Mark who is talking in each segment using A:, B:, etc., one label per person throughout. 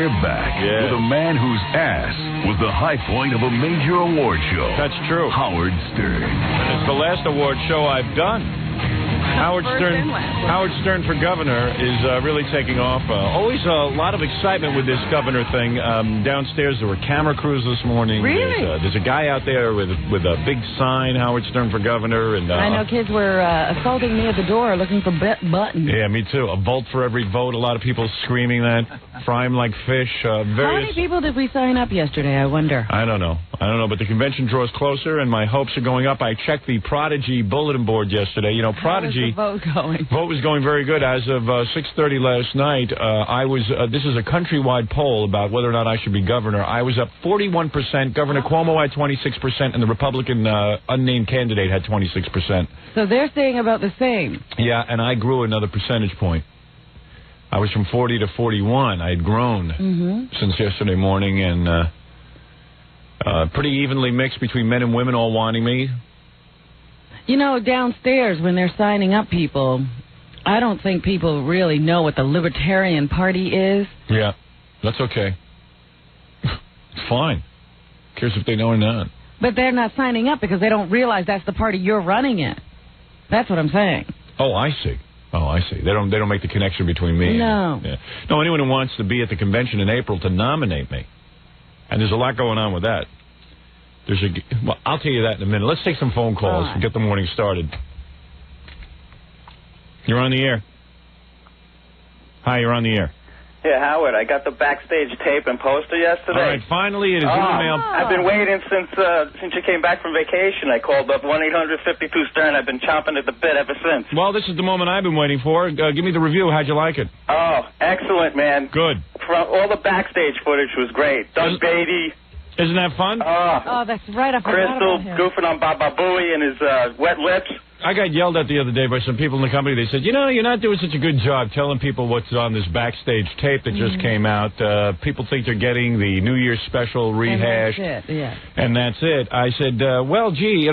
A: We're back with a man whose ass was the high point of a major award show.
B: That's true.
A: Howard Stern.
B: It's the last award show I've done. Howard Stern for governor is really taking off. Always a lot of excitement with this governor thing. Downstairs there were camera crews this morning.
C: Really?
B: There's a guy out there with a big sign, Howard Stern for governor. And
C: I know kids were assaulting me at the door looking for buttons.
B: Yeah, me too. A vote for every vote. A lot of people screaming that. Fry 'em like fish.
C: How many people did we sign up yesterday, I wonder?
B: I don't know, but the convention draws closer, and my hopes are going up. I checked the Prodigy bulletin board yesterday. You know, Prodigy.
C: How's the vote going?
B: Vote was going very good. As of 6:30 last night, this is a countrywide poll about whether or not I should be governor. I was up 41%. Governor Cuomo had 26%, and the Republican unnamed candidate had 26%.
C: So they're saying about the same.
B: Yeah, and I grew another percentage point. I was from 40 to 41. I had grown since yesterday morning, and pretty evenly mixed between men and women all wanting me.
C: You know, downstairs when they're signing up people, I don't think people really know what the Libertarian Party is.
B: Yeah, that's okay. It's fine. Who cares if they know or not?
C: But they're not signing up because they don't realize that's the party you're running in. That's what I'm saying.
B: Oh, I see. They don't make the connection between me.
C: No.
B: No, anyone who wants to be at the convention in April to nominate me. And there's a lot going on with that. Well, I'll tell you that in a minute. Let's take some phone calls and get the morning started. You're on the air. Hi, you're on the air.
D: Yeah, Howard, I got the Backstage tape and poster yesterday.
B: All right, finally it is in the mail.
D: I've been waiting since you came back from vacation. I called up 1-800-52-STERN. I've been chomping at the bit ever since.
B: Well, this is the moment I've been waiting for. Give me the review. How'd you like it?
D: Oh, excellent, man.
B: Good.
D: All the Backstage footage was great. Doug Beatty.
B: Isn't that fun?
C: Oh, that's right. I forgot
D: Crystal
C: about him.
D: goofing on Baba Booey and his wet lips.
B: I got yelled at the other day by some people in the company. They said, you're not doing such a good job telling people what's on this Backstage tape that just came out. People think they're getting the New Year's special rehash.
C: And that's it, yeah.
B: And that's it. I said, well, gee,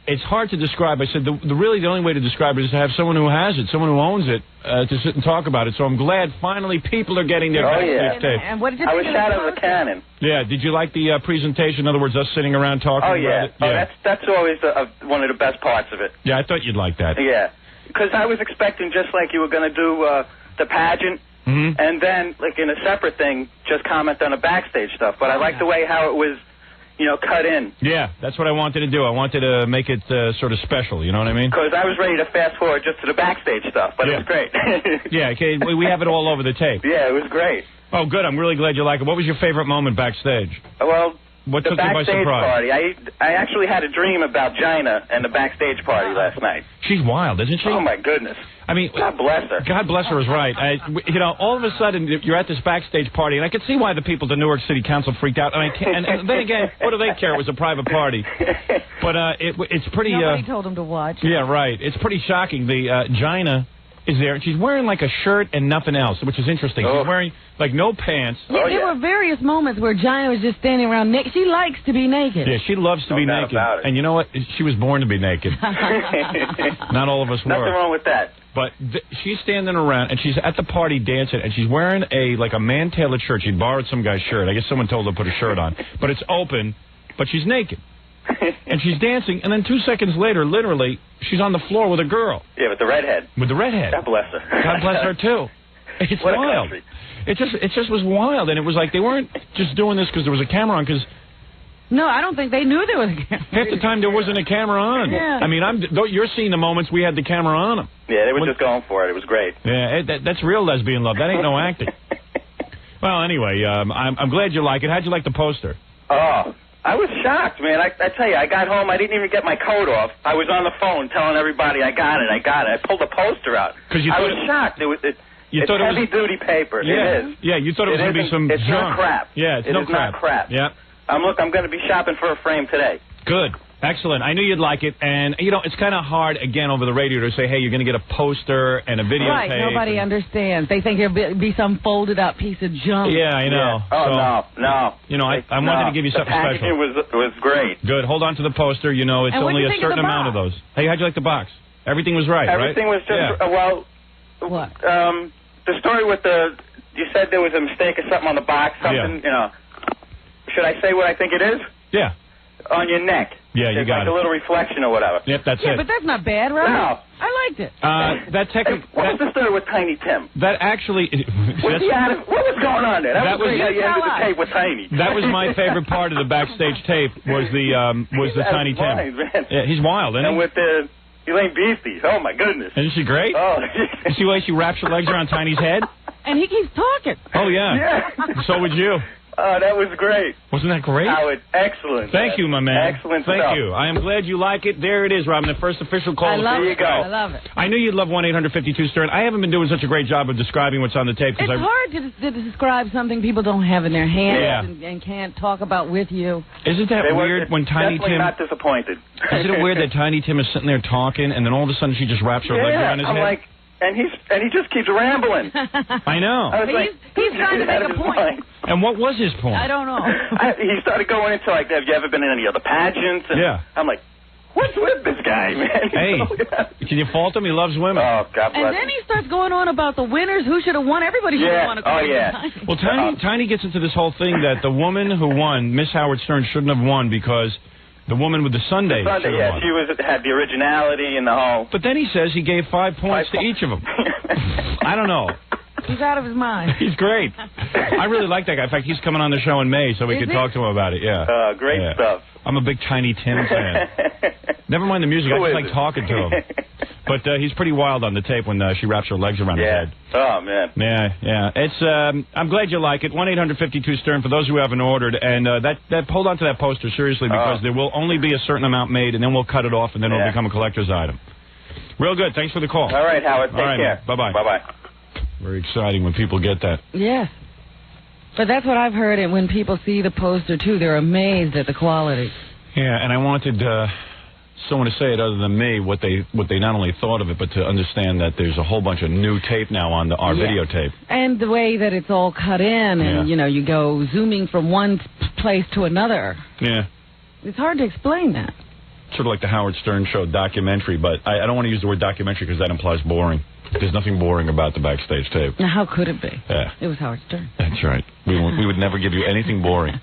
B: it's hard to describe. I said, the only way to describe it is to have someone who has it, someone who owns it, to sit and talk about it. So I'm glad finally people are getting their Backstage tape.
C: And what did you
D: I
C: think
D: was shot of a cannon.
B: Yeah, did you like the presentation? In other words, us sitting around talking about it?
D: Oh, that's always one of the best parts of it.
B: Yeah, I thought you'd like that.
D: Yeah, because I was expecting just like you were going to do the pageant, and then, like, in a separate thing, just comment on the Backstage stuff. But I like the way how it was, cut in. Yeah,
B: that's what I wanted to do. I wanted to make it sort of special, you know what I mean?
D: Because I was ready to fast forward just to the Backstage stuff, but it was great.
B: Yeah, okay, we have it all over the tape.
D: Yeah, it was great.
B: Oh, good. I'm really glad you like it. What was your favorite moment backstage?
D: Well,
B: what
D: the
B: took you by
D: Backstage
B: surprise?
D: party. I actually had a dream about Gina and the Backstage party last night.
B: She's wild, isn't she?
D: Oh, my goodness.
B: I mean,
D: God bless her.
B: God bless her is right. All of a sudden, you're at this Backstage party, and I could see why the people at the Newark City Council freaked out. And then again, what do they care? It was a private party. But it's pretty...
C: Nobody told them to watch.
B: Yeah, right. It's pretty shocking. The Gina is there, and she's wearing like a shirt and nothing else, which is interesting. She's wearing like no pants.
C: Yeah, there were various moments where Gina was just standing around naked. She likes to be naked.
B: Yeah, she loves to be naked.
D: About it.
B: And you know what? She was born to be naked. Not all of us were.
D: Nothing wrong with that.
B: But she's standing around, and she's at the party dancing, and she's wearing a man-tailored shirt. She borrowed some guy's shirt. I guess someone told her to put a shirt on. But it's open, but she's naked. And she's dancing, and then 2 seconds later, literally, she's on the floor with a girl.
D: Yeah, with the redhead.
B: With the redhead.
D: God bless her.
B: God bless her, too. It's
D: what
B: wild.
D: A country.
B: It just was wild, and it was like they weren't just doing this because there was a camera on, because...
C: No, I don't think they knew there was a camera.
B: Half the time there wasn't a camera on.
C: Yeah.
B: I mean, you're seeing the moments we had the camera on them.
D: Yeah, they were just going for it. It was great.
B: Yeah, that's real lesbian love. That ain't no acting. Well, anyway, I'm glad you like it. How'd you like the poster?
D: Oh, I was shocked, man. I tell you, I got home. I didn't even get my coat off. I was on the phone telling everybody, I got it. I pulled the poster out. I was shocked. It's heavy-duty paper.
B: Yeah,
D: it is.
B: Yeah, you thought it was going to be some
D: It's
B: junk.
D: not crap.
B: Yeah, it's no crap.
D: Not crap.
B: Yeah.
D: I'm going to be shopping for a frame today.
B: Good. Excellent. I knew you'd like it. And, it's kind of hard, again, over the radio to say, hey, you're going to get a poster and a videotape.
C: Right, nobody understands. They think it'll be some folded-up piece of junk.
B: Yeah, I know.
D: Yeah. Oh,
B: so,
D: no.
B: I wanted to give you something special.
D: The packaging was great.
B: Good. Hold on to the poster. It's only a certain amount of those. Hey, how'd you like the box? Everything was right,
D: Everything was just,
B: yeah.
C: What?
D: The story with the You said there was a mistake or something on the box, something, you know. Should I say what I think it is?
B: Yeah.
D: On your neck.
B: Yeah, you got
D: like a little reflection or whatever.
B: Yep, that's it.
C: Yeah, but that's not bad, right?
D: No.
C: I liked it.
D: What was the story with Tiny Tim?
B: That actually...
D: What was going on there? That was great how you ended the tape with Tiny.
B: That was my favorite part of the Backstage tape, was the Tiny Tim.
D: Man.
B: Yeah, he's wild, isn't he?
D: And with the Elaine Beastie. Oh, my goodness.
B: Isn't she great?
D: Oh.
B: You see why she wraps her legs around Tiny's head?
C: And he keeps talking.
B: Oh, yeah.
D: Yeah.
B: So would you.
D: Oh, that was great.
B: Wasn't that great?
D: Howard, excellent.
B: Thank you, my man.
D: Excellent
B: Thank
D: stuff.
B: you. I am glad you like it. There it is, Robin, the first official call.
C: I love
D: There you
C: it.
D: go.
C: I love it.
B: I knew you'd love 1-800-52-STERN. I haven't been doing such a great job of describing what's on the tape.
C: It's hard to describe something people don't have in their hands and can't talk about with you.
B: Isn't that weird when Tiny Tim...
D: not disappointed.
B: Isn't it weird that Tiny Tim is sitting there talking, and then all of a sudden she just wraps her legs around his head?
D: Like, and he just keeps rambling.
B: I know.
D: I was like,
C: he's trying to make a point.
B: And what was his point?
C: I don't know.
D: He started going into, like, have you ever been in any other pageants? And
B: yeah.
D: I'm like, what's with this guy, man?
B: Hey, can you fault him? He loves women.
D: Oh, God bless
C: And then he starts going on about the winners, who should have won. Everybody should have won.
D: Oh, yeah.
B: Well, Tiny gets into this whole thing that the woman who won, Miss Howard Stern, shouldn't have won because the woman with the Sunday should have won.
D: She had the originality and the whole...
B: But then he says he gave 5 points to each of them. I don't know.
C: He's out of his mind.
B: He's great. I really like that guy. In fact, he's coming on the show in May, so we can talk to him about it. Yeah.
D: Great stuff.
B: I'm a big Tiny Tim fan. Never mind the music. I just like talking to him. But he's pretty wild on the tape when she wraps her legs around his head.
D: Oh, man.
B: Yeah. It's. I'm glad you like it. 1-800-52-STERN for those who haven't ordered. And hold on to that poster seriously because there will only be a certain amount made, and then we'll cut it off, and then it'll become a collector's item. Real good. Thanks for the call.
D: All right, Howard. Take care.
B: Bye-bye.
D: Bye-bye.
B: Very exciting when people get that.
C: Yes. But that's what I've heard, and when people see the poster, too, they're amazed at the quality.
B: Yeah, and I wanted someone to say it other than me, what they not only thought of it, but to understand that there's a whole bunch of new tape now on our videotape.
C: And the way that it's all cut in, and, you go zooming from one place to another.
B: Yeah.
C: It's hard to explain that.
B: Sort of like the Howard Stern Show documentary, but I don't want to use the word documentary because that implies boring. There's nothing boring about the Backstage tape.
C: Now, how could it be?
B: Yeah.
C: It was Howard Stern.
B: That's right. We would never give you anything boring.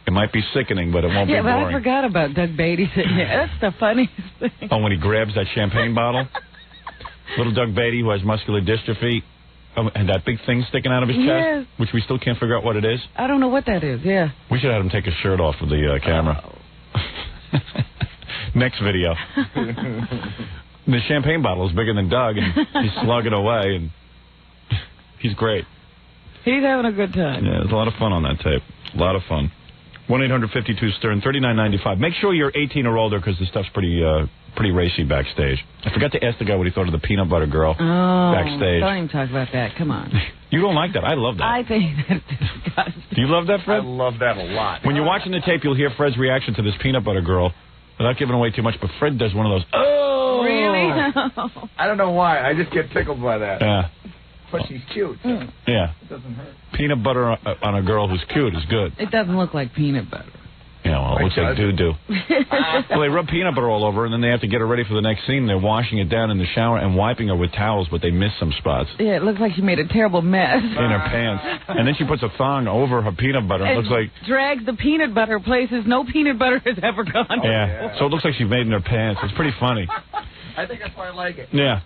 B: It might be sickening, but it won't be boring.
C: Yeah, but I forgot about Doug Beatty sitting there. That's the funniest thing.
B: Oh, when he grabs that champagne bottle? Little Doug Beatty, who has muscular dystrophy, and that big thing sticking out of his chest, which we still can't figure out what it is.
C: I don't know what that is, yeah.
B: We should have him take his shirt off of the camera. Next video. The champagne bottle is bigger than Doug, and he's slugging away, and he's great.
C: He's having a good time.
B: Yeah, there's a lot of fun on that tape. A lot of fun. 1-800-52-STERN, $39.95. Make sure you're 18 or older because the stuff's pretty racy backstage. I forgot to ask the guy what he thought of the peanut butter girl backstage.
C: Don't even talk about that. Come on.
B: You don't like that. I love that.
C: I think that's disgusting.
B: Do you love that, Fred?
E: I love that a lot.
B: When you're watching the tape, you'll hear Fred's reaction to this peanut butter girl. Without giving away too much, but Fred does one of those, oh!
C: Really?
E: I don't know why. I just get tickled by that.
B: Yeah.
E: But she's cute. So
B: yeah.
E: It doesn't hurt.
B: Peanut butter on a girl who's cute is good.
C: It doesn't look like peanut butter.
B: Yeah, well, it looks like doo-doo. Well, they rub peanut butter all over, and then they have to get her ready for the next scene. They're washing it down in the shower and wiping her with towels, but they miss some spots.
C: Yeah, it looks like she made a terrible mess.
B: In her pants. And then she puts a thong over her peanut butter. It looks like...
C: drags the peanut butter places no peanut butter has ever gone.
B: Yeah, so it looks like she made it in her pants. It's pretty funny.
E: I think that's why I like it.
B: Yeah.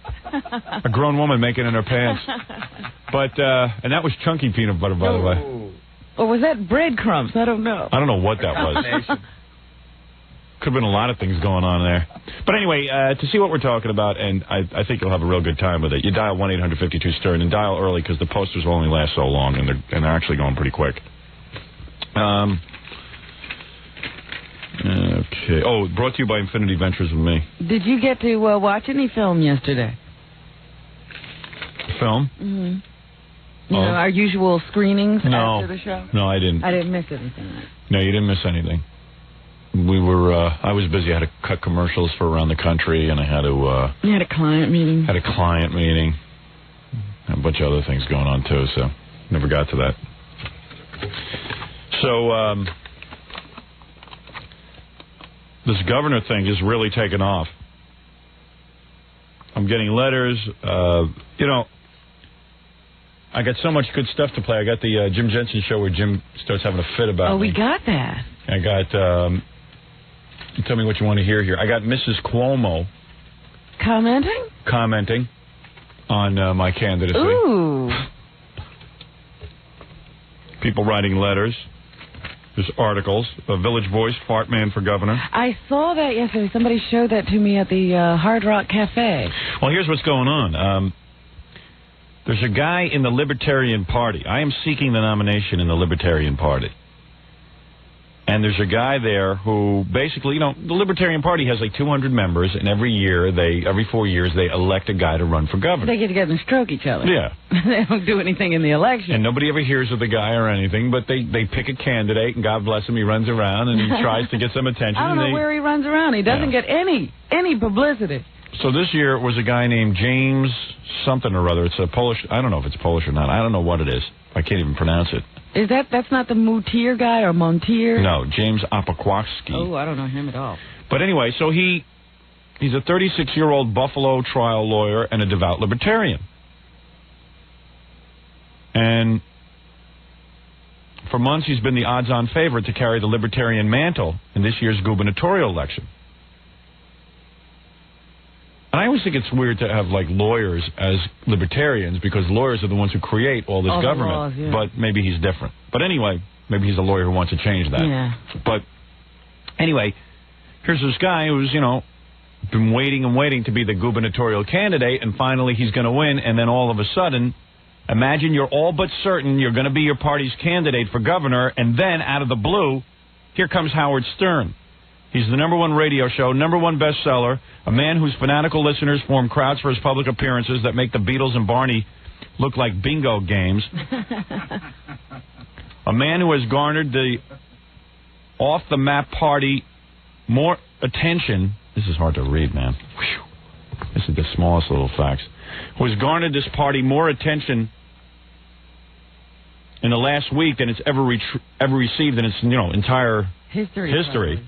B: A grown woman making it in her pants. But, and that was chunky peanut butter, by the way.
C: Or was that breadcrumbs? I don't know.
B: I don't know what that was. Could have been a lot of things going on there. But anyway, to see what we're talking about, and I think you'll have a real good time with it, you dial 1-800-52-STERN and dial early because the posters will only last so long, and they're actually going pretty quick. Okay. Oh, brought to you by Infinity Ventures with me.
C: Did you get to watch any film yesterday?
B: Film?
C: Mm-hmm. You know, our usual screenings after the show?
B: No, I didn't.
C: I didn't miss anything.
B: No, you didn't miss anything. We were, I was busy. I had to cut commercials for around the country, and I had to...
C: You had a client meeting?
B: Had a client meeting. A bunch of other things going on, too, so never got to that. So, this governor thing is really taken off. I'm getting letters, you know... I got so much good stuff to play. I got the Jim Jensen show where Jim starts having a fit about me.
C: Oh, we got that.
B: I got, tell me what you want to hear here. I got Mrs. Cuomo. Commenting on my candidacy.
C: Ooh.
B: People writing letters. There's articles. A Village Voice, Fart Man for Governor.
C: I saw that yesterday. Somebody showed that to me at the Hard Rock Cafe.
B: Well, here's what's going on. There's a guy in the Libertarian Party. I am seeking the nomination in the Libertarian Party. And there's a guy there who basically, you know, the Libertarian Party has like 200 members, and every 4 years, they elect a guy to run for governor.
C: They get together and stroke each other.
B: Yeah.
C: They don't do anything in the election.
B: And nobody ever hears of the guy or anything, but they pick a candidate, and God bless him, he runs around, and he tries to get some attention.
C: I don't know where he runs around. He doesn't get any publicity.
B: So this year it was a guy named James something or other. It's a Polish, I don't know if it's Polish or not. I don't know what it is. I can't even pronounce it.
C: That's not the Moutier guy or Montier?
B: No, James Opakowski.
C: Oh, I don't know him at all.
B: But anyway, so he's a 36-year-old Buffalo trial lawyer and a devout libertarian. And for months he's been the odds-on favorite to carry the libertarian mantle in this year's gubernatorial election. And I always think it's weird to have, like, lawyers as libertarians because lawyers are the ones who create all this government.
C: Laws, yeah.
B: But maybe he's different. But anyway, maybe he's a lawyer who wants to change that.
C: Yeah.
B: But anyway, here's this guy who's, you know, been waiting and waiting to be the gubernatorial candidate, and finally he's going to win, and then all of a sudden, imagine you're all but certain you're going to be your party's candidate for governor, and then out of the blue, here comes Howard Stern. He's the #1 radio show, #1 bestseller, a man whose fanatical listeners form crowds for his public appearances that make the Beatles and Barney look like bingo games. A man who has garnered the off-the-map party more attention. This is hard to read, man. Whew. This is the smallest little facts. Who has garnered this party more attention in the last week than it's ever received in its, you know, entire history.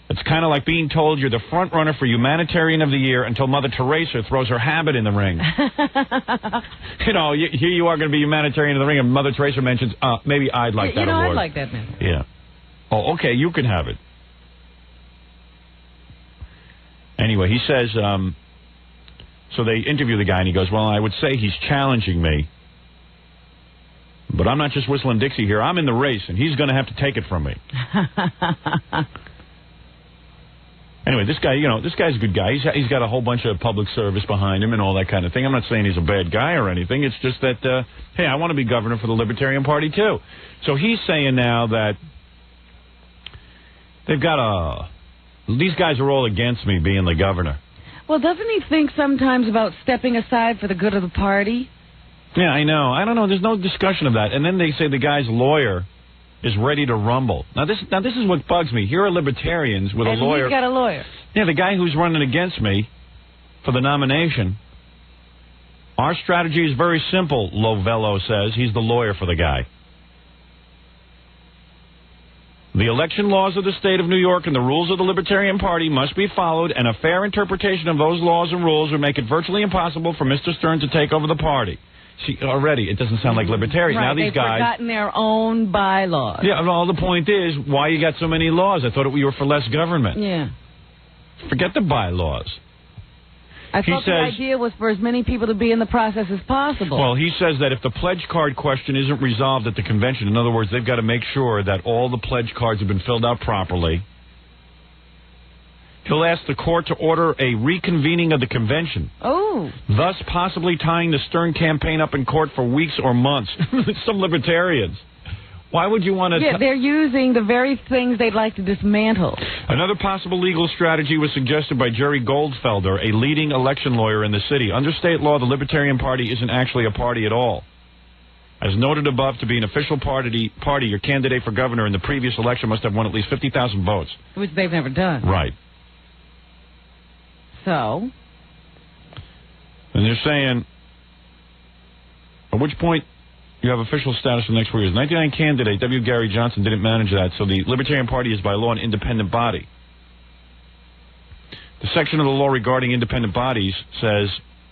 B: It's kind of like being told you're the front runner for Humanitarian of the Year until Mother Teresa throws her habit in the ring. You know, here you are going to be Humanitarian of the Ring, and Mother Teresa mentions, maybe I'd like that award.
C: I'd like that, man.
B: Yeah. Oh, okay, you can have it. Anyway, he says, so they interview the guy, and he goes, well, I would say he's challenging me, but I'm not just whistling Dixie here. I'm in the race, and he's going to have to take it from me. Anyway, this guy, you know, this guy's a good guy. He's got a whole bunch of public service behind him and all that kind of thing. I'm not saying he's a bad guy or anything. It's just that, hey, I want to be governor for the Libertarian Party, too. So he's saying now that they've got these guys are all against me being the governor.
C: Well, doesn't he think sometimes about stepping aside for the good of the party?
B: Yeah, I know. I don't know. There's no discussion of that. And then they say the guy's lawyer is ready to rumble. Now this is what bugs me. Here are libertarians with a lawyer.
C: He's got a lawyer.
B: Yeah, the guy who's running against me for the nomination. Our strategy is very simple, Lovello says. He's the lawyer for the guy. The election laws of the state of New York and the rules of the Libertarian Party must be followed, and a fair interpretation of those laws and rules would make it virtually impossible for Mr. Stern to take over the party. See, already, it doesn't sound like libertarians.
C: Right,
B: now these guys...
C: They've forgotten their own bylaws.
B: Yeah, well, the point is, why you got so many laws? I thought we were for less government.
C: Yeah.
B: Forget the bylaws.
C: I thought the idea was for as many people to be in the process as possible.
B: Well, he says that if the pledge card question isn't resolved at the convention, in other words, they've got to make sure that all the pledge cards have been filled out properly, he'll ask the court to order a reconvening of the convention.
C: Oh.
B: Thus possibly tying the Stern campaign up in court for weeks or months. Some libertarians. Why would you want to...
C: Yeah, they're using the very things they'd like to dismantle.
B: Another possible legal strategy was suggested by Jerry Goldfelder, a leading election lawyer in the city. Under state law, the Libertarian Party isn't actually a party at all. As noted above, to be an official party, your candidate for governor in the previous election must have won at least 50,000 votes.
C: Which they've never done.
B: Right.
C: So?
B: And they're saying, at which point you have official status for the next 4 years. 99 candidate W. Gary Johnson didn't manage that, so the Libertarian Party is by law an independent body. The section of the law regarding independent bodies says,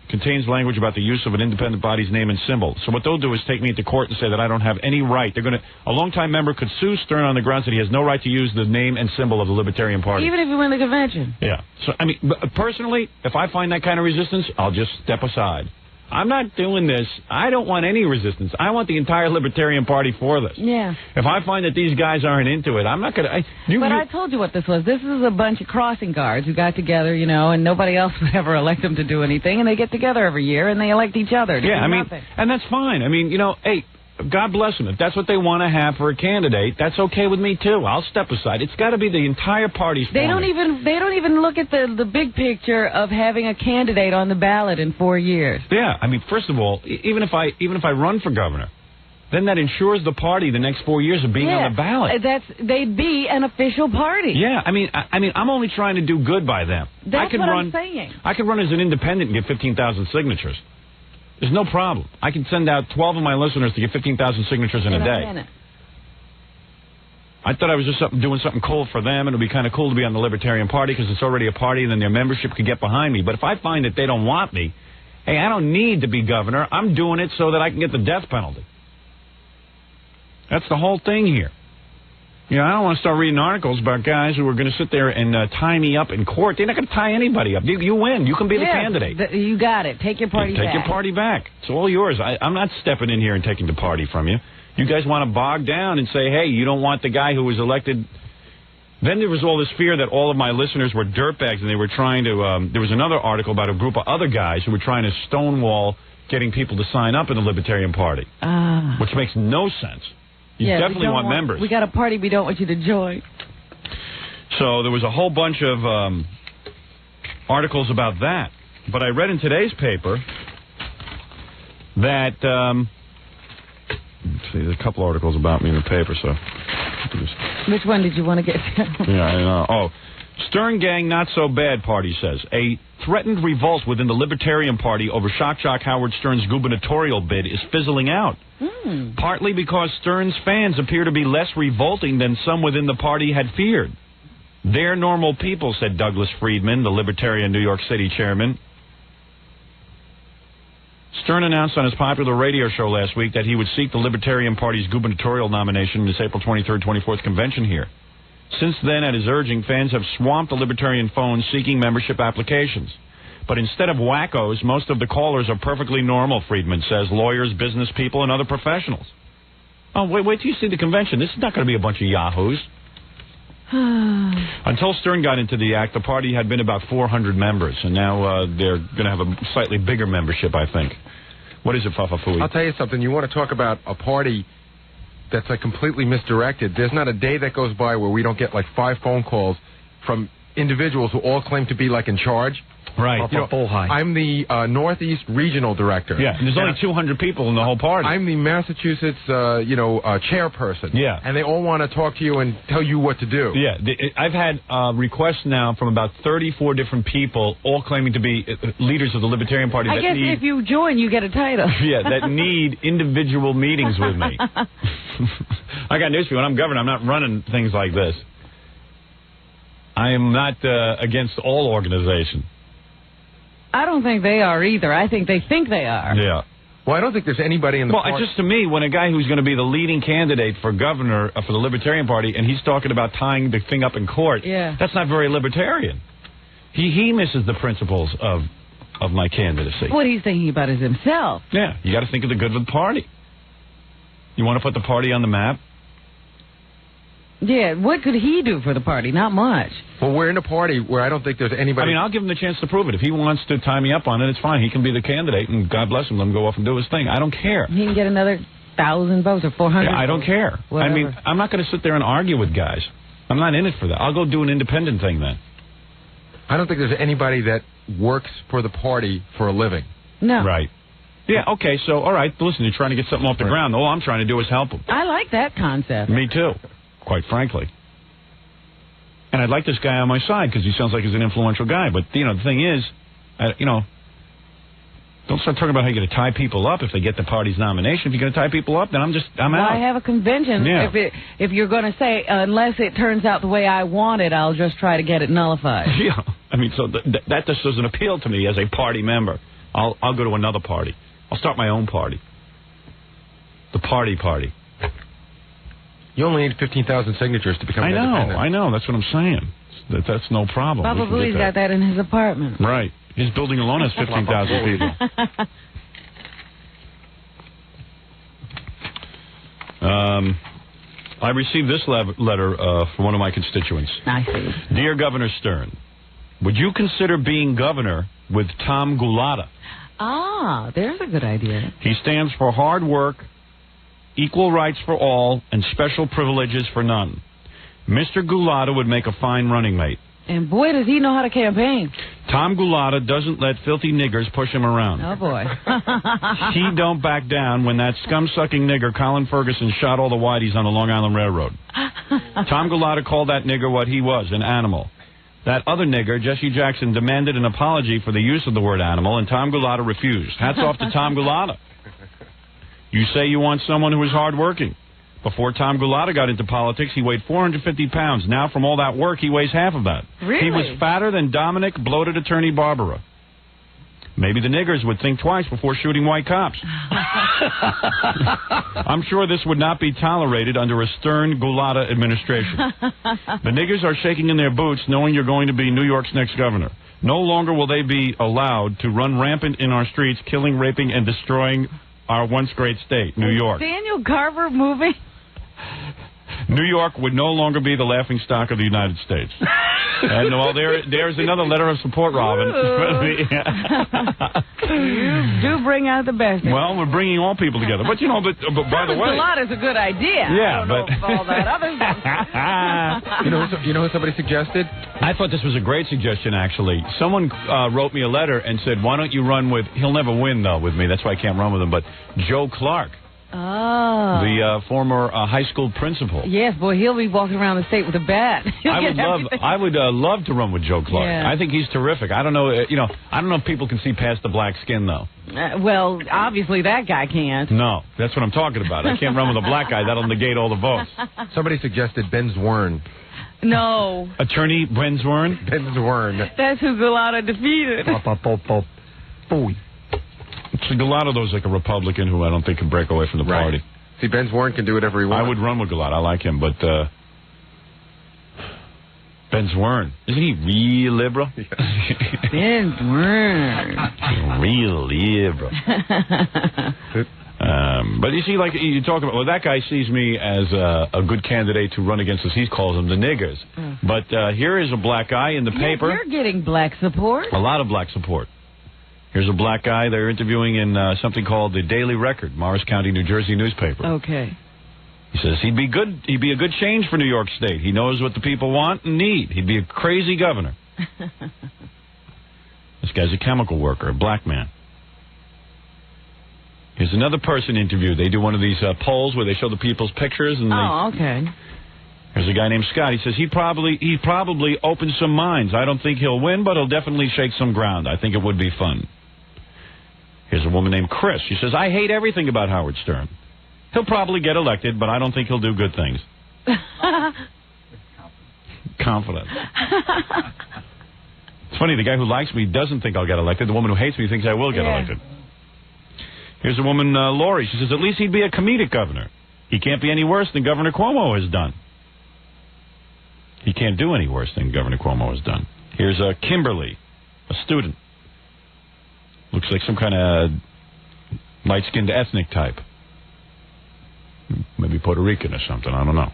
B: contains language about the use of an independent body's name and symbol. So what they'll do is take me into court and say that I don't have any right. A longtime member could sue Stern on the grounds that he has no right to use the name and symbol of the Libertarian Party.
C: Even if you win the convention.
B: Yeah. So, I mean, personally, if I find that kind of resistance, I'll just step aside. I'm not doing this. I don't want any resistance. I want the entire Libertarian Party for this.
C: Yeah.
B: If I find that these guys aren't into it, I'm not going to...
C: But I told you what this was. This is a bunch of crossing guards who got together, you know, and nobody else would ever elect them to do anything, and they get together every year, and they elect each other to do nothing.
B: And that's fine. I mean, you know, hey... God bless them. If that's what they want to have for a candidate, that's okay with me too. I'll step aside. It's got to be the entire party's.
C: They don't even look at the big picture of having a candidate on the ballot in 4 years.
B: Yeah, I mean, first of all, even if I run for governor, then that ensures the party the next 4 years of being on the ballot.
C: They'd be an official party.
B: Yeah, I mean, I'm only trying to do good by them.
C: That's what I'm saying.
B: I could run as an independent and get 15,000 signatures. There's no problem. I can send out 12 of my listeners to get 15,000 signatures in a day. I thought I was just doing something cool for them, and it would be kind of cool to be on the Libertarian Party because it's already a party, and then their membership could get behind me. But if I find that they don't want me, hey, I don't need to be governor. I'm doing it so that I can get the death penalty. That's the whole thing here. You know, I don't want to start reading articles about guys who are going to sit there and tie me up in court. They're not going to tie anybody up. You win. You can be the candidate.
C: You got it. Take your party back.
B: Take your party back. It's all yours. I'm not stepping in here and taking the party from you. You guys want to bog down and say, hey, you don't want the guy who was elected. Then there was all this fear that all of my listeners were dirtbags, and they were trying to... there was another article about a group of other guys who were trying to stonewall getting people to sign up in the Libertarian Party, which makes no sense. You definitely want members.
C: We got a party we don't want you to join.
B: So there was a whole bunch of articles about that. But I read in today's paper that... let's see, there's a couple articles about me in the paper, so...
C: Which one did you want to get to?
B: Yeah, I know. Oh, Stern gang not so bad, party says. A threatened revolt within the Libertarian Party over shock jock Howard Stern's gubernatorial bid is fizzling out. Partly because Stern's fans appear to be less revolting than some within the party had feared. They're normal people, said Douglas Friedman, the Libertarian New York City chairman. Stern announced on his popular radio show last week that he would seek the Libertarian Party's gubernatorial nomination in his April 23rd, 24th convention here. Since then, at his urging, fans have swamped the Libertarian phone seeking membership applications. But instead of wackos, most of the callers are perfectly normal, Friedman says, lawyers, business people, and other professionals. Oh, wait till you see the convention. This is not going to be a bunch of yahoos. Until Stern got into the act, the party had been about 400 members, and now they're going to have a slightly bigger membership, I think. What is it, Fafafui?
E: I'll tell you something. You want to talk about a party that's completely misdirected. There's not a day that goes by where we don't get like 5 phone calls from individuals who all claim to be like in charge.
B: Right.
E: I'm the Northeast Regional Director.
B: Yeah, and there's only 200 people in the whole party.
E: I'm the Massachusetts, chairperson.
B: Yeah.
E: And they all want to talk to you and tell you what to do.
B: Yeah. I've had requests now from about 34 different people, all claiming to be leaders of the Libertarian Party.
C: I guess if you join, you get a title.
B: Yeah, that need individual meetings with me. I got news for you. When I'm governor, I'm not running things like this. I am not against all organization.
C: I don't think they are either. I think they are.
B: Yeah.
E: Well, I don't think there's anybody in the party.
B: Well, just to me, when a guy who's going to be the leading candidate for governor for the Libertarian Party, and he's talking about tying the thing up in court, that's not very libertarian. He misses the principles of my candidacy.
C: What he's thinking about is himself.
B: Yeah, you got to think of the good of the party. You want to put the party on the map?
C: Yeah, what could he do for the party? Not much.
E: Well, we're in a party where I don't think there's anybody...
B: I mean, I'll give him the chance to prove it. If he wants to tie me up on it, it's fine. He can be the candidate, and God bless him, let him go off and do his thing. I don't care.
C: He can get another 1,000 votes or 400
B: I don't care.
C: Whatever.
B: I mean, I'm not going to sit there and argue with guys. I'm not in it for that. I'll go do an independent thing then.
E: I don't think there's anybody that works for the party for a living.
C: No.
B: Right. Yeah, okay, so, all right, listen, you're trying to get something off the ground. All I'm trying to do is help him.
C: I like that concept.
B: Me too, quite frankly. And I'd like this guy on my side because he sounds like he's an influential guy. But, the thing is, don't start talking about how you're going to tie people up if they get the party's nomination. If you're going to tie people up, then I'm out.
C: I have a convention.
B: Yeah.
C: If you're going to say, unless it turns out the way I want it, I'll just try to get it nullified.
B: Yeah. I mean, so that just doesn't appeal to me as a party member. I'll go to another party. I'll start my own party. The party.
E: You only need 15,000 signatures to become independent.
B: I know. That's what I'm saying. That's no problem.
C: Probably got that in his apartment.
B: Right. His building alone has 15,000 people. I received this letter from one of my constituents.
C: I see.
B: Dear Governor Stern, would you consider being governor with Tom Gulata?
C: Ah, there's a good idea.
B: He stands for hard work, equal rights for all, and special privileges for none. Mr. Gulata would make a fine running mate.
C: And boy, does he know how to campaign.
B: Tom Gulata doesn't let filthy niggers push him around.
C: Oh, boy.
B: He don't back down when that scum-sucking nigger Colin Ferguson shot all the whiteys on the Long Island Railroad. Tom Gulata called that nigger what he was, an animal. That other nigger, Jesse Jackson, demanded an apology for the use of the word animal, and Tom Gulata refused. Hats off to Tom Gulata. You say you want someone who is hardworking. Before Tom Gulata got into politics, he weighed 450 pounds. Now, from all that work, he weighs half of that.
C: Really?
B: He was fatter than Dominic bloated attorney Barbara. Maybe the niggers would think twice before shooting white cops. I'm sure this would not be tolerated under a stern Gulata administration. The niggers are shaking in their boots knowing you're going to be New York's next governor. No longer will they be allowed to run rampant in our streets, killing, raping, and destroying our once great state, New York.
C: Daniel Carver moving?
B: New York would no longer be the laughingstock of the United States. And well, there's another letter of support, Robin.
C: You do bring out the best.
B: Well, we're bringing all people together. But, but by the way...
C: Gulata's a good idea.
B: Yeah,
C: I don't know if all that other stuff.
E: You know what somebody suggested?
B: I thought this was a great suggestion, actually. Someone wrote me a letter and said, why don't you run with... He'll never win, though, with me. That's why I can't run with him. But Joe Clark.
C: Oh.
B: The former high school principal.
C: Yes, boy, he'll be walking around the state with a bat.
B: I would love to run with Joe Clark.
C: Yeah.
B: I think he's terrific. I don't know, I don't know if people can see past the black skin though.
C: Well, obviously that guy can't.
B: No, that's what I'm talking about. I can't run with a black guy. That'll negate all the votes.
E: Somebody suggested Ben Zwirn.
C: No.
B: Attorney Ben Zwirn?
E: Ben Zwirn.
C: That's who Gulata defeated.
B: So Gulata, though, is like a Republican who I don't think can break away from the party.
E: See, Ben Zwirn can do whatever he wants.
B: I would run with Gulata. I like him, but Ben Zwirn, isn't he real liberal?
C: Ben Zwirn.
B: Real liberal. But you see, like you talk about, well, that guy sees me as a good candidate to run against us. He calls them the niggers. But here is a black guy in the paper.
C: You're getting black support.
B: A lot of black support. Here's a black guy they're interviewing in something called the Daily Record, Morris County, New Jersey newspaper.
C: Okay.
B: He says he'd be good. He'd be a good change for New York State. He knows what the people want and need. He'd be a crazy governor. This guy's a chemical worker, a black man. Here's another person interviewed. They do one of these polls where they show the people's pictures. And
C: okay.
B: Here's a guy named Scott. He says he'd probably open some minds. I don't think he'll win, but he'll definitely shake some ground. I think it would be fun. Here's a woman named Chris. She says, I hate everything about Howard Stern. He'll probably get elected, but I don't think he'll do good things. Confident. It's funny, the guy who likes me doesn't think I'll get elected. The woman who hates me thinks I will get elected. Here's a woman, Lori. She says, at least he'd be a comedic governor. He can't be any worse than Governor Cuomo has done. He can't do any worse than Governor Cuomo has done. Here's Kimberly, a student. Looks like some kind of light-skinned ethnic type. Maybe Puerto Rican or something. I don't know.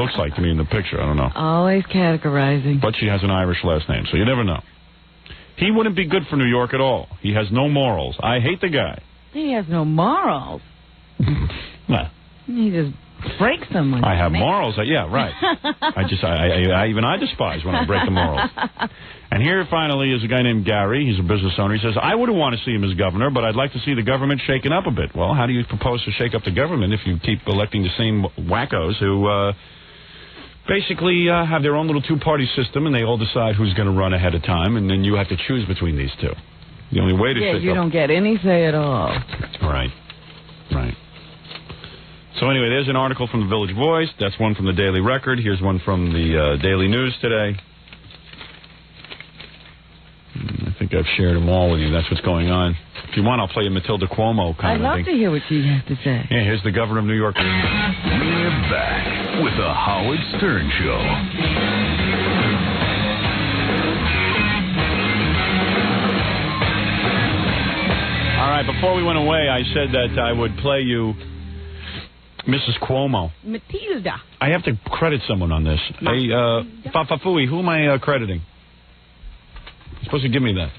B: Looks like to me in the picture. I don't know.
C: Always categorizing.
B: But she has an Irish last name, so you never know. He wouldn't be good for New York at all. He has no morals. I hate the guy.
C: He has no morals.
B: Well,
C: he just breaks them.
B: I have morals. Yeah, right. I despise when I break the morals. And here finally is a guy named Gary. He's a business owner. He says, I wouldn't want to see him as governor, but I'd like to see the government shaken up a bit. Well, how do you propose to shake up the government if you keep electing the same wackos who basically have their own little two-party system, and they all decide who's going to run ahead of time, and then you have to choose between these two. The only way to shake up...
C: you don't get any say at all.
B: Right. Right. So anyway, there's an article from the Village Voice. That's one from the Daily Record. Here's one from the Daily News today. I think I've shared them all with you. That's what's going on. If you want, I'll play you Matilda Cuomo kind of thing.
C: I'd love to hear what she has to say.
B: Yeah, here's the governor of New York.
A: We're back with the Howard Stern Show.
B: All right, before we went away, I said that I would play you Mrs. Cuomo.
C: Matilda.
B: I have to credit someone on this. Hey, Fafafui, who am I crediting? You're supposed to give me that.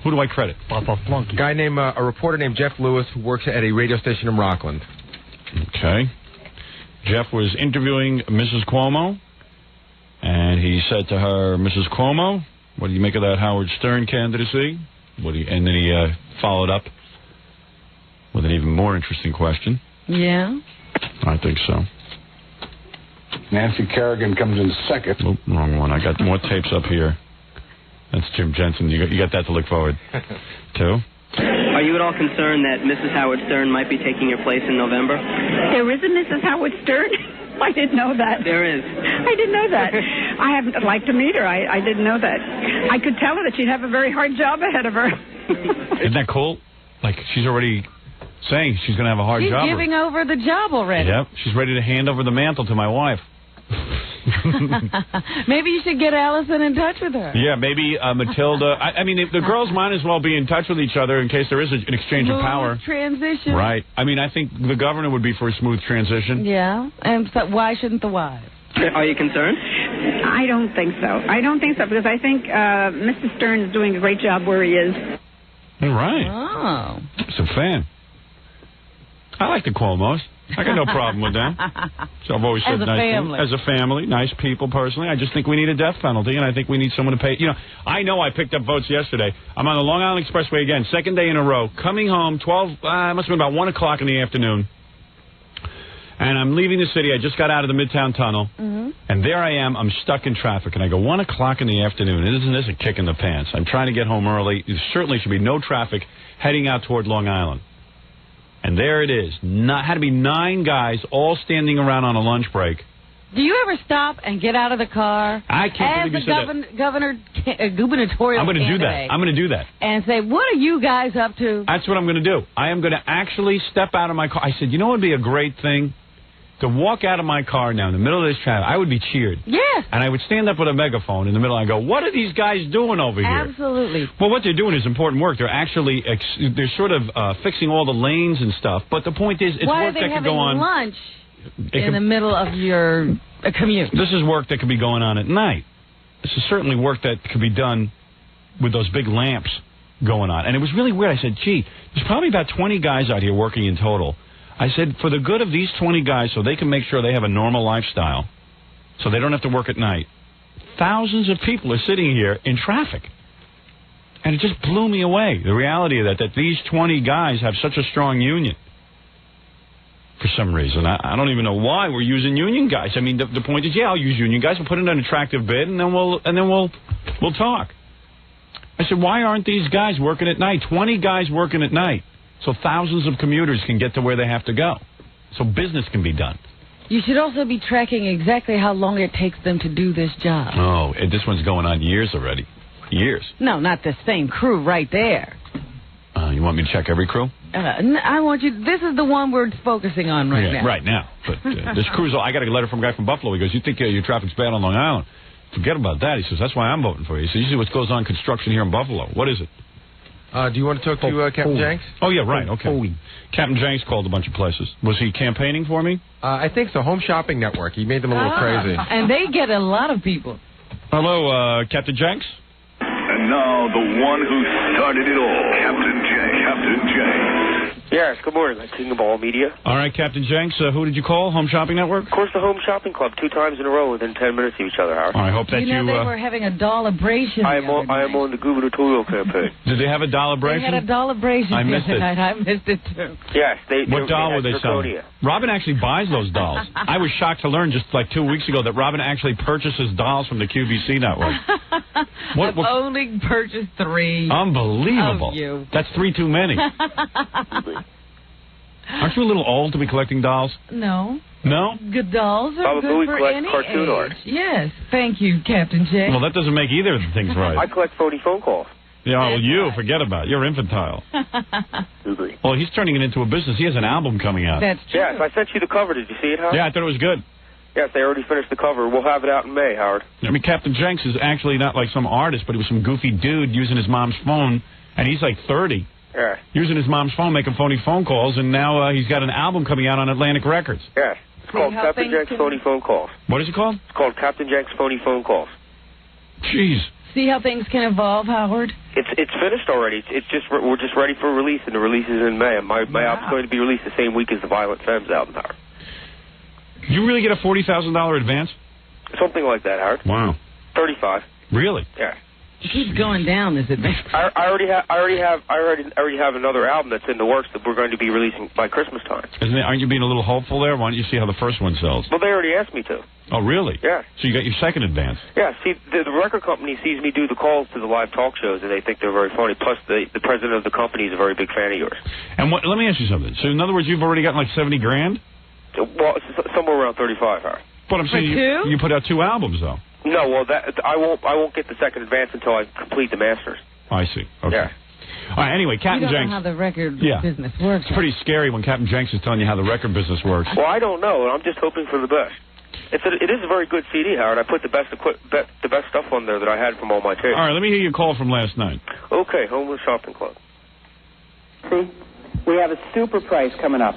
B: Who do I credit?
E: A guy named, a reporter named Jeff Lewis who works at a radio station in Rockland.
B: Okay. Jeff was interviewing Mrs. Cuomo, and he said to her, Mrs. Cuomo, what do you make of that Howard Stern candidacy? And then he followed up with an even more interesting question.
C: Yeah?
B: I think so.
F: Nancy Kerrigan comes in second.
B: Oh, wrong one. I got more tapes up here. That's Jim Jensen. You got that to look forward to.
G: Are you at all concerned that Mrs. Howard Stern might be taking your place in November?
H: There is a Mrs. Howard Stern? I didn't know that.
G: There is.
H: I didn't know that. I'd like to meet her. I didn't know that. I could tell her that she'd have a very hard job ahead of her.
B: Isn't that cool? Like, she's already saying she's going to have a hard job.
C: She's giving over the job already.
B: Yep. She's ready to hand over the mantle to my wife.
C: Maybe you should get Allison in touch with her.
B: Yeah, maybe Matilda. I mean, the girls might as well be in touch with each other in case there is an exchange of power.
C: Transition.
B: Right. I mean, I think the governor would be for a smooth transition.
C: Yeah. And so why shouldn't the wives?
G: Are you concerned?
H: I don't think so. I don't think so because I think Mr. Stern is doing a great job where he is.
B: All right.
C: Oh.
B: It's a fan. I like the Cuomos. I got no problem with them. So I've always said nice things. As a family, nice people personally. I just think we need a death penalty, and I think we need someone to pay. You know, I know I picked up votes yesterday. I'm on the Long Island Expressway again, second day in a row, coming home, it must have been about 1 o'clock in the afternoon. And I'm leaving the city. I just got out of the Midtown Tunnel, and there I am. I'm stuck in traffic, and I go 1 o'clock in the afternoon. Isn't this a kick in the pants? I'm trying to get home early. There certainly should be no traffic heading out toward Long Island. And there it is. Had to be 9 guys all standing around on a lunch break.
C: Do you ever stop and get out of the car?
B: I can't believe you said that.
C: Gubernatorial
B: I'm going to do that. I'm going to do that.
C: And say, what are you guys up to?
B: That's what I'm going to do. I am going to actually step out of my car. I said, you know what would be a great thing? To walk out of my car now in the middle of this traffic. I would be cheered.
C: Yes.
B: And I would stand up with a megaphone in the middle and I go, what are these guys doing over here?
C: Absolutely.
B: Well, what they're doing is important work. They're actually, they're sort of fixing all the lanes and stuff. But the point is, it's work that could go on.
C: Why are they having lunch in the middle of your commute?
B: This is work that could be going on at night. This is certainly work that could be done with those big lamps going on. And it was really weird. I said, gee, there's probably about 20 guys out here working in total. I said, for the good of these 20 guys, so they can make sure they have a normal lifestyle, so they don't have to work at night, thousands of people are sitting here in traffic. And it just blew me away, the reality of that these 20 guys have such a strong union. For some reason. I don't even know why we're using union guys. I mean, the point is, yeah, I'll use union guys. We'll put in an attractive bid, and then we'll talk. I said, why aren't these guys working at night? 20 guys working at night. So thousands of commuters can get to where they have to go. So business can be done.
C: You should also be tracking exactly how long it takes them to do this job.
B: Oh, this one's going on years already. Years.
C: No, not the same crew right there.
B: You want me to check every crew?
C: I want you... This is the one we're focusing on right now.
B: Right now. But this crew's... I got a letter from a guy from Buffalo. He goes, you think your traffic's bad on Long Island? Forget about that. He says, that's why I'm voting for you. He says, you see what goes on in construction here in Buffalo. What is it?
E: Do you want to talk to Captain Janks?
B: Oh, yeah, right, okay. Captain Janks called a bunch of places. Was he campaigning for me?
E: I think so. Home Shopping Network. He made them a little crazy.
C: And they get a lot of people.
B: Hello, Captain Janks?
A: And now, the one who started it all, Captain Janks.
I: Yes, good morning. King of all media.
B: All right, Captain Janks, who did you call? Home Shopping Network?
I: Of course, the Home Shopping Club, 2 times in a row within 10 minutes of each other, Howard.
B: I hope that
C: you know they were having a dollabration.
I: I am on the gubernatorial campaign.
B: Did they have a dollabration?
C: They had a dollabration
B: I missed it.
C: I missed it, too.
I: Yes.
B: What doll were they selling? Robin actually buys those dolls. I was shocked to learn just like 2 weeks ago that Robin actually purchases dolls from the QVC network.
C: I've only purchased 3.
B: Unbelievable.
C: Of you.
B: That's 3 too many. Aren't you a little old to be collecting dolls?
C: No.
B: No?
C: Good dolls are good for any
I: cartoon
C: age.
I: art.
C: Yes. Thank you, Captain J.
B: Well, that doesn't make either of the things right.
I: I collect phony phone calls.
B: Yeah, well, you, forget about it. You're infantile. Well, he's turning it into a business. He has an album coming out.
C: That's true.
I: Yes, I sent you the cover. Did you see it, Howard?
B: Yeah, I thought it was good.
I: Yes, they already finished the cover. We'll have it out in May, Howard.
B: I mean, Captain Janks is actually not like some artist, but he was some goofy dude using his mom's phone, and he's like 30.
I: Yeah.
B: Using his mom's phone, making phony phone calls, and now he's got an album coming out on Atlantic Records.
I: Yes. It's called Captain Janks' Phony Phone Calls.
B: What is it called?
I: It's called Captain Janks' Phony Phone Calls.
B: Jeez.
C: See how things can evolve, Howard?
I: It's finished already. We're just ready for release, and the release is in May. My album's going to be released the same week as the Violent Femmes album, Howard.
B: You really get a $40,000 advance?
I: Something like that, Howard.
B: Wow.
I: 35.
B: Really?
I: Yeah.
C: It keeps going down, this advance.
I: I already have another album that's in the works that we're going to be releasing by Christmas time.
B: Aren't you being a little hopeful there? Why don't you see how the first one sells?
I: Well, they already asked me to.
B: Oh, really?
I: Yeah.
B: So you got your second advance?
I: Yeah. See, the record company sees me do the calls to the live talk shows, and they think they're very funny. Plus, the president of the company is a very big fan of yours.
B: And let me ask you something. So, in other words, you've already gotten like $70 grand?
I: Well, it's somewhere around 35, Howard.
B: But I'm saying you put out 2 albums, though.
I: No, well, I won't get the second advance until I complete the masters.
B: I see. Okay.
I: Yeah.
B: All right, anyway, Captain Janks.
C: You don't know how the record business works.
B: It's pretty scary when Captain Janks is telling you how the record business works.
I: Well, I don't know. I'm just hoping for the best. It is a very good CD, Howard. I put the best stuff on there that I had from all my tapes.
B: All right, let me hear your call from last night.
I: Okay, Homeless Shopping Club.
J: See, we have a super price coming up.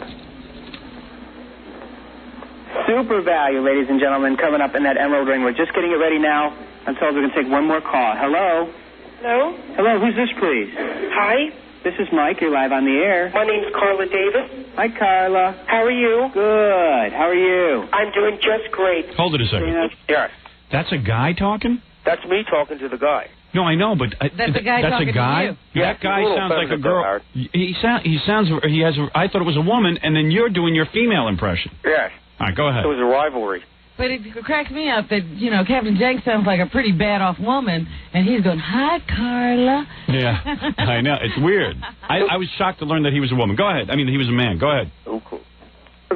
J: Super value, ladies and gentlemen, coming up in that emerald ring. We're just getting it ready now. I'm told we're going to take one more call. Hello?
K: Hello?
J: Hello, who's this, please?
K: Hi.
J: This is Mike. You're live on the air.
K: My name's Carla Davis.
J: Hi, Carla.
K: How are you?
J: Good. How are you?
K: I'm doing just great.
B: Hold it a second.
I: Yes.
B: That's a guy talking?
I: That's me talking to the guy.
B: No, I know, but
C: that's a guy talking
B: a guy?
C: to you.
B: That guy sounds like a girl. I thought it was a woman, and then you're doing your female impression.
I: Yes.
B: All right, go ahead.
I: It was a rivalry.
C: But it cracks me up that, Captain Janks sounds like a pretty bad-off woman, and he's going, hi, Carla.
B: Yeah, I know. It's weird. I was shocked to learn that he was a woman. Go ahead. I mean, he was a man. Go ahead.
I: Oh, cool.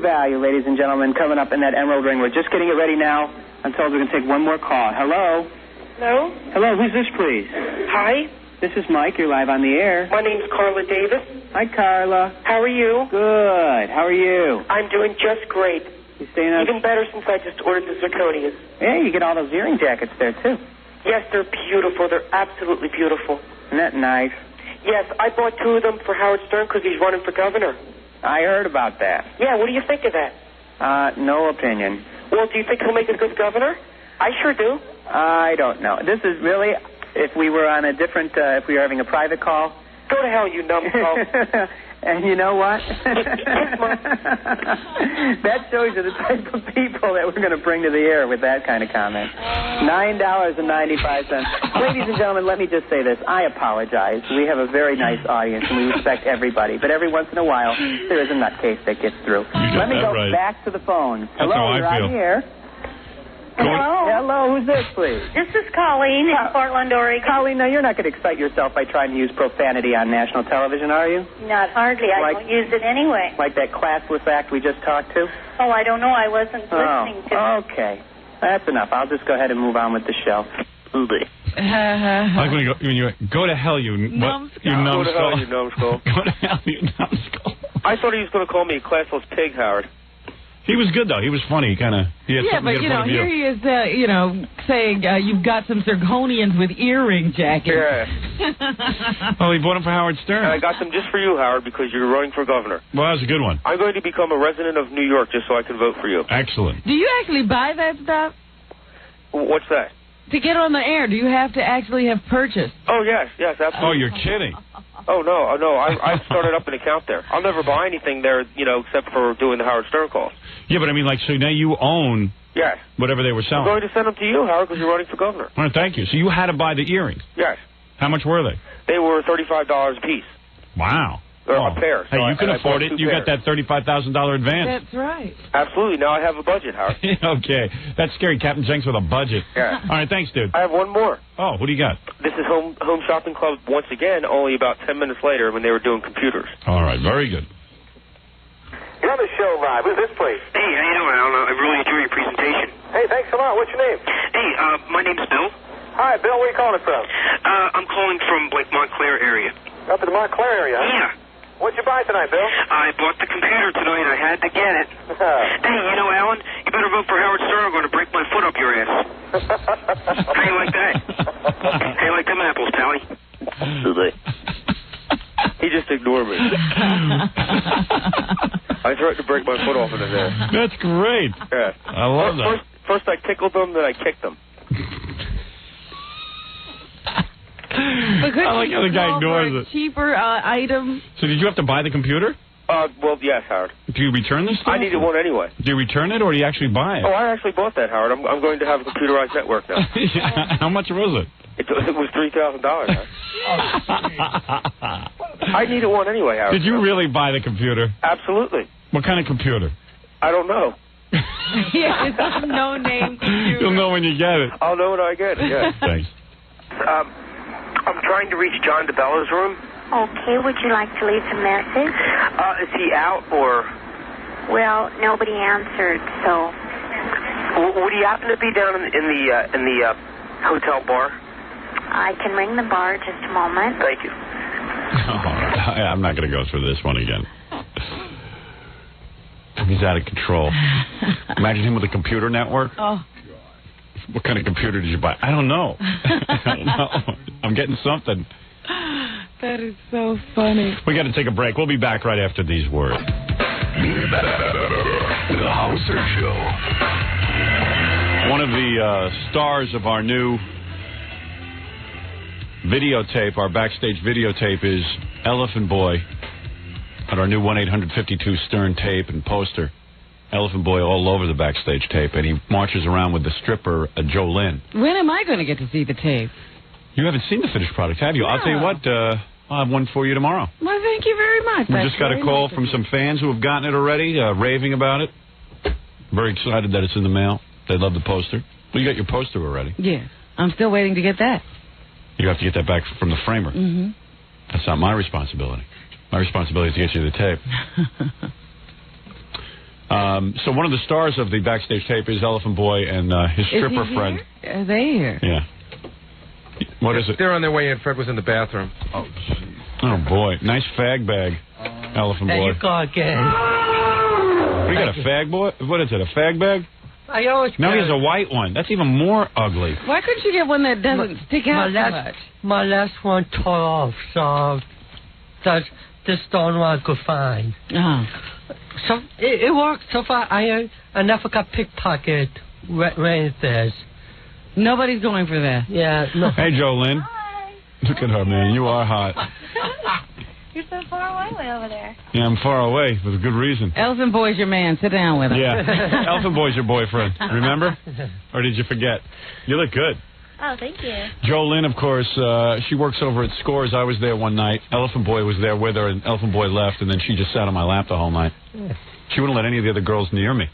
J: Value, ladies and gentlemen, coming up in that emerald ring. We're just getting it ready now. I'm told we're going to take one more call. Hello?
K: Hello?
J: Hello, who's this, please?
K: Hi.
J: This is Mike. You're live on the air.
K: My name's Carla Davis.
J: Hi, Carla.
K: How are you?
J: Good. How are you?
K: I'm doing just great.
J: You staying up?
K: Even better since I just ordered the zirconias.
J: Yeah, you get all those earring jackets there, too.
K: Yes, they're beautiful. They're absolutely beautiful.
J: Isn't that nice?
K: Yes, I bought 2 of them for Howard Stern because he's running for governor.
J: I heard about that.
K: Yeah, what do you think of that?
J: No opinion.
K: Well, do you think he'll make a good governor? I sure do.
J: I don't know. This is really, if we were on a different, if we were having a private call.
K: Go to hell, you numbskull.
J: And you know what? That shows you the type of people that we're going to bring to the air with that kind of comment. $9.95. Ladies and gentlemen, let me just say this. I apologize. We have a very nice audience, and we respect everybody. But every once in a while, there is a nutcase that gets through. Let me go back to the phone. Hello, you're on the air.
L: Hello.
J: Hello, who's this, please?
L: This is Colleen in Portland, Oregon.
J: Colleen, now you're not going to excite yourself by trying to use profanity on national television, are you?
L: Not hardly. I don't use it anyway.
J: Like that classless act we just talked to?
L: Oh, I don't know. I wasn't listening to it.
J: Okay. That's enough. I'll just go ahead and move on with the show.
B: Like when you go to hell, you numbskull.
I: You numbskull. Go to hell, you numbskull.
B: Go to hell, you numbskull.
I: I thought he was going to call me a classless pig, Howard.
B: He was good, though. He was funny. He had something
C: but,
B: to get in front of
C: here he is, saying you've got some Zirconians with earring jackets.
I: Yeah.
B: Oh, he bought them for Howard Stern.
I: And I got them just for you, Howard, because you're running for governor.
B: Well, that was a good one.
I: I'm going to become a resident of New York just so I can vote for you.
B: Excellent.
C: Do you actually buy that stuff?
I: What's that?
C: To get on the air, do you have to actually have purchased?
I: Oh, yes, absolutely.
B: Oh, you're kidding.
I: Oh, no, I started up an account there. I'll never buy anything there, except for doing the Howard Stern calls.
B: Yeah, but I mean, so now you own
I: Yes.
B: Whatever they were selling.
I: I'm going to send them to you, Howard, because you're running for governor.
B: All right, thank you. So you had to buy the earrings?
I: Yes.
B: How much were they?
I: They were $35 a piece.
B: Wow.
I: They're a pair.
B: So hey, you can afford it. You got that $35,000 advance.
C: That's right.
I: Absolutely. Now I have a budget, Howard.
B: Okay. That's scary. Captain Janks with a budget.
I: Yeah.
B: All right, thanks, dude.
I: I have one more.
B: Oh, what do you got?
I: This is Home Shopping Club once again, only about 10 minutes later when they were doing computers.
B: All right, very good.
M: You're on the show live. Who's this place?
N: Hey, how you doing? I really enjoy your presentation.
M: Hey, thanks a lot. What's your name?
N: Hey, my name's Bill.
M: Hi, Bill. Where are you calling from?
N: I'm calling from, like, Montclair area.
M: Up in the Montclair area, huh?
N: Yeah.
M: What'd you buy tonight, Bill?
N: I bought the computer tonight. I had to get it. Hey, you know, Alan, you better vote for Howard Stern. I'm going to break my foot up your ass. How you like that? How you like them apples, Pally?
I: He just ignored me. I threatened to break my foot off in his ass.
B: That's great.
I: Yeah.
B: I love that.
I: First I tickled them, then I kicked them.
B: I like how the guy ignores it.
C: Cheaper item.
B: So did you have to buy the computer?
I: Well, yes, Howard.
B: Do you return this stuff?
I: I needed one anyway.
B: Do you return it, or do you actually buy it?
I: Oh, I actually bought that, Howard. I'm going to have a computerized network now.
B: Yeah. How much was it?
I: It was $3,000. I needed one anyway, Howard.
B: Did you really buy the computer?
I: Absolutely.
B: What kind of computer?
I: I don't know.
C: Yeah, it's a no-name computer.
B: You'll know when you get it.
I: I'll know when I get it, yeah.
B: Thanks.
N: I'm trying to reach John DeBella's room.
L: Okay, would you like to leave a message?
N: Is he out, or?
L: Well, nobody answered, so.
N: Would he happen to be down in the hotel bar?
L: I can ring the bar just a moment.
N: Thank you.
B: I'm not going to go through this one again. He's out of control. Imagine him with a computer network.
C: Oh.
B: What kind of computer did you buy? I don't know. I don't know. I'm getting something.
C: That is so funny.
B: We got to take a break. We'll be back right after these words.
A: The Howard Stern Show.
B: One of the stars of our new videotape, our backstage videotape, is Elephant Boy at our new 1-800-52-STERN tape and poster. Elephant Boy all over the backstage tape, and he marches around with the stripper, Jolene.
C: When am I going to get to see the tape?
B: You haven't seen the finished product, have you?
C: No.
B: I'll tell you what, I'll have one for you tomorrow.
C: Well, thank you very much.
B: We just got a call from some fans who have gotten it already, raving about it. Very excited that it's in the mail. They love the poster. Well, you got your poster already.
C: Yeah. I'm still waiting to get that.
B: You have to get that back from the framer.
C: Mm-hmm.
B: That's not my responsibility. My responsibility is to get you the tape. So one of the stars of the backstage tape is Elephant Boy and his stripper friend.
C: Are they here?
B: Yeah. What is it?
E: They're on their way in. Fred was in the bathroom.
B: Oh, jeez. Oh, boy. Nice fag bag, Elephant Boy.
O: There you go again.
B: What, you got a fag boy? What is it, a fag bag?
O: I always
B: No, he has a white one. That's even more ugly.
C: Why couldn't you get one that doesn't stick out so much?
O: My last one tore off, so that's this the only one I could find. So it worked so far. I never got pickpocket rain this.
C: Nobody's going for that.
O: Yeah. No.
B: Hey, Jolene.
L: Hi.
B: Look at her, man. You are hot.
L: You're so far away way over there.
B: Yeah, I'm far away for a good reason.
C: Elephant Boy's your man. Sit down with him.
B: Yeah. Elephant Boy's your boyfriend. Remember? Or did you forget? You look good.
L: Oh, thank you.
B: Jolene, of course, she works over at Scores. I was there one night. Elephant Boy was there with her, and Elephant Boy left, and then she just sat on my lap the whole night. She wouldn't let any of the other girls near me.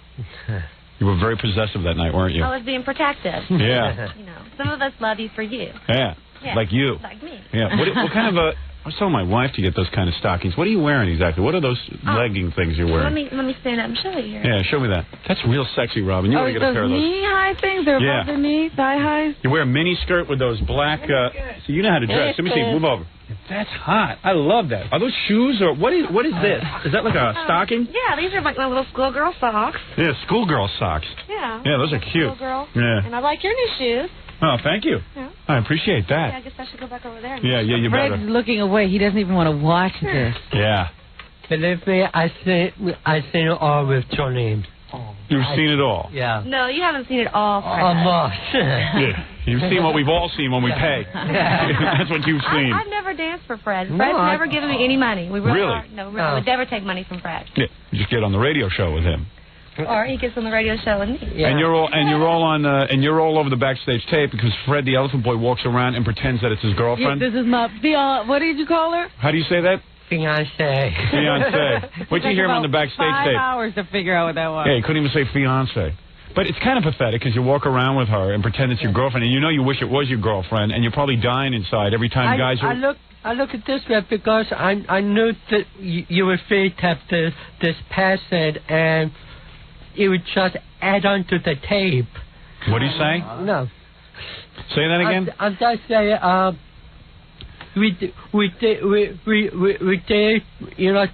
B: You were very possessive that night, weren't you?
L: I was being protective.
B: Yeah.
L: You know, some of us love you for you.
B: Yeah. Like you.
L: Like me.
B: Yeah. What kind of a... I was telling my wife to get those kind of stockings. What are you wearing exactly? What are those legging things you're wearing?
L: Let me stand up and show you.
B: Yeah, show me that. That's real sexy, Robin. You want to get a pair of those.
C: knee-high things? They're above the knee, thigh-highs?
B: You wear a mini skirt with those black... so you know how to dress. Let me see. Move over. That's hot. I love that. Are those shoes or... What is this? Is that like a stocking?
L: Yeah, these are like my little schoolgirl socks.
B: Yeah, schoolgirl socks.
L: Yeah.
B: Yeah, those are cute.
L: Schoolgirl.
B: Yeah.
L: And I like your new shoes.
B: Oh, thank you.
L: Yeah.
B: I appreciate that.
L: Yeah, I guess I should go back over there.
B: Yeah, you better.
C: Fred's looking away. He doesn't even want to watch this.
B: Yeah.
O: Believe me, I seen it all with Jolene.
B: You've seen it all?
O: Yeah.
L: No, you haven't seen it all, Fred.
O: Almost.
B: Yeah. You've seen what we've all seen when we pay. That's what you've seen.
L: I've never danced for Fred. Fred's never given me any money. We really?
B: Really?
L: Are. No, really. I would never take money from Fred.
B: Yeah. You just get on the radio show with him.
L: Or he gets on the radio show with me.
O: Yeah.
B: And you're all over the backstage tape because Fred the Elephant Boy walks around and pretends that it's his girlfriend.
C: Yeah, this is my what did you call her?
B: How do you say that?
O: Fiancé.
B: Fiancé. What'd you hear him on the backstage tape?
C: 5 hours to figure out what that was.
B: Yeah, you couldn't even say fiancé. But it's kind of pathetic because you walk around with her and pretend it's your girlfriend, and you know you wish it was your girlfriend, and you're probably dying inside every time guys are...
O: I look at this way because I knew that you were free to have this passage, and it would just add on to the tape.
B: What do you say?
O: No.
B: Say that again?
O: I'm just saying, we did, you know,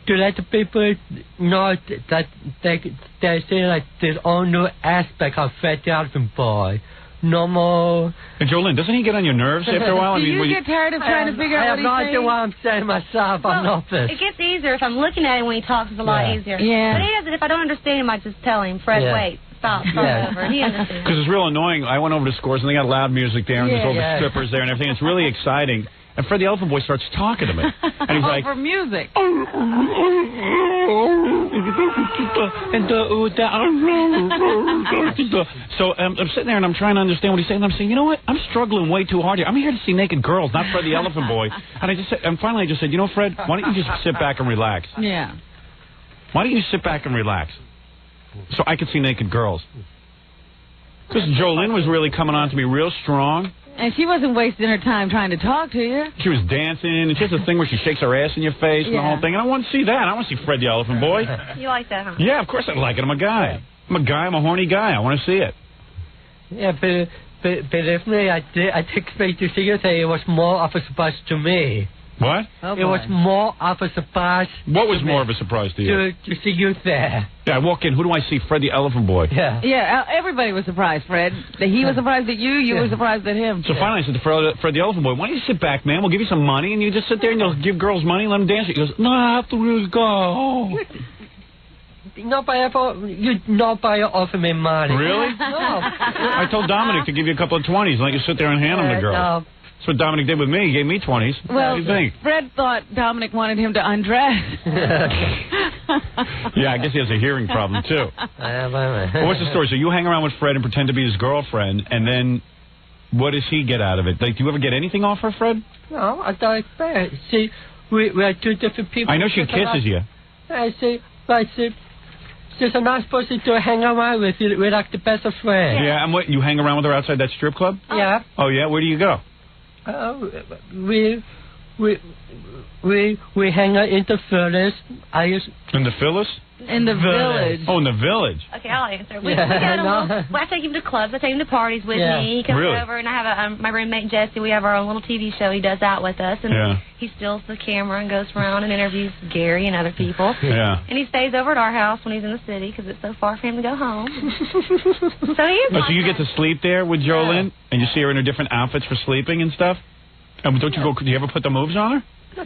O: to let the people know that they're saying like there's all new aspect of Fred the Elephant Boy. No more.
B: And Jolene, doesn't he get on your nerves after a while?
C: Do you get tired of trying to figure out what he's saying?
O: I have no idea what I'm saying myself. I'm nervous.
L: It gets easier if I'm looking at him when he talks. It's a lot easier.
C: Yeah.
L: But he doesn't. If I don't understand him, I just tell him, Fred, wait, stop over. And he understands.
B: Because it's real annoying. I went over to Scores and they got loud music there and there's all the strippers there and everything. It's really exciting. And Fred the Elephant Boy starts talking to me. And he's like...
C: for music.
B: So I'm sitting there and I'm trying to understand what he's saying. And I'm saying, you know what? I'm struggling way too hard here. I'm here to see naked girls, not Fred the Elephant Boy. And finally I just said, you know, Fred, why don't you just sit back and relax?
C: Yeah.
B: Why don't you sit back and relax? So I could see naked girls. Because Jolene was really coming on to me real strong.
C: And she wasn't wasting her time trying to talk to you.
B: She was dancing, and she has a thing where she shakes her ass in your face and the whole thing. And I want to see that. I want to see Fred the Elephant Boy.
L: You like that, huh?
B: Yeah, of course I like it. I'm a guy. I'm a horny guy. I want to see it.
O: Yeah, but believe me, I did expect to see you say it was more of a surprise to me.
B: What?
O: Oh, it was more of a surprise.
B: What was more of a surprise to you?
O: To see you there.
B: Yeah, I walk in. Who do I see? Fred the Elephant Boy.
O: Yeah.
C: Yeah, everybody was surprised, Fred. He was surprised at you. You were surprised at him.
B: So finally I said to Fred the Elephant Boy, why don't you sit back, man? We'll give you some money, and you just sit there and you'll give girls money and let them dance. He goes, no, I have to really go.
O: Nobody offer me money.
B: Really?
O: No.
B: I told Dominic to give you a couple of 20s and let you sit there and hand them to girls.
O: No.
B: That's what Dominic did with me. He gave me 20s.
C: Well,
B: what do you think?
C: Fred thought Dominic wanted him to undress.
B: Yeah, I guess he has a hearing problem, too. Well, what's the story? So you hang around with Fred and pretend to be his girlfriend, and then what does he get out of it? Like, do you ever get anything off her, Fred?
O: No, I don't expect. See, we are two different people.
B: I know she kisses you.
O: I see, but I'm not supposed to hang around with you. We're like the best of friends.
B: Yeah, and what, you hang around with her outside that strip club?
O: Yeah.
B: Oh, yeah? Where do you go?
O: We hang out in the Phyllis.
B: In the Phyllis?
C: In the village.
B: Oh, in the village.
L: Okay, I'll answer. I take him to clubs. I take him to parties with me. He comes over, and I have my roommate Jesse. We have our own little TV show he does out with us, and he steals the camera and goes around and interviews Gary and other people.
B: Yeah.
L: And he stays over at our house when he's in the city because it's so far for him to go home. So he is.
B: So you get to sleep there with Jolene, and you see her in her different outfits for sleeping and stuff. And do you ever put the moves on her? You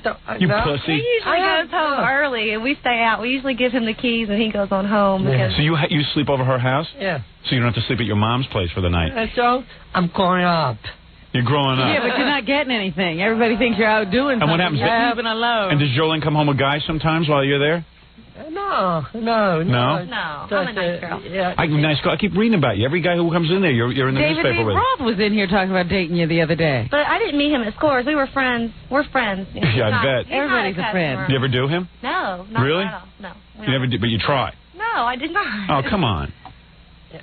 B: pussy.
L: He usually goes home early, and we stay out. We usually give him the keys, and he goes on home. Because
B: So you sleep over her house?
O: Yeah.
B: So you don't have to sleep at your mom's place for the night?
O: And so I'm growing up.
B: You're growing up.
C: Yeah, but you're not getting anything. Everybody thinks you're out doing something.
B: And what happens?
C: You're living alone.
B: And does Jolene come home with guys sometimes while you're there?
O: No.
L: No, I'm a nice girl.
B: Nice girl. I keep reading about you. Every guy who comes in there, you're in the
C: David
B: newspaper with.
C: David Roth was in here talking about dating you the other day.
L: But I didn't meet him at Scores. We were friends. We're friends. You know,
B: yeah, I bet.
C: Everybody's a friend.
B: You ever do him?
L: No, not
B: really?
L: at all. No.
B: You never did, but you try.
L: No, I did not.
B: Oh, come on.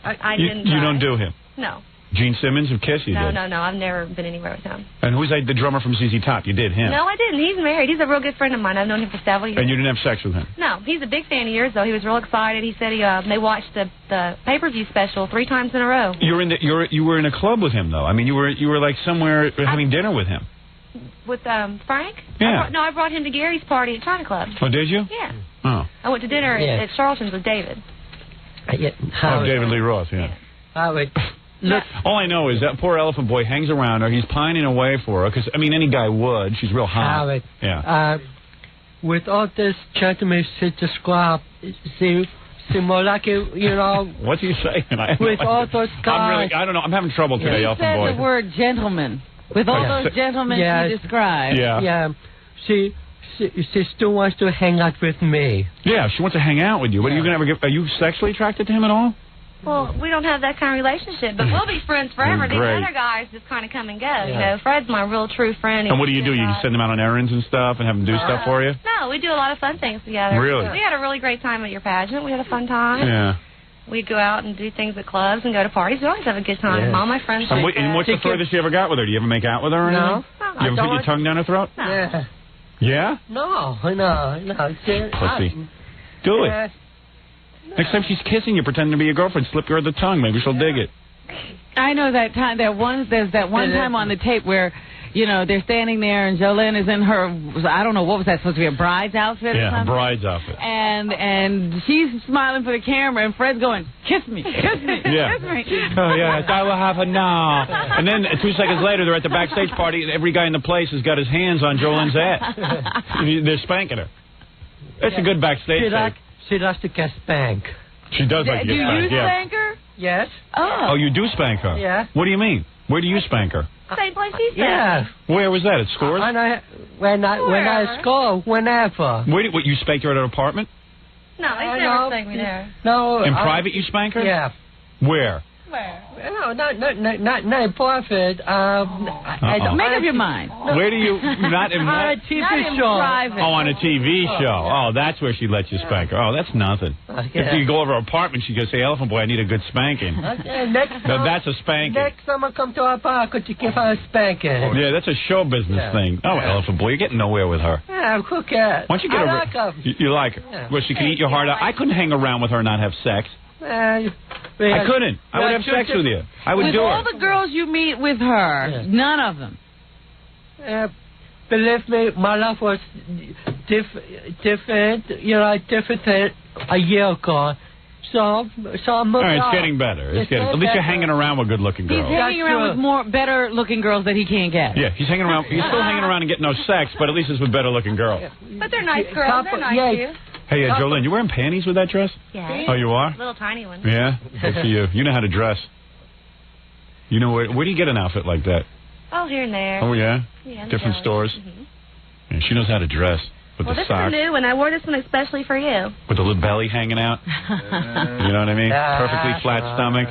L: I didn't.
B: You don't do him.
L: No.
B: Gene Simmons of Kiss, you did.
L: No. I've never been anywhere with him.
B: And who's the drummer from ZZ Top? You did him.
L: No, I didn't. He's married. He's a real good friend of mine. I've known him for several years.
B: And you didn't have sex with him?
L: No. He's a big fan of yours, though. He was real excited. He said they watched the pay-per-view special 3 times in a row.
B: You were in a club with him, though. I mean, you were like somewhere having dinner with him.
L: With Frank?
B: Yeah.
L: I brought him to Gary's party at China Club.
B: Oh, did you?
L: Yeah.
B: Oh.
L: I went to dinner at Charlton's with David.
B: David Lee Roth, yeah.
O: Look,
B: all I know is that poor Elephant Boy hangs around her. He's pining away for her because, I mean, any guy would. She's real hot.
O: Howard,
B: yeah.
O: With all this gentlemen sit to scrap, see more like it, you know.
B: What's he saying?
O: With all those guys.
B: I don't know. I'm having trouble today,
C: He
B: Elephant Boy.
C: said the word gentleman. With all those gentlemen she described.
O: Yeah. She still wants to hang out with me.
B: Yeah, she wants to hang out with you. But are you sexually attracted to him at all?
L: Well, we don't have that kind of relationship, but we'll be friends forever. These other guys just kind of come and go. Yeah. You know, Fred's my real true friend.
B: And what do? You just send him out on errands and stuff and have him do stuff for you?
L: No, we do a lot of fun things together.
B: Really?
L: We had a really great time at your pageant. We had a fun time.
B: Yeah.
L: We'd go out and do things at clubs and go to parties. We always have a good time. Yeah. All my friends.
B: And what's the furthest you ever got with her? Do you ever make out with her or anything?
L: No.
B: You ever put your tongue down her throat?
L: No.
O: Yeah.
B: Yeah?
O: No.
B: Pussy. Do it. Next time she's kissing you, pretending to be your girlfriend, slip her the tongue. Maybe she'll dig it.
C: I know that time. There's that one time on the tape where, you know, they're standing there and Jolene is in her, I don't know, what was that supposed to be, a bride's outfit or something?
B: Yeah, bride's outfit.
C: And she's smiling for the camera and Fred's going, kiss me, kiss me,
B: yeah.
C: kiss me.
B: Oh, yes, I will have a now. And then 2 seconds later, they're at the backstage party and every guy in the place has got his hands on Jolene's ass. They're spanking her. It's a good backstage tape.
O: She likes to get spanked.
B: She does like to get spanked,
C: Do you spank her?
O: Yes.
B: Oh, you do spank her?
O: Yeah.
B: What do you mean? Where do you spank her?
L: Same place she spanked.
O: Yeah.
B: Where was that? At Scores?
O: When I score, whenever.
B: What, you spanked her at her apartment?
L: No, he's never spanked me there.
O: No.
B: In private you spank her?
O: Yeah.
B: Where?
L: Where?
O: No, not private.
C: Make up your mind.
B: Where do you, not in
O: on a TV show.
C: Private.
B: Oh, on a TV show. Oh, that's where she lets you spank her. Oh, that's nothing. If you go over her apartment, she goes, say, Elephant Boy, I need a good spanking. That's a spanking.
O: Next time I come to our park, could you give her a spanking?
B: Yeah, that's a show business thing. Oh, Elephant Boy, you're getting nowhere with her.
O: Yeah, who cares?
B: Why don't you get
O: like her.
B: You like her?
O: Yeah.
B: Well, she can eat your heart out. I couldn't hang around with her and not have sex. I couldn't. I would have sex with you. I would do it.
C: With all the girls you meet with her, none of them.
O: Believe me, my life was different, different than a year ago. So I'm
B: all right, it's getting better. At least you're hanging around with good-looking girls.
C: He's hanging around with better-looking girls that he can't get.
B: Yeah, he's hanging around. He's still hanging around and getting no sex, but at least it's with better-looking girls.
L: But they're nice girls. They're nice too.
B: Hey, Jolene, you wearing panties with that dress?
L: Yeah.
B: Oh, you are?
L: Little tiny ones.
B: Yeah? Good for you. You know how to dress. You know where do you get an outfit like that?
L: Oh, here and there.
B: Oh, yeah?
L: Yeah.
B: Different stores?
L: Mm-hmm.
B: Yeah, she knows how to dress. With the
L: this
B: socks.
L: is a new one. I wore this one especially for you.
B: With the little belly hanging out. You know what I mean? Perfectly flat stomach.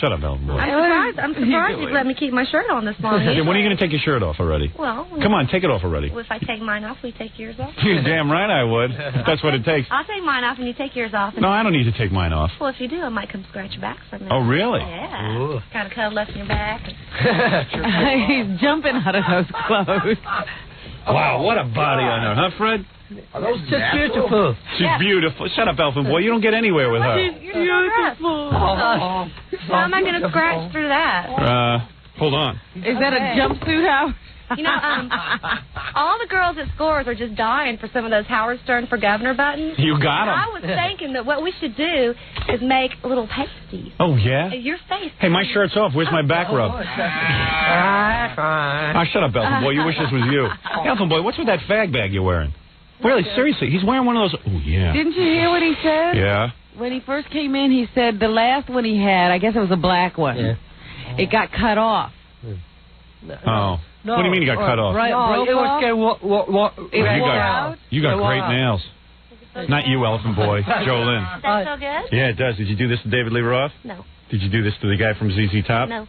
B: Shut up, Elton Boy.
L: I'm surprised you'd let me keep my shirt on this long.
B: Yeah, when are you going to take your shirt off already?
L: Well,
B: come on, take it off already.
L: If I take mine off, will you take yours off?
B: You're damn right I would. If that's what it takes.
L: I'll take mine off and you take yours off.
B: No, I don't need to take mine off.
L: Well, if you do, I might come scratch your back for a minute.
B: Oh, really?
L: Yeah. Kind of cuddle up in your back.
C: He's jumping out of those clothes.
B: Wow, what a body on her, huh, Fred?
O: Are those just beautiful?
B: She's beautiful. Shut up, Elfin Boy. You don't get anywhere with her.
L: She's beautiful. How am I going to scratch through that?
B: Hold on.
C: Is that a jumpsuit, Howard?
L: You know, all the girls at Scores are just dying for some of those Howard Stern for Governor buttons.
B: You got them.
L: I was thinking that what we should do is make little pasties.
B: Oh, yeah?
L: Your face.
B: Hey, my shirt's off. Where's my back rub? Shut up, Elfin Boy. You wish this was you. Elfin Boy, what's with that fag bag you're wearing? Really, seriously, he's wearing one of those. Oh, yeah.
C: Didn't you hear what he said?
B: Yeah.
C: When he first came in, he said the last one he had, I guess it was a black one, it got cut off.
B: Oh. No, what do you mean you got cut off?
C: Right,
O: it was
B: you got great nails. Not you, Elephant Boy. Jolene.
L: Does that feel good?
B: Yeah, it does. Did you do this to David Lee Roth?
L: No.
B: Did you do this to the guy from ZZ Top?
L: No.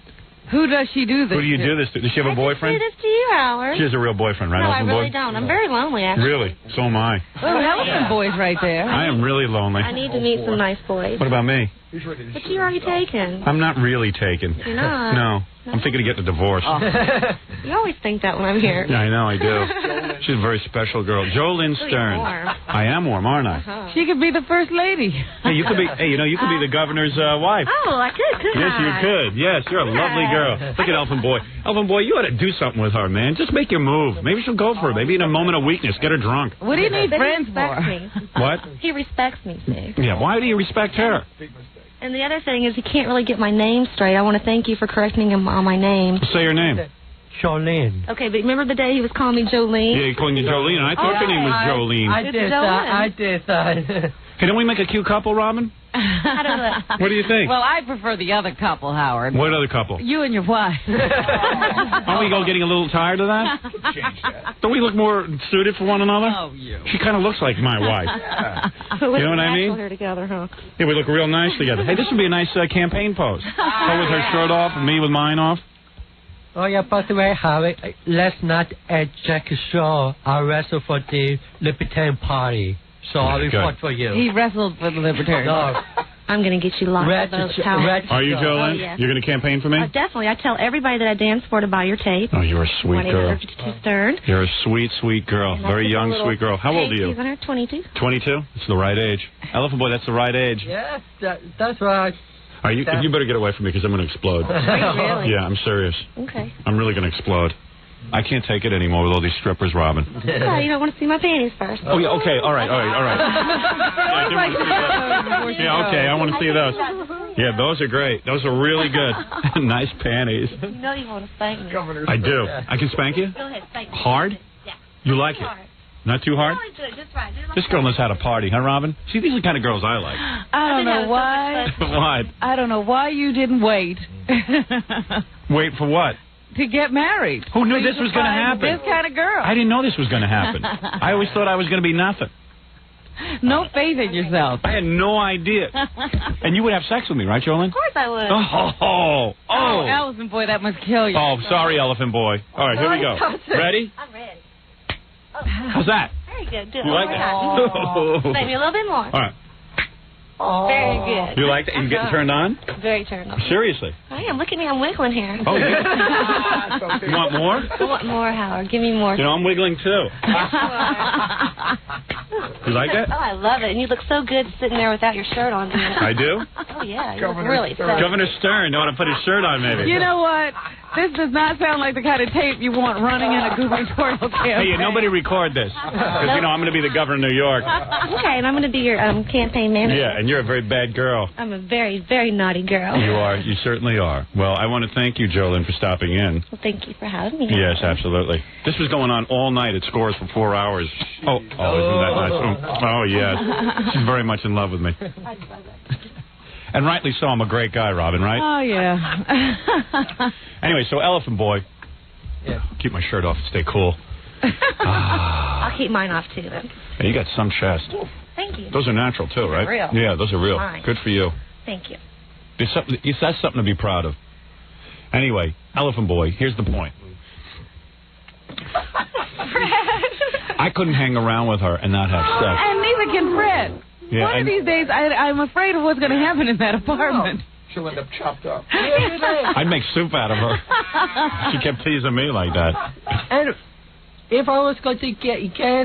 C: Who does she do this
B: Who do you do this to? Does she have a boyfriend?
L: I do this to you, Howard.
B: She has a real boyfriend, right,
L: No, I
B: Elephant
L: really
B: Boy?
L: don't. I'm very lonely, actually.
B: Really? So am I.
C: Oh, Elephant Boy's right there.
B: I am really lonely.
L: I need to meet some nice boys.
B: What about me?
L: But you're already taken.
B: I'm not really taken.
L: You're not?
B: No. I'm thinking of getting a divorce.
L: Oh. You always think that when I'm here.
B: Yeah, I know, I do. She's a very special girl. Jolene Stern. I am warm, aren't I?
C: She could be the first lady.
B: Hey, you could be. Hey, you could be the governor's wife.
L: Oh, I could, couldn't
B: Yes, you could. Yes, you're a lovely girl. Look at Elfin Boy. Elfin Boy, you ought to do something with her, man. Just make your move. Maybe she'll go for it. Maybe in a moment of weakness, get her drunk.
C: What do you need friends for?
L: Me.
B: What?
L: He respects me, see.
B: Yeah, why do you respect her?
L: And the other thing is he can't really get my name straight. I want to thank you for correcting him on my name.
B: Say your name.
O: Jolene.
L: Okay, but remember the day he was calling me Jolene?
B: Yeah, he's calling you Jolene. I thought your name was Jolene.
O: I did.
B: Hey, don't we make a cute couple, Robin?
L: I don't know.
B: What do you think?
C: Well, I prefer the other couple, Howard.
B: What other couple?
C: You and your wife.
B: Aren't we getting a little tired of that? Don't we look more suited for one another?
C: Oh, you.
B: She kind of looks like my wife. You know what I mean?
L: Her together, huh?
B: Yeah, we look real nice together. Hey, this would be a nice campaign pose. Her with her shirt off and me with mine off.
O: Oh, yeah, by the way, Howard, last night at Jack's show, I wrestled for the Libertarian Party. So I'll report for you.
C: He wrestled for the Libertarians.
O: No.
L: I'm going to get you locked up those towels.
B: Are you, Jolene?
L: Oh, yes.
B: You're going to campaign for me?
L: Definitely. I tell everybody that I dance for to buy your tape.
B: Oh, you're a sweet girl.
L: 1-800-52 Stern.
B: You're a sweet, sweet girl. Very young, sweet girl. How old are you?
L: 22.
B: 22? It's the right age. Elephant Boy, that's the right age.
O: Yes, that's right.
B: You better get away from me because I'm going to explode.
L: Really?
B: Yeah, I'm serious.
L: Okay.
B: I'm really going to explode. I can't take it anymore with all these strippers, Robin.
L: Oh, you don't want to see my panties first.
B: Oh, yeah, okay, all right. Yeah, okay, I want to see those. Yeah, those are great. Those are really good. Nice panties.
L: You know you want to spank me.
B: I do. I can spank you?
L: Go ahead, spank me.
B: Hard?
L: Yeah.
B: You like it? Not too hard?
L: No, do it just right. Do it like
B: This girl knows how to party, huh, Robin? See, these are the kind of girls I like.
C: I don't know why.
B: What?
C: I don't know why you didn't wait.
B: Wait for what?
C: To get married.
B: Who knew this was going to happen?
C: This kind of girl.
B: I didn't know this was going to happen. I always thought I was going to be nothing.
C: No faith in yourself.
B: I had no idea. And you would have sex with me, right, Jolene?
L: Of course I would.
B: Oh,
C: Elephant boy, that must kill you.
B: Oh, sorry, Elephant boy. All right, here we go. Ready?
L: I'm ready.
B: How's that?
L: Very good. Do it
B: You
L: one
B: like
L: more
B: that?
L: time. Maybe a little bit more.
B: All right.
L: Very good.
B: You like that? You getting turned on?
L: Very turned on.
B: Seriously?
L: I am. Look at me. I'm wiggling here.
B: Oh, you want more?
L: I want more, Howard. Give me more.
B: You know, I'm wiggling too. You like that?
L: Oh, I love it. And you look so good sitting there without your shirt on.
B: I do?
L: Oh, yeah. You look really sexy.
B: Governor Stern. You want to put his shirt on, maybe?
C: You know what? This does not sound like the kind of tape you want running in a gubernatorial campaign.
B: Hey, nobody record this. Because, you know, I'm going to be the governor of New York.
L: Okay, and I'm going to be your campaign manager.
B: Yeah, and you're a very bad girl.
L: I'm a very, very naughty girl.
B: You are. You certainly are. Well, I want to thank you, Jolene, for stopping in.
L: Well, thank you for having me.
B: Yes, absolutely. This was going on all night at Scores for 4 hours. Oh, isn't that nice? Oh, yes. She's very much in love with me. And rightly so. I'm a great guy, Robin, right?
C: Oh, yeah.
B: Anyway, so Elephant Boy. Yeah. Keep my shirt off. Stay cool.
L: I'll keep mine off, too, then.
B: Hey, you got some chest.
L: Thank you.
B: Those are natural, too, right?
L: Real.
B: Yeah, those are real.
L: Fine.
B: Good for you.
L: Thank you.
B: That's something to be proud of. Anyway, Elephant Boy, here's the point. I couldn't hang around with her and not have sex.
C: And neither can Fred.
B: Yeah,
C: One of these days, I'm afraid of what's going to happen in that apartment.
F: She'll end up chopped up.
B: I'd make soup out of her. She kept teasing me like that.
O: And if I was going to get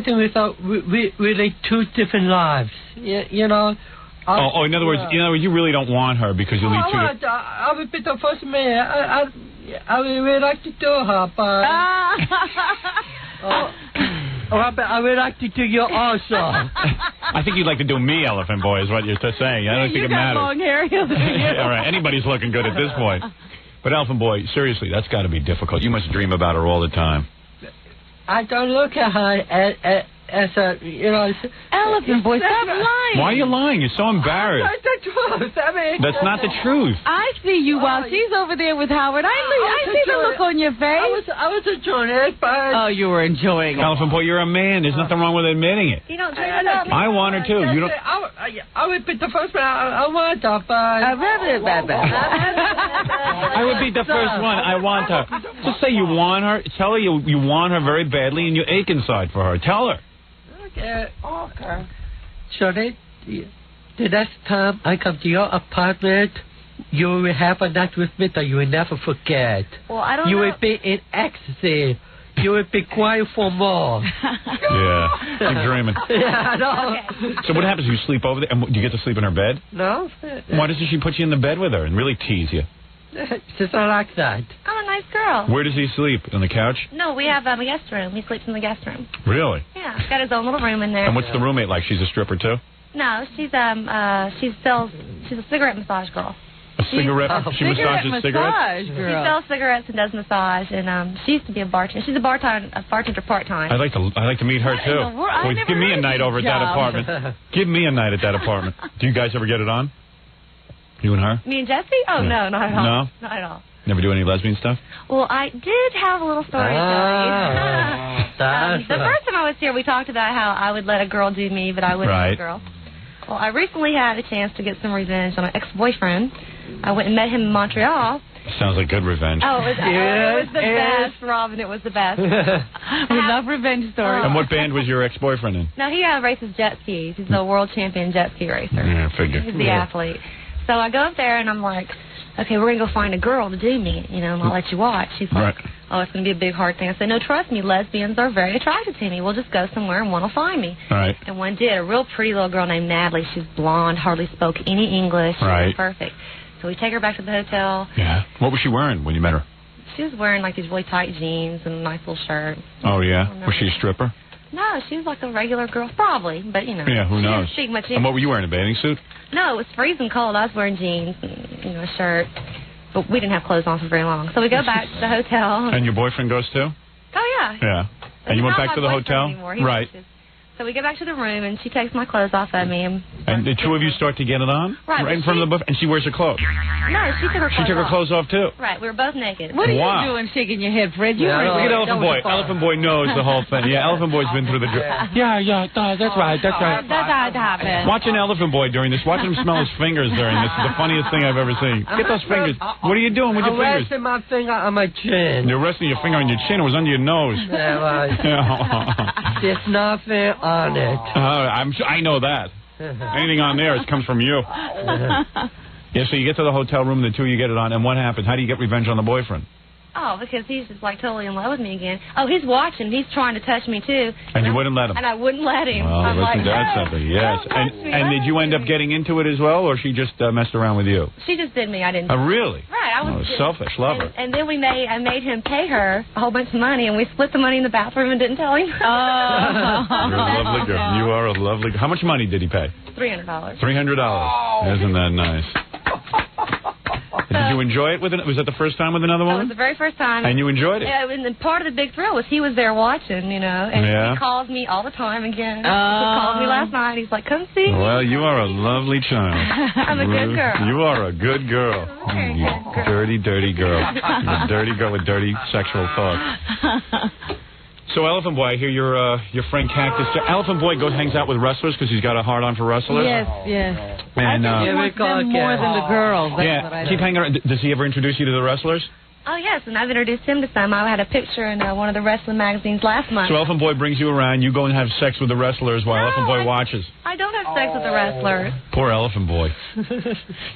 O: him without really two different lives, you know.
B: In other words, you really don't want her because you lead two.
O: I would be the first man. I would really like to do her, but. I would like to do you also.
B: I think you'd like to do me, Elephant Boy, is what you're saying. I don't think it matters.
C: Long hair.
B: All right, anybody's looking good at this point. But Elephant Boy, seriously, that's got to be difficult. You must dream about her all the time.
O: I don't look at her as a,
C: Elephant Boy, stop lying.
B: Why are you lying? You're so embarrassed.
O: That's the truth. I mean,
B: that's not the truth.
C: I see you while she's over there with Howard. I see the look on your face.
O: I was enjoying it, but...
C: Oh, you were enjoying it.
B: Elephant Boy, you're a man. There's nothing wrong with admitting it.
L: You don't dream about me.
B: I want her, too. You don't...
O: I would be the first one. I want her, but...
B: I would be the first one. I want her. Just say you want her. Tell her you want her very badly and you ache inside for her. Tell her.
O: Okay. Shorty, the next time I come to your apartment, you will have a night with me that you will never forget.
L: Well, I don't know.
O: You will be in ecstasy. You will be crying for more.
B: Yeah, I'm dreaming.
O: Yeah, I know.
L: Okay.
B: So what happens? You sleep over there? And do you get to sleep in her bed?
O: No.
B: Why doesn't she put you in the bed with her and really tease you?
O: She's not like that.
L: I'm a nice girl.
B: Where does he sleep? On the couch?
L: No, we have a guest room. He sleeps in the guest room.
B: Really?
L: Yeah, he's got his own little room in there.
B: And what's the roommate like? She's a stripper too?
L: No, she's a cigarette massage girl.
B: She massages cigarettes?
L: She sells cigarettes and does massage, and she used to be a bartender. She's a bartender part-time.
B: I'd like to meet her, too. Boy, give me a night over at that apartment. Give me a night at that apartment. Do you guys ever get it on? You and her?
L: Me and Jesse? Oh, no, not at all.
B: No?
L: Not at all.
B: Never do any lesbian stuff?
L: Well, I did have a little story to tell you. The first time I was here, we talked about how I would let a girl do me, but I wouldn't let a girl. Well, I recently had a chance to get some revenge on my ex-boyfriend. I went and met him in Montreal.
B: Sounds like good revenge.
L: Oh, it was the best, Robin. It was the best.
C: We love revenge stories.
B: And what band was your ex-boyfriend in?
L: No, he races jet skis. He's a world champion jet ski racer.
B: Yeah, I figure.
L: He's the athlete. So I go up there, and I'm like, okay, we're going to go find a girl to do me, and I'll let you watch. She's like, oh, it's going to be a big, hard thing. I said, no, trust me, lesbians are very attracted to me. We'll just go somewhere, and one will find me.
B: Right.
L: And one did. A real pretty little girl named Natalie. She's blonde, hardly spoke any English. She was perfect. So we take her back to the hotel.
B: Yeah. What was she wearing when you met her?
L: She was wearing like these really tight jeans and a nice little shirt.
B: Oh, yeah? Was she a stripper?
L: No, she was like a regular girl, probably, but you know.
B: Yeah, who knows?
L: She didn't speak much
B: And what were you wearing, a bathing suit?
L: No, it was freezing cold. I was wearing jeans and, a shirt. But we didn't have clothes on for very long. So we go back to the hotel.
B: And your boyfriend goes too?
L: Oh, yeah.
B: Yeah. And you went back to the hotel? Right.
L: So we get back to the room, and she takes my clothes off of me. And
B: the two of you start to get it on?
L: Right
B: in front of the buffet? And she wears her clothes?
L: No, she took her clothes off.
B: She took her clothes off, too?
L: Right, we were both naked.
C: What are you doing shaking your head, Fred?
B: Look at Elephant Boy. Elephant Boy knows the whole thing. Yeah, Elephant Boy's been through the... Yeah, that's right.
C: That's how it happened.
B: Watch an Elephant Boy during this. Watch him smell his fingers during this. It's the funniest thing I've ever seen. Get those fingers. What are you doing with your fingers?
O: I'm resting my finger on my chin.
B: You're resting your finger on your chin. It was under your nose.
O: Yeah, right. There's nothing on it.
B: I know that. Anything on there, it comes from you. Yeah, so you get to the hotel room, the two of you get it on, and what happens? How do you get revenge on the boyfriend?
L: Oh, because he's just like totally in love with me again. Oh, he's watching. He's trying to touch me too.
B: And you wouldn't let him?
L: And I wouldn't let him.
B: Oh, listen, that's something. Yes. And did you end up getting into it as well, or she just messed around with you?
L: She just did me. I didn't.
B: Oh, really?
L: Right. I was
B: selfish lover.
L: And then I made him pay her a whole bunch of money, and we split the money in the bathroom and didn't tell him.
B: You're a lovely girl. You are a lovely girl. How much money did he pay?
L: $300.
B: $300. Isn't that nice? Did you enjoy it? Was that the first time with another woman?
L: It was the very first time.
B: And you enjoyed it?
L: Yeah, and the part of the big thrill was he was there watching, and he calls me all the time again. He called me last night. He's like, come see me.
B: Well, you are a lovely child.
L: I'm a good girl.
B: You are a good girl. You dirty, dirty girl. You're a dirty girl with dirty sexual thoughts. So, Elephant Boy, I hear your friend Cactus. Elephant Boy hangs out with wrestlers because he's got a hard-on for wrestlers?
C: Yes.
B: And,
C: I think he wants them more than the girls. That's what I
B: keep hanging around. Does he ever introduce you to the wrestlers?
L: Oh, yes, and I've introduced him to some. I had a picture in one of the wrestling magazines last month.
B: So Elephant Boy brings you around. You go and have sex with the wrestlers while Elephant Boy watches.
L: I don't have sex with the wrestlers.
B: Poor Elephant Boy.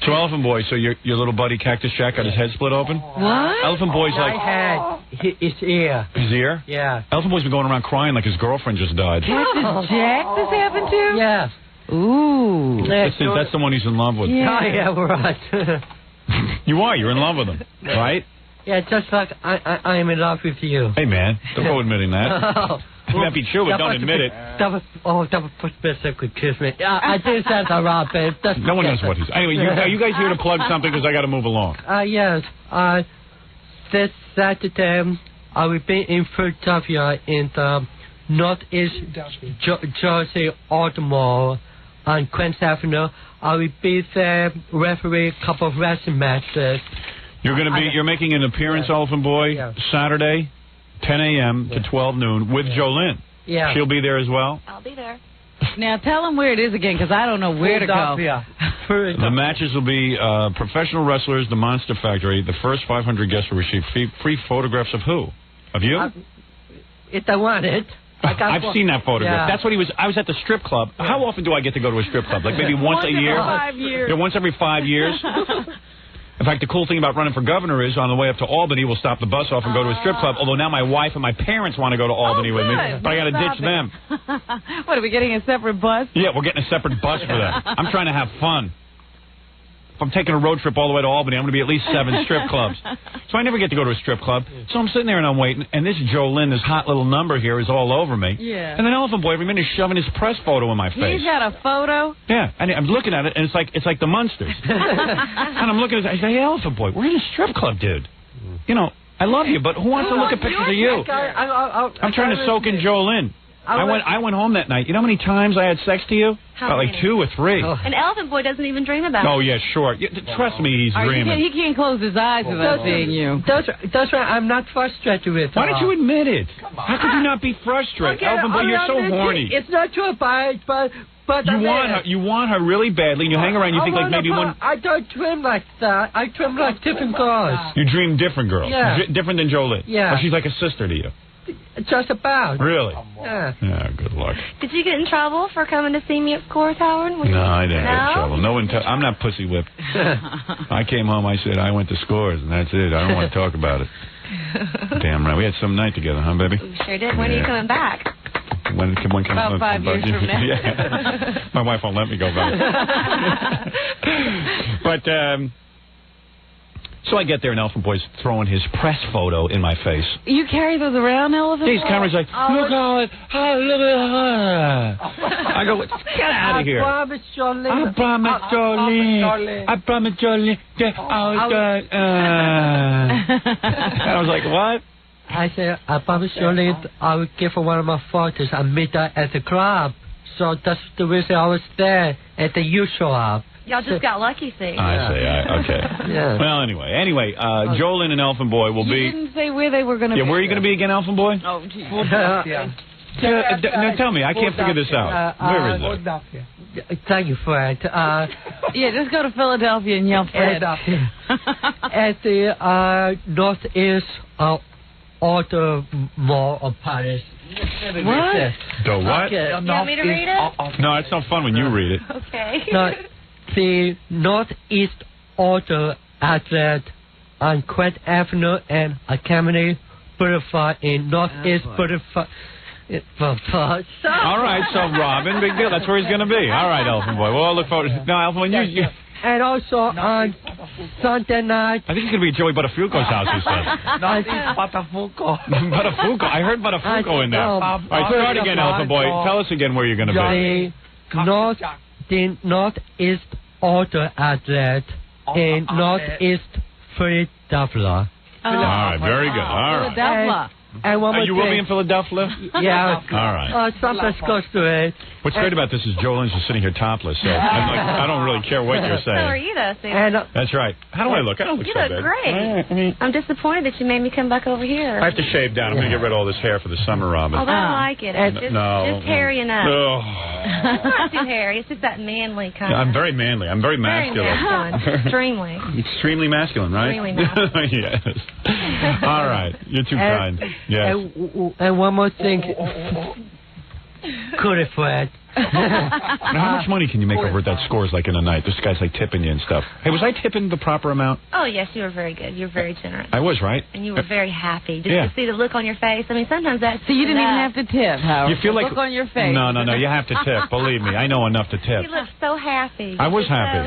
B: So Elephant Boy, your little buddy Cactus Jack got his head split open?
C: What?
B: Elephant Boy's like...
O: My head. His ear.
B: His ear?
O: Yeah.
B: Elephant Boy's been going around crying like his girlfriend just died.
C: Cactus Jack this happened to?
O: Yeah.
C: Ooh.
B: That's the one he's in love with.
O: Yeah, right.
B: You're in love with him, right?
O: Yeah, just like I am in love with you.
B: Hey, man, don't go admitting that. That'd be true, but don't admit it.
O: That was could kiss me. I do that a lot, babe.
B: No one knows what he's... Anyway, are you guys here to plug something? Because I got to move along.
O: Yes. This Saturday, I will be in Philadelphia in the Northeast Jersey Art Mall on Queens Avenue. I will be there referee a couple of wrestling matches.
B: You're making an appearance, Elephant Boy, Saturday, 10 a.m. to 12 noon with Jolene.
O: Yeah.
B: She'll be there as well?
L: I'll be there.
C: Now, tell them where it is again, because I don't know where to go.
B: The matches will be professional wrestlers, the Monster Factory. The first 500 guests will receive free photographs of who? Of you?
O: If I want it.
B: I've seen that photograph.
O: Yeah.
B: That's what he was. I was at the strip club. Yeah. How often do I get to go to a strip club? Like maybe once a year?
C: 5 years.
B: Yeah, once every 5 years. In fact, the cool thing about running for governor is on the way up to Albany, we'll stop the bus off and go to a strip club, although now my wife and my parents want to go to Albany with me, but I got to ditch them.
C: What, are we getting a separate bus?
B: Yeah, we're getting a separate bus for that. I'm trying to have fun. If I'm taking a road trip all the way to Albany, I'm going to be at least 7 strip clubs. So I never get to go to a strip club. So I'm sitting there and I'm waiting, and this Jolene, this hot little number here, is all over me.
C: Yeah.
B: And then Elephant Boy every minute is shoving his press photo in my face.
C: He's got a photo?
B: Yeah, and I'm looking at it, and it's like the Munsters. And I'm looking at it, I say, hey, Elephant Boy, we're in a strip club, dude. You know, I love you, but who wants to look at pictures of you? I'm trying to soak in Jolene. I went home that night. You know how many times I had sex to you? About like 2 or 3.
L: And Elephant Boy doesn't even dream about it.
B: Oh, yeah, sure. Trust me, he's dreaming.
C: He can't close his eyes without seeing you.
O: That's right. I'm not frustrated with it.
B: Why don't you admit it? How could you not be frustrated?
O: Okay,
B: Elephant Boy, you're so horny.
O: It's not true, but
B: you want her really badly, and you hang around. You think like maybe one.
O: I don't dream like that. I dream like different girls.
B: You dream different girls.
O: Yeah.
B: Different than Jolene.
O: Yeah.
B: Or she's like a sister to you.
O: Just about.
B: Really?
O: Yeah.
B: Yeah. Good luck.
L: Did you get in trouble for coming to see me at Scores, Howard?
B: No, I didn't get in trouble. No one. I'm not pussy whipped. I came home. I said I went to Scores, and that's it. I don't want to talk about it. Damn right. We had some night together, huh, baby?
L: We sure did. When are you coming back?
B: When
C: about 5 years from now.
B: Yeah. My wife won't let me go back. But So I get there, and Elephant Boy's throwing his press photo in my face.
C: You carry those around, Elephant Boy?
B: These cameras like, look how it, look at her. I go, get out of here.
O: I promise, Jolene.
B: I promise, Jolene. I promise, Jolene. And I was like, what?
O: I said, I promise, Jolene, I will give her one of my photos and meet her at the club. So that's the reason I was there, and then you show up.
L: Y'all just got lucky, see.
B: I see. Okay. Yeah. Well, anyway, Jolene and Elephant Boy will be...
C: You didn't say where they were going to be.
B: Yeah, where are you going to be again, Elephant Boy?
C: Oh, geez.
B: Now tell me, I can't figure this out. Where is it?
O: Thank you, Fred.
C: Yeah, just go to Philadelphia and yell Fred.
O: At the northeast Auto Mall of Paris.
C: What?
B: The what?
L: You want me to read it?
B: No, it's not fun when you read it.
L: Okay.
O: No, the Northeast Auto Outlet on Quint Avenue and Academy Boulevard in Northeast Boulevard.
B: All right, so Robin, big deal. That's where he's going to be. All right, Elephant Boy. Well, I'll look forward to... No, Elephant Boy, you...
O: And also on Sunday night...
B: I think he's going to be at Joey Buttafuoco's house, he said.
O: Buttafuoco.
B: Buttafuoco. I heard Buttafuoco in there. All right, start again, Elephant Boy. Tell us again where you're going to be.
O: The Northeast Auto Outlet in Northeast Philadelphia.
B: All right, very good. All right.
C: Philadelphia.
O: And one more
B: you will be in Philadelphia?
O: Yeah.
B: All right.
O: Sometimes close to it.
B: What's great about this is Jolene's just sitting here topless, so I don't really care what you're saying.
L: So are you, though, Steve?
B: That's right. How do I look? I don't look
L: you
B: so
L: look
B: bad.
L: great. I'm disappointed that you made me come back over here.
B: I have to shave down. I'm going to get rid of all this hair for the summer, Robin.
L: Oh, I like it. It's just hairy enough.
B: Oh.
L: It's not too hairy. It's just that manly kind of.
B: I'm very manly. I'm very masculine.
L: Very masculine. Extremely.
B: Extremely masculine, right?
L: Extremely masculine.
B: Yes. All right. You're too kind. Yes.
O: And one more thing. Could it, Fred?
B: Now, how much money can you make over at that Scores like in a night? This guy's like tipping you and stuff. Hey, was I tipping the proper amount?
L: Oh, yes, you were very good. You were very generous.
B: I was, right?
L: And you were very happy. Just to see the look on your face. I mean, sometimes that's...
C: So you didn't even have to tip, Howard.
B: You feel like...
C: Look on your face.
B: No, you have to tip. Believe me, I know enough to tip.
L: You looked so happy.
B: I was happy.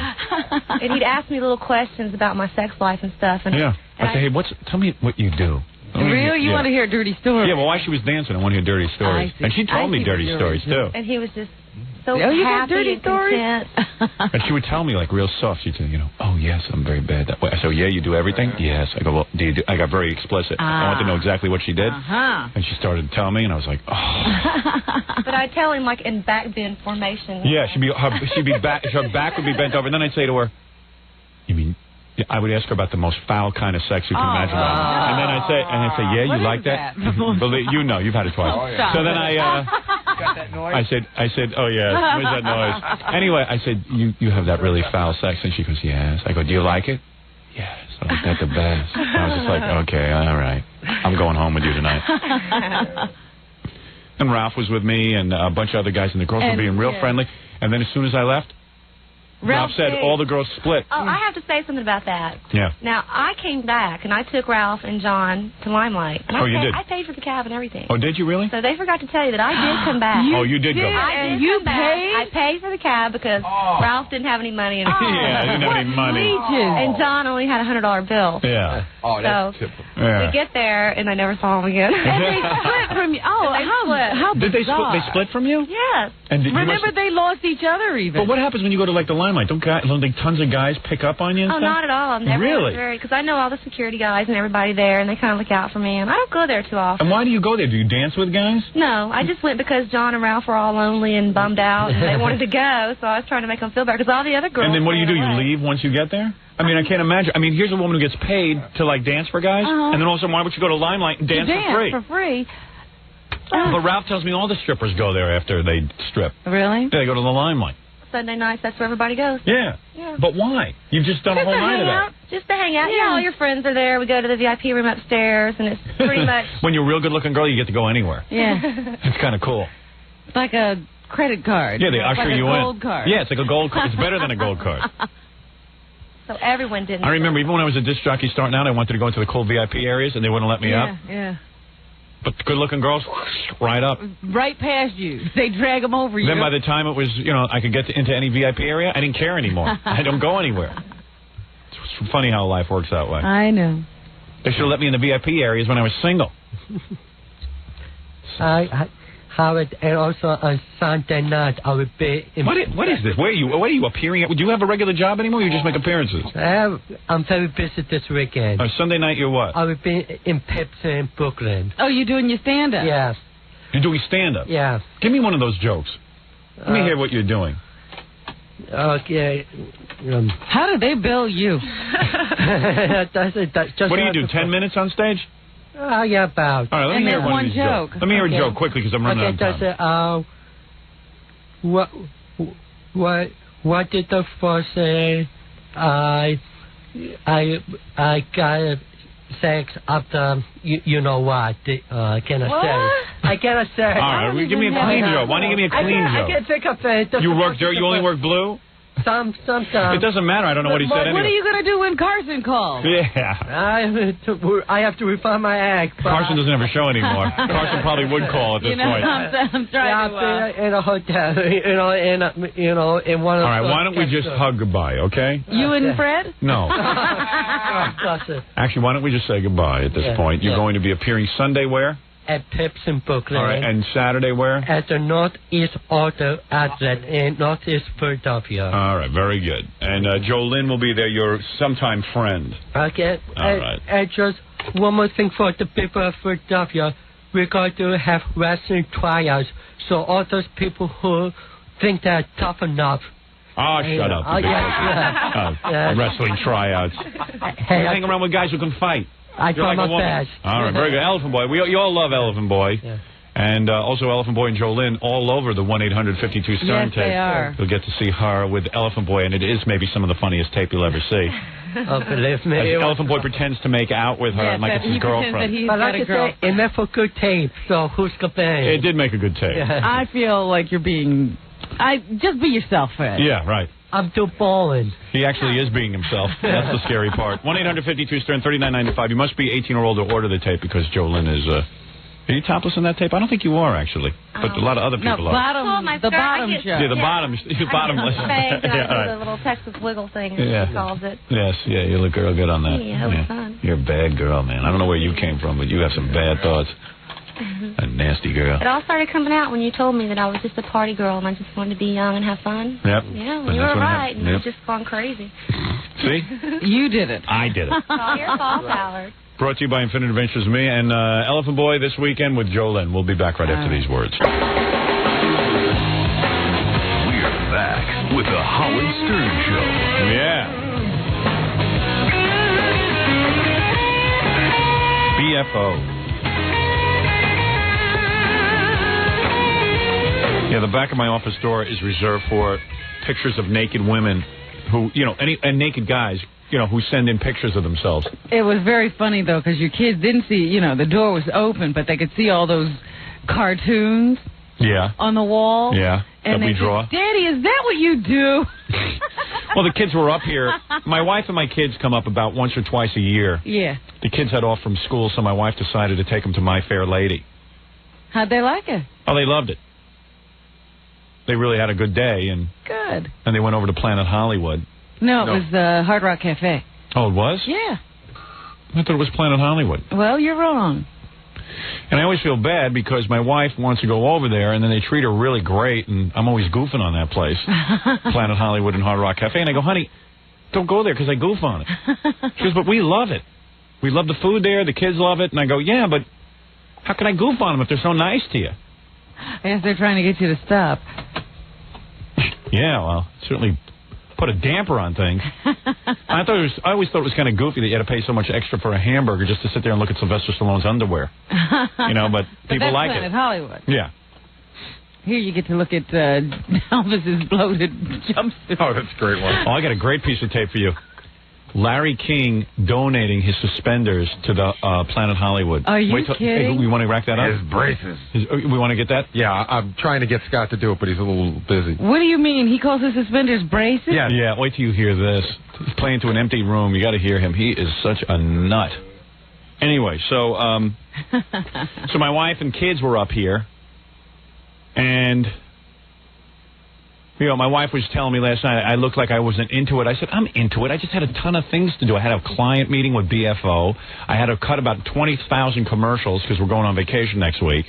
L: And he'd ask me little questions about my sex life and stuff. And
B: I'd say, hey, tell me what you do.
C: Really? You want to hear dirty stories?
B: Yeah, well, while she was dancing, I want to hear dirty stories. And she told me dirty stories, too.
L: And he was just so
C: you
L: happy
C: dirty
L: and
C: stories?
L: content.
B: And she would tell me, like, real soft. She'd say, oh, yes, I'm very bad that way. I said, yeah, you do everything? Yes. I go, well, do you do? I got very explicit. I wanted to know exactly what she did. And she started to tell me, and I was like, oh.
L: But I'd tell him, like, in back bend formation.
B: Yeah, her back would be bent over. And then I'd say to her, you mean... I would ask her about the most foul kind of sex you can imagine. And then I'd say, yeah, you like that? Believe, you've had it twice. So then I said, oh yeah, where's that noise? Anyway, I said, you have that really foul sex, and she goes, yes. I go, do you like it? Yes, I like that the best. I was just like, okay, all right, I'm going home with you tonight. And Ralph was with me, and a bunch of other guys, and the girls were being real friendly. And then as soon as I left, Ralph said all the girls split.
L: Oh, I have to say something about that.
B: Yeah.
L: Now, I came back, and I took Ralph and John to Limelight. And
B: you did?
L: I paid for the cab and everything.
B: Oh, did you really?
L: So they forgot to tell you that I did come back.
B: You did go back.
L: I did come back. I paid for the cab because Ralph didn't have any money.
B: Yeah, I didn't have any money.
L: And John only had a $100 bill.
B: Yeah.
E: Oh, that's typical.
L: We get there, and I never saw him again.
C: And they split from you. Oh, how
B: did they split? They split from you?
L: Yes.
B: And
C: remember, they lost each other even.
B: But what happens when you go to, like, the Limelight? Don't tons of guys pick up on you and
L: stuff? Not at all. I'm never
B: really?
L: Because I know all the security guys and everybody there, and they kind of look out for me, and I don't go there too often.
B: And why do you go there? Do you dance with guys?
L: No, I just went because John and Ralph were all lonely and bummed out, and they wanted to go, so I was trying to make them feel better, because all the other girls...
B: And then what do? You leave once you get there? I mean, I can't imagine. I mean, here's a woman who gets paid to, like, dance for guys, and then all of a sudden, why would you go to Limelight and dance for free? But Ralph tells me all the strippers go there after they strip.
C: Really?
B: Yeah, they go to the Limelight.
L: Sunday nights, that's where everybody goes.
B: Yeah. But why? You've just done a whole night of that.
L: Just to hang out. Yeah, all your friends are there. We go to the VIP room upstairs, and it's pretty much...
B: When you're a real good-looking girl, you get to go anywhere.
C: Yeah.
B: It's kind of cool.
C: It's like a credit card.
B: Yeah, they usher you in.
C: Like a gold card.
B: Yeah, it's like a gold card. It's better than a gold card.
L: So everyone didn't...
B: I remember even when I was a disc jockey starting out, I wanted to go into the cool VIP areas, and they wouldn't let me up.
C: Yeah.
B: But the good-looking girls, whoosh, right up.
C: Right past you. They drag them over you.
B: Then by the time it was, I could get into any VIP area, I didn't care anymore. I don't go anywhere. funny how life works that way.
C: I know.
B: They should have let me in the VIP areas when I was single.
O: Howard, and also on Sunday night I would be in...
B: What is this? Where are you appearing at? Do you have a regular job anymore, or you just make appearances?
O: I'm very busy this weekend.
B: Sunday night, you're what?
O: I would be in Pepsi in Brooklyn.
C: Oh, you're doing your stand-up?
O: Yes.
B: You're doing stand-up?
O: Yeah.
B: Give me one of those jokes. Let me hear what you're doing.
O: Okay.
C: How do they bill you?
B: What do you do, 10 minutes on stage?
O: Yeah, about.
B: All right, let me hear one joke. Let me hear a joke quickly because I'm running out of time.
O: What did the first say? I got sex after you know what? Can I say? I cannot say.
B: All right, give me a clean joke. Why don't you give me a clean joke?
O: I can't think of it.
B: You only work blue?
O: Sometimes.
B: It doesn't matter. I don't know what he said anyway.
C: What are you going to do when Carson calls?
B: Yeah.
O: I have to refine my act.
B: Carson doesn't have a show anymore. Carson probably would call at this point.
C: I'm trying to...
O: in a hotel, in one of...
B: All right, why don't we just hug goodbye, okay?
C: You and Fred?
B: No. Actually, why don't we just say goodbye at this point? You're going to be appearing Sunday where?
O: At Pips in Brooklyn.
B: All right, and Saturday where?
O: At the Northeast Auto Outlet in Northeast Philadelphia.
B: All right, very good. And Jolene will be there, your sometime friend.
O: Okay.
B: All right.
O: And just one more thing for the people of Philadelphia. We're going to have wrestling tryouts. So all those people who think they're tough enough.
B: Oh, shut up. Wrestling tryouts.
O: Hey,
B: hang around with guys who can fight.
O: I try my best.
B: All right, very good. Elephant Boy. You all love Elephant Boy.
O: Yeah.
B: And also Elephant Boy and Jolene all over the 1-800-52-STERN
C: yes,
B: tape.
C: They are.
B: You'll get to see her with Elephant Boy, and it is maybe some of the funniest tape you'll ever see.
O: Oh, believe me.
B: As Elephant Boy pretends to make out with her like it's his girlfriend.
O: But like I say, it made for good tape, so who's to blame?
B: It did make a good tape.
O: Yeah.
C: I feel like you're being... just be yourself, Fred.
B: Yeah, right.
O: I'm too balling.
B: He actually is being himself. That's the scary part. 1-800-52-STERN, $39.95. You must be 18 or older to order the tape because Jolene is... Are you topless in that tape? I don't think you are, actually. But a lot of other people are.
C: The bottom show.
B: Yeah, the bottomless.
L: I
B: yeah,
L: do the little Texas wiggle thing, as she calls it.
B: Yes, yeah, you look real good on that.
L: Yeah, it was fun.
B: You're a bad girl, man. I don't know where you came from, but you have some bad thoughts. A nasty girl.
L: It all started coming out when you told me that I was just a party girl and I just wanted to be young and have fun.
B: Yep.
L: Yeah, you were right. And you've just gone crazy.
B: See?
C: You did it.
B: I did it.
L: It's all your fault, Howard.
B: Brought to you by Infinite Adventures, me and Elephant Boy this weekend with Jolene. We'll be back right after these words.
A: We're back with the Howard Stern Show.
B: Yeah. BFO. Yeah, the back of my office door is reserved for pictures of naked women who, and naked guys, who send in pictures of themselves.
C: It was very funny, though, because your kids didn't see, the door was open, but they could see all those cartoons on the wall.
B: Yeah,
C: and
B: that we draw.
C: Said, Daddy, is that what you do?
B: Well, the kids were up here. My wife and my kids come up about once or twice a year.
C: Yeah.
B: The kids had off from school, so my wife decided to take them to My Fair Lady.
C: How'd they like it?
B: Oh, they loved it. They really had a good day.
C: Good.
B: And they went over to Planet Hollywood.
C: No, it was Hard Rock Cafe.
B: Oh, it was?
C: Yeah.
B: I thought it was Planet Hollywood.
C: Well, you're wrong.
B: And I always feel bad because my wife wants to go over there, and then they treat her really great, and I'm always goofing on that place, Planet Hollywood and Hard Rock Cafe. And I go, honey, don't go there because I goof on it. She goes, but we love it. We love the food there. The kids love it. And I go, yeah, but how can I goof on them if they're so nice to you?
C: I guess they're trying to get you to stop.
B: Yeah, well, certainly put a damper on things. I always thought it was kind of goofy that you had to pay so much extra for a hamburger just to sit there and look at Sylvester Stallone's underwear. But people like it.
C: Planet Hollywood.
B: Yeah.
C: Here you get to look at Elvis's bloated jumpsuit.
E: Oh, that's a great one.
B: Oh, I got a great piece of tape for you. Larry King donating his suspenders to the Planet Hollywood.
C: Are you kidding?
B: Hey, we want to rack that up?
E: His braces.
B: We want to get that?
E: Yeah, I'm trying to get Scott to do it, but he's a little busy.
C: What do you mean? He calls his suspenders braces?
E: Yeah.
B: Yeah, wait till you hear this. He's playing to an empty room. You got to hear him. He is such a nut. Anyway, so my wife and kids were up here, and You know, my wife was telling me last night I looked like I wasn't into it. I said, I'm into it. I just had a ton of things to do. I had a client meeting with BFO. I had to cut about 20,000 commercials because we're going on vacation next week.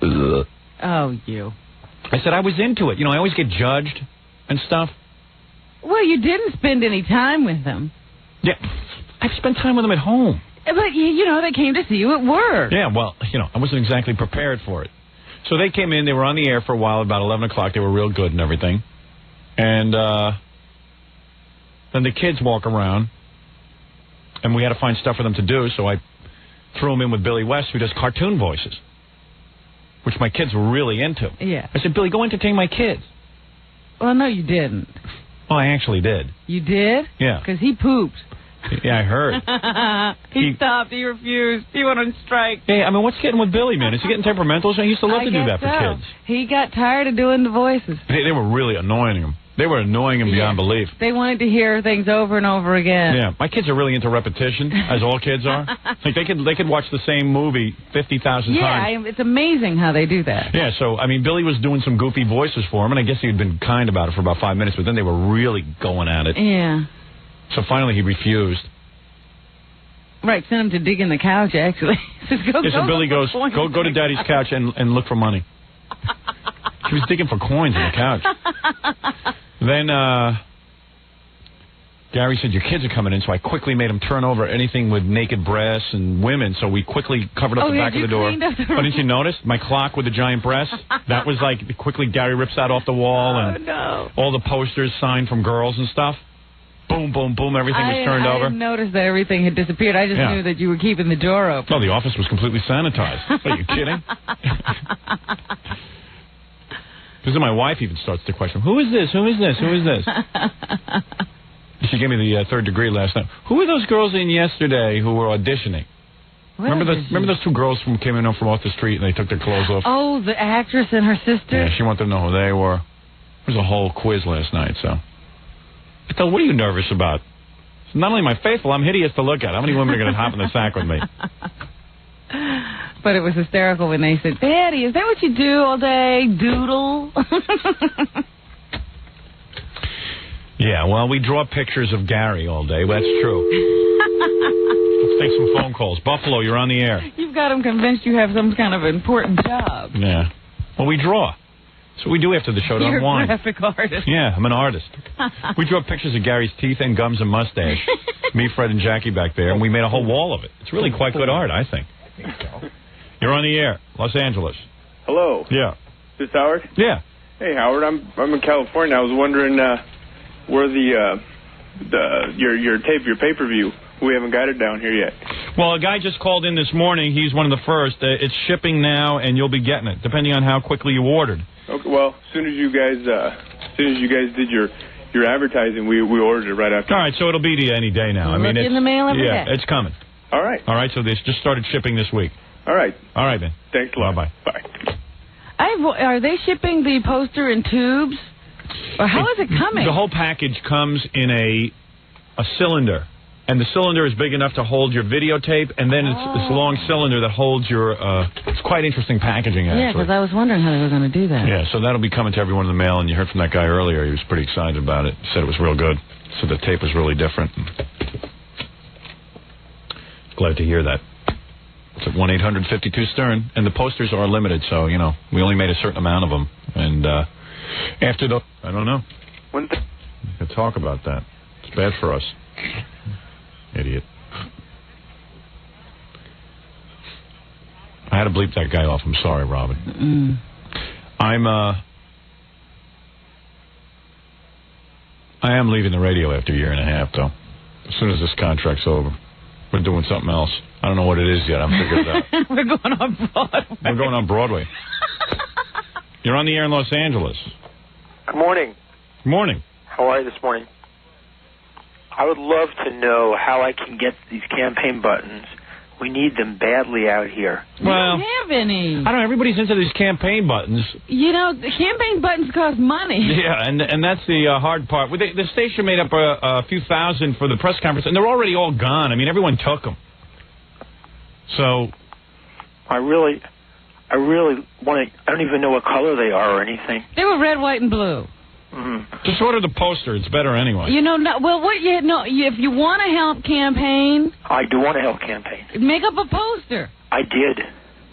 C: Oh, you.
B: I said I was into it. You know, I always get judged and stuff.
C: Well, you didn't spend any time with them.
B: Yeah, I've spent time with them at home.
C: But, you know, they came to see you at work.
B: Yeah, well, you know, I wasn't exactly prepared for it. So they came in. They were on the air for a while, about 11 o'clock. They were real good and everything. And then the kids walk around, and we had to find stuff for them to do, so I threw them in with Billy West, who does cartoon voices, which my kids were really into.
C: Yeah.
B: I said, Billy, go entertain my kids.
C: Well, no, you didn't.
B: Well, I actually did.
C: You did?
B: Yeah.
C: Because he pooped.
B: Yeah, I heard.
C: He stopped. He refused. He went on strike.
B: Hey, I mean, what's getting with Billy, man? Is he getting temperamental? He used to love to do that for kids.
C: He got tired of doing the voices.
B: They were really annoying him. They were annoying him beyond belief.
C: They wanted to hear things over and over again.
B: Yeah, my kids are really into repetition, as all kids are. Like they could watch the same movie 50,000 times.
C: Yeah, it's amazing how they do that.
B: Yeah, so, I mean, Billy was doing some goofy voices for him, and I guess he had been kind about it for about 5 minutes, but then they were really going at it.
C: Yeah.
B: So finally he refused.
C: Right, sent him to dig in the couch, actually.
B: So Billy goes, go to Daddy's couch and look for money. She was digging for coins in the couch. Then Gary said, your kids are coming in, so I quickly made him turn over anything with naked breasts and women, so we quickly covered up the back of the door. Oh, didn't you notice? My clock with the giant breasts? That was like, quickly Gary rips that off the wall, and all the posters signed from girls and stuff. Boom, boom, boom, everything was turned over.
C: I didn't notice that everything had disappeared. I just knew that you were keeping the door open.
B: No, the office was completely sanitized. Are you kidding? This is my wife even starts to question, who is this? Who is this? Who is this? She gave me the third degree last night. Who were those girls in yesterday who were auditioning? Remember those two girls who came in from off the street and they took their clothes off?
C: Oh, the actress and her sister?
B: Yeah, she wanted to know who they were. There was a whole quiz last night, so... I thought, what are you nervous about? It's not only am I faithful, I'm hideous to look at. How many women are going to hop in the sack with me?
C: But it was hysterical when they said, Daddy, is that what you do all day? Doodle?
B: Yeah, well, we draw pictures of Gary all day. That's true. Let's take some phone calls. Buffalo, you're on the air.
C: You've got him convinced you have some kind of important job.
B: Yeah. Well, we draw. So we do after the show to unwind.
C: You're a graphic artist.
B: Yeah, I'm an artist. We drew up pictures of Gary's teeth and gums and mustache. Me, Fred, and Jackie back there, and we made a whole wall of it. It's really quite good art, I think. You're on the air, Los Angeles.
P: Hello.
B: Yeah.
P: Is this Howard?
B: Yeah.
P: Hey, Howard. I'm in California. I was wondering where your pay-per-view. We haven't got it down here yet.
B: Well, a guy just called in this morning. He's one of the first. It's shipping now, and you'll be getting it, depending on how quickly you ordered.
P: Okay. Well, as soon as you guys did your advertising, we ordered it right after.
B: All right, so it'll be to you any day now. I mean,
C: it's in the mail every day.
B: Yeah, it's coming.
P: All right.
B: All right, so they just started shipping this week.
P: All right.
B: All right, then.
P: Thanks a lot.
B: Bye-bye.
P: Bye.
C: Are they shipping the poster in tubes? Or how is it coming?
B: The whole package comes in a cylinder. And the cylinder is big enough to hold your videotape, and then it's this long cylinder that holds your... it's quite interesting packaging, actually.
C: Yeah, because I was wondering how they were going to do that.
B: Yeah, so that'll be coming to everyone in the mail, and you heard from that guy earlier. He was pretty excited about it. He said it was real good. So the tape was really different. Glad to hear that. It's at 1-800-52-STERN, and the posters are limited, so, you know, we only made a certain amount of them. And after the... I don't know. We could talk about that. It's bad for us. Idiot. I had to bleep that guy off. I'm sorry, Robin. I am leaving the radio after a year and a half, though. As soon as this contract's over, we're doing something else. I don't know what it is yet. I'm figuring it out.
C: We're going on Broadway.
B: We're going on Broadway. You're on the air in Los Angeles.
Q: Good morning.
B: Good morning.
Q: How are you this morning? I would love to know how I can get these campaign buttons. We need them badly out here.
C: We don't have any.
B: I don't know. Everybody's into these campaign buttons.
C: You know, the campaign buttons cost money.
B: Yeah, and that's the hard part. The station made up a few thousand for the press conference, and they're already all gone. I mean, everyone took them. So...
Q: I really want to. I don't even know what color they are or anything.
C: They were red, white, and blue.
B: Just order the poster. It's better anyway.
C: You know, if you want to help campaign...
Q: I do want to help campaign.
C: Make up a poster.
Q: I did.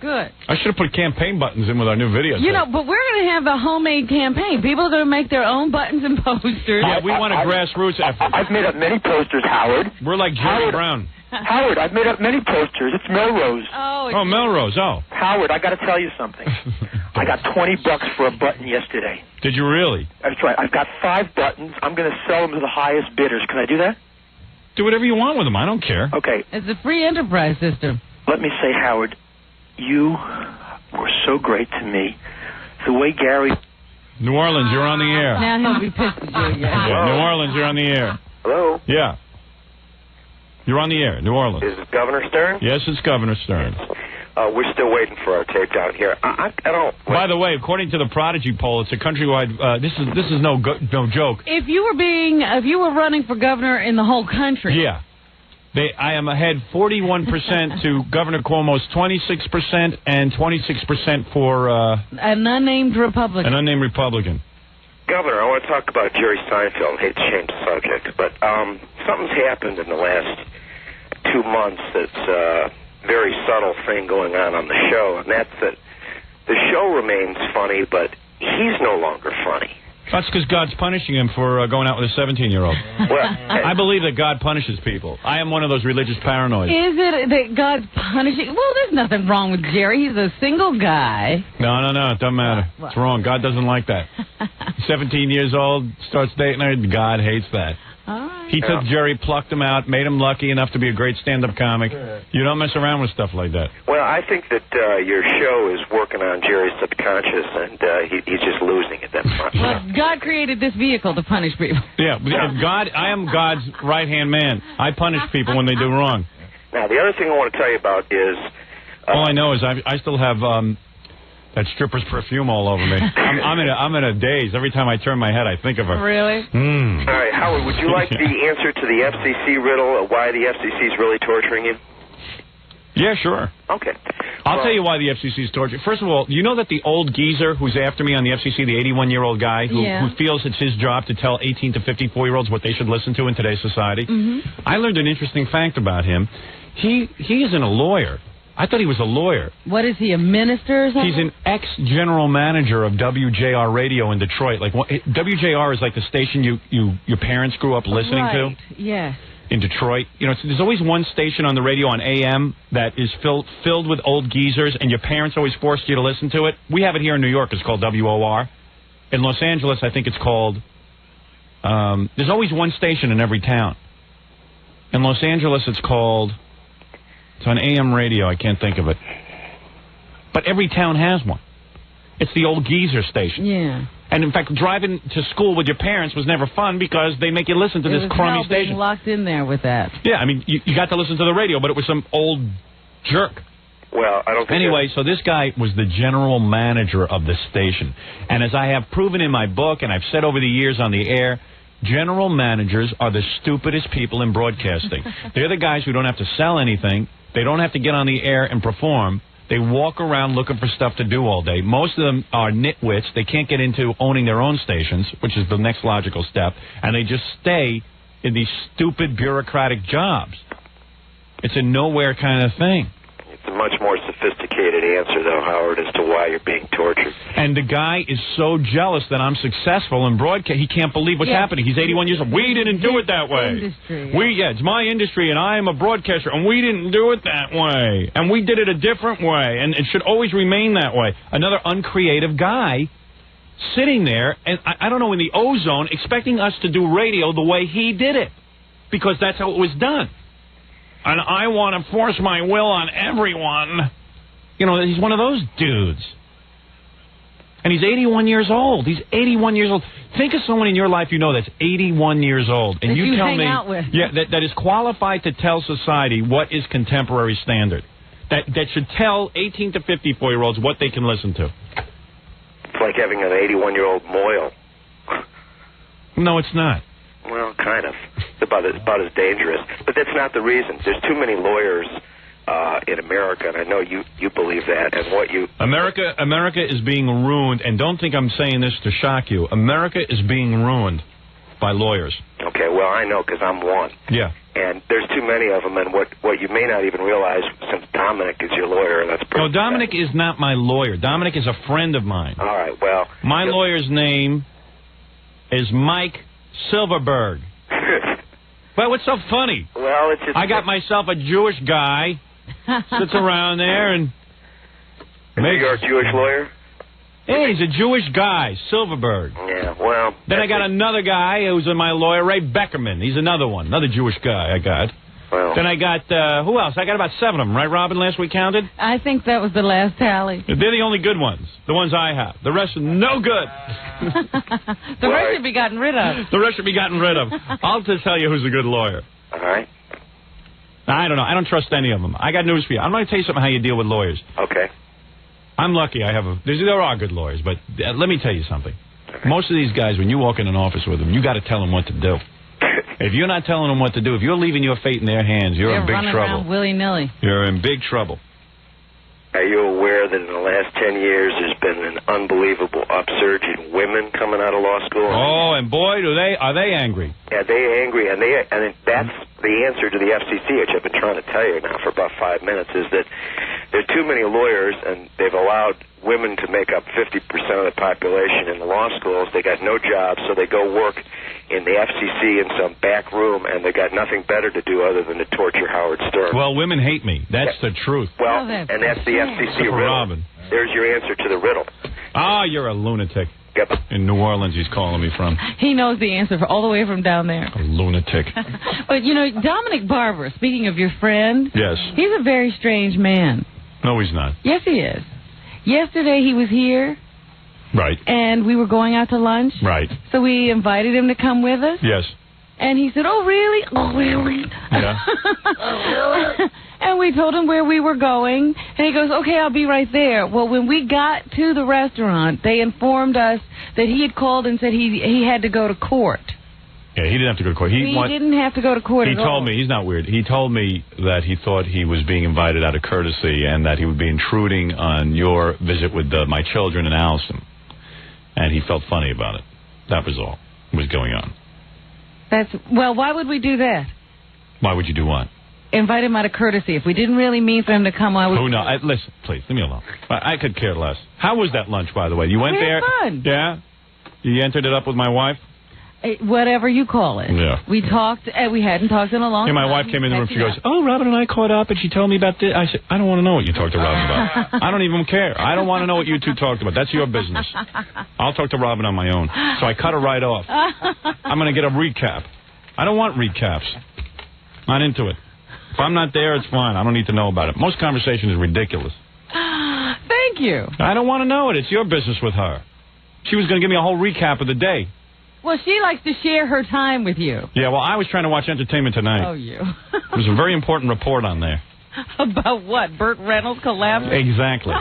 C: Good.
B: I should have put campaign buttons in with our new video.
C: You know, but we're going to have a homemade campaign. People are going to make their own buttons and posters.
B: Yeah, we want a grassroots effort.
Q: I've made up many posters, Howard.
B: We're like Jerry Brown.
Q: Howard, I've made up many posters. It's Melrose.
C: Oh,
B: Melrose. Oh.
Q: Howard, I got to tell you something. I got $20 for a button yesterday.
B: Did you really?
Q: That's right. I've got 5 buttons. I'm going to sell them to the highest bidders. Can I do that?
B: Do whatever you want with them. I don't care.
Q: Okay.
C: It's a free enterprise system.
Q: Let me say, Howard, you were so great to me. The way Gary...
B: New Orleans, you're on the air.
C: Now he'll be pissed at you again.
B: New Orleans, you're on the air.
M: Hello?
B: Yeah. You're on the air, New Orleans.
M: Is it Governor Stern?
B: Yes, it's Governor Stern.
M: We're still waiting for our tape down here. I don't...
B: By the way, according to the Prodigy poll, it's a countrywide... this is no joke.
C: If you were running for governor in the whole country...
B: Yeah. I am ahead 41% to Governor Cuomo's 26% and 26% for...
C: an unnamed Republican.
B: An unnamed Republican.
M: Governor, I want to talk about Jerry Seinfeld. I hate to change the subject, but something's happened in the last 2 months that's a very subtle thing going on the show, and that's that the show remains funny, but he's no longer funny.
B: That's because God's punishing him for going out with a 17-year-old.
M: Well,
B: I believe that God punishes people. I am one of those religious paranoids.
C: Is it that God's punishing? Well, there's nothing wrong with Jerry. He's a single guy.
B: No, it doesn't matter. It's wrong. God doesn't like that. 17 years old, starts dating her. God hates that. He took Jerry, plucked him out, made him lucky enough to be a great stand-up comic. You don't mess around with stuff like that.
M: Well, I think that your show is working on Jerry's subconscious, and he's just losing it that much.
C: Well, God created this vehicle to punish people.
B: Yeah, I am God's right-hand man. I punish people when they do wrong.
M: Now, the other thing I want to tell you about is...
B: all I know is I still have... that stripper's perfume all over me. I'm in a daze. Every time I turn my head, I think of her.
C: Really?
B: Mm.
M: All right, Howard, would you like the answer to the FCC riddle of why the FCC is really torturing you?
B: Yeah, sure.
M: Okay.
B: I'll tell you why the FCC is torturing. First of all, you know that the old geezer who's after me on the FCC, the 81-year-old guy who feels it's his job to tell 18 to 54-year-olds what they should listen to in today's society? Mm-hmm. I learned an interesting fact about him. He isn't a lawyer. I thought he was a lawyer.
C: What is he, a minister or something?
B: He's an ex-general manager of WJR Radio in Detroit. Like WJR is like the station your parents grew up listening to.
C: Yes.
B: In Detroit. You know, there's always one station on the radio on AM that is filled with old geezers, and your parents always forced you to listen to it. We have it here in New York. It's called WOR. In Los Angeles, I think it's called... there's always one station in every town. In Los Angeles, it's called... It's on AM radio. I can't think of it. But every town has one. It's the old geezer station.
C: Yeah.
B: And, in fact, driving to school with your parents was never fun because they make you listen to this crummy station.
C: Being locked in there with that.
B: Yeah, I mean, you got to listen to the radio, but it was some old jerk.
M: Well, I don't think...
B: Anyway, so this guy was the general manager of the station. And as I have proven in my book, and I've said over the years on the air... General managers are the stupidest people in broadcasting. They're the guys who don't have to sell anything. They don't have to get on the air and perform. They walk around looking for stuff to do all day. Most of them are nitwits. They can't get into owning their own stations, which is the next logical step. And they just stay in these stupid bureaucratic jobs. It's a nowhere kind of thing.
M: It's a much more sophisticated answer, though, Howard, as to why you're being tortured.
B: And the guy is so jealous that I'm successful in broadcast. He can't believe what's happening. He's 81 years old. We didn't do it that way. It's my industry, and I am a broadcaster, and we didn't do it that way. And we did it a different way, and it should always remain that way. Another uncreative guy sitting there, and I don't know, in the ozone, expecting us to do radio the way he did it, because that's how it was done. And I want to force my will on everyone. You know, he's one of those dudes. And he's 81 years old. He's 81 years old. Think of someone in your life you know that's 81 years old. And you tell me, that is qualified to tell society what is contemporary standard. That should tell 18 to 54-year-olds what they can listen to.
M: It's like having an 81-year-old Moyle.
B: No, it's not.
M: Well, kind of. It's about as dangerous. But that's not the reason. There's too many lawyers in America, and I know you believe that, and what you...
B: America is being ruined, and don't think I'm saying this to shock you. America is being ruined by lawyers.
M: Okay, well, I know, because I'm one.
B: Yeah.
M: And there's too many of them, and what you may not even realize, since Dominic is your lawyer, and that's pretty...
B: No, Dominic is not my lawyer. Dominic is a friend of mine.
M: All right, well...
B: My lawyer's name is Mike Silverberg. Well, what's so funny?
M: Well, it's just...
B: I got myself a Jewish guy, sits around there and...
M: You're a Jewish lawyer?
B: Hey, he's a Jewish guy, Silverberg.
M: Yeah, well...
B: Then I got another guy who's my lawyer, Ray Beckerman. He's another one, another Jewish guy I got.
M: Well...
B: Then I got, who else? I got about 7 of them, right, Robin, last we counted?
C: I think that was the last tally.
B: They're the only good ones, the ones I have. The rest are no good.
C: The rest should be gotten rid of.
B: The rest should be gotten rid of. I'll just tell you who's a good lawyer.
M: All right.
B: I don't know. I don't trust any of them. I got news for you. I'm going to tell you something how you deal with lawyers.
M: Okay.
B: I'm lucky. I have there are good lawyers, but let me tell you something. Right. Most of these guys, when you walk in an office with them, you got to tell them what to do. If you're not telling them what to do, if you're leaving your fate in their hands, you're in big trouble.
C: They're running around willy-nilly.
B: You're in big trouble.
M: Are you aware that in the last 10 years there's been an unbelievable upsurge in women coming out of law school?
B: Oh, and boy, are they angry.
M: Yeah, they're angry, and that's the answer to the FCC, which I've been trying to tell you now for about 5 minutes, is that there are too many lawyers, and they've allowed women to make up 50% of the population in the law schools. They got no jobs, so they go work in the FCC in some back room, and they got nothing better to do other than to torture Howard Stern.
B: Well, women hate me. That's the truth.
M: Well, and that's the FCC riddle.
B: Robin.
M: There's your answer to the riddle.
B: Ah, you're a lunatic.
M: Yep.
B: In New Orleans, he's calling me from.
C: He knows the answer all the way from down there.
B: A lunatic.
C: But, you know, Dominic Barber, speaking of your friend.
B: Yes.
C: He's a very strange man.
B: No, he's not.
C: Yes, he is. Yesterday, he was here.
B: Right.
C: And we were going out to lunch.
B: Right.
C: So we invited him to come with us.
B: Yes.
C: And he said, oh, really? Oh, really?
B: Yeah.
C: And we told him where we were going. And he goes, okay, I'll be right there. Well, when we got to the restaurant, they informed us that he had called and said he had to go to court.
B: Yeah, he didn't have to go to court.
C: He didn't have to go to court at all.
B: He told me, he's not weird, he told me that he thought he was being invited out of courtesy and that he would be intruding on your visit with my children and Allison. And he felt funny about it. That was all that was going on.
C: Well, why would we do that?
B: Why would you do what?
C: Invite him out of courtessy. If we didn't really mean for him to come, why would...
B: Oh, no. Listen, please, leave me alone. I could care less. How was that lunch, by the way? You went there?
C: Fun.
B: Yeah? You entered it up with my wife?
C: Whatever you call it.
B: Yeah.
C: We talked, we hadn't talked in a long time.
B: My wife came in the room, she goes, oh, Robin and I caught up, and she told me about this. I said, I don't want to know what you talked to Robin about. I don't even care. I don't want to know what you two talked about. That's your business. I'll talk to Robin on my own. So I cut her right off. I'm going to get a recap. I don't want recaps. Not into it. If I'm not there, it's fine. I don't need to know about it. Most conversation is ridiculous.
C: Thank you.
B: I don't want to know it. It's your business with her. She was going to give me a whole recap of the day.
C: Well, she likes to share her time with you.
B: Yeah, well, I was trying to watch Entertainment Tonight.
C: Oh, you.
B: There's a very important report on there.
C: About what? Burt Reynolds collapsed?
B: Exactly.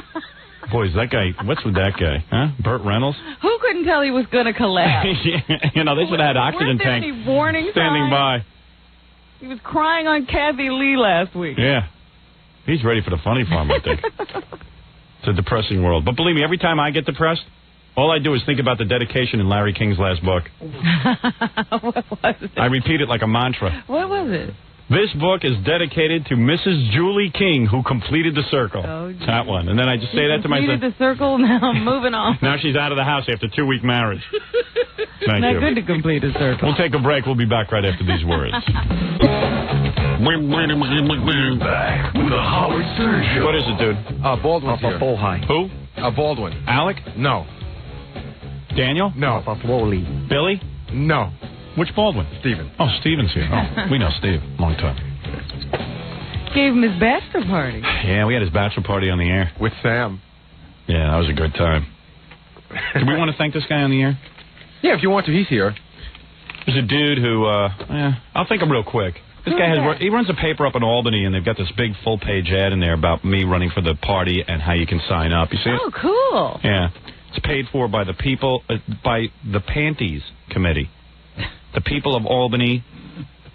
B: Boy, is that guy, what's with that guy? Huh? Burt Reynolds?
C: Who couldn't tell he was going to collapse?
B: You know, they should have had oxygen tank
C: any warning
B: standing by.
C: He was crying on Kathy Lee last week.
B: Yeah. He's ready for the funny farm, I think. It's a depressing world. But believe me, every time I get depressed, all I do is think about the dedication in Larry King's last book.
C: What was it?
B: I repeat it like a mantra.
C: What was it?
B: This book is dedicated to Mrs. Julie King, who completed the circle.
C: Oh,
B: that one. And then I just say that to myself.
C: Completed the circle, now I'm moving on.
B: Now she's out of the house after 2-week marriage. Thank you.
C: Not good to complete a circle.
B: We'll take a break. We'll be back right after these words.
A: Back with the Howard Stern Show.
B: What is it, dude?
E: Baldwin's here.
B: Who?
E: Baldwin.
B: Alec?
E: No.
B: Daniel?
E: No.
B: Billy?
E: No.
B: Which Baldwin?
E: Steven.
B: Oh, Steven's here. Oh, we know Steve. Long time.
C: Gave him his bachelor party.
B: Yeah, we had his bachelor party on the air.
E: With Sam.
B: Yeah, that was a good time. Do we want to thank this guy on the air?
E: Yeah, if you want to, he's here.
B: There's a dude who, I'll thank him real quick. This guy he runs a paper up in Albany, and they've got this big full-page ad in there about me running for the party and how you can sign up. You see it?
C: Oh, cool.
B: Yeah. It's paid for by the people, by the Panties Committee. The people of Albany,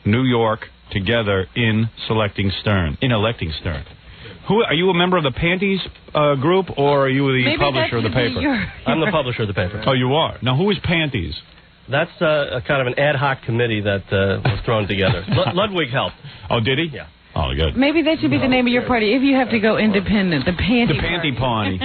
B: New York, together in electing Stern. Who are you? A member of the Panties group, or are you the publisher of the paper?
R: I'm the publisher of the paper.
B: Oh, you are. Now, who is Panties?
R: That's a kind of an ad hoc committee that was thrown together. Ludwig helped.
B: Oh, did he?
R: Yeah.
B: Oh, good.
C: Maybe that should be the name of your party if you have to go independent. The
B: Panty Pawnee.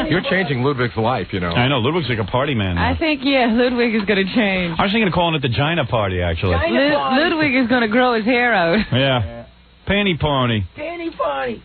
E: You're changing Ludwig's life, you know.
B: I know. Ludwig's like a party man now.
C: I think, Ludwig is going to change.
B: I was thinking of calling it the Gina Party, actually.
C: Ludwig is going to grow his hair out.
B: Yeah. Panty Pawnee.
O: Panty Pawnee.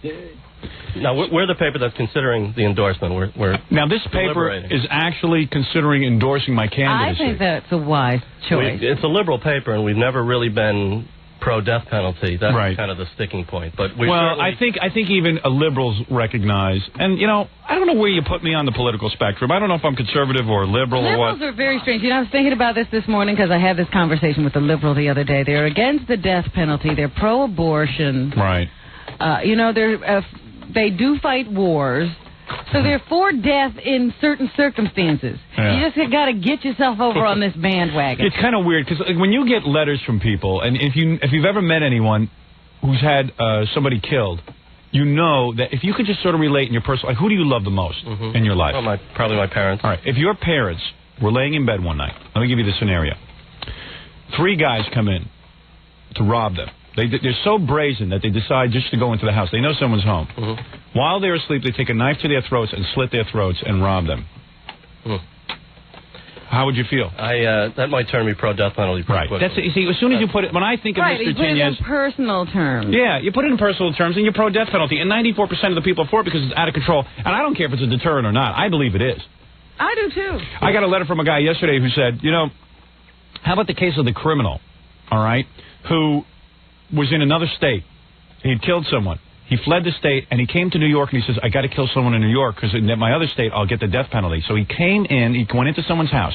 R: Now, we're the paper that's considering the endorsement. We're
B: now, this paper is actually considering endorsing my candidacy.
C: I think that's a wise choice.
R: It's a liberal paper, and we've never really been pro-death penalty. That's kind of the sticking point. But
B: I think even liberals recognize, and I don't know where you put me on the political spectrum. I don't know if I'm conservative or liberal or what.
C: Liberals are very strange. I was thinking about this morning because I had this conversation with a liberal the other day. They're against the death penalty. They're pro-abortion.
B: Right.
C: They do fight wars. So they're for death in certain circumstances.
B: Yeah.
C: You just got to get yourself over on this bandwagon.
B: It's kind of weird because when you get letters from people, and if you've ever met anyone who's had somebody killed, you know that if you could just sort of relate in your personal life, who do you love the most in your life?
R: Well, probably my parents.
B: All right. If your parents were laying in bed one night, let me give you the scenario. 3 guys come in to rob them. They're so brazen that they decide just to go into the house. They know someone's home. While they're asleep, they take a knife to their throats and slit their throats and rob them. How would you feel?
R: That might turn me pro-death penalty pretty quickly.
B: You see, as soon as you put it, when I think of Mr.
C: You put it in personal terms.
B: Yeah, you put it in personal terms, and you're pro-death penalty. And 94% of the people are for it because it's out of control. And I don't care if it's a deterrent or not. I believe it is.
C: I do, too.
B: I got a letter from a guy yesterday who said, how about the case of the criminal, all right, who was in another state. He had killed someone. He fled the state, and he came to New York, and he says, I got to kill someone in New York because in my other state, I'll get the death penalty. So he came in. He went into someone's house.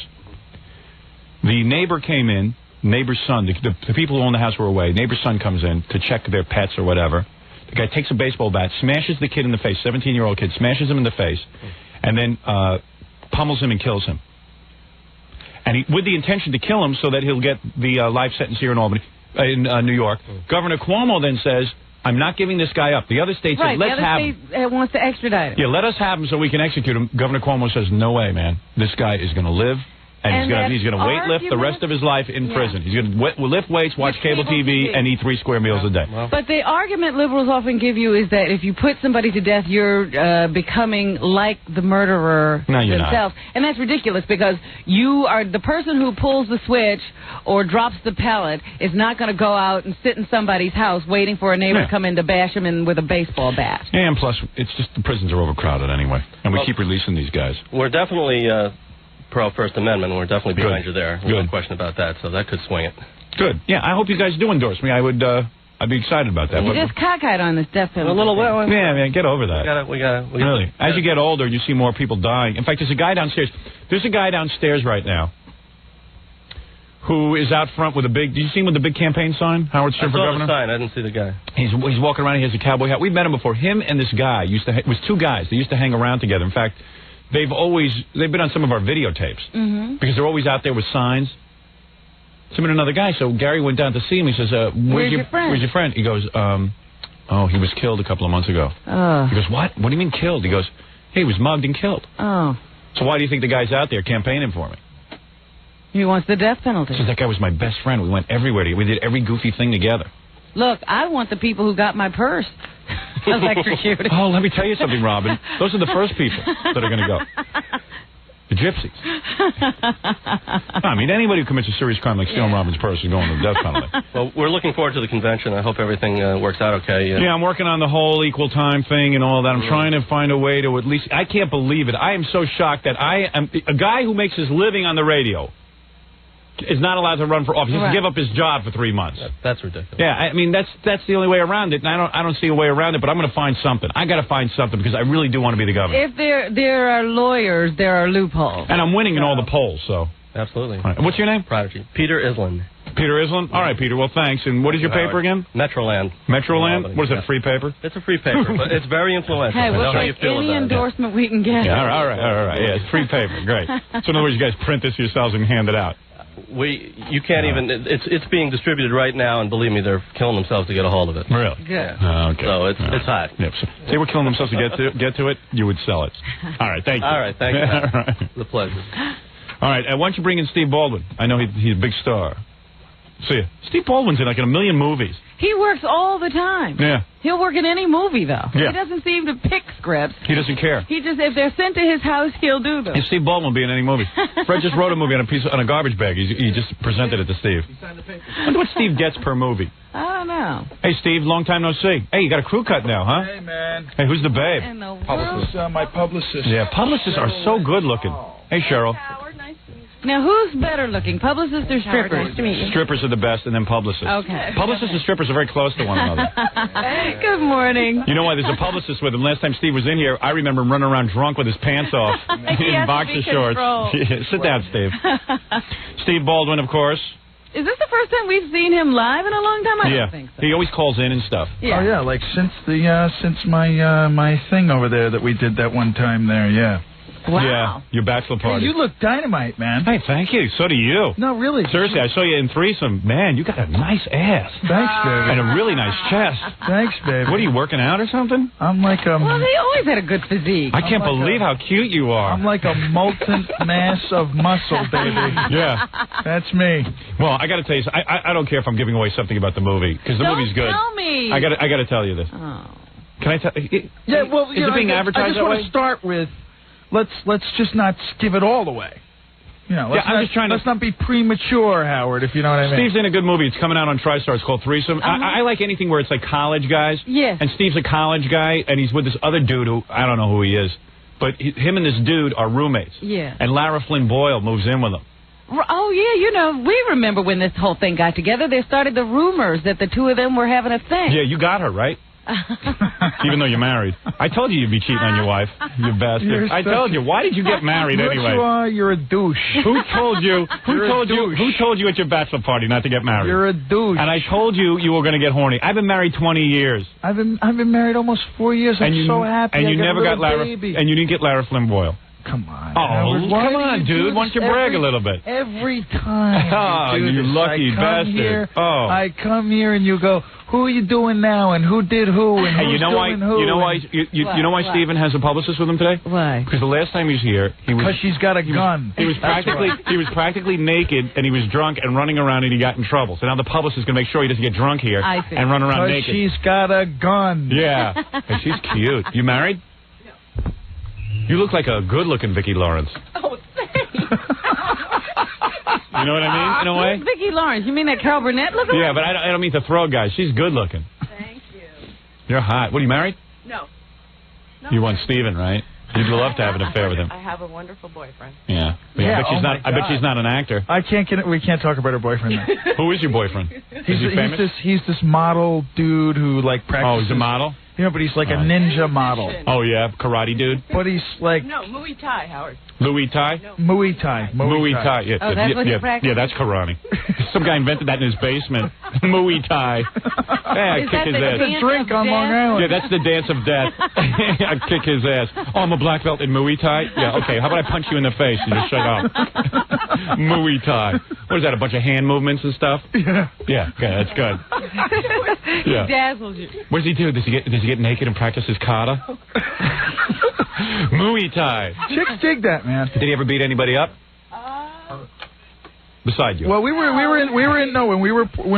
B: The neighbor came in, neighbor's son. The people who own the house were away. Neighbor's son comes in to check their pets or whatever. The guy takes a baseball bat, smashes the kid in the face, 17-year-old kid, smashes him in the face, and then pummels him and kills him. And with the intention to kill him so that he'll get the life sentence here in Albany. In New York. Governor Cuomo then says, I'm not giving this guy up. The other state says, let's have him.
C: The other state wants to extradite him.
B: Yeah, let us have him so we can execute him. Governor Cuomo says, no way, man. This guy is going to live, and he's going to weightlift the rest of his life in prison. He's going to lift weights, watch cable TV, and eat 3 square meals a day.
C: Well, but the argument liberals often give you is that if you put somebody to death, you're becoming like the murderer themselves. And that's ridiculous because you are the person who pulls the switch or drops the pellet is not going to go out and sit in somebody's house waiting for a neighbor to come in to bash him in with a baseball bat.
B: Yeah, and plus, it's just the prisons are overcrowded anyway, and we keep releasing these guys.
R: We're definitely pro-First Amendment. We're definitely behind you there. No question about that, so that could swing it.
B: Good. Yeah, I hope you guys do endorse me. I'd be excited about that.
C: You just cockeyed on this death penalty.
R: A little bit.
B: Yeah, man, get over that.
R: We got
B: really. As you get older, you see more people dying. In fact, there's a guy downstairs. There's a guy downstairs right now who is out front with a big... Did you see him with the big campaign sign? Howard Stern for governor?
R: I saw the sign. I didn't see the guy.
B: He's walking around. He has a cowboy hat. We've met him before. Him and this guy it was 2 guys. They used to hang around together. In fact, they've been on some of our videotapes because they're always out there with signs. So met another guy. So Gary went down to see him. He says,
C: where's your friend?
B: Where's your friend? He goes, he was killed a couple of months ago. He goes, what? What do you mean killed? He goes, hey, he was mugged and killed.
C: Oh.
B: So why do you think the guy's out there campaigning for me?
C: He wants the death penalty.
B: He says, that guy was my best friend. We went everywhere. We did every goofy thing together.
C: Look, I want the people who got my purse electrocuted.
B: Oh, let me tell you something, Robin. Those are the first people that are going to go. The gypsies. I mean, anybody who commits a serious crime like stealing Robin's purse is going to the death penalty.
R: Well, we're looking forward to the convention. I hope everything works out okay.
B: Yeah, I'm working on the whole equal time thing and all that. I'm trying to find a way to at least... I can't believe it. I am so shocked that I am... A guy who makes his living on the radio is not allowed to run for office. He has to give up his job for 3 months.
R: That's ridiculous.
B: Yeah, I mean, that's the only way around it. And I don't see a way around it, but I'm going to find something. I got to find something because I really do want to be the governor.
C: If there are lawyers, there are loopholes.
B: And I'm winning in all the polls, so...
R: Absolutely.
B: Right. What's your name?
R: Prodigy. Peter Island.
B: Peter Island? All right, Peter. Well, thanks. And what is your paper again?
R: Metroland.
B: Metroland? What is it, a free paper?
R: It's a free paper, but it's very influential.
C: Hey, we'll take any endorsement we can get.
B: Yeah, all right. Yeah, it's free paper. Great. So in other words, you guys print this yourselves and hand it out.
R: You can't even. It's being distributed right now, and believe me, they're killing themselves to get a hold of it.
B: Really?
C: Yeah.
B: Okay.
R: So it's hot.
B: Yep. So if they were killing themselves to get to it, you would sell it. All right. Thank you.
R: All right. Thank you.
B: All right.
R: It's a pleasure.
B: All right. Why don't you bring in Steve Baldwin? I know he's a big star. See ya. Steve Baldwin's in like a million movies.
C: He works all the time.
B: Yeah.
C: He'll work in any movie, though.
B: Yeah.
C: He doesn't seem to pick scripts.
B: He doesn't care.
C: He just, if they're sent to his house, he'll do them.
B: And Steve Baldwin will be in any movie. Fred just wrote a movie on a garbage bag. He just presented it to Steve. I wonder what Steve gets per movie.
C: I don't know.
B: Hey, Steve, long time no see. Hey, you got a crew cut now, huh?
S: Hey, man.
B: Hey, who's the babe?
C: In the world?
S: Publicist, my publicist.
B: Yeah, publicists are so good looking. Hey, Cheryl.
C: Now, who's better looking, publicists or strippers?
L: Nice to meet you.
B: Strippers are the best, and then publicists.
C: Okay.
B: Publicists and strippers are very close to one another.
C: Good morning.
B: You know why? There's a publicist with him. Last time Steve was in here, I remember him running around drunk with his pants off in boxer shorts. Sit down, Steve. Steve Baldwin, of course.
C: Is this the first time we've seen him live in a long time? I don't think so.
B: He always calls in and stuff.
C: Yeah.
S: Oh yeah, like since my thing over there that we did that one time there. Yeah.
C: Wow.
B: Yeah, your bachelor party.
S: Hey, you look dynamite, man.
B: Hey, thank you. So do you.
S: No, really.
B: Seriously, I saw you in threesome. Man, you got a nice ass.
S: Thanks, baby.
B: And a really nice chest.
S: Thanks, baby.
B: What, are you working out or something?
S: I'm like a...
C: Well, he always had a good physique.
B: I can't believe how cute you are.
S: I'm like a molten mass of muscle, baby.
B: Yeah.
S: That's me.
B: Well, I got to tell you, I don't care if I'm giving away something about the movie, because the movie's good.
C: Tell me.
B: I got to tell you this.
C: Oh.
B: Can I tell?
S: Yeah, well,
B: is it being advertised
S: I just
B: that
S: want
B: way?
S: to start with, let's just not give it all away. You know, let's not be premature, Howard, if you know what I mean.
B: Steve's in a good movie. It's coming out on TriStar. It's called Threesome. I like anything where it's like college guys.
C: Yeah.
B: And Steve's a college guy, and he's with this other dude who, I don't know who he is, but him and this dude are roommates.
C: Yeah.
B: And Lara Flynn Boyle moves in with them.
C: Oh, yeah, you know, we remember when this whole thing got together. There started the rumors that the two of them were having a thing.
B: Yeah, you got her, right? Even though you're married. I told you you'd be cheating on your wife, you bastard. I told you. Why did you get married anyway?
S: You are. You're a douche.
B: Who told you? Who told you at your bachelor party not to get married?
S: You're a douche.
B: And I told you you were going to get horny. I've been married 20 years.
S: I've been married almost 4 years. I'm so happy.
B: And you
S: I
B: never got Lara.
S: baby.
B: And you didn't get Lara Flynn Boyle.
S: Come on.
B: Oh,
S: Howard,
B: come on, dude. Why don't you brag a little bit?
S: Every time.
B: Oh, you lucky bastard.
S: Here,
B: oh.
S: I come here and you go, who are you doing now and who did who and who's doing who?
B: You know why? You know why Steven has a publicist with him today?
C: Why?
B: Because the last time he was here,
S: because she's got a gun.
B: He was practically naked and he was drunk and running around and he got in trouble. So now the publicist is going to make sure he doesn't get drunk here and run around naked.
S: Because she's got a gun.
B: Yeah, and she's cute. You married? You look like a good-looking Vicki Lawrence.
C: Oh, thanks.
B: You know what I mean, in a way?
C: Who's Vicki Lawrence? You mean that Carol Burnett looking?
B: Yeah, but I don't mean to throw guys. She's good-looking.
C: Thank you.
B: You're hot. What, are you married?
L: No.
B: You want Steven, right? You'd love to have an affair with him.
L: I have a wonderful boyfriend.
B: Yeah. I bet she's not an actor.
S: We can't talk about her boyfriend now.
B: Who is your boyfriend? Is he famous?
S: He's this model dude who like practices.
B: Oh, he's a model?
S: You know, but he's like a ninja model.
B: Oh, yeah, karate dude?
S: But he's like...
L: No, Muay Thai, Howard.
B: Muay Thai?
L: No.
S: Muay Thai.
B: Muay Thai. Yeah,
C: oh, that's what he practices?
B: Yeah, that's karate. Some guy invented that in his basement. Muay Thai. Yeah, I'd kick his ass.
S: It's a drink on Long Island.
B: Yeah, that's the dance of death. I'd kick his ass. Oh, I'm a black belt in Muay Thai? Yeah, okay, how about I punch you in the face and just shut up? Muay Thai. What is that, a bunch of hand movements and stuff?
S: Yeah.
B: Yeah, okay, that's good.
C: Yeah. He dazzles you.
B: What does he do? Does he get naked and practice his kata? Muay Thai.
S: Chicks dig that, man.
B: Did he ever beat anybody up? Beside you?
S: Well, when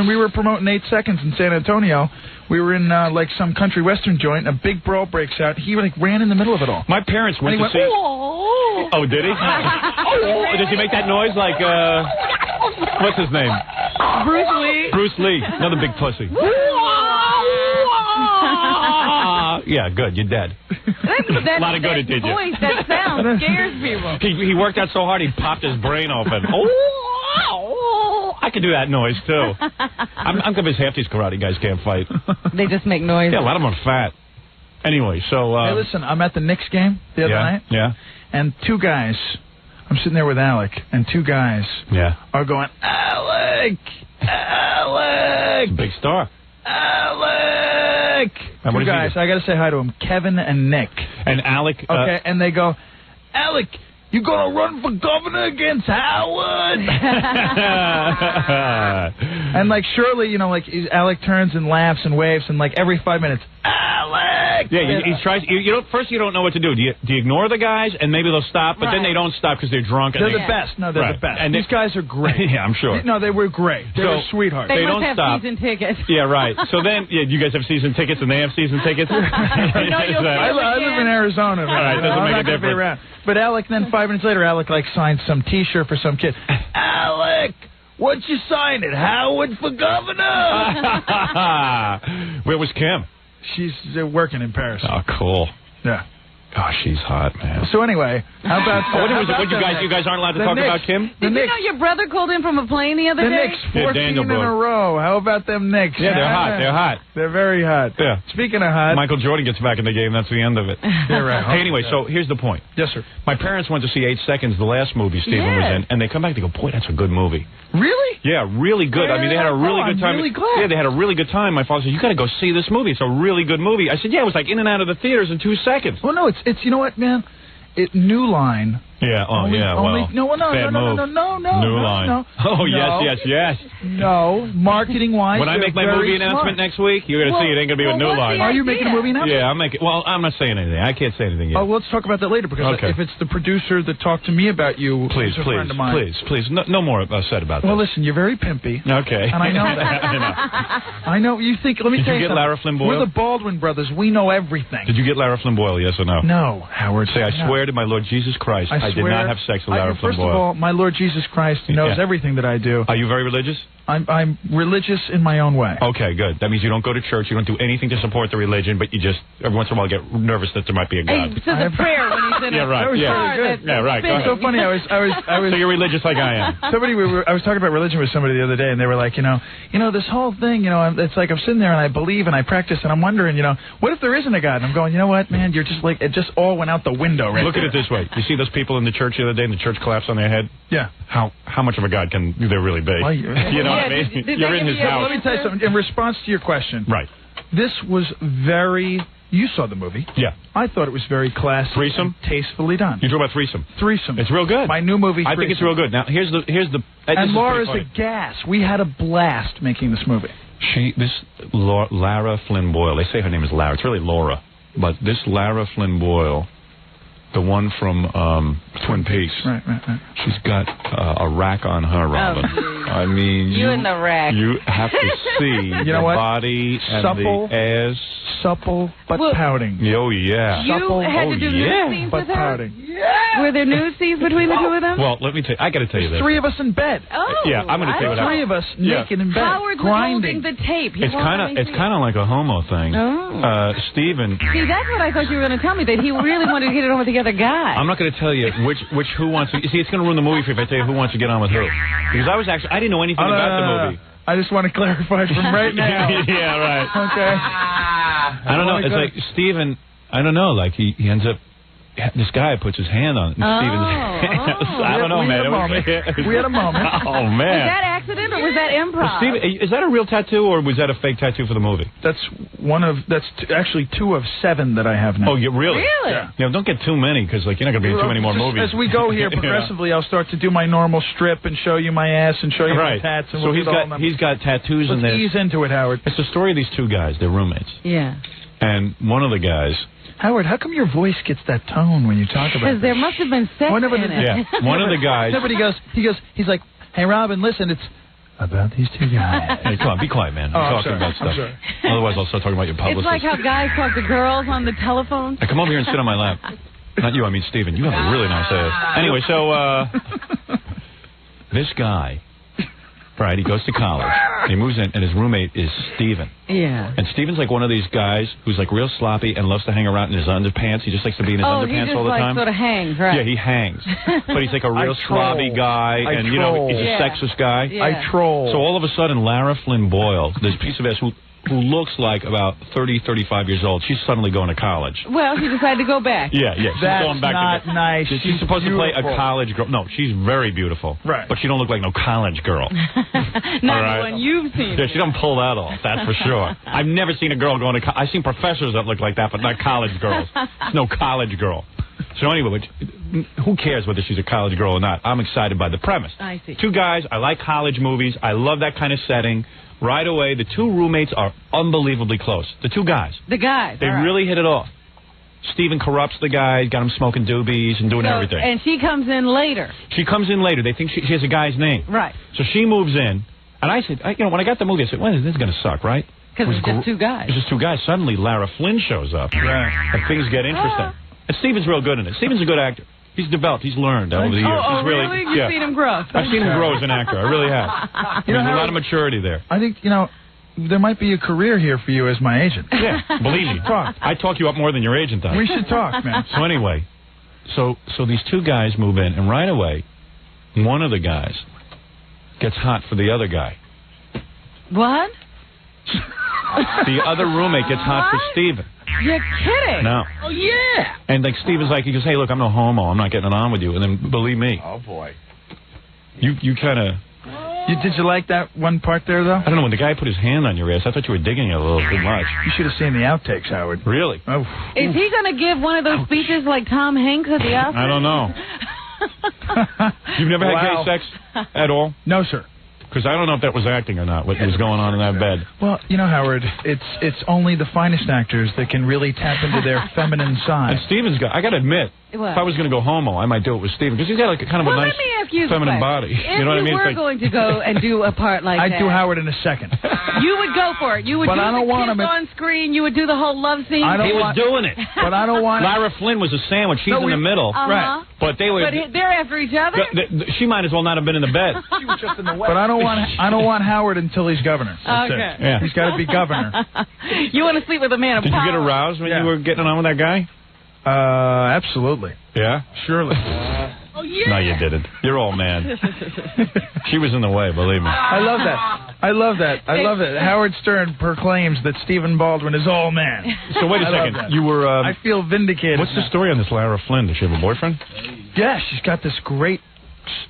S: we were promoting 8 Seconds in San Antonio, we were in like some country western joint. And a big brawl breaks out. He like ran in the middle of it all.
B: My parents went to see. Oh, did he? Does he make that noise like what's his name?
C: Bruce Lee.
B: Bruce Lee, another big pussy. Yeah, good. You're dead.
C: A
B: lot of good it did you.
C: Voice, that sound scares people.
B: He worked out so hard he popped his brain open. I can do that noise too. I'm convinced half these karate guys can't fight.
C: They just make noise.
B: Yeah, a lot of them are fat. Anyway, so
S: hey, listen, I'm at the Knicks game the other night.
B: Yeah.
S: And 2 guys, I'm sitting there with Alec, and 2 guys are going, Alec!
B: Big star.
S: Alec!
B: And
S: 2 guys, I got to say hi to them, Kevin and Nick.
B: And Alec...
S: okay, and they go, Alec, You gonna run for governor against Howard? And like Shirley, you know, like Alec turns and laughs and waves, and like every 5 minutes, Alec.
B: Yeah, he tries. First, you don't know what to do. Do you ignore the guys and maybe they'll stop, but then they don't stop because they're drunk. And
S: they're the best. No, they're the best. And these guys are great.
B: Yeah, I'm sure.
S: No, they were great. They were sweethearts.
C: They
B: don't
C: have
B: stop.
C: season tickets.
B: Yeah, right. So then, you guys have season tickets and they have season tickets.
S: I live in Arizona.
B: All right, doesn't make a difference.
S: But Alec, then 5 minutes later, Alec like signed some T-shirt for some kid. Alec, what'd you sign it? Howard for governor.
B: Where was Kim?
S: She's working in Paris.
B: Oh, cool.
S: Yeah.
B: Oh, she's hot, man.
S: So anyway, how about
B: you guys aren't allowed to talk about Kim?
C: Did you know your brother called in from a plane the other day?
S: The Knicks, 14 in a row. How about them Knicks?
B: Yeah, they're hot. They're hot.
S: They're very hot.
B: Yeah.
S: Speaking of hot,
B: Michael Jordan gets back in the game. That's the end of it.
S: You're right.
B: Hey, anyway, so here's the point.
S: Yes, sir.
B: My parents went to see 8 Seconds, the last movie Steven was in, and they come back and go, boy, that's a good movie.
S: Really?
B: Yeah, really good. I mean, they had a really good time.
S: Really glad.
B: Yeah, they had a really good time. My father said, you got to go see this movie. It's a really good movie. I said, yeah, it was like in and out of the theaters in 2 seconds.
S: Well, no, it's you know what, man? New Line.
B: Yeah,
S: No.
B: New Line. Oh, yes.
S: No, marketing-wise.
B: When I make my movie announcement next week, you're going to see it ain't going to be with New Line.
S: Are you making a movie announcement?
B: Yeah, I'm making. Well, I'm not saying anything. I can't say anything yet.
S: Oh, let's talk about that later, because if it's the producer that talked to me about you,
B: please,
S: a friend of mine.
B: please, no more said about that.
S: Well, listen, you're very pimpy.
B: Okay.
S: And I know that. I know. You think, let me tell you
B: Did you get Lara Flynn Boyle?
S: We're the Baldwin brothers. We know everything.
B: Did you get Lara Flynn Boyle, yes or no?
S: No, Howard.
B: Say, I swear to my Lord Jesus Christ, I did not have sex with Lara Flynn Boyle.
S: First of all, my Lord Jesus Christ knows everything that I do.
B: Are you very religious?
S: I'm religious in my own way.
B: Okay, good. That means you don't go to church, you don't do anything to support the religion, but you just, every once in a while, get nervous that there might be a God.
C: So the prayer when he's in
B: yeah, right.
S: That was
B: really good. Yeah, right.
S: It's so funny. I was.
B: So you're religious like I am.
S: I was talking about religion with somebody the other day, and they were like, you know, this whole thing, it's like I'm sitting there and I believe and I practice, and I'm wondering, what if there isn't a God? And I'm going, you know what, man, you're just like, it just all went out the window. Right?
B: Look at it this way. You see those people in the church the other day, and the church collapsed on their head?
S: Yeah.
B: How much of a God can there really be?
S: Well,
B: you know what I mean? You're in his house.
S: Let me tell you something. In response to your question,
B: right?
S: This was very. You saw the movie.
B: Yeah.
S: I thought it was very classy.
B: Threesome?
S: And tastefully done.
B: You talk about Threesome.
S: Threesome.
B: It's real good.
S: My new movie,
B: I think it's real good. Now, here's the.
S: And Laura's a gas. We had a blast making this movie.
B: Lara Flynn Boyle. They say her name is Lara. It's really Laura. But this Lara Flynn Boyle, the one from Twin Peaks.
S: Right.
B: She's got a rack on her, Robin. I mean,
C: you and the rack.
B: You have to see the body and
S: supple,
B: the ass.
S: Supple but pouting.
B: Oh, yeah.
C: You had to do nude scenes with her?
S: Pouting.
C: Yeah. Were there nude scenes between the two of them?
B: Well, let me tell you. I got to tell you this.
S: 3 of us in bed.
C: Oh.
B: Yeah, I'm going to tell you what happened.
S: 3 of us naked in bed.
C: Howard was
S: grinding.
C: holding the tape.
B: It's kind of like a homo thing.
C: Oh.
B: Steven.
C: See, that's what I thought you were going to tell me, that he really wanted to get it on with the other guy.
B: I'm not going to tell you which who wants to. See, it's going to ruin the movie for you if I tell you who wants to get on with who. Because I didn't know anything about the movie.
S: I just want to clarify from right now.
B: Yeah, right.
S: Okay.
B: I don't know. It's like Steven. I don't know. Like he ends up. This guy puts his hand on Steven's hand. I don't know, man.
S: We had a moment.
B: Oh, man.
C: Was that accident or was that improv?
B: Steven, is that a real tattoo or was that a fake tattoo for the movie?
S: That's actually 2 of 7 that I have now.
B: Oh, you really?
C: Really?
B: Yeah. Don't get too many because you're not going to be in too many more movies.
S: As we go here progressively, I'll start to do my normal strip and show you my ass and show you my tats. And
B: so he's got tattoos in there.
S: Let's ease into it, Howard.
B: It's the story of these 2 guys. They're roommates.
C: Yeah.
B: And one of the guys.
S: Howard, how come your voice gets that tone when you talk about it?
C: Because there must have been sex in it.
B: Yeah, one of the guys.
S: No, but he's like, hey, Robin, listen, it's about these 2 guys.
B: Hey, come on, be quiet, man. I'm talking about stuff.
S: I'm sorry.
B: Otherwise, I'll start talking about your publicist.
C: It's like how guys talk to girls on the telephone.
B: Now, come over here and sit on my lap. Not you, I mean Steven. You have a really nice ass. Anyway, so, this guy, right, he goes to college. He moves in, and his roommate is Steven.
C: Yeah.
B: And Steven's like one of these guys who's like real sloppy and loves to hang around in his underpants. He just likes to be in his underpants all the time.
C: Sort of hangs, right?
B: Yeah, he hangs. But he's like a real slobby guy, and he's a sexist guy.
C: Yeah.
S: I troll.
B: So all of a sudden, Lara Flynn Boyle, this piece of ass who looks like about 30, 35 years old, she's suddenly going to college.
C: Well, she decided to go back.
B: Yeah, she's going back.
S: That's not nice.
B: She's supposed to play a college girl. No, she's very beautiful.
S: Right.
B: But she don't look like no college girl.
C: Not the one you've seen.
B: Yeah, she don't pull that off, that's for sure. I've never seen a girl going to college. I've seen professors that look like that, but not college girls. It's no college girl. So anyway, who cares whether she's a college girl or not? I'm excited by the premise.
C: I see.
B: 2 guys. I like college movies. I love that kind of setting. Right away, the 2 roommates are unbelievably close. The 2 guys.
C: The guys.
B: They really hit it off. Steven corrupts the guy, got him smoking doobies and doing everything.
C: And she comes in later.
B: She comes in later. They think she has a guy's name.
C: Right.
B: So she moves in. And I said, when I got the movie, I said, well, this is going to suck, right?
C: Because it's just 2 guys.
B: It's just 2 guys. Suddenly, Lara Flynn shows up.
S: Right.
B: And things get interesting. And Steven's real good in it. Steven's a good actor. He's developed. He's learned over the years.
C: Oh, really? You've seen him grow?
B: I've seen him grow as an actor. I really have. There's a lot of maturity there.
S: I think, there might be a career here for you as my agent.
B: Yeah, believe me. I talk you up more than your agent does.
S: We should talk, man.
B: So anyway, so these 2 guys move in, and right away, one of the guys gets hot for the other guy.
C: What?
B: The other roommate gets hot for Steven.
C: You're kidding.
B: No.
C: Oh, yeah.
B: And Steven's he goes, hey, look, I'm no homo. I'm not getting it on with you. And then, believe me.
E: Oh, boy.
B: You kind of...
S: Did you like that one part there, though?
B: I don't know. When the guy put his hand on your ass, I thought you were digging it a little too much.
S: You should have seen the outtakes, Howard.
B: Really?
S: Oh.
C: Is he going to give one of those speeches like Tom Hanks at the Oscars?
B: I don't know. You've never had gay sex at all?
S: No, sir.
B: Because I don't know if that was acting or not, what was going on in that bed.
S: Well, Howard, it's only the finest actors that can really tap into their feminine side.
B: And Steven's I got to admit,
C: what?
B: If I was going to go homo, I might do it with Steven, because he's got kind of a nice feminine body.
C: If
B: you know what I mean?
C: If you were going to go and do a part like that,
S: I'd do Howard in a second.
C: You would go for it. You would do the kiss on screen. You would do the whole love scene.
B: He was doing it.
S: But I don't want
B: Lara Flynn was a sandwich. She's in the middle.
C: Right.
B: But they were.
C: But they're after each other?
B: She might as well not have been in the bed.
S: She was just in the way. But I don't want Howard until he's governor. That's it.
B: Yeah.
S: He's got to be governor.
C: You want to sleep with a man of
B: Did
C: power.
B: you get aroused when you were getting on with that guy?
S: Absolutely.
B: Yeah?
S: Surely.
C: Oh, yeah.
B: No, you didn't. You're all man. She was in the way, believe me.
S: I love that. I love it. Howard Stern proclaims that Steven Baldwin is all man.
B: So wait a second. You were...
S: I feel vindicated.
B: What's the story on this Lara Flynn? Does she have a boyfriend?
S: Yeah, she's got this great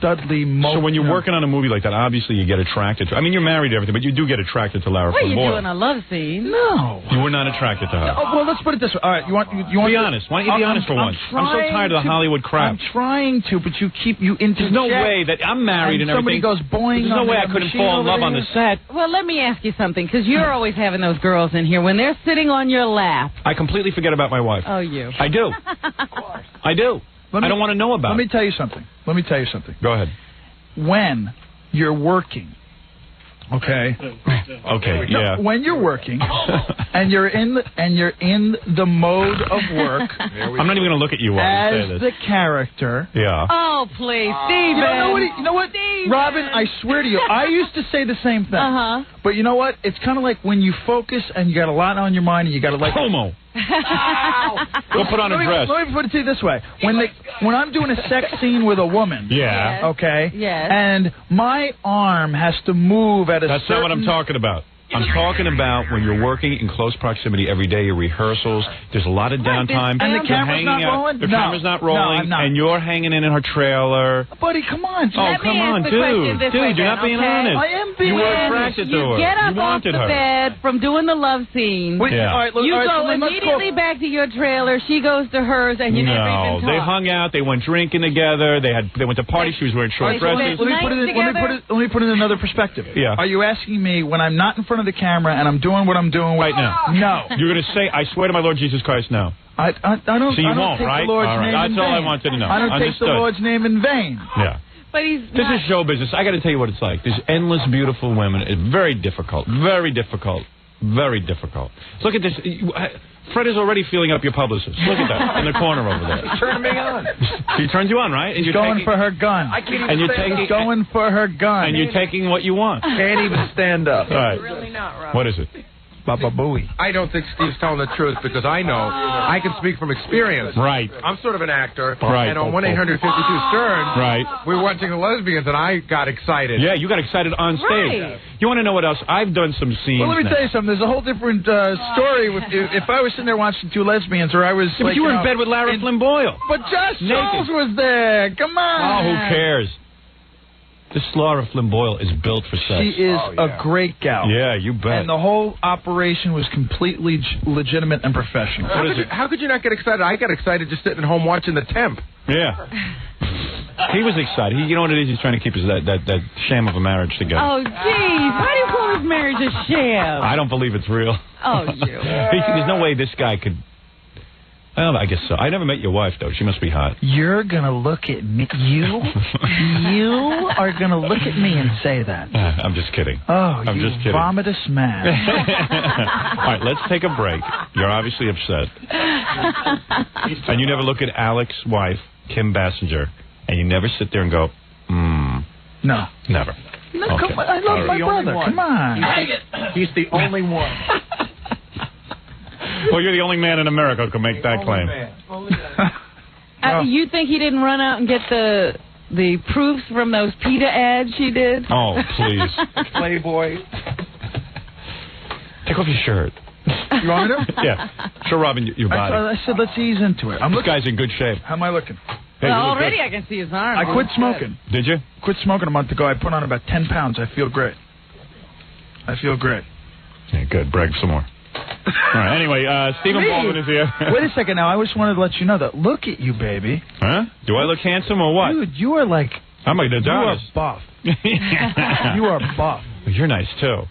S: studly
B: So when you're working on a movie like that, obviously you get attracted to... I mean, you're married and everything, but you do get attracted to Lara Flynn.
C: Well, you're doing a love scene.
S: No.
B: You were not attracted to her.
S: Well, let's put it this way. All right, you want
B: be honest. Why don't you be honest for once? I'm so tired of the Hollywood crap.
S: I'm trying to, but you interject.
B: There's no way that I'm married and everything.
S: Somebody goes boing.
B: There's no way I couldn't fall in love on the set.
C: Well, let me ask you something, because you're always having those girls in here. When they're sitting on your lap.
B: I completely forget about my wife.
C: Oh, you.
B: I do. I do. I don't want to know about it.
S: Let me tell you something.
B: Go ahead.
S: When you're working, okay?
B: Okay, yeah.
S: When you're working and you're in the mode of work.
B: I'm not even going to look at you while I say this.
S: As the character.
B: Yeah.
C: Oh, please, Steven.
S: You know what? Robin, I swear to you, I used to say the same thing. But you know what? It's kind of like when you focus and you got a lot on your mind and you got to
B: Homo. We'll put on a dress.
S: Let me put it to you this way. When I'm doing a sex scene with a woman, okay, and my arm has to move at a
B: That's not what I'm talking about. I'm talking about when you're working in close proximity every day, your rehearsals, there's a lot of downtime.
S: And the camera's not rolling?
B: The camera's not rolling, and you're hanging in her trailer.
S: Buddy, come on.
B: Oh, come on, dude. Dude, you're not being honest.
S: I am being
B: honest. You were
C: honest.
B: attracted to her.
C: You get up
B: you
C: off
B: wanted
C: the
B: her.
C: bed from doing the love scene.
S: All right,
C: you go immediately back to your trailer. She goes to hers, and you never even talk.
B: They hung out. They went drinking together. They went to parties. She was wearing short dresses.
S: Let me put it in another perspective.
B: Yeah.
S: Are you asking me when I'm not in front of the camera and I'm doing what I'm doing
B: right now?
S: No.
B: You're going to say, I swear to my Lord Jesus Christ, no.
S: I don't.
B: So you
S: won't,
B: take
S: right?
B: The Lord's name
S: That's
B: in
S: all
B: vain. I wanted to know.
S: I don't take the Lord's name in vain.
B: Yeah.
C: But
B: this is show business. I got to tell you what it's like. There's endless beautiful women. It's very difficult. Very difficult. Very difficult. Look at this. Fred is already feeling up your publicist. Look at that in the corner over there.
E: He's turning me on.
B: She turns you on, right?
S: She's going for her gun.
E: I can't even stand up.
S: Going for her gun.
B: And you're taking what you want.
E: Can't even stand up.
B: All right.
C: Really not, Rob.
B: What is it?
S: Baba Booey.
E: I don't think Steve's telling the truth because I know. I can speak from experience.
B: Right.
E: I'm sort of an actor.
B: Right.
E: And on 1-800-52-STERN,
B: right,
E: we were watching the lesbians, and I got excited.
B: Yeah, you got excited on stage.
C: Right.
B: You want to know what else? I've done some scenes.
S: Well, let me tell you something. There's a whole different story. If I was sitting there watching two lesbians, or I was
B: but you were in bed with Lara Flynn Boyle.
S: But Josh Jones was there. Come on.
B: Oh, who cares? This Lara Flynn Boyle is built for sex.
S: She is a great gal.
B: Yeah, you bet.
S: And the whole operation was completely legitimate and professional.
E: How could you not get excited? I got excited just sitting at home watching The Temp.
B: Yeah. He was excited. You know what it is? He's trying to keep that sham of a marriage together.
C: Oh, geez. Why do you call his marriage a sham?
B: I don't believe it's real.
C: Oh, shoot.
B: There's no way this guy could... I guess so. I never met your wife, though. She must be hot.
S: You're going to look at me. You are going to look at me and say that.
B: I'm just kidding.
S: Oh,
B: I'm
S: you
B: just kidding.
S: vomitous man.
B: All right, let's take a break. You're obviously upset. And you never look at Alec's wife, Kim Basinger, and you never sit there and go,
S: No.
B: Never.
S: No, okay. Come on. I love my brother. Come on.
F: He's the only one.
B: Well, you're the only man in America who can make that claim.
C: You think he didn't run out and get the proofs from those PETA ads she did?
B: Oh, please.
F: Playboy.
B: Take off your shirt.
S: You want me to?
B: Yeah. Show Robin your body.
S: I said, let's ease into it.
B: This guy's in good shape.
S: How am I looking?
B: Hey,
C: well, already I can see his arm.
S: I quit smoking.
B: Did you?
S: Quit smoking a month ago. I put on about 10 pounds. I feel great.
B: Yeah, good. Brag some more. All right, anyway, Steven Baldwin is here.
S: Wait a second now. I just wanted to let you know that. Look at you, baby.
B: Huh? Do I look handsome or what?
S: Dude, you are like...
B: I'm like the
S: You are buff. You are buff.
B: You're nice, too.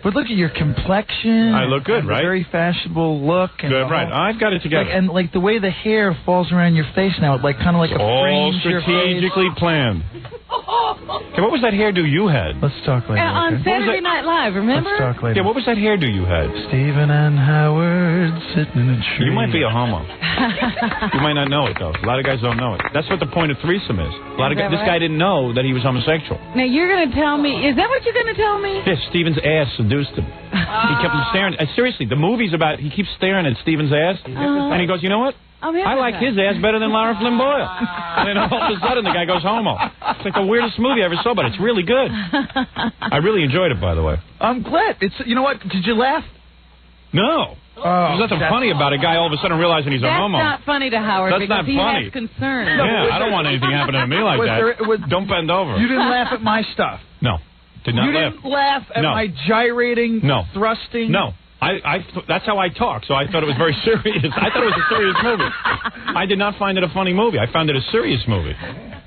S: But look at your complexion.
B: I look good, right?
S: Very fashionable look. And
B: good, right. I've got it together.
S: And the way the hair falls around your face now, like kind of like a
B: all
S: frame to your face.
B: strategically planned. Okay, what was that hairdo you had?
S: Let's talk later.
C: On Saturday Night Live, remember?
S: Let's talk later.
B: Yeah, what was that hairdo you had?
S: Stephen and Howard sitting in a tree.
B: You might be a homo. You might not know it, though. A lot of guys don't know it. That's what the point of threesome is. This guy didn't know that he was homosexual.
C: Now, you're going to tell me... Is that what you're going to tell me?
B: Yeah, Steven's ass seduced him. He kept him staring. Seriously, the movie's about... He keeps staring at Steven's ass, and he goes, you know what? I like his ass better than Lara Flynn Boyle. And then all of a sudden, the guy goes homo. It's like the weirdest movie I ever saw, but it's really good. I really enjoyed it, by the way.
S: I'm glad. You know what? Did you laugh?
B: No. There's nothing funny about a guy all of a sudden realizing he's a homo.
C: That's not funny to Howard because he has concerns.
B: Yeah, I don't want anything happening to me like that. Don't bend over.
S: You didn't laugh at my stuff.
B: No. Did not laugh.
S: You didn't laugh at my gyrating, thrusting?
B: No. That's how I talk, so I thought it was very serious. I thought it was a serious movie. I did not find it a funny movie. I found it a serious movie.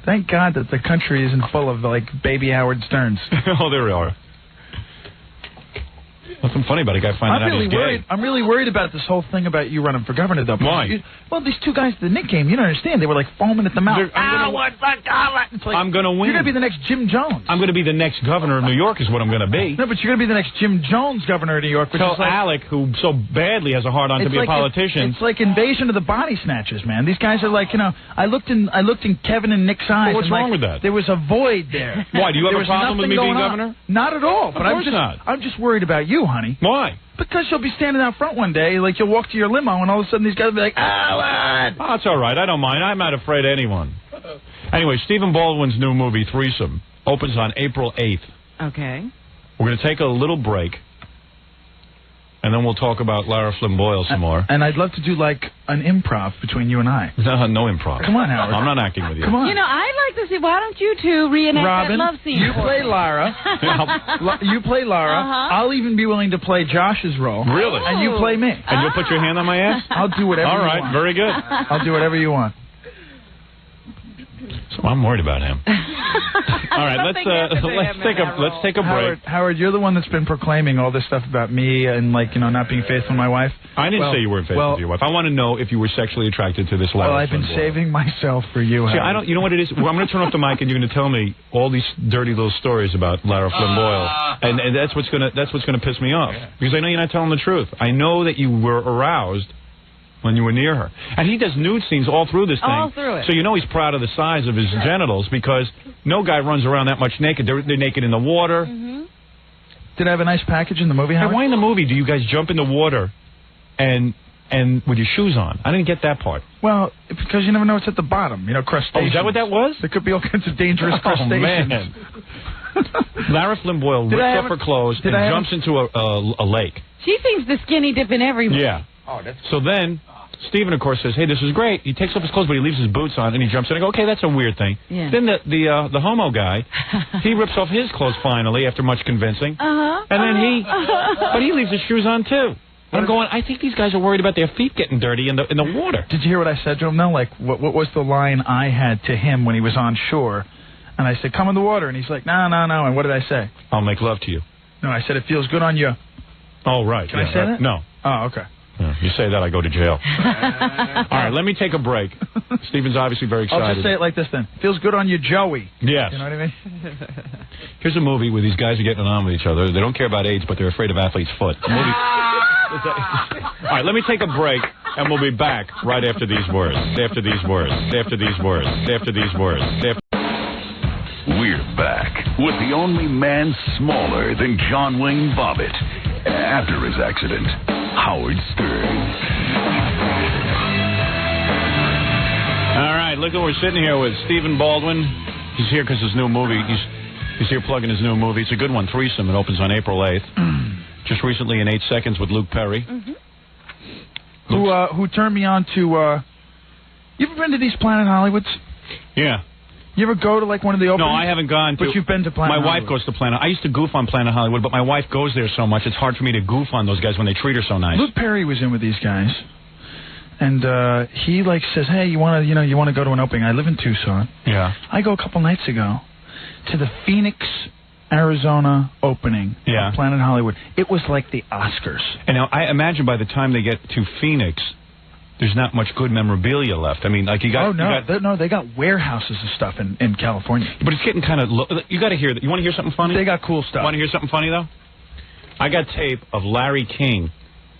S: Thank God that the country isn't full of, like, baby Howard Sterns.
B: Oh, there we are. Nothing funny about a guy finding out he's gay.
S: I'm really worried about this whole thing about you running for governor, though.
B: Why?
S: These two guys at the Nick game, you don't understand. They were like foaming at the mouth. I'm
B: going to win.
S: You're going to be the next Jim Jones.
B: I'm going to be the next governor of New York is what I'm going to be.
S: No, but you're going to be the next Jim Jones governor of New York.
B: Tell Alec, who so badly has a hard-on to be a politician.
S: It's like Invasion of the Body Snatchers, man. These guys are like, I looked in Kevin and Nick's eyes.
B: Well, what's wrong with that?
S: There was a void there.
B: Why? Do you have a problem with me being governor?
S: Not at all. But I'm just worried about you, honey.
B: Why?
S: Because you'll be standing out front one day, like you'll walk to your limo, and all of a sudden these guys will be like, Alan!
B: Oh, it's all right. I don't mind. I'm not afraid of anyone. Anyway, Steven Baldwin's new movie, Threesome, opens on April 8th.
C: Okay.
B: We're going to take a little break, and then we'll talk about Lara Flynn Boyle some more.
S: And I'd love to do, like, an improv between you and I.
B: No improv.
S: Come on, Howard.
B: I'm not acting with you.
S: Come on.
C: I'd like to see, why don't you two reenact
S: Robin,
C: that love scene?
S: you play Lara. You play Lara. I'll even be willing to play Josh's role.
B: Really?
S: And you play me.
B: And you'll put your hand on my ass?
S: I'll do whatever you want.
B: All right, very good.
S: I'll do whatever you want.
B: So I'm worried about him. All right, let's take a break.
S: Howard, you're the one that's been proclaiming all this stuff about me and not being faithful to my wife.
B: I didn't say you weren't faithful to your wife. I want to know if you were sexually attracted to this Lara.
S: Well, I've been saving myself for you.
B: See,
S: Howard.
B: you know what it is? Well, I'm going to turn off the mic and you're going to tell me all these dirty little stories about Lara Flynn Boyle, and that's what's going to piss me off because I know you're not telling the truth. I know that you were aroused when you were near her. And he does nude scenes all through this thing.
C: All through it.
B: So you know he's proud of the size of his genitals because no guy runs around that much naked. They're naked in the water.
C: Mm-hmm.
S: Did I have a nice package in the movie, Howard?
B: Why in the movie do you guys jump in the water and with your shoes on? I didn't get that part.
S: Well, because you never know what's at the bottom. Crustaceans.
B: Oh, is that what that was?
S: There could be all kinds of dangerous crustaceans.
B: Man. Lara Flynn Boyle rips off her clothes and jumps into a lake.
C: She seems to skinny dipping everywhere.
B: Yeah. So then Steven, of course, says, hey, this is great. He takes off his clothes, but he leaves his boots on, and he jumps in. I go, okay, that's a weird thing.
C: Yeah.
B: Then the homo guy, he rips off his clothes finally after much convincing. And then but he leaves his shoes on, too. I'm going, I think these guys are worried about their feet getting dirty in the water.
S: Did you hear what I said to him, though? Like, what was the line I had to him when he was on shore? And I said, come in the water. And he's like, no. And what did I say?
B: I'll make love to you.
S: No, I said, it feels good on you.
B: Oh, right.
S: Can I say that?
B: No.
S: Oh, okay.
B: Yeah, you say that, I go to jail. All right, let me take a break. Steven's obviously very excited.
S: I'll just say it like this then. Feels good on you, Joey.
B: Yes.
S: You know what I mean?
B: Here's a movie where these guys are getting on with each other. They don't care about AIDS, but they're afraid of athlete's foot. The movie... All right, let me take a break, and we'll be back right after these words. After these words. After these words. After these words.
A: We're back with the only man smaller than John Wayne Bobbitt after his accident, Howard Stern.
B: All right, look at we're sitting here with Steven Baldwin. He's here because his new movie. He's here plugging his new movie. It's a good one, Threesome. It opens on April 8th. Just recently in 8 Seconds with Luke Perry.
S: Who turned me on to... you ever been to these Planet Hollywoods?
B: Yeah.
S: You ever go to like one of the openings?
B: No, I haven't gone to.
S: But you've been to Planet Hollywood.
B: My wife goes to Planet. I used to goof on Planet Hollywood, but my wife goes there so much, it's hard for me to goof on those guys when they treat her so nice.
S: Luke Perry was in with these guys, and he like says, "Hey, you want to go to an opening? I live in Tucson.
B: Yeah.
S: I go a couple nights ago to the Phoenix, Arizona opening of Planet Hollywood. It was like the Oscars.
B: And now I imagine by the time they get to Phoenix, there's not much good memorabilia left. I mean, like you got...
S: Oh, no. They got warehouses of stuff in California.
B: But it's getting kind of... You got to hear that. You want to hear something funny?
S: They got cool stuff.
B: Want to hear something funny, though? I got tape of Larry King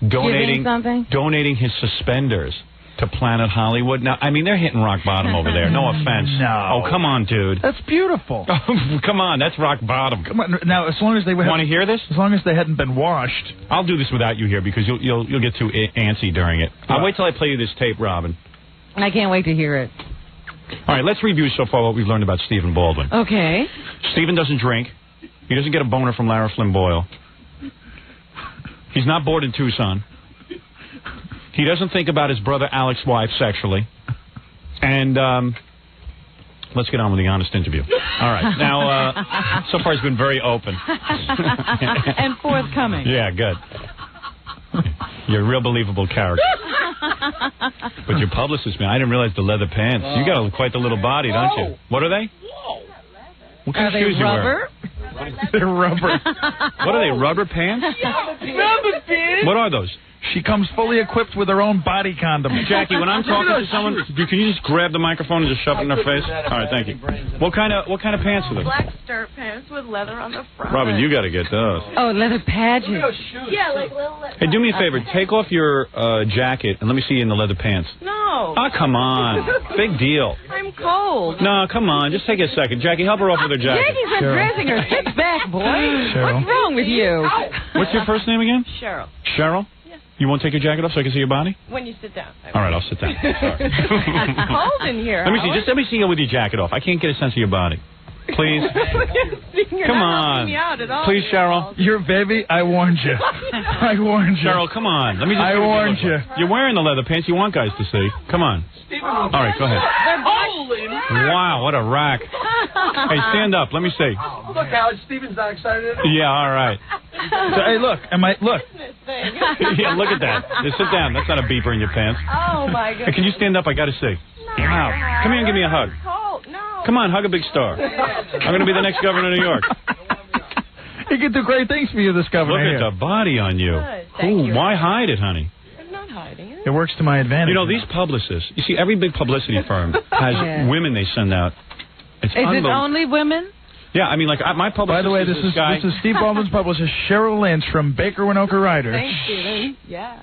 B: donating his suspenders to Planet Hollywood. Now, I mean, they're hitting rock bottom over there. No offense.
S: No.
B: Oh, come on, dude.
S: That's beautiful.
B: Come on, that's rock bottom.
S: Come on. Now, as long as they...
B: Want to hear this?
S: As long as they hadn't been washed.
B: I'll do this without you here because you'll get too antsy during it. I'll wait till I play you this tape, Robin.
C: I can't wait to hear it.
B: All right, let's review so far what we've learned about Steven Baldwin.
C: Okay.
B: Steven doesn't drink. He doesn't get a boner from Lara Flynn Boyle. He's not bored in Tucson. He doesn't think about his brother Alec's wife sexually. And let's get on with the honest interview. All right. Now, so far he's been very open.
C: And forthcoming.
B: Yeah, good. You're a real believable character. But your publicist, man, I didn't realize the leather pants. You got quite the little body, don't you? What are they? What kind of shoes you wear?
S: They're rubber.
B: What are they, rubber pants?
S: Rubber pants?
B: What are those?
S: She comes fully equipped with her own body condom.
B: Jackie, when I'm talking to someone, can you just grab the microphone and just shove it in their face? All right, thank you. What kind of pants are those?
T: Black skirt pants with leather on the front.
B: Robin, you got to get those.
C: Oh, leather pageant.
T: Yeah, like little leather.
B: Hey, do me a favor. Take off your jacket and let me see you in the leather pants.
T: No.
B: Oh, come on. Big deal.
T: I'm cold.
B: No, come on. Just take a second. Jackie, help her off with her jacket.
C: Jackie's undressing her. Sit back, boy.
B: Cheryl.
C: What's wrong with you?
B: What's your first name again?
T: Cheryl.
B: Cheryl? You won't take your jacket off so I can see your body?
T: When you sit down.
B: All right, I'll sit down. Sorry.
T: It's cold in here.
B: Let me see. Just let me see you with your jacket off. I can't get a sense of your body. Please.
T: You're
B: come
T: not
B: on.
T: helping me out at all.
B: Please, Cheryl.
S: Your baby, I warned you. I warned you.
B: Cheryl, come on. Let me just
S: I warned you.
B: You're wearing the leather pants you want guys to see. Come on. All right, go ahead. Wow, what a rack. Hey, stand up. Let me see.
O: Look, Howard, Steven's not excited.
B: Yeah, all right.
S: So, hey, look. Look.
B: Yeah, look at that. Just sit down. That's not a beeper in your pants.
T: Oh, my goodness.
B: Hey, can you stand up? I got to see. Wow. Come here and give me a hug.
T: No.
B: Come on, hug a big star. I'm going to be the next governor of New York.
S: He can do great things for you, this governor.
B: Look at the body on you.
T: Thank you.
B: Why hide it, honey?
T: I'm not hiding it.
S: It works to my advantage.
B: You know, these publicists, you see, every big publicity firm has women they send out.
C: Is it only women?
B: Yeah, I mean, like, my publicist.
S: By the way, this is Steve Baldwin's publicist, Cheryl Lynch from Baker Winokur Riders.
T: Thanks, Steven. Yeah.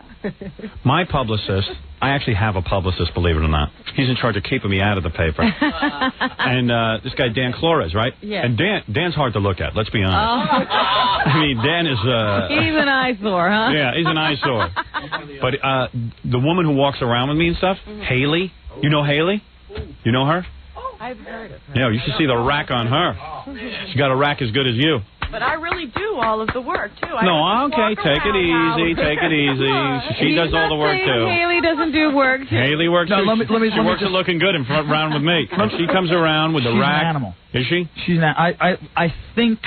B: My publicist, I actually have a publicist, believe it or not. He's in charge of keeping me out of the paper. And this guy, Dan Flores, right?
C: Yeah.
B: And Dan's hard to look at, let's be honest.
C: Oh.
B: I mean, Dan is...
C: he's an eyesore, huh?
B: Yeah, he's an eyesore. But the woman who walks around with me and stuff, Haley, you know Haley? You know her?
T: I've heard of her.
B: Yeah, you should see the rack on her. She's got a rack as good as you.
T: But I really do all of the work, too.
B: No, okay, take it easy, take it easy. She does all the work, too.
C: Haley doesn't do work, too.
B: Haley works, too. She works at looking good in front round with me. She comes around with the rack.
S: She's an animal.
B: Is she?
S: She's an I think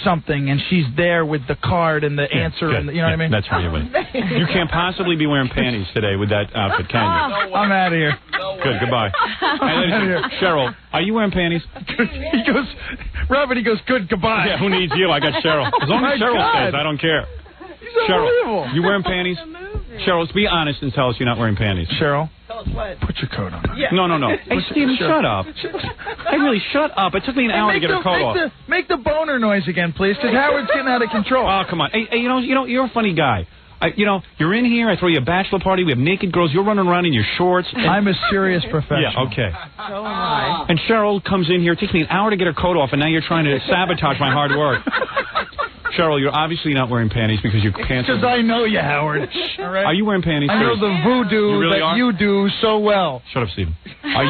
S: something, and she's there with the card and the answer, and the, you know what I mean?
B: That's where you win. You can't possibly be wearing panties today with that outfit, can you?
S: I'm out of here.
B: Good, goodbye. Hey, ladies, Cheryl, are you wearing panties?
S: He goes, Robert, he goes, good, goodbye.
B: Yeah, who needs you? I got Cheryl. As long as Cheryl stays, I don't care.
S: He's
B: Cheryl,
S: unbelievable.
B: you wearing panties? Cheryl, be honest and tell us you're not wearing panties.
S: Cheryl,
T: Tell us what.
S: put your coat on.
T: Yeah.
B: No. Hey, Steven, shut up. Hey, really, shut up. It took me an hour to get her coat off.
S: Make the boner noise again, please, because Howard's getting out of control.
B: Oh, come on. Hey, you know, you're a funny guy. You're in here. I throw you a bachelor party. We have naked girls. You're running around in your shorts.
S: I'm a serious professional.
B: Yeah, okay.
T: So am I.
B: And Cheryl comes in here. It takes me an hour to get her coat off, and now you're trying to sabotage my hard work. Cheryl, you're obviously not wearing panties because you can't.
S: Because I know you, Howard. All right?
B: Are you wearing panties?
S: I know the voodoo you do so well.
B: Shut up, Steven. Are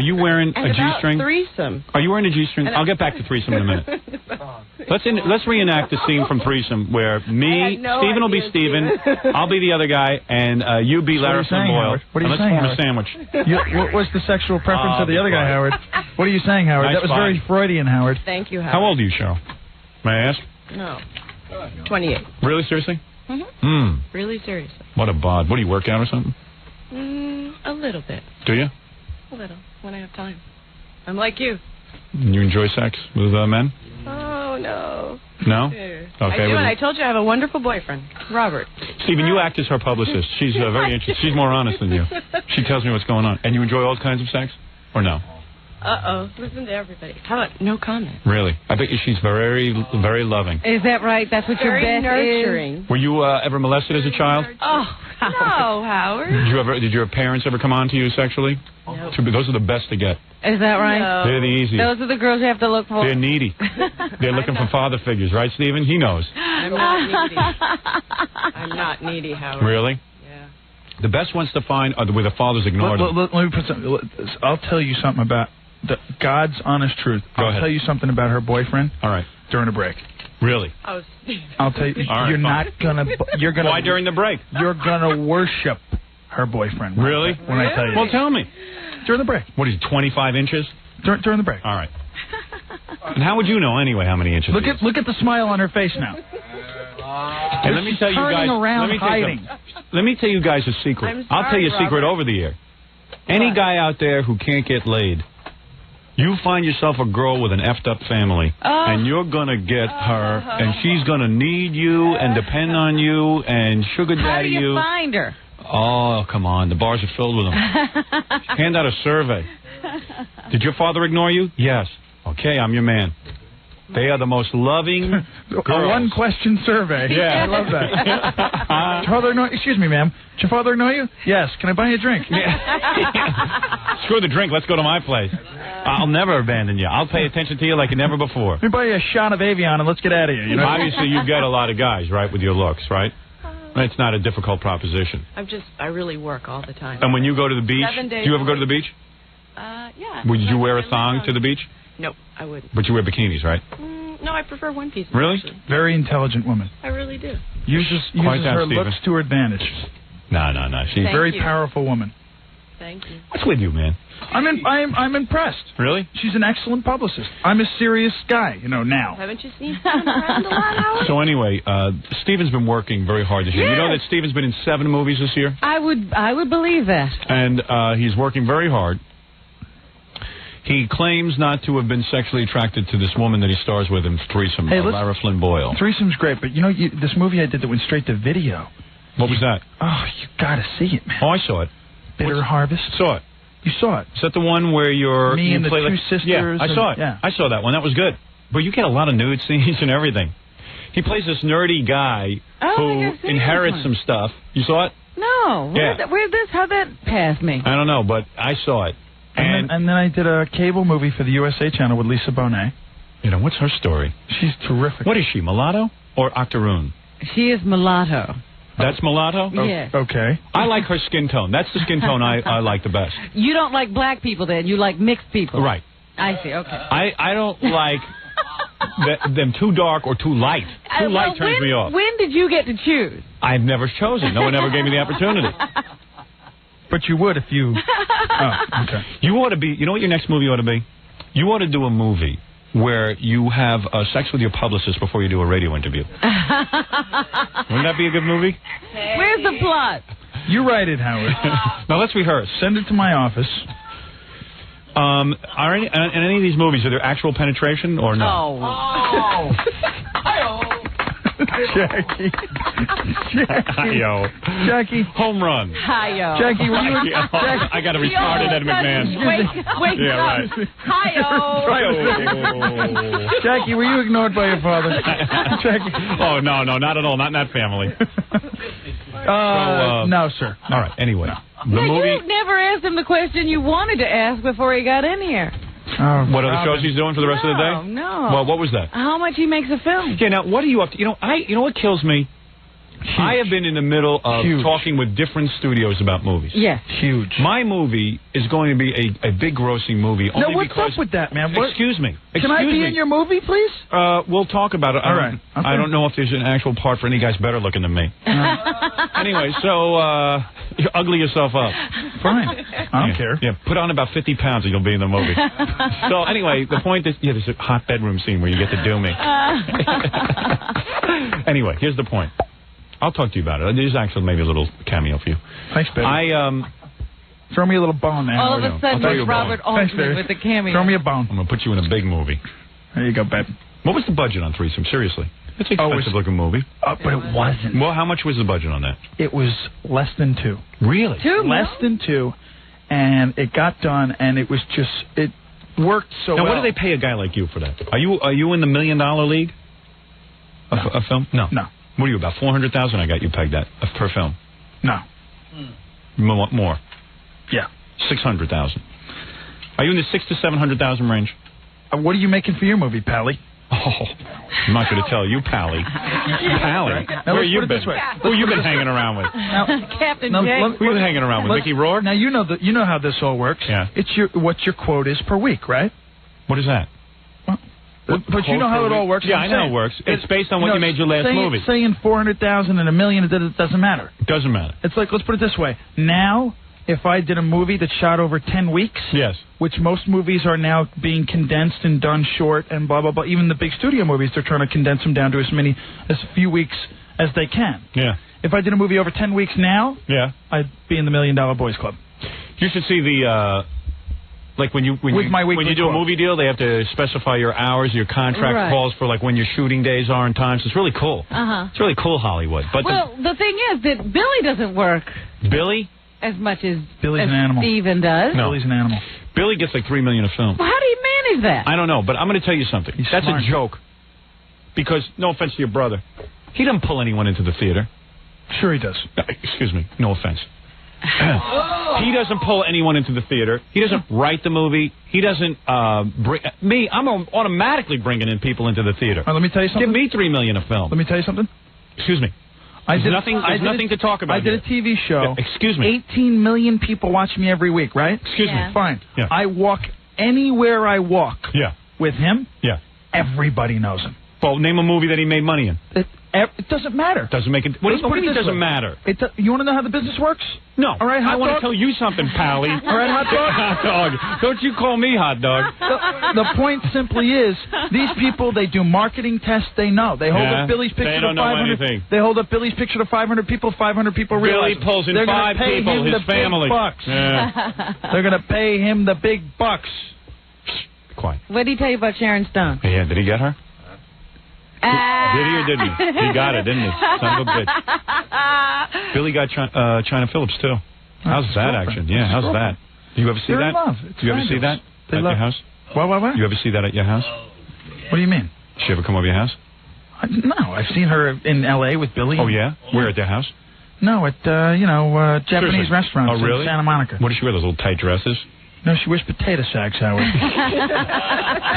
B: you wearing a G-string?
T: Threesome.
B: Are you wearing a G-string? I'll get back to Threesome in a minute. Let's reenact the scene from Threesome where Steven will be Steven, I'll be the other guy, and you be Larry Flynn Boyle.
S: What are you saying,
B: Howard?
S: Let's form a sandwich. What was the sexual preference of the other guy, Howard? What are you saying, Howard?
B: Nice
S: That was very Freudian, Howard.
T: Thank you, Howard.
B: How old are you, Cheryl? May I ask?
T: No. 28.
B: Really, seriously?
T: Mm-hmm. Really seriously.
B: What a bod. What, do you work out or something?
T: A little bit.
B: Do you?
T: A little, when I have time. I'm like you.
B: You enjoy sex with men?
T: Oh, no.
B: No?
T: Okay.
B: I
T: do, and I told you I have a wonderful boyfriend, Robert.
B: Steven, you act as her publicist. She's very interesting. She's more honest than you. She tells me what's going on. And you enjoy all kinds of sex? Or no?
T: Uh-oh. Listen to everybody. How about no comment?
B: Really? I bet you she's very, very loving.
C: Is that right? That's what your best
T: nurturing.
C: is?
B: Were you ever molested as a child?
T: Oh, no, Howard.
B: Did your parents ever come on to you sexually?
T: Nope.
B: Those are the best to get.
C: Is that right?
T: No.
B: They're the easiest.
C: Those are the girls you have to look for.
B: They're needy. They're looking for father figures, right, Steven? He knows.
T: I'm not needy. I'm not needy, Howard.
B: Really?
T: Yeah.
B: The best ones to find are where the fathers ignored them.
S: Let me put some. I'll tell you something about God's honest truth. I'll tell you something about her boyfriend.
B: All right.
S: During a break.
B: Really?
T: Oh,
S: I'll tell you.
B: All right,
S: you're not gonna. You're gonna.
B: Why during the break?
S: You're gonna worship her boyfriend.
B: Really?
S: When I tell you.
B: Well, tell me.
S: During the break.
B: What is he, 25 inches?
S: During the break.
B: All right. And how would you know anyway how many inches?
S: Look at the smile on her face now.
B: And let me tell you guys. Let me tell you guys a secret. I'll tell you a secret over the air. Any guy out there who can't get laid, you find yourself a girl with an effed up family, and you're gonna get her, and she's gonna need you and depend on you and sugar daddy you.
C: How do you find her?
B: Oh, come on. The bars are filled with them. Hand out a survey. Did your father ignore you? Yes. Okay, I'm your man. They are the most loving girls.
S: A one-question survey.
B: Yeah.
S: I love that. Your father ignore, excuse me, ma'am. Did your father ignore you? Yes. Can I buy you a drink?
B: Screw the drink. Let's go to my place. I'll never abandon you. I'll pay attention to you like never before.
S: Let me buy you a shot of Avion and let's get out of here. You know?
B: Obviously, you get a lot of guys, right, with your looks, right? It's not a difficult proposition.
T: I really work all the time.
B: And when you go to the beach,
T: 7 days
B: do you ever go to the beach?
T: Yeah.
B: Would you wear a thong to the beach?
T: No, I wouldn't.
B: But you wear bikinis, right?
T: No, I prefer one piece.
B: Really?
T: Actually.
S: Very intelligent woman.
T: I really do.
S: Uses her looks to her advantage.
B: No. She's
S: a very powerful woman.
T: Thank you.
B: What's with you, man?
S: I'm impressed.
B: Really?
S: She's an excellent publicist. I'm a serious guy, now.
T: Haven't you seen Steven around a lot, Howard?
B: So anyway, Steven's been working very hard this year. You know that Steven's been in 7 movies this year?
C: I would believe that.
B: And he's working very hard. He claims not to have been sexually attracted to this woman that he stars with in Threesome, Lara Flynn Boyle.
S: Threesome's great, but this movie I did that went straight to video.
B: What was that?
S: Oh, you gotta see it, man.
B: Oh, I saw it.
S: Bitter Harvest.
B: Saw it.
S: You saw it.
B: Is that the one where you
S: and the
B: play
S: two sisters?
B: Yeah, I saw it.
S: Yeah.
B: I saw that one. That was good. But you get a lot of nude scenes and everything. He plays this nerdy guy who inherits some stuff. You saw it?
C: No. How'd that pass me?
B: I don't know, but I saw it.
S: And then I did a cable movie for the USA Channel with Lisa Bonet.
B: What's her story?
S: She's terrific.
B: What is she, mulatto or octoroon?
C: She is mulatto.
B: That's mulatto?
C: Yes.
S: Okay.
B: I like her skin tone. That's the skin tone I like the best.
C: You don't like black people then? You like mixed people?
B: Right.
C: I see, okay.
B: I don't like them too dark or too light. Too light turns me off.
C: When did you get to choose?
B: I've never chosen. No one ever gave me the opportunity.
S: But you would if you... Oh, okay.
B: You ought to be... You know what your next movie ought to be? You ought to do a movie where you have sex with your publicist before you do a radio interview. Wouldn't that be a good movie?
C: Where's the plot?
S: You write it, Howard.
B: Now let's rehearse.
S: Send it to my office.
B: Are in any of these movies, are there actual penetration or no?
C: Oh.
S: Jackie.
B: Hi-yo.
S: Jackie.
B: Home run.
C: Hi-yo.
S: Jackie, were you...
B: I got a retarded Ed McMahon.
C: Wake
B: yeah,
C: up.
B: right.
C: Hi-yo.
S: Jackie, were you ignored by your father? Jackie.
B: Oh, no, not at all. Not in that family.
S: No, sir.
B: All right, anyway. The movie...
C: You never asked him the question you wanted to ask before he got in here.
B: What other shows he's doing for the rest of the day?
C: No.
B: Well, what was that?
C: How much he makes a film.
B: Yeah, now, what are you up to? You know what kills me? Huge. I have been in the middle of talking with different studios about movies.
C: Yes.
S: Huge.
B: My movie is going to be a big grossing movie.
S: Now,
B: only
S: what's
B: because,
S: up with that, man?
B: Excuse me.
S: Can I be in your movie, please?
B: We'll talk about it.
S: All right. Okay.
B: I don't know if there's an actual part for any guys better looking than me. Anyway, so you ugly yourself up.
S: Fine. I don't care.
B: Yeah, put on about 50 pounds and you'll be in the movie. So anyway, the point is, there's a hot bedroom scene where you get to do me. Anyway, here's the point. I'll talk to you about it. There's actually maybe a little cameo for you.
S: Thanks, baby. Throw me a little bone there.
C: All of a sudden, it's Robert Altman with the cameo.
S: Throw me a bone.
B: I'm going to put you in a big movie.
S: There you go, babe.
B: What was the budget on Threesome? Seriously. It's an expensive-looking movie.
S: But it wasn't.
B: Well, how much was the budget on that?
S: It was less than $2.
B: Really?
S: Less than $2. And it got done, and it was just, it worked so well.
B: Now, what do they pay a guy like you for that? Are you in the $1 million league? A film? No. What are you, about 400,000? I got you pegged at per film.
S: No.
B: More.
S: Yeah.
B: 600,000. Are you in the 600,000 to 700,000 range?
S: What are you making for your movie, Pally?
B: Oh, I'm not going to tell you, Pally. Pally?
S: Now,
B: where you been? Who you been hanging around with?
C: Captain Janks.
B: Who you been hanging around with? Mickey Rourke?
S: Now you know how this all works.
B: Yeah.
S: It's what your quote is per week, right?
B: What is that?
S: But you know how it all works.
B: Yeah, I know how it works. It's based on what you made your last movie.
S: Saying 400,000 and $1 million, it doesn't matter.
B: It doesn't matter.
S: It's like, let's put it this way. Now, if I did a movie that shot over 10 weeks,
B: yes,
S: which most movies are now being condensed and done short and blah, blah, blah. Even the big studio movies, they're trying to condense them down to as few weeks as they can.
B: Yeah.
S: If I did a movie over 10 weeks now, I'd be in the $1 Million Boys Club.
B: You should see the... Like when you do a movie deal, they have to specify your hours, your contract calls for like when your shooting days are and times. It's really cool. It's really cool, Hollywood. But
C: the thing is that Billy doesn't work.
B: Billy?
C: As much as
S: Billy's an animal.
C: Steven does.
S: No. Billy's an animal.
B: Billy gets like $3 million a film.
C: Well, how do you manage that?
B: I don't know, but I'm going to tell you something. That's smart. A joke. Because, no offense to your brother, he doesn't pull anyone into the theater.
S: Sure he does.
B: Excuse me. No offense. He doesn't pull anyone into the theater. He doesn't write the movie. He doesn't bring me. I'm automatically bringing in people into the theater.
S: Let me tell you something.
B: Give me $3 million a film.
S: Let me tell you something.
B: Excuse me. There's nothing to talk about.
S: I did a TV show.
B: Yeah, excuse me.
S: 18 million people watch me every week, right?
B: Excuse me.
S: Fine.
B: Yeah.
S: I walk anywhere I walk.
B: Yeah.
S: With him.
B: Yeah.
S: Everybody knows him.
B: Well, name a movie that he made money in.
S: It doesn't matter.
B: Doesn't make it. What do you mean it doesn't matter?
S: You want to know how the business works?
B: No.
S: All right,
B: I want to tell you something, Pally.
S: All right, hot dog.
B: Hot dog. Don't you call me hot dog.
S: The point simply is, these people, they do marketing tests. They know. They hold up Billy's picture to 500. They hold up Billy's picture to 500 people. 500 people realize
B: Billy pulls in 5 people. His family.
S: Yeah. They're going to pay him the big bucks.
B: Quiet.
C: What did he tell you about Sharon Stone?
B: Yeah, did he get her? Did he or didn't he? He got it, didn't he? Son of a bitch. Billy got China Phillips, too. How's that action? Yeah, how's that? Do you ever see that? Do you ever see that at your house?
S: What?
B: You ever see that at your house?
S: What do you mean?
B: She ever come over your house?
S: No, I've seen her in L.A. with Billy.
B: Oh, yeah? Where, at their house?
S: No, at, Japanese restaurants in Santa Monica.
B: What does she wear, those little tight dresses?
S: No, she wears potato sacks, Howard.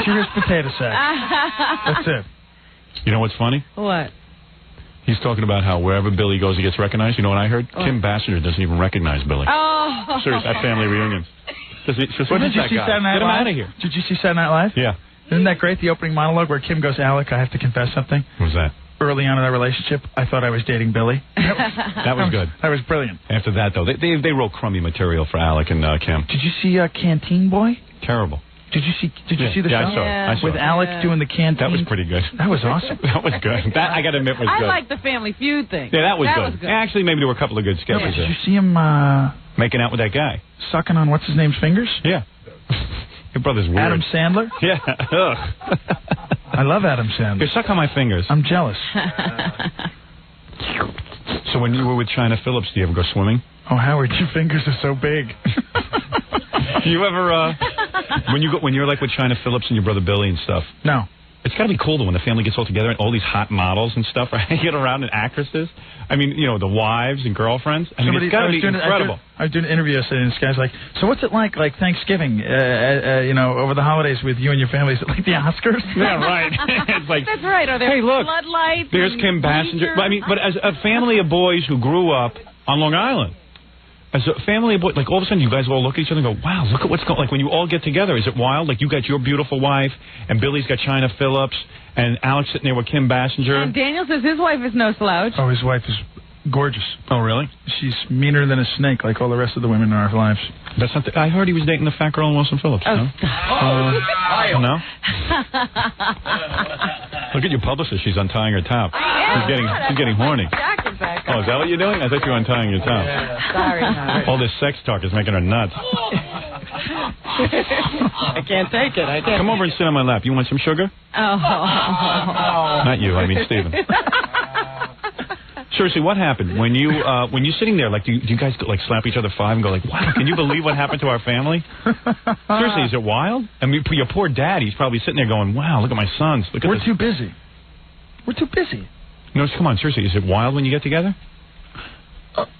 S: She wears potato sacks. That's it.
B: You know what's funny?
C: What?
B: He's talking about how wherever Billy goes, he gets recognized. You know what I heard? Kim Basinger doesn't even recognize Billy.
C: Oh.
B: Seriously, at family reunions.
S: Did you see Saturday Night Live?
B: Get him out of here.
S: Did you see Saturday Night Live?
B: Yeah.
S: Isn't that great, the opening monologue where Kim goes, Alec, I have to confess something?
B: What was that?
S: Early on in our relationship, I thought I was dating Billy.
B: That was good.
S: That was brilliant.
B: After that, though, they wrote crummy material for Alec and Kim.
S: Did you see Canteen Boy?
B: Terrible.
S: Did you see the show?
B: I saw it.
S: With Alec doing the canteen.
B: That was pretty good.
S: That was awesome.
B: That was good. That, I got to admit, was good.
C: I like the Family Feud thing.
B: Yeah, that was good. Actually, maybe there were a couple of good sketches
S: Did you see him
B: making out with that guy?
S: Sucking on what's-his-name's fingers?
B: Yeah. Your brother's weird.
S: Adam Sandler?
B: Yeah. Ugh.
S: I love Adam Sandler.
B: You suck on my fingers.
S: I'm jealous.
B: So when you were with China Phillips, do you ever go swimming?
S: Oh, Howard, your fingers are so big.
B: Do you ever, when you're like with China Phillips and your brother Billy and stuff?
S: No.
B: It's got to be cool, though, when the family gets all together and all these hot models and stuff, right? Get around and actresses. I mean, you know, the wives and girlfriends. I mean, it's got to be incredible.
S: I was doing an interview yesterday, and this guy's like, so what's it like Thanksgiving, you know, over the holidays with you and your family? Is it like the Oscars?
B: Yeah, right. It's like,
C: that's right. Are there floodlights?
B: There's Kim Basinger. I mean, but as a family of boys who grew up on Long Island, as a family of boys, like all of a sudden you guys all look at each other and go, wow, look at what's going on. Like when you all get together, is it wild? Like you got your beautiful wife, and Billy's got China Phillips, and Alex sitting there with Kim Basinger.
C: And Daniel says his wife is no slouch.
S: Oh, his wife is gorgeous.
B: Oh, really?
S: She's meaner than a snake, like all the rest of the women in our lives.
B: That's not. I heard he was dating the fat girl in Wilson Phillips.
C: Oh,
B: no? No? Look at your publicist. She's untying her top. She's getting horny. Oh, is that what you're doing? I thought you were untying your top.
C: Yeah. Sorry, Howard.
B: All this sex talk is making her nuts.
T: I can't take it. I can't.
B: Come over and sit on my lap. You want some sugar?
C: Oh.
B: Not you. I mean Steven. Seriously, what happened when you're sitting there? Like, do you guys like slap each other five and go like, "Wow, can you believe what happened to our family?" Seriously, is it wild? I mean, your poor dad. He's probably sitting there going, "Wow, look at my sons. Look at
S: We're too busy. We're too busy."
B: No, come on, seriously, is it wild when you get together?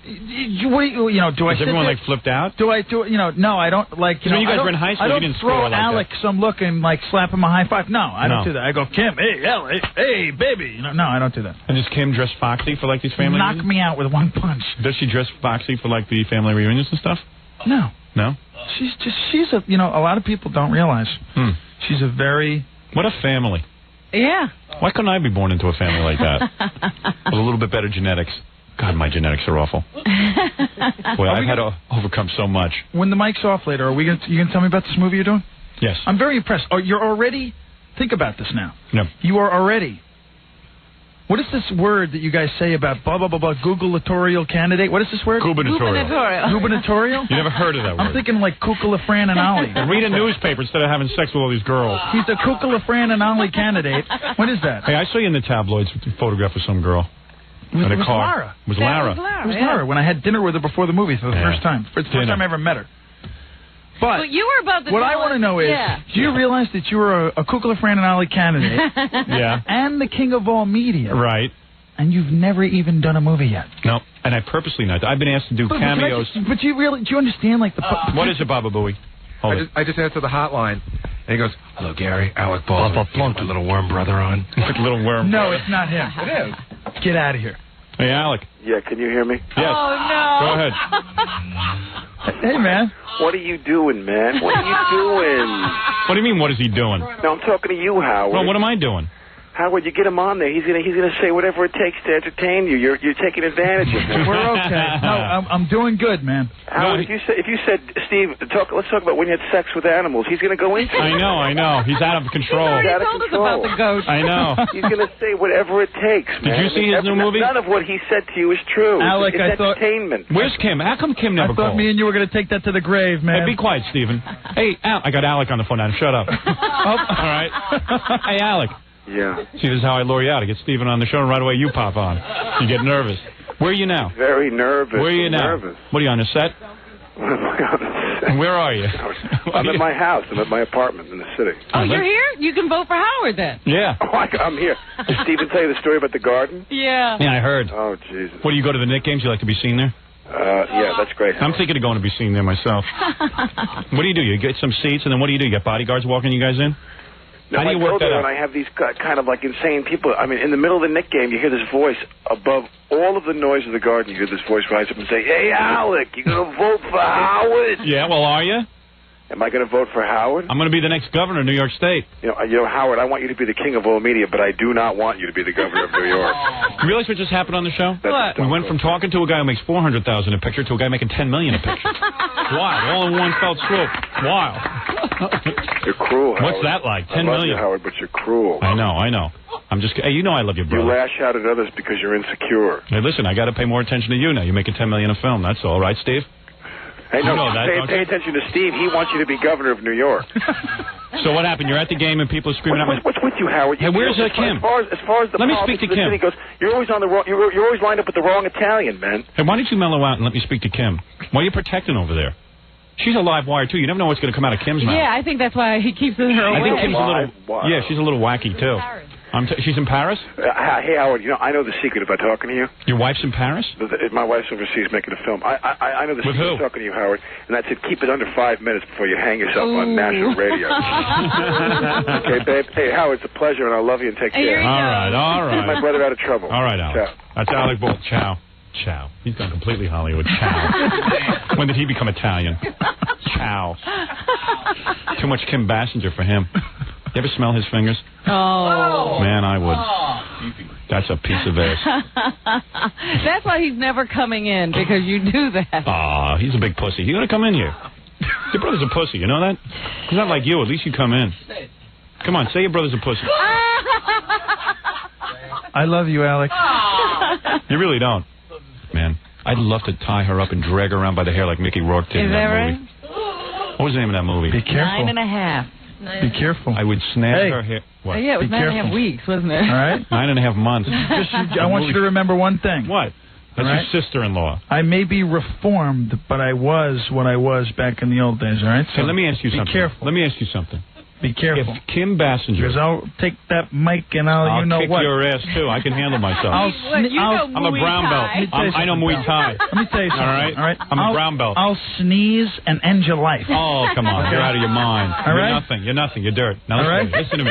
S: You know, do I?
B: Is everyone like flipped out?
S: Do you know? No, I don't like. You know,
B: when you guys were in high school,
S: I
B: you didn't
S: throw
B: score like
S: Alec
B: that.
S: some look and like slap him a high five. No, I don't do that. I go, Kim, hey, Alec, hey, baby. You know, no, I don't do that.
B: And does Kim dress foxy for like these family?
S: Knock
B: reunions?
S: me out with one punch.
B: Does she dress foxy for like the family reunions and stuff?
S: No.
B: No.
S: She's a, you know, a lot of people don't realize she's a very.
B: What a family.
C: Yeah.
B: Why couldn't I be born into a family like that? With a little bit better genetics. God, my genetics are awful. Boy, I've had to overcome so much.
S: When the mic's off later, you gonna tell me about this movie you're doing?
B: Yes.
S: I'm very impressed. Oh, you're already. Think about this now.
B: No.
S: You are already. What is this word that you guys say about blah, blah, blah, blah, gubernatorial candidate? What is this word?
B: Gubernatorial.
S: Gubernatorial?
B: You never heard of that word.
S: I'm thinking like Kukla Fran and Ollie.
B: Read a newspaper instead of having sex with all these girls.
S: He's a Kukla Fran and Ollie candidate. What is that?
B: Hey, I saw you in the tabloids with a photograph of some girl.
S: It was Lara.
B: It was Lara.
S: It was Lara when I had dinner with her before the movie for the first time. For the first time I ever met her. But
C: you were about to
S: what I want to know is, do you realize that you were a Kukla Fran and Ollie candidate?
B: Yeah.
S: And the king of all media.
B: Right.
S: And you've never even done a movie yet.
B: No, and I purposely not. I've been asked to do cameos.
S: But do you understand, like, the...
B: What is it, Baba Booey?
E: I just answered the hotline, and he goes, "Hello, Gary, Alec Baldwin. My little worm brother on."
B: Little worm
S: No,
B: brother.
S: it's not him. It is. Get out of here.
B: Hey, Alec.
N: Yeah, can you hear me?
B: Yes.
C: Oh, no.
B: Go ahead.
S: Hey, man.
N: What are you doing, man? What are you doing?
B: What do you mean, what is he doing?
N: No, I'm talking to you, Howard.
B: Well, what am I doing?
N: Howard, you get him on there. He's gonna say whatever it takes to entertain you. You're taking advantage of him.
S: We're okay. No, I'm doing good, man.
N: Howard, if you said Steve, let's talk about when you had sex with animals. He's gonna go into it.
B: I know. He's out of control.
C: He told us about the goat.
B: I know.
N: He's gonna say whatever it takes, man.
B: Did you see his new movie?
N: None of what he said to you is true.
S: Alec,
N: it's
S: I thought.
N: entertainment.
B: Where's Kim? How come Kim never
S: I thought
B: called?
S: me and you were going to take that to the grave, man.
B: Hey, be quiet, Steven. Hey, Al, I got Alec on the phone now. Shut up. All right. Hey, Alec.
N: Yeah.
B: See, this is how I lure you out. I get Steven on the show, and right away you pop on. You get nervous. Where are you now?
N: Very nervous.
B: Where are you now?
N: Nervous.
B: What are you on the set?
N: What am I on the set?
B: Where are you?
N: I'm at my house. I'm at my apartment in the city.
C: Oh, you're here? You can vote for Howard then.
B: Yeah.
N: Oh, I'm here. Did Steven tell you the story about the garden?
C: Yeah.
B: Yeah, I heard.
N: Oh, Jesus.
B: What, do you go to the Knicks games? You like to be seen there?
N: Yeah, that's great.
B: I'm thinking of going to be seen there myself. What do? You get some seats, and then what do? You get bodyguards walking you guys in?
N: No,
B: How do you work that out?
N: And I have these kind of like insane people. I mean, in the middle of the Knick game, you hear this voice above all of the noise of the garden. You hear this voice rise up and say, "Hey, Alec, you going to vote for Howard?"
B: Yeah, well, are you?
N: Am I going to vote for Howard?
B: I'm going to be the next governor of New York State.
N: You know, Howard, I want you to be the king of all media, but I do not want you to be the governor of New York.
B: You realize what just happened on the show?
N: What?
B: We went from talking to a guy who makes $400,000 a picture to a guy making $10 million a picture. Wild, all in one fell swoop. Wild.
F: You're cruel, Howard.
B: What's that like? 10
F: I love
B: million.
F: you, Howard, but you're cruel.
B: I know. I'm just. Hey, you know I love your brother.
F: You lash out at others because you're insecure.
B: Hey, listen, I got to pay more attention to you now. You're making 10 million a film. That's all right, Steve.
F: Hey, no,
B: you know that,
F: pay attention to Steve. He wants you to be governor of New York.
B: So what happened? You're at the game and people are screaming at me.
F: What's with you, Howard?
B: Hey, where's Kim?
F: As far as the
B: let me speak to Kim.
F: City goes, you're always on the wrong. You're always lined up with the wrong Italian, man.
B: Hey, why don't you mellow out and let me speak to Kim? Why are you protecting over there? She's a live wire too. You never know what's going to come out of Kim's mouth.
C: Yeah, I think that's why he keeps her away.
B: I think Kim's a little. Yeah, she's a little wacky too. She's in Paris?
F: Hey, Howard, I know the secret about talking to you.
B: Your wife's in Paris?
F: My wife's overseas making a film. I know the secret of talking to you, Howard, and that's it. Keep it under 5 minutes before you hang yourself on national radio. Okay, babe? Hey, Howard, it's a pleasure, and I love you, and take care.
B: All right.
F: Keep my brother out of trouble.
B: All right, Alec.
F: Ciao.
B: That's Alec Baldwin. Ciao. He's gone completely Hollywood. Ciao. When did he become Italian? Ciao. Too much Kim Basinger for him. You ever smell his fingers?
C: Oh.
B: Man, I would. That's a piece of ass.
C: That's why he's never coming in, because you do that.
B: Aw, he's a big pussy. He's going to come in here. Your brother's a pussy, you know that? He's not like you. At least you come in. Come on, say your brother's a pussy.
S: I love you, Alex.
B: You really don't. Man, I'd love to tie her up and drag her around by the hair like Mickey Rourke did in that movie. What was the name of that movie?
S: Be careful.
C: 9.5.
S: Be careful.
B: I would snatch her hair. What?
C: Yeah, it was 9.5 weeks, wasn't it?
S: All right.
B: 9.5 months.
S: I want you to remember one thing.
B: What? That's your sister-in-law.
S: I may be reformed, but I was what I was back in the old days, all right? So
B: hey, let me ask you something.
S: Be careful.
B: Let me ask you something.
S: Be careful.
B: If Kim Basinger...
S: Because I'll take that mic and I'll you know
B: kick
S: what.
B: your ass, too. I can handle myself. I'm a brown belt. I know Muay Thai.
S: Let me tell you something.
B: All right? I'm a brown belt.
S: I'll sneeze and end your life.
B: Oh, come on. You're out of your mind.
S: All
B: You're
S: right?
B: nothing. You're nothing. You're dirt. Now, listen to me.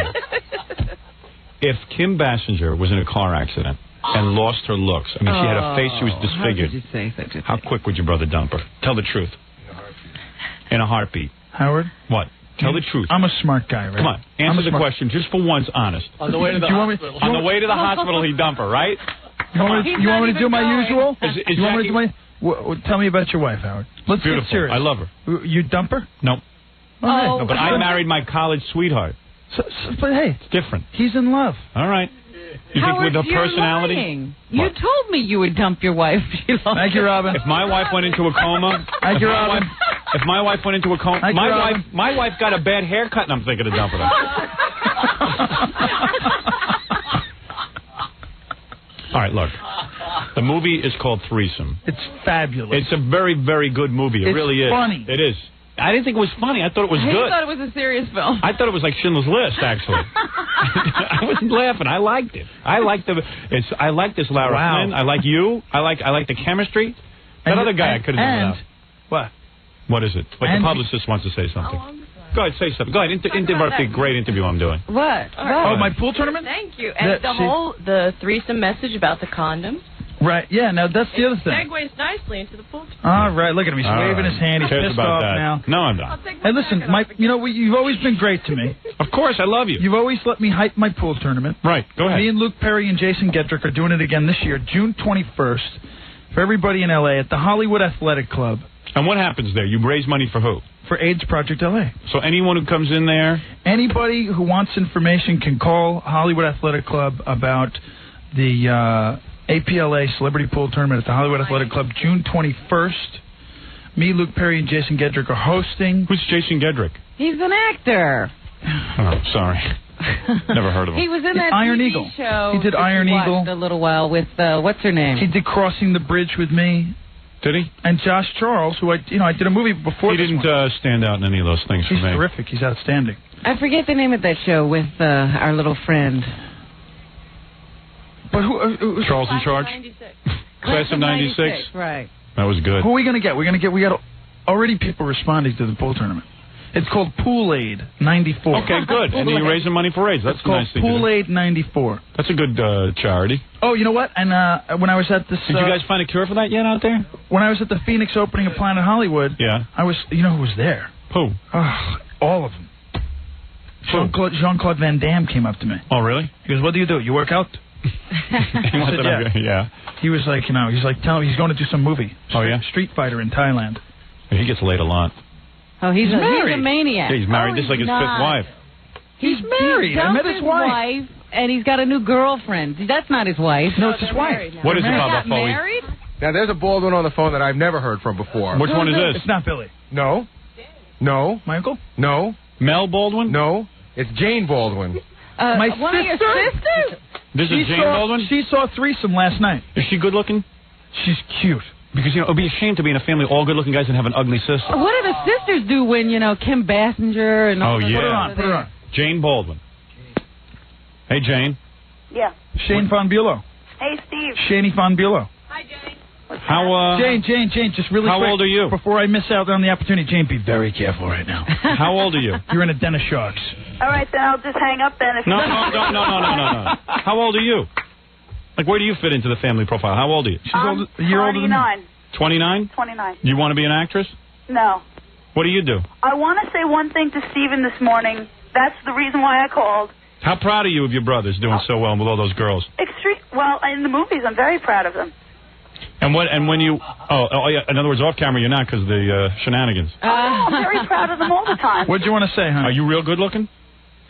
B: If Kim Basinger was in a car accident and lost her looks, I mean, she had a face, she was disfigured.
C: How could you say such a thing?
B: How quick would your brother dump her? Tell the truth. In a heartbeat.
S: Howard?
B: What? Tell the truth.
S: I'm a smart guy, right?
B: Come on. Answer the question just for once, honest.
R: On the way to the hospital.
B: On the way to the hospital, he'd dump her, right?
S: You want me to do my usual?
B: You want me to do
S: tell me about your wife, Howard. Let's
B: Beautiful.
S: get serious.
B: I love her.
S: You dump her?
B: No.
S: Oh,
B: no, but I married my college sweetheart.
S: But hey,
B: it's different.
S: He's in love.
B: All right. You
C: Howard,
B: think with her personality?
C: Lying. You told me you would dump your wife.
S: Thank you, Robin.
B: If my wife went into a coma,
S: Thank you, Robin.
B: If my wife went into a coma, my wife got a bad haircut, and I'm thinking of dumping her. All right, look. The movie is called Threesome.
S: It's fabulous.
B: It's a very, very good movie. It really is.
S: Funny.
B: It is. I didn't think it was funny. I thought it was good.
C: I thought it was a serious film.
B: I thought it was like Schindler's List, actually. I wasn't laughing. I liked it. I like this Lara Flynn. I like you. I like the chemistry. That other guy I could have done without.
S: What?
B: What is it? Like the publicist wants to say something. Go ahead, say something. Go ahead, interrupt the great interview I'm doing.
C: What?
S: Oh, my pool tournament?
T: Thank you. And the threesome message about the condom.
S: Right, yeah, now that's the other thing.
T: Segues nicely into the pool tournament.
S: All right, look at him. He's waving his hand. He's pissed off now.
B: No, I'm not.
S: Hey, listen, you've always been great to me.
B: Of course, I love you.
S: You've always let me hype my pool tournament.
B: Right, go ahead.
S: Me and Luke Perry and Jason Gedrick are doing it again this year, June 21st, for everybody in L.A. at the Hollywood Athletic Club.
B: And what happens there? You raise money for who?
S: For AIDS Project L.A.
B: So anyone who comes in there?
S: Anybody who wants information can call Hollywood Athletic Club about the APLA Celebrity Pool Tournament at the Hollywood Athletic Club, June 21st. Me, Luke Perry, and Jason Gedrick are hosting.
B: Who's Jason Gedrick?
C: He's an actor.
B: Oh, sorry. Never heard of him.
C: He was in that
S: Iron
C: TV
S: Eagle.
C: show.
S: He did Iron Eagle
C: a little while with what's her name?
S: He did Crossing the Bridge with me.
B: Did he?
S: And Josh Charles, who I did a movie before.
B: He didn't stand out in any of those things for me.
S: He's terrific. He's outstanding.
C: I forget the name of that show with our little friend.
S: But who
B: Charles in Charge? Class of 96.
C: Right.
B: That was good.
S: Who are we going to get? We got already people responding to the pool tournament. It's called Pool Aid 94.
B: Okay, good. And you're raising money for AIDS. That's
S: it's called
B: nice thing.
S: Pool Aid 94.
B: That's a good charity.
S: Oh, you know what? And when I was at this...
B: Did you guys find a cure for that yet out there?
S: When I was at the Phoenix opening of Planet Hollywood, I was... You know who was there?
B: Who?
S: All of them. Jean-Claude Van Damme came up to me.
B: Oh, really?
S: He goes, what do? You work out?
B: I said, yeah.
S: He was like, he's like, tell him he's going to do some movie.
B: Oh, yeah?
S: Street Fighter in Thailand.
B: He gets laid a lot.
C: Oh, he's a maniac.
B: Yeah, he's married. This is like his fifth wife.
S: He's married. I met his wife.
C: And he's got a new girlfriend. That's not his wife.
S: No, it's his wife.
B: What is it, Bob?
C: They got married?
E: Now, there's a Baldwin on the phone that I've never heard from before.
B: Which one is this?
S: It's not Billy.
E: No. No.
S: Michael?
E: No.
B: Mel Baldwin?
E: No. It's Jane Baldwin.
S: My
C: one
S: sister?
C: of your sisters?
B: This is Jane Baldwin?
S: She saw a threesome last night.
B: Is she good looking?
S: She's cute.
B: Because, you know, it would be a shame to be in a family all good looking guys and have an ugly sister.
C: What do the sisters do when, you know, Kim Basinger and all that?
B: Yeah.
S: Put her on.
B: Jane Baldwin. Hey, Jane.
H: Yeah.
S: Shane Von Bulow.
H: Hey, Steve.
S: Shaney Von Bulow.
H: Hi, Jane.
B: How,
S: Jane, just really
B: how
S: quick.
B: old are you?
S: Before I miss out on the opportunity, Jane, be very careful right now.
B: How old are you?
S: You're in a den of sharks.
H: All right, then I'll just hang up then.
B: No. How old are you? Like, where do you fit into the family profile? How old are you?
S: She's a year older than me.
B: 29?
H: 29.
B: You want to be an actress?
H: No.
B: What do you do?
H: I want to say one thing to Steven this morning. That's the reason why I called.
B: How proud are you of your brothers doing so well with all those girls?
H: Well, in the movies, I'm very proud of them.
B: And when you yeah, in other words, off camera you're not because of the shenanigans.
H: I'm very proud of them all the time.
S: What'd you want to say, huh?
B: Are you real good looking?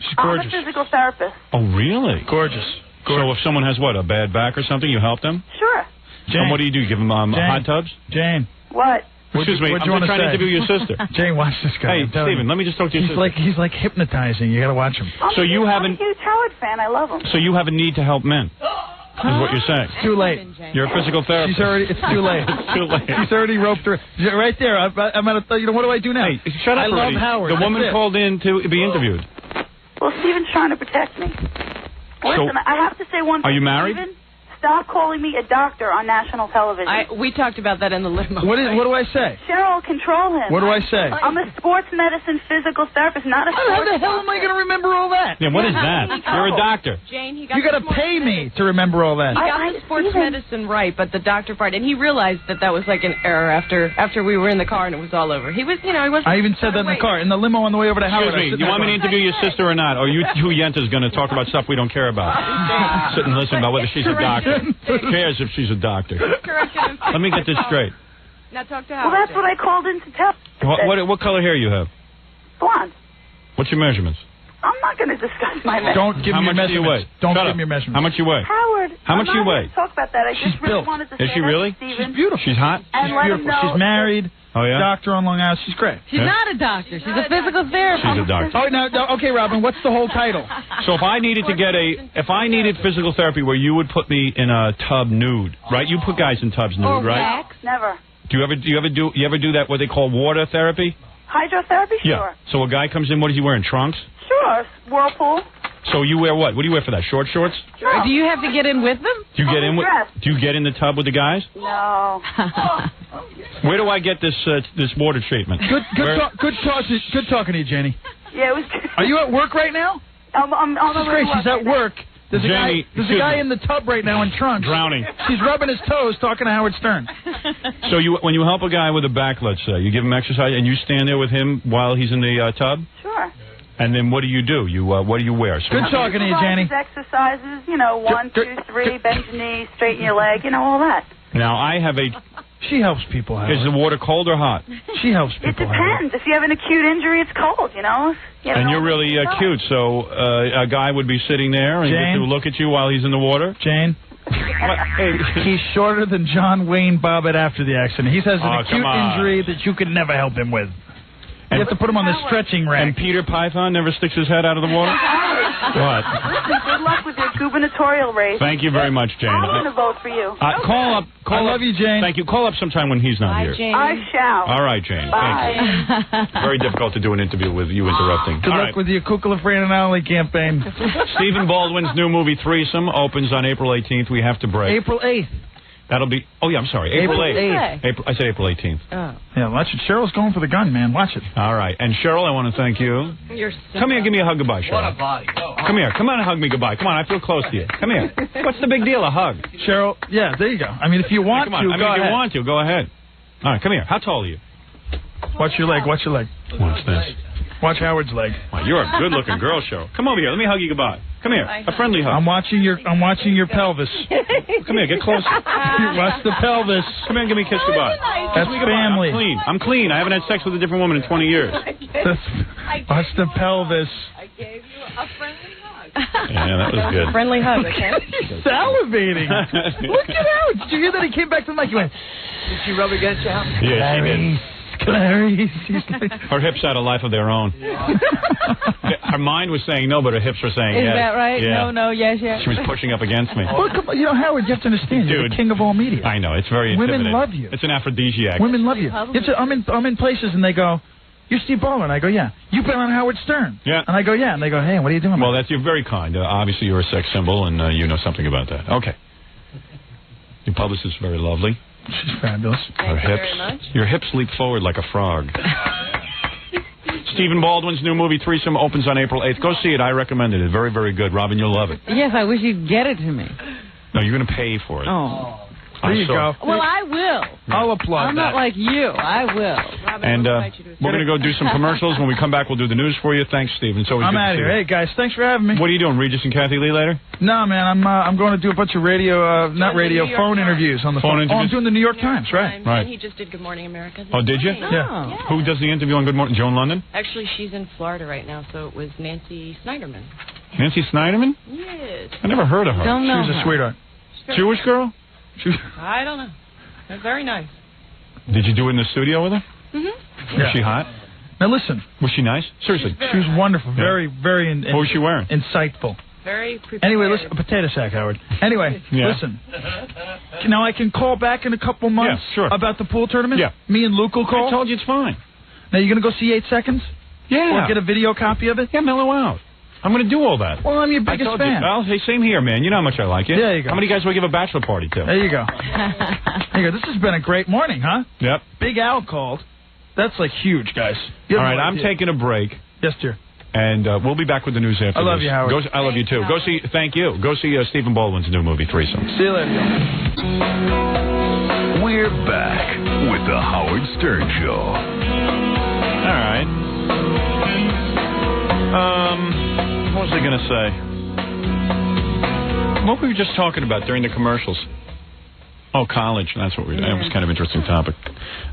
S: She's gorgeous.
H: I'm a physical therapist.
B: Oh, really?
S: Gorgeous.
B: So if someone has a bad back or something, you help them?
H: Sure.
S: Jane.
B: And what do you do? Give them hot tubs?
S: Jane.
H: What?
B: Excuse me, I'm just trying to interview your sister.
S: Jane, watch this guy.
B: Hey, Steven, let me just talk to your sister.
S: He's like hypnotizing. You got to watch him.
B: So you have
H: I'm a huge Howard fan. I love him.
B: So you have a need to help men, is what you're saying.
S: It's too late.
B: You're a physical therapist.
S: It's too late.
B: It's too late.
S: She's already roped her. Right there. I'm going to, what do I do now?
B: Hey, shut up
S: I
B: already.
S: love Howard.
B: The woman called in to be interviewed.
H: Well, Steven's trying to protect me. Listen, I have to say one thing.
B: Are you married?
H: Steven, stop calling me a doctor on national television.
T: We talked about that in the limo.
S: What do I say?
H: Cheryl, control him.
S: What do I say?
H: I'm a sports medicine physical therapist, not a sports
S: How the hell am I going to remember all that?
B: Yeah, what is that? You're a doctor.
T: Jane,
S: You got to pay me to remember all that.
T: He got the sports medicine right, but the doctor part, and he realized that was like an error after we were in the car and it was all over. He was, he wasn't.
S: I even said that in the car, in the limo on the way over to Howard.
B: Excuse me, you want me to interview your sister or not? Or are you two yentas going to talk about stuff we don't care about? Sit and listen about whether she's a doctor. Who cares if she's a doctor? Let me get this straight.
T: Now talk to
H: Well,
T: Howard.
H: that's what I called in to tell.
B: What color hair you have?
H: Blonde.
B: What's your measurements?
H: I'm not going to discuss my measurements.
S: Don't give
B: How
S: me your
B: much do you
S: measurements.
B: weigh?
S: Don't
B: Shut
S: give
B: up.
S: me your measurements.
B: How much you weigh?
H: Howard.
B: How much
H: I'm
B: you
H: not
B: weigh?
H: going to talk about that. I
S: She's
H: just really
S: built.
H: wanted to say
B: Is she
H: that
B: really?
H: to Steven.
S: She's beautiful.
B: She's hot?
H: And
S: She's
H: let him
S: beautiful.
H: know
S: She's married.
B: Oh, yeah?
S: Doctor on Long Island. She's great.
C: She's not a doctor. She's a physical therapist.
B: She's a doctor.
S: Oh, no, okay, Robin, what's the whole title?
B: So if I needed physical therapy where you would put me in a tub nude, right? You put guys in tubs nude, right?
H: Never.
B: Do you ever do that what they call water therapy?
H: Hydrotherapy? Sure.
B: Yeah. So a guy comes in, what is he wearing? Trunks?
H: Sure. Whirlpool.
B: So you wear what? What do you wear for that? Short shorts?
H: No.
C: Do you have to get in with them?
B: Do you get in with? Do you get in the tub with the guys?
H: No.
B: Where do I get this water treatment?
S: Good talking to you, Jenny.
H: Yeah, it was.
S: Are you at work right now?
H: This
S: is great. She's at work. There's a guy in the tub right now in trunks.
B: Drowning.
S: She's rubbing his toes, talking to Howard Stern.
B: So when you help a guy with a back, let's say, you give him exercise and you stand there with him while he's in the tub?
H: Sure.
B: And then what do you do? What do you wear?
S: Good talking to you, Jenny.
H: Exercises, 1, 2, 3, bend your knee, straighten your leg, all that.
B: Now, I have
S: She helps people, Howard.
B: Is the water cold or hot?
S: She helps people,
H: It depends. If you have an acute injury, it's cold,
B: And you're really cute, so a guy would be sitting there and get to look at you while he's in the water?
S: Jane? He's shorter than John Wayne Bobbitt after the accident. He has an acute injury that you could never help him with. You have to put him on the stretching rack.
B: And Peter Python never sticks his head out of the water? What?
H: Listen, good luck with your gubernatorial race.
B: Thank you very much, Jane.
H: I'm going to vote for you.
B: Call up.
S: I love you, Jane.
B: Thank you. Call up sometime when he's not
H: Bye,
B: here.
H: Jane. I shall.
B: All right, Jane.
H: Bye.
B: Thank you. Very difficult to do an interview with you interrupting.
S: Good luck with your Kukla Fran and Ollie campaign.
B: Stephen Baldwin's new movie, Threesome, opens on April 18th. We have to break.
S: April 8th.
B: That'll be... Oh, yeah, I'm sorry. April 8th. I said April 18th.
S: Oh. Yeah, watch it. Cheryl's going for the gun, man. Watch it.
B: All right. And Cheryl, I want to thank you.
T: You're so
B: Come here, give me a hug goodbye, Cheryl.
T: What a body.
B: Come here. Come on and hug me goodbye. Come on, I feel close to you. Come here. What's the big deal, a hug?
S: Cheryl, yeah, there you go. I mean, if you want
B: come on.
S: to,
B: if you want to, go ahead. All right, come here. How tall are you?
S: Watch your leg. Watch your leg.
B: Watch this.
S: Watch Howard's leg.
B: Wow, you're a good-looking girl, Cheryl. Come over here. Let me hug you goodbye. Come here. A friendly hug.
S: I'm watching your pelvis.
B: Come here. Get closer.
S: Watch the pelvis.
B: Come here and give me a kiss goodbye.
S: That's family.
B: I'm clean. I haven't had sex with a different woman in 20 years.
S: Watch the pelvis.
T: I gave you a friendly hug.
B: Yeah, that was good.
T: Friendly hug, okay?
S: He's salivating. Look at how. Did you hear that? He came back to the mic. He went,
Q: Did she rub against you?
B: Yeah, she did.
S: Clarice.
B: Her hips had a life of their own. Her mind was saying no, but her hips were saying yes.
C: Is that right?
B: Yeah.
C: No, yes, yes.
B: She was pushing up against me.
S: Well, come on, Howard, you have to understand. You're the king of all media.
B: I know. It's very intimidating.
S: Women love you.
B: It's an aphrodisiac.
S: Women love you. I'm in places, and they go, "You're Steve Baldwin." I go, "Yeah." "You've been on Howard Stern."
B: Yeah.
S: And I go, "Yeah." And they go, "Hey, what are you doing?"
B: Well, you're very kind. Obviously, you're a sex symbol, and you know something about that. Okay. Your publicist is very lovely.
S: She's fabulous.
B: Her hips.
T: Very much.
B: Your hips leap forward like a frog. Steven Baldwin's new movie, Threesome, opens on April 8th. Go see it. I recommend it. It's very, very good. Robin, you'll love it.
C: Yes, I wish you'd get it to me.
B: No, you're going to pay for it.
C: Oh.
S: There you go.
C: Well, I will.
S: I'll applaud
C: I'm
S: that.
C: not like you. I will.
B: And we're going to go do some commercials. When we come back, we'll do the news for you. Thanks, Steven. So
S: I'm out of here. Hey, guys, thanks for having me.
B: What are you doing, Regis and Kathy Lee later?
S: No, man, I'm going to do a bunch of phone interviews on the phone.
B: Interviews?
S: Oh, I'm doing the New York Times, right?
T: Right. And he just did Good Morning America.
B: Oh, did you?
S: Yeah.
B: Who does the interview on Good Morning? Joan London?
T: Actually, she's in Florida right now, so it was Nancy Snyderman.
B: Nancy Snyderman?
T: Yes.
B: I never heard of her.
C: Don't know
S: She was a sweetheart.
B: Jewish girl?
T: I don't know. They're very nice.
B: Did you do it in the studio with her?
T: Mm-hmm.
B: Was she hot?
S: Now listen.
B: Was she nice? Seriously.
S: She was wonderful. Very, very
B: what was she wearing?
S: Insightful.
T: Very prepared.
S: Anyway, listen, a potato sack, Howard. Anyway, listen. Now I can call back in a couple months about the pool tournament?
B: Yeah.
S: Me and Luke will call?
B: I told you it's fine.
S: Now you're going to go see 8 Seconds?
B: Yeah.
S: Or get a video copy of it?
B: Yeah, mellow out. I'm going to do all that.
S: Well, I'm your biggest fan.
B: Well, hey, same here, man. You know how much I like you.
S: There you go.
B: How many guys will I give a bachelor party to?
S: There you go. There you go. This has been a great morning, huh?
B: Yep.
S: Big Al called. That's like huge, guys.
B: All right, I'm taking a break.
S: Yes, dear.
B: And we'll be back with the news after
S: I love
B: this.
S: you, Howard.
B: I love you, too. Thank you. Go see Steven Baldwin's new movie, Threesome.
S: See you later.
A: We're back with the Howard Stern Show.
B: All right. What was I going to say? What were we just talking about during the commercials? Oh, college. That's what that was kind of an interesting topic.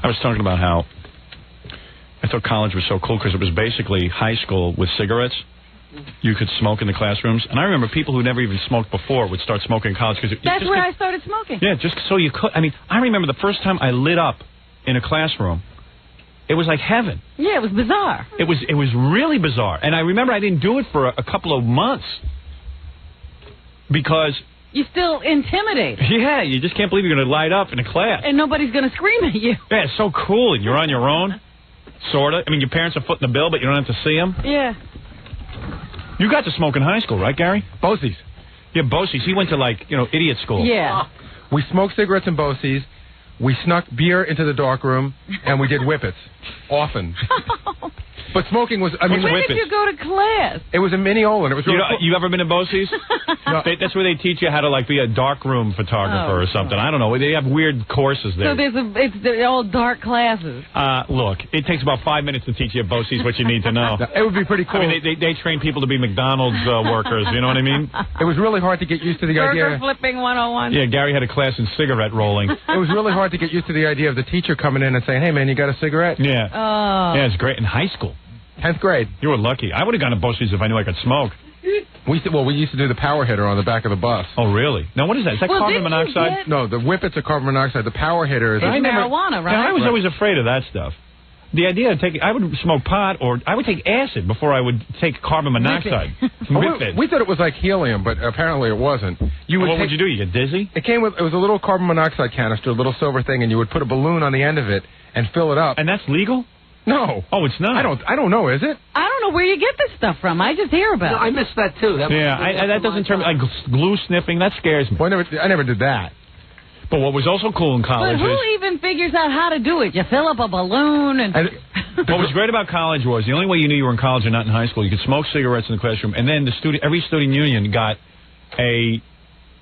B: I was talking about how I thought college was so cool because it was basically high school with cigarettes. You could smoke in the classrooms. And I remember people who never even smoked before would start smoking in college.
C: That's where I started smoking.
B: Yeah, just so you could. I mean, I remember the first time I lit up in a classroom. It was like heaven.
C: Yeah, it was bizarre.
B: It was really bizarre. And I remember I didn't do it for a couple of months because...
C: You're still intimidated.
B: Yeah, you just can't believe you're going to light up in a class.
C: And nobody's going to scream at you.
B: Yeah, it's so cool. And you're on your own, sort of. I mean, your parents are footing the bill, but you don't have to see them.
C: Yeah.
B: You got to smoke in high school, right, Gary?
E: Bosie's.
B: Yeah, Bosie's. He went to, idiot school.
C: Yeah.
E: We smoked cigarettes in Bosie's. We snuck beer into the dark room, and we did whippets. Often. But smoking was,
C: when did you go to class?
E: It was a Mineola, and it was really cool.
B: You ever been to Bosie's? No. That's where they teach you how to, be a darkroom photographer or something. I don't know. They have weird courses there.
C: So they're all dark classes.
B: Look, it takes about 5 minutes to teach you at Bosie's what you need to know.
E: It would be pretty cool.
B: I mean, they train people to be McDonald's workers, you know what I mean?
E: It was really hard to get used to the idea.
C: Burger flipping 101.
B: Yeah, Gary had a class in cigarette rolling.
E: It was really hard to get used to the idea of the teacher coming in and saying, "Hey, man, you got a cigarette?"
B: Yeah.
C: Oh.
B: Yeah, it's great. In high school.
E: 10th grade.
B: You were lucky. I would have gone to Bosie's if I knew I could smoke.
E: We used to do the power hitter on the back of the bus.
B: Oh, really? Now, what is that? Is that carbon monoxide?
E: No, the whippets are carbon monoxide. The power hitter is...
C: It's marijuana, right?
B: Yeah, I was always afraid of that stuff. The idea of I would smoke pot, or I would take acid before I would take carbon monoxide.
E: We thought it was like helium, but apparently it wasn't.
B: What would you do? You get dizzy?
E: It was a little carbon monoxide canister, a little silver thing, and you would put a balloon on the end of it and fill it up.
B: And that's legal?
E: No.
B: Oh, it's not?
E: I don't know, is it?
C: I don't know where you get this stuff from. I just hear about it.
Q: I missed that, too.
B: That doesn't turn me... Like glue sniffing, that scares me.
E: Well, I never did that.
B: But what was also cool in college
C: But who even figures out how to do it? You fill up a balloon and...
B: What was great about college was the only way you knew you were in college and not in high school, you could smoke cigarettes in the classroom, and then every student union got a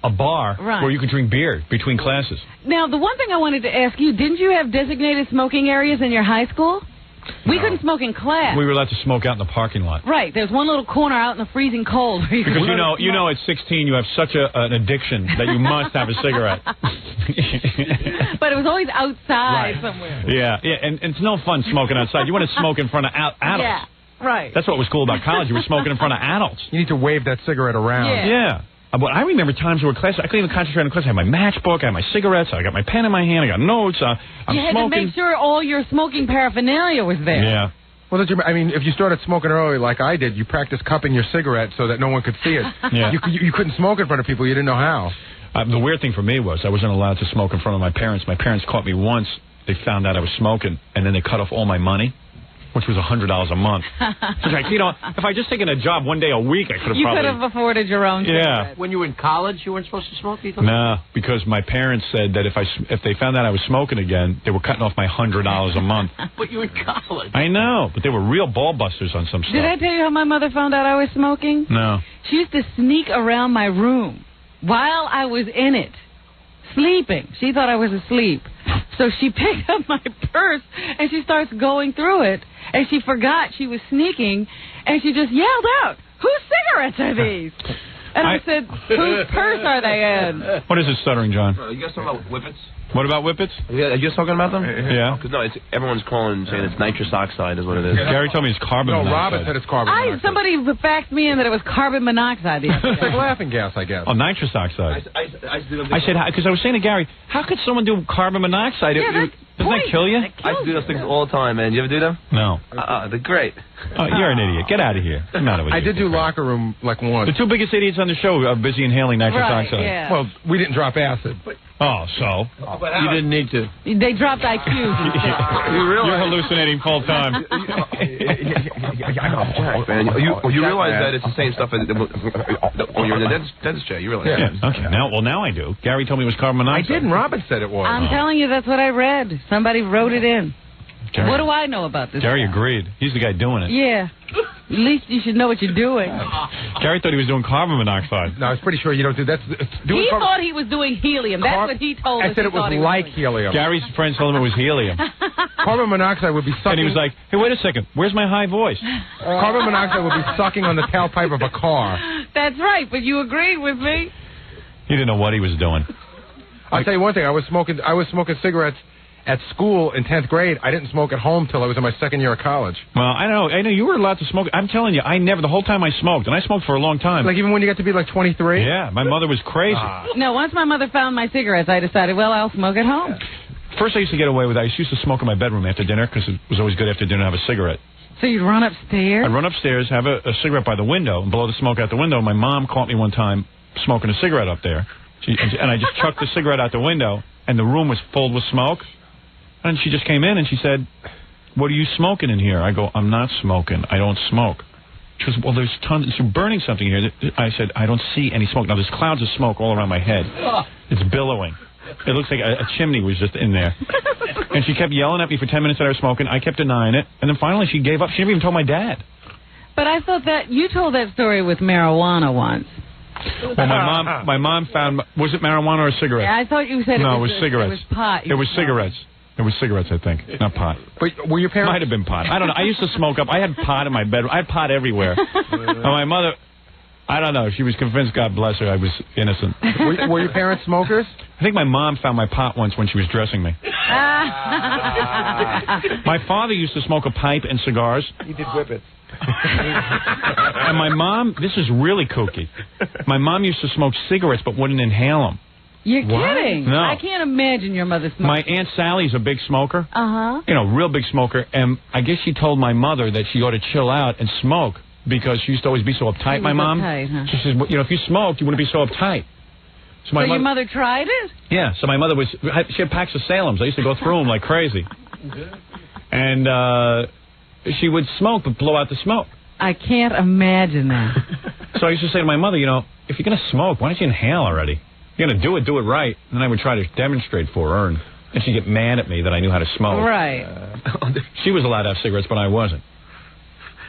B: bar where you could drink beer between classes.
C: Now, the one thing I wanted to ask you, didn't you have designated smoking areas in your high school? We couldn't smoke in class.
B: We were allowed to smoke out in the parking lot.
C: Right. There's one little corner out in the freezing cold. Where you
B: because you know at 16 you have such an addiction that you must have a cigarette.
C: But it was always outside somewhere.
B: Yeah, and it's no fun smoking outside. You want to smoke in front of adults.
C: Yeah, right.
B: That's what was cool about college. You were smoking in front of adults.
E: You need to wave that cigarette around.
B: Yeah. But I remember times where class, I couldn't even concentrate on class. I had my matchbook, I had my cigarettes, I got my pen in my hand, I got notes. I'm
C: you had
B: smoking.
C: to make sure all your smoking paraphernalia was there.
B: Yeah.
E: Well, I mean, if you started smoking early like I did, you practiced cupping your cigarette so that no one could see it.
B: Yeah.
E: You couldn't smoke in front of people. You didn't know how.
B: The weird thing for me was I wasn't allowed to smoke in front of my parents. My parents caught me once. They found out I was smoking, and then they cut off all my money, which was $100 a month. It's like, if I just taken a job one day a week, I could have
C: You
B: probably...
C: could have afforded your own cigarette.
U: When you were in college, you weren't supposed to smoke?
B: No, because my parents said that if they found out I was smoking again, they were cutting off my $100 a month.
U: But you were in college.
B: I know, but they were real ball busters on some stuff.
C: Did I tell you how my mother found out I was smoking?
B: No.
C: She used to sneak around my room while I was in it, sleeping. She thought I was asleep. So she picked up my purse, and she starts going through it, and she forgot she was sneaking, and she just yelled out, "Whose cigarettes are these?" And I said, "Whose purse are they in?"
B: What is it, Stuttering John?
V: You guys talking about whippets?
B: What about whippets?
V: Are you guys talking about them?
B: Yeah.
V: Because everyone's calling and saying it's nitrous oxide is what it is.
B: Gary told me it's carbon monoxide.
E: No, Robin said it's carbon monoxide.
C: Somebody faxed me in that it was carbon monoxide.
E: It's like laughing gas, I guess.
B: Oh, nitrous oxide. I said, because I was saying to Gary, how could someone do carbon monoxide?
C: Yeah,
B: doesn't that kill you?
V: I used to do those things all the time, man. You ever do them?
B: No.
V: They're great.
B: Oh, you're an idiot. Get out of here.
E: I did do locker room like once.
B: The two biggest idiots on the show are busy inhaling nitrous oxide.
C: Yeah.
E: Well, we didn't drop acid.
B: Oh, so?
V: You didn't need to.
C: They dropped IQs.
B: You're hallucinating full time.
V: You realize that it's the same stuff when you're in the dentist chair. You realize that.
B: Yeah. Okay. Now I do. Gary told me it was carbon monoxide.
E: I didn't. Robin said it was.
C: I'm telling you, that's what I read. Somebody wrote it in.
B: Gary,
C: what do I know about this?
B: Gary agreed. He's the guy doing it.
C: Yeah. At least you should know what you're doing.
B: Gary thought he was doing carbon monoxide.
E: No, I was pretty sure you don't do that.
C: He thought he was doing helium. That's what he told us.
E: I said it was like helium.
B: Gary's friends told him it was helium.
E: Carbon monoxide would be sucking...
B: And he was like, hey, wait a second. Where's my high voice?
E: Carbon monoxide would be sucking on the tailpipe of a car.
C: That's right, but you agreed with me.
B: He didn't know what he was doing.
E: I'll tell you one thing. I was smoking cigarettes at school in 10th grade. I didn't smoke at home till I was in my second year of college.
B: Well, I know you were allowed to smoke. I'm telling you, the whole time I smoked, and I smoked for a long time.
E: Like even when you got to be like 23?
B: Yeah, my mother was crazy.
C: No, once my mother found my cigarettes, I decided, well, I'll smoke at home.
B: First, I used to get away with it. I used to smoke in my bedroom after dinner because it was always good after dinner to have a cigarette.
C: So you'd run upstairs?
B: I'd run upstairs, have a cigarette by the window, and blow the smoke out the window. My mom caught me one time smoking a cigarette up there, and I just chucked the cigarette out the window, and the room was filled with smoke. And she just came in and she said, what are you smoking in here? I go, I'm not smoking. I don't smoke. She goes, well, there's tons. You're burning something here. I said, I don't see any smoke. Now, there's clouds of smoke all around my head. It's billowing. It looks like a chimney was just in there. And she kept yelling at me for 10 minutes that I was smoking. I kept denying it. And then finally she gave up. She never even told my dad.
C: But I thought that you told that story with marijuana once.
B: Well, my mom found, was it marijuana or cigarettes?
C: Yeah, I thought you said
B: it was cigarettes.
C: It was pot.
B: It was cigarettes. It was cigarettes, I think, not pot.
E: But were your parents...
B: Might have been pot. I don't know. I used to smoke up. I had pot in my bedroom. I had pot everywhere. And my mother, I don't know. She was convinced, God bless her, I was innocent.
E: Were your parents smokers?
B: I think my mom found my pot once when she was dressing me. My father used to smoke a pipe and cigars.
E: He did whippets.
B: And my mom, this is really kooky. My mom used to smoke cigarettes but wouldn't inhale them.
C: You're kidding.
B: No.
C: I can't imagine your mother smoking.
B: My Aunt Sally's a big smoker.
C: Uh-huh.
B: You know, real big smoker. And I guess she told my mother that she ought to chill out and smoke because she used to always be so uptight, my mom.
C: Uptight, huh?
B: She says, well, you know, if you smoked, you wouldn't be so uptight.
C: So your mother tried it?
B: Yeah. So my mother she had packs of Salems. I used to go through them like crazy. And she would smoke but blow out the smoke.
C: I can't imagine that.
B: So I used to say to my mother, you know, if you're going to smoke, why don't you inhale already? If you're going to do it right. And then I would try to demonstrate for her. And she'd get mad at me that I knew how to smoke.
C: Right.
B: She was allowed to have cigarettes, but I wasn't.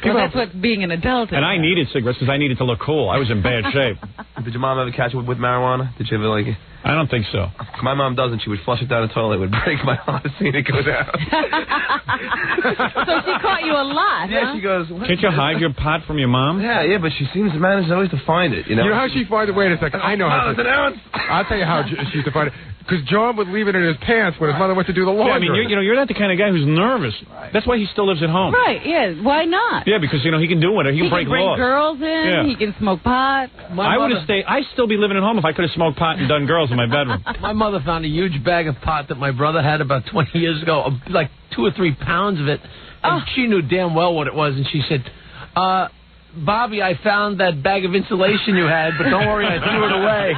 C: Well, that's what being an adult is.
B: And I needed cigarettes because I needed to look cool. I was in bad shape.
V: Did your mom ever catch you with marijuana? Did you ever, like...
B: I don't think so.
V: My mom doesn't. She would flush it down the toilet. It would break my heart seeing it go down.
C: So she caught you a lot,
V: Yeah,
C: huh?
V: she goes...
B: Can't you hide your pot from your mom?
V: Yeah, but she seems to manage always to find it, you know?
E: You know how she finds it? Wait a second. I know how
V: it's an ounce.
E: I'll tell you how she used to find it. Because John would leave it in his pants when his mother went to do the laundry.
B: Yeah, I mean, you're not the kind of guy who's nervous. Right. That's why he still lives at home.
C: Right, yeah. Why not?
B: Yeah, because, he can do whatever. He can break
C: bring
B: laws.
C: girls in.
B: Yeah.
C: He can smoke pot.
B: I'd still be living at home if I could have smoked pot and done girls in my bedroom.
U: My mother found a huge bag of pot that my brother had about 20 years ago, like 2 or 3 pounds of it. And she knew damn well what it was, and she said, Bobby, I found that bag of insulation you had, but don't worry, I threw it away.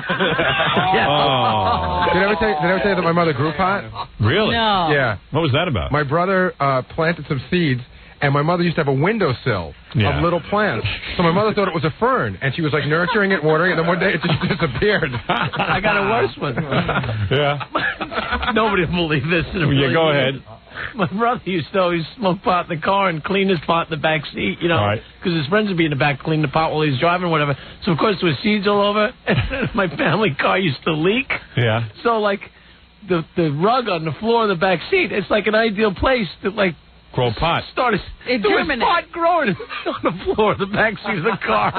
B: Oh.
E: Did I ever tell you that my mother grew pot?
B: Really?
C: No.
E: Yeah.
B: What was that about?
E: My brother planted some seeds, and my mother used to have a windowsill of little plants. So my mother thought it was a fern, and she was like nurturing it, watering it, and then one day it just disappeared.
U: I got a worse one.
B: Yeah.
U: Nobody will believe this.
B: Yeah, go ahead.
U: My brother used to always smoke pot in the car and clean his pot in the back seat, because his friends would be in the back cleaning the pot while he's driving or whatever. So, of course, there was seeds all over, and my family car used to leak.
B: Yeah.
U: So, like, the rug on the floor of the back seat, it's like an ideal place to, like,
B: grow pot.
U: There was pot growing on the floor of the back seat of the car.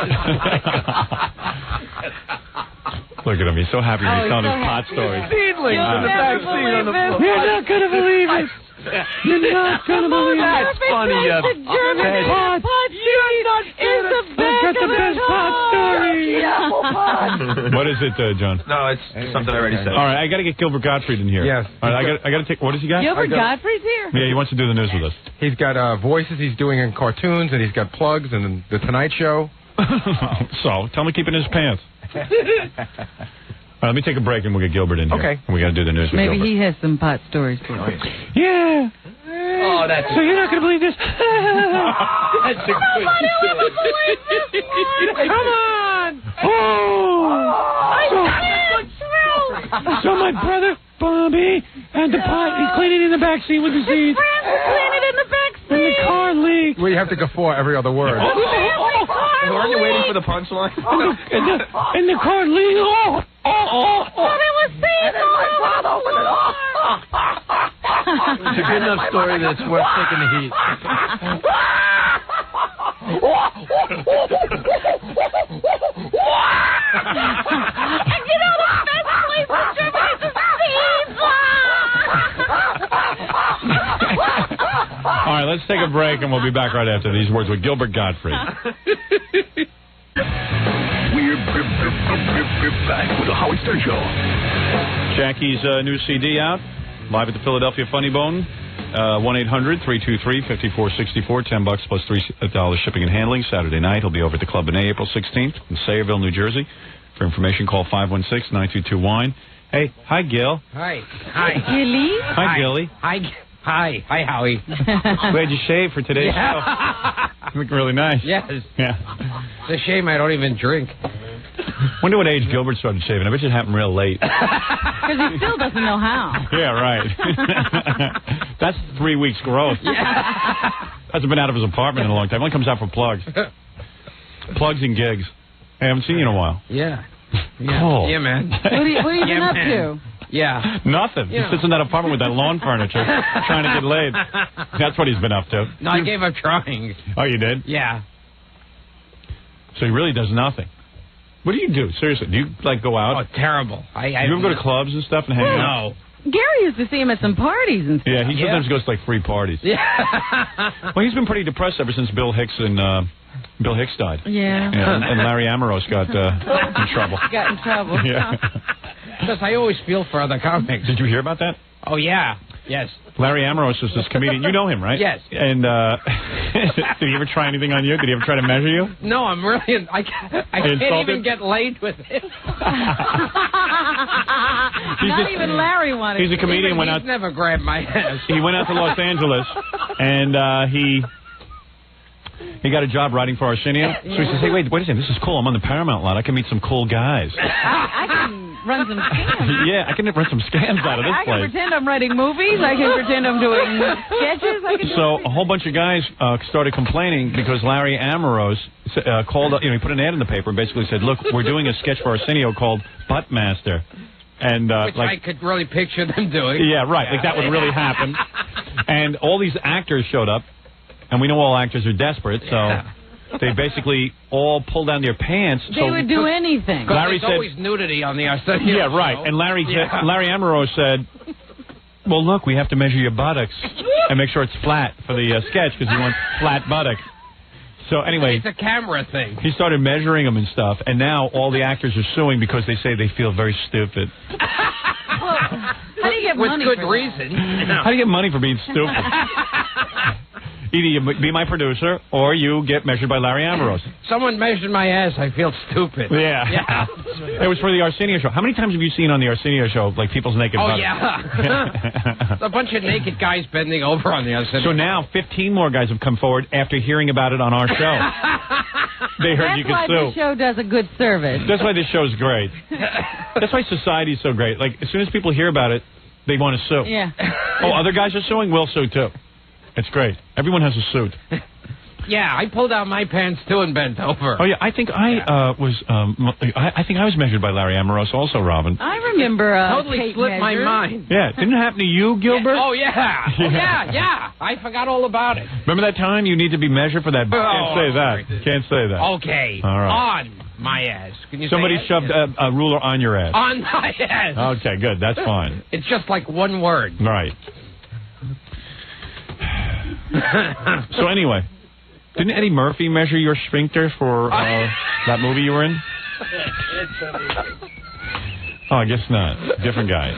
B: Look at him. He's so happy when he's telling his pot story.
U: Seedlings in the back seat on the floor.
C: You're not going to believe it. You're not going to believe it.
U: That's funny.
C: The German pot is the best pot story.
B: What is it, John?
V: No, it's something I already said.
B: All right, I got to get Gilbert Gottfried in here.
E: Yes.
B: All right, I got to take. What has he got?
C: Gilbert Gottfried's here?
B: Yeah, he wants to do the news with us.
E: He's got voices he's doing in cartoons, and he's got plugs and the Tonight Show.
B: So, tell him to keep it in his pants. All right, let me take a break and we'll get Gilbert in here.
E: Okay.
B: We got to do the news with
C: Maybe
B: Gilbert.
C: he has some pot stories too.
B: Yeah.
U: Oh, that's...
C: So you're not going to believe this?
U: That's a good story.
C: Come on!
B: So my brother, Bobby, and the pot, he's cleaning in the back seat with the seeds.
C: Cleaning in the back seat.
B: And the car leaked.
E: Well, you have to guffaw every other word.
V: Aren't you waiting for the punchline?
B: And the car leaked.
U: It's a good enough story that it's worth taking the heat.
C: And you know the best place to drink is the seeds.
B: All right, let's take a break and we'll be back right after these words with Gilbert Gottfried.
A: We're back with the Howard Stern Show.
B: Jackie's new CD out, live at the Philadelphia Funny Bone. 1-800-323-5464, $10 plus $3 shipping and handling. Saturday night, he'll be over at the Club in April 16th in Sayreville, New Jersey. For information, call 516-922-WINE. Hey, hi, Gil.
U: Hi.
C: Gilly?
B: Hi, Gilly.
U: Hi, Howie.
B: Glad you shaved for today's show. You look really nice.
U: Yes.
B: Yeah.
U: It's a shame I don't even drink.
B: Wonder what age Gilbert started shaving. I bet it happened real late.
C: Because he still doesn't know how.
B: Yeah, right. That's 3 weeks growth.
U: Yeah.
B: Hasn't been out of his apartment in a long time. Only comes out for plugs. Plugs and gigs. Hey, I haven't seen you in a while.
U: Yeah.
B: Cool.
U: Yeah, man.
C: What have you been up to?
U: Yeah.
B: Nothing. He sits in that apartment with that lawn furniture trying to get laid. That's what he's been up to.
U: No, I gave up trying.
B: Oh, you did?
U: Yeah.
B: So he really does nothing. What do you do? Seriously, do you, like, go out?
U: Oh, terrible.
B: Do you ever go to clubs and stuff and hang out?
U: No.
C: Gary used to see him at some parties and stuff.
B: Yeah, he sometimes goes to, like, free parties.
U: Yeah.
B: Well, he's been pretty depressed ever since Bill Hicks died.
C: Yeah.
B: And Larry Amoros got in trouble.
C: Got in trouble.
B: Yeah.
U: Because I always feel for other comics.
B: Did you hear about that?
U: Oh, yeah. Yes.
B: Larry Amoros is this comedian. You know him, right?
U: Yes.
B: And did he ever try anything on you? Did he ever try to measure you?
U: No, I'm really... I can't even get laid with him.
C: Not even Larry wanted.
B: He's a comedian.
U: He's never grabbed my ass.
B: He went out to Los Angeles, and he got a job writing for Arsenio. So he says, hey, wait a second. This is cool. I'm on the Paramount lot. I can meet some cool guys.
C: I can run some scams.
B: Yeah, I can run some scams out of this
C: I can
B: place.
C: pretend I'm writing movies. I can pretend I'm doing sketches. I can
B: So a whole bunch of guys started complaining because Larry Ambrose called up, he put an ad in the paper and basically said, look, we're doing a sketch for Arsenio called Buttmaster. And,
D: which I could really picture them doing.
B: Yeah, right. Like that would really happen. And all these actors showed up, and we know all actors are desperate, so they basically all pulled down their pants.
C: They would do anything.
D: Larry said, always nudity on the Arsenio
B: Yeah, right.
D: show.
B: And Larry Ambrose said, well, look, we have to measure your buttocks and make sure it's flat for the sketch because he wants flat buttocks. So anyway,
D: it's a camera thing.
B: He started measuring them and stuff, and now all the actors are suing because they say they feel very stupid.
C: How do you get money
D: with good
C: for
D: reason?
B: How do you get money for being stupid? Either you be my producer or you get measured by Larry Ambrose.
D: Someone measured my ass. I feel stupid.
B: Yeah. It was for the Arsenio show. How many times have you seen on the Arsenio show, like, people's naked buttocks?
D: Yeah. A bunch of naked guys bending over on the Arsenio.
B: So now 15 more guys have come forward after hearing about it on our show. They heard you could
C: That's why
B: sue.
C: the show does a good service.
B: That's why this show's great. That's why society's so great. Like, as soon as people hear about it, they want to sue.
C: Yeah.
B: Oh, other guys are suing? We'll sue, too. It's great. Everyone has a suit.
D: Yeah, I pulled out my pants, too, and bent over.
B: Oh, yeah, I think I was measured by Larry Ambrose also, Robin.
C: I remember
D: totally
C: Kate
D: slipped my
C: measured.
D: mind.
B: Yeah, didn't it happen to you, Gilbert?
D: Yeah. Oh, yeah. Oh, yeah. I forgot all about it.
B: Remember that time you need to be measured for that? Can't say that. Can't say that.
D: Okay.
B: All right.
D: On my ass. Can you
B: Somebody
D: say
B: shoved a ruler on your ass.
D: On my ass.
B: Okay, good. That's fine.
D: It's just like one word.
B: Right. So anyway, didn't Eddie Murphy measure your sphincter for that movie you were in? Oh, I guess not. Different guy.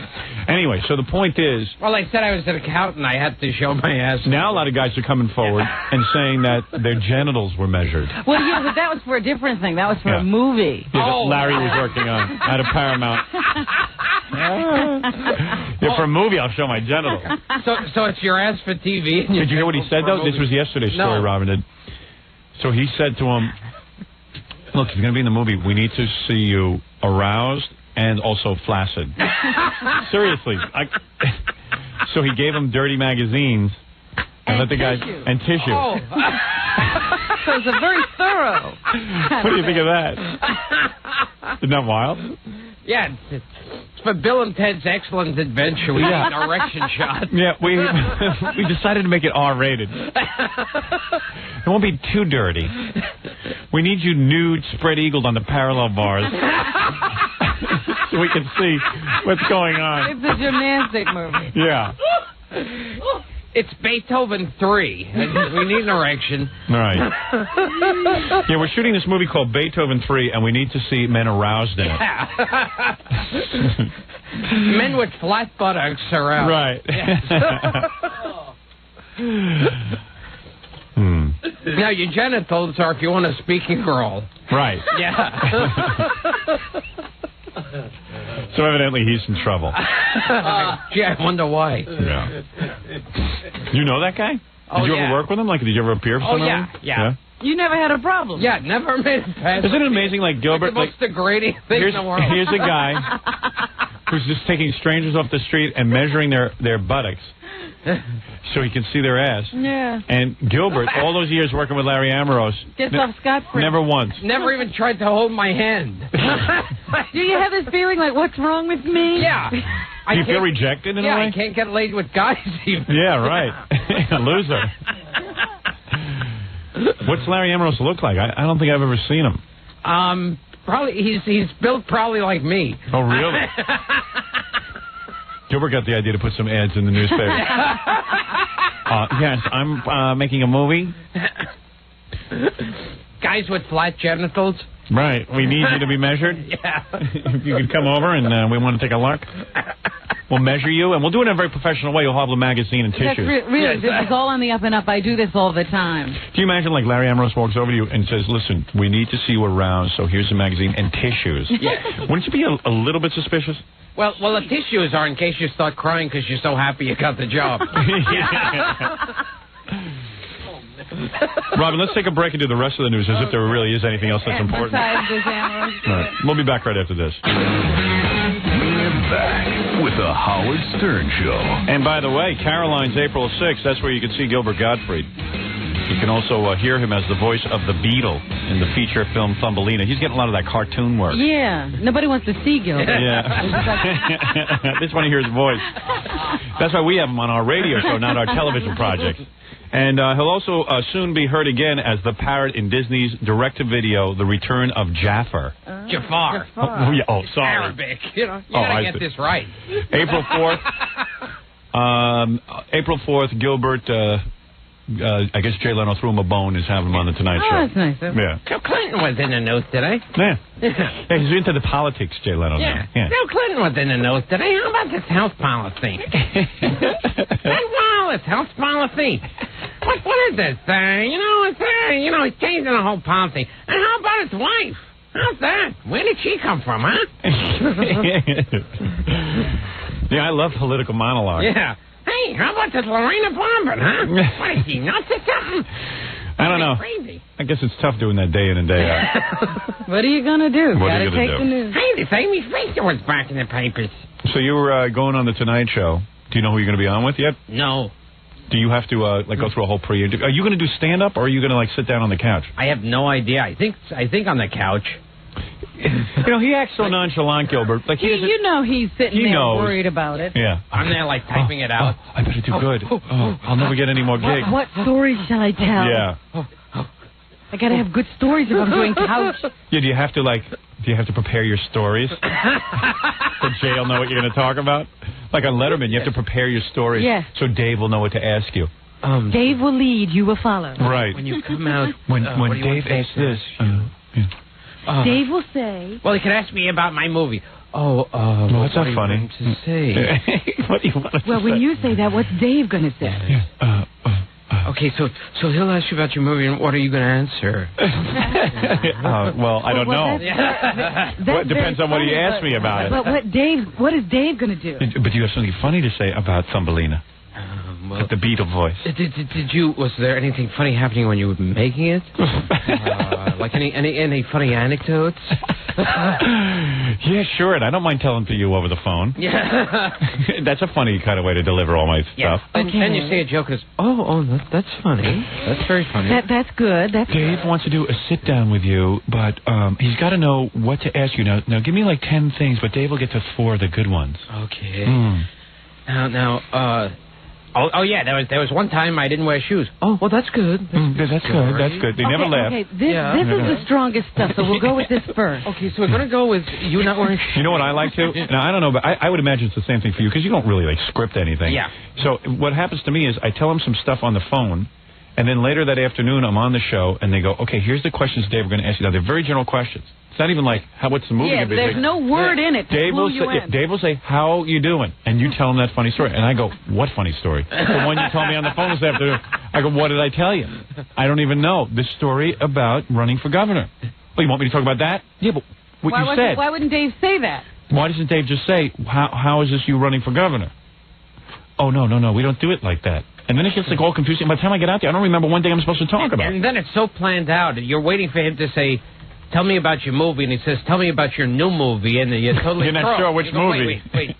B: Anyway, so the point is...
D: Well, I said I was an accountant. I had to show my ass.
B: Now a lot of guys are coming forward and saying that their genitals were measured.
C: Well, yeah, but that was for a different thing. That was for a movie.
B: Yeah, that Larry was working on at a Paramount. Yeah, for a movie, I'll show my genitals.
D: So it's your ass for TV. And
B: Did you hear what he said, though? This was yesterday's story, Robin did. So he said to him, look, if you're going to be in the movie, we need to see you aroused and also flaccid. Seriously. So he gave him dirty magazines and let the guy... And tissue.
C: Oh. So it's a very thorough.
B: What do you think of that? Isn't that wild?
D: Yeah, it's for Bill and Ted's Excellent Adventure. We need an erection shot.
B: Yeah, we decided to make it R-rated. It won't be too dirty. We need you nude, spread-eagled on the parallel bars. So we can see what's going on.
C: It's a gymnastic movie.
B: Yeah.
D: It's Beethoven 3. We need an erection.
B: Right. Yeah, we're shooting this movie called Beethoven 3, and we need to see men aroused in it.
D: Yeah. Men with flat buttocks aroused.
B: Right.
D: Yes. Now, your genitals are if you want a speaking role.
B: Right.
D: Yeah.
B: So evidently he's in trouble.
D: Gee, I wonder why.
B: Yeah. You know that guy? Did you ever work with him? Like, did you ever appear for something?
D: Yeah.
C: You never had a problem.
D: Yeah, never made it past.
B: Isn't it amazing, like Gilbert?
D: It's the most degrading thing in the world.
B: Here's a guy who's just taking strangers off the street and measuring their buttocks so he can see their ass.
C: Yeah.
B: And Gilbert, all those years working with Larry Ambrose,
C: gets off scot-free.
B: Never once.
D: Never even tried to hold my hand.
C: Do you have this feeling like, what's wrong with me?
D: Yeah.
B: Do you feel rejected in a way?
D: Yeah, I can't get laid with guys even.
B: Yeah, right. Loser. What's Larry Ambrose look like? I don't think I've ever seen him.
D: Probably he's built probably like me.
B: Oh, really? Gilbert got the idea to put some ads in the newspaper. Yes, I'm making a movie.
D: Guys with flat genitals.
B: Right. We need you to be measured.
D: Yeah.
B: If you could come over and we want to take a look. We'll measure you, and we'll do it in a very professional way. You'll have a magazine and tissues.
C: That's really, this is all on the up and up. I do this all the time.
B: Can you imagine, like, Larry Ambrose walks over to you and says, listen, we need to see you around, so here's a magazine and tissues.
D: Yeah.
B: Wouldn't you be a little bit suspicious?
D: Well, the tissues are in case you start crying because you're so happy you got the job.
B: Robin, let's take a break and do the rest of the news as if there really is anything else that's important.
C: Besides this, Ambrose.
B: All right. We'll be back right after this.
A: back with the Howard Stern Show.
B: And by the way, Caroline's April 6th. That's where you can see Gilbert Gottfried. You can also hear him as the voice of the Beetle in the feature film Thumbelina. He's getting a lot of that cartoon work.
C: Yeah. Nobody wants to see Gilbert.
B: Yeah. They just want to hear his voice. That's why we have him on our radio show, not our television project. And he'll also soon be heard again as the parrot in Disney's direct-to-video, The Return of Jafar.
D: Jafar.
B: Oh, sorry.
D: Arabic. You gotta get this right.
B: April 4th. April 4th, Gilbert... I guess Jay Leno threw him a bone. Is having him on the Tonight Show.
C: Oh, that's nice.
B: Yeah.
D: Bill Clinton was in the news today.
B: Yeah. He's into the politics, Jay Leno.
D: Yeah. Bill Clinton was in the news today. How about this health policy? This health policy. What is this? He's changing the whole policy. And how about his wife? How's that? Where did she come from, huh?
B: Yeah, I love political monologues.
D: Yeah. Hey, how about this Lorena Bobbitt, huh? What is she, nuts or something?
B: I don't know.
D: Crazy.
B: I guess it's tough doing that day in and day out.
C: What are you going to do?
B: What are you
C: Gotta
B: gonna
C: take
B: do?
C: the news.
D: Hey, this Amy Fisher was back in the papers.
B: So you were going on the Tonight Show. Do you know who you're going to be on with yet?
D: No.
B: Do you have to go through a whole pre-interview? Are you going to do stand-up, or are you going to sit down on the couch?
D: I have no idea. I think on the couch.
B: He acts so nonchalant, Gilbert. Like he's
C: sitting there worried about it.
B: Yeah.
D: I'm there typing it out.
B: I better do good. I'll never get any more gigs.
C: What stories shall I tell?
B: Yeah.
C: I got to have good stories if I'm doing couch.
B: Yeah, do you have to prepare your stories? So Jay will know what you're going to talk about? Like on Letterman, you have to prepare your stories so Dave will know what to ask you.
C: Dave will lead, you will follow.
B: Right.
D: When you come out...
B: when Dave asks this...
C: Dave will say...
D: Well, he could ask me about my movie.
B: Well, that's not funny.
D: To say?
B: What do you want to say?
C: Well, when you say that, what's Dave going to say?
D: Okay, so he'll ask you about your movie, and what are you going to answer?
B: Well, I don't know. It depends on what he asks me about it.
C: But what is Dave going to do?
B: But you have something funny to say about Thumbelina. With the Beetle voice.
D: Was there anything funny happening when you were making it? Like any funny anecdotes?
B: Yeah, sure. And I don't mind telling to you over the phone.
D: Yeah.
B: That's a funny kind of way to deliver all my stuff.
D: And you say a joke and it's, that's funny. That's very funny.
C: That's good.
B: Dave wants to do a sit-down with you, but he's got to know what to ask you. Now, give me like 10 things, but Dave will get to 4 of the good ones.
D: Okay. Now, there was one time I didn't wear shoes. Oh, well, that's good.
B: That's good. They never laugh.
C: Okay, this is the strongest stuff, so we'll go with this first.
D: Okay, so we're going to go with you not wearing shoes.
B: You know what I like to? Now, I don't know, but I would imagine it's the same thing for you, because you don't really, script anything.
D: Yeah.
B: So what happens to me is I tell them some stuff on the phone, and then later that afternoon I'm on the show, and they go, okay, here's the questions, Dave, we're going to ask you. Now, they're very general questions. It's not even like, what's the movie going to be?
C: There's no word in it to
B: Dave will say, how you doing? And you tell him that funny story. And I go, what funny story? The one you told me on the phone this afternoon. I go, what did I tell you? I don't even know. The story about running for governor. Oh, you want me to talk about that? Yeah, but what you said.
C: Why wouldn't Dave say that?
B: Why doesn't Dave just say, how is this you running for governor? Oh, no, we don't do it like that. And then it gets all confusing. By the time I get out there, I don't remember one thing I'm supposed to talk about.
D: And then it's so planned out. You're waiting for him to say, tell me about your movie, and he says, tell me about your new movie, and you're totally
B: You're not sure which movie.
D: Wait.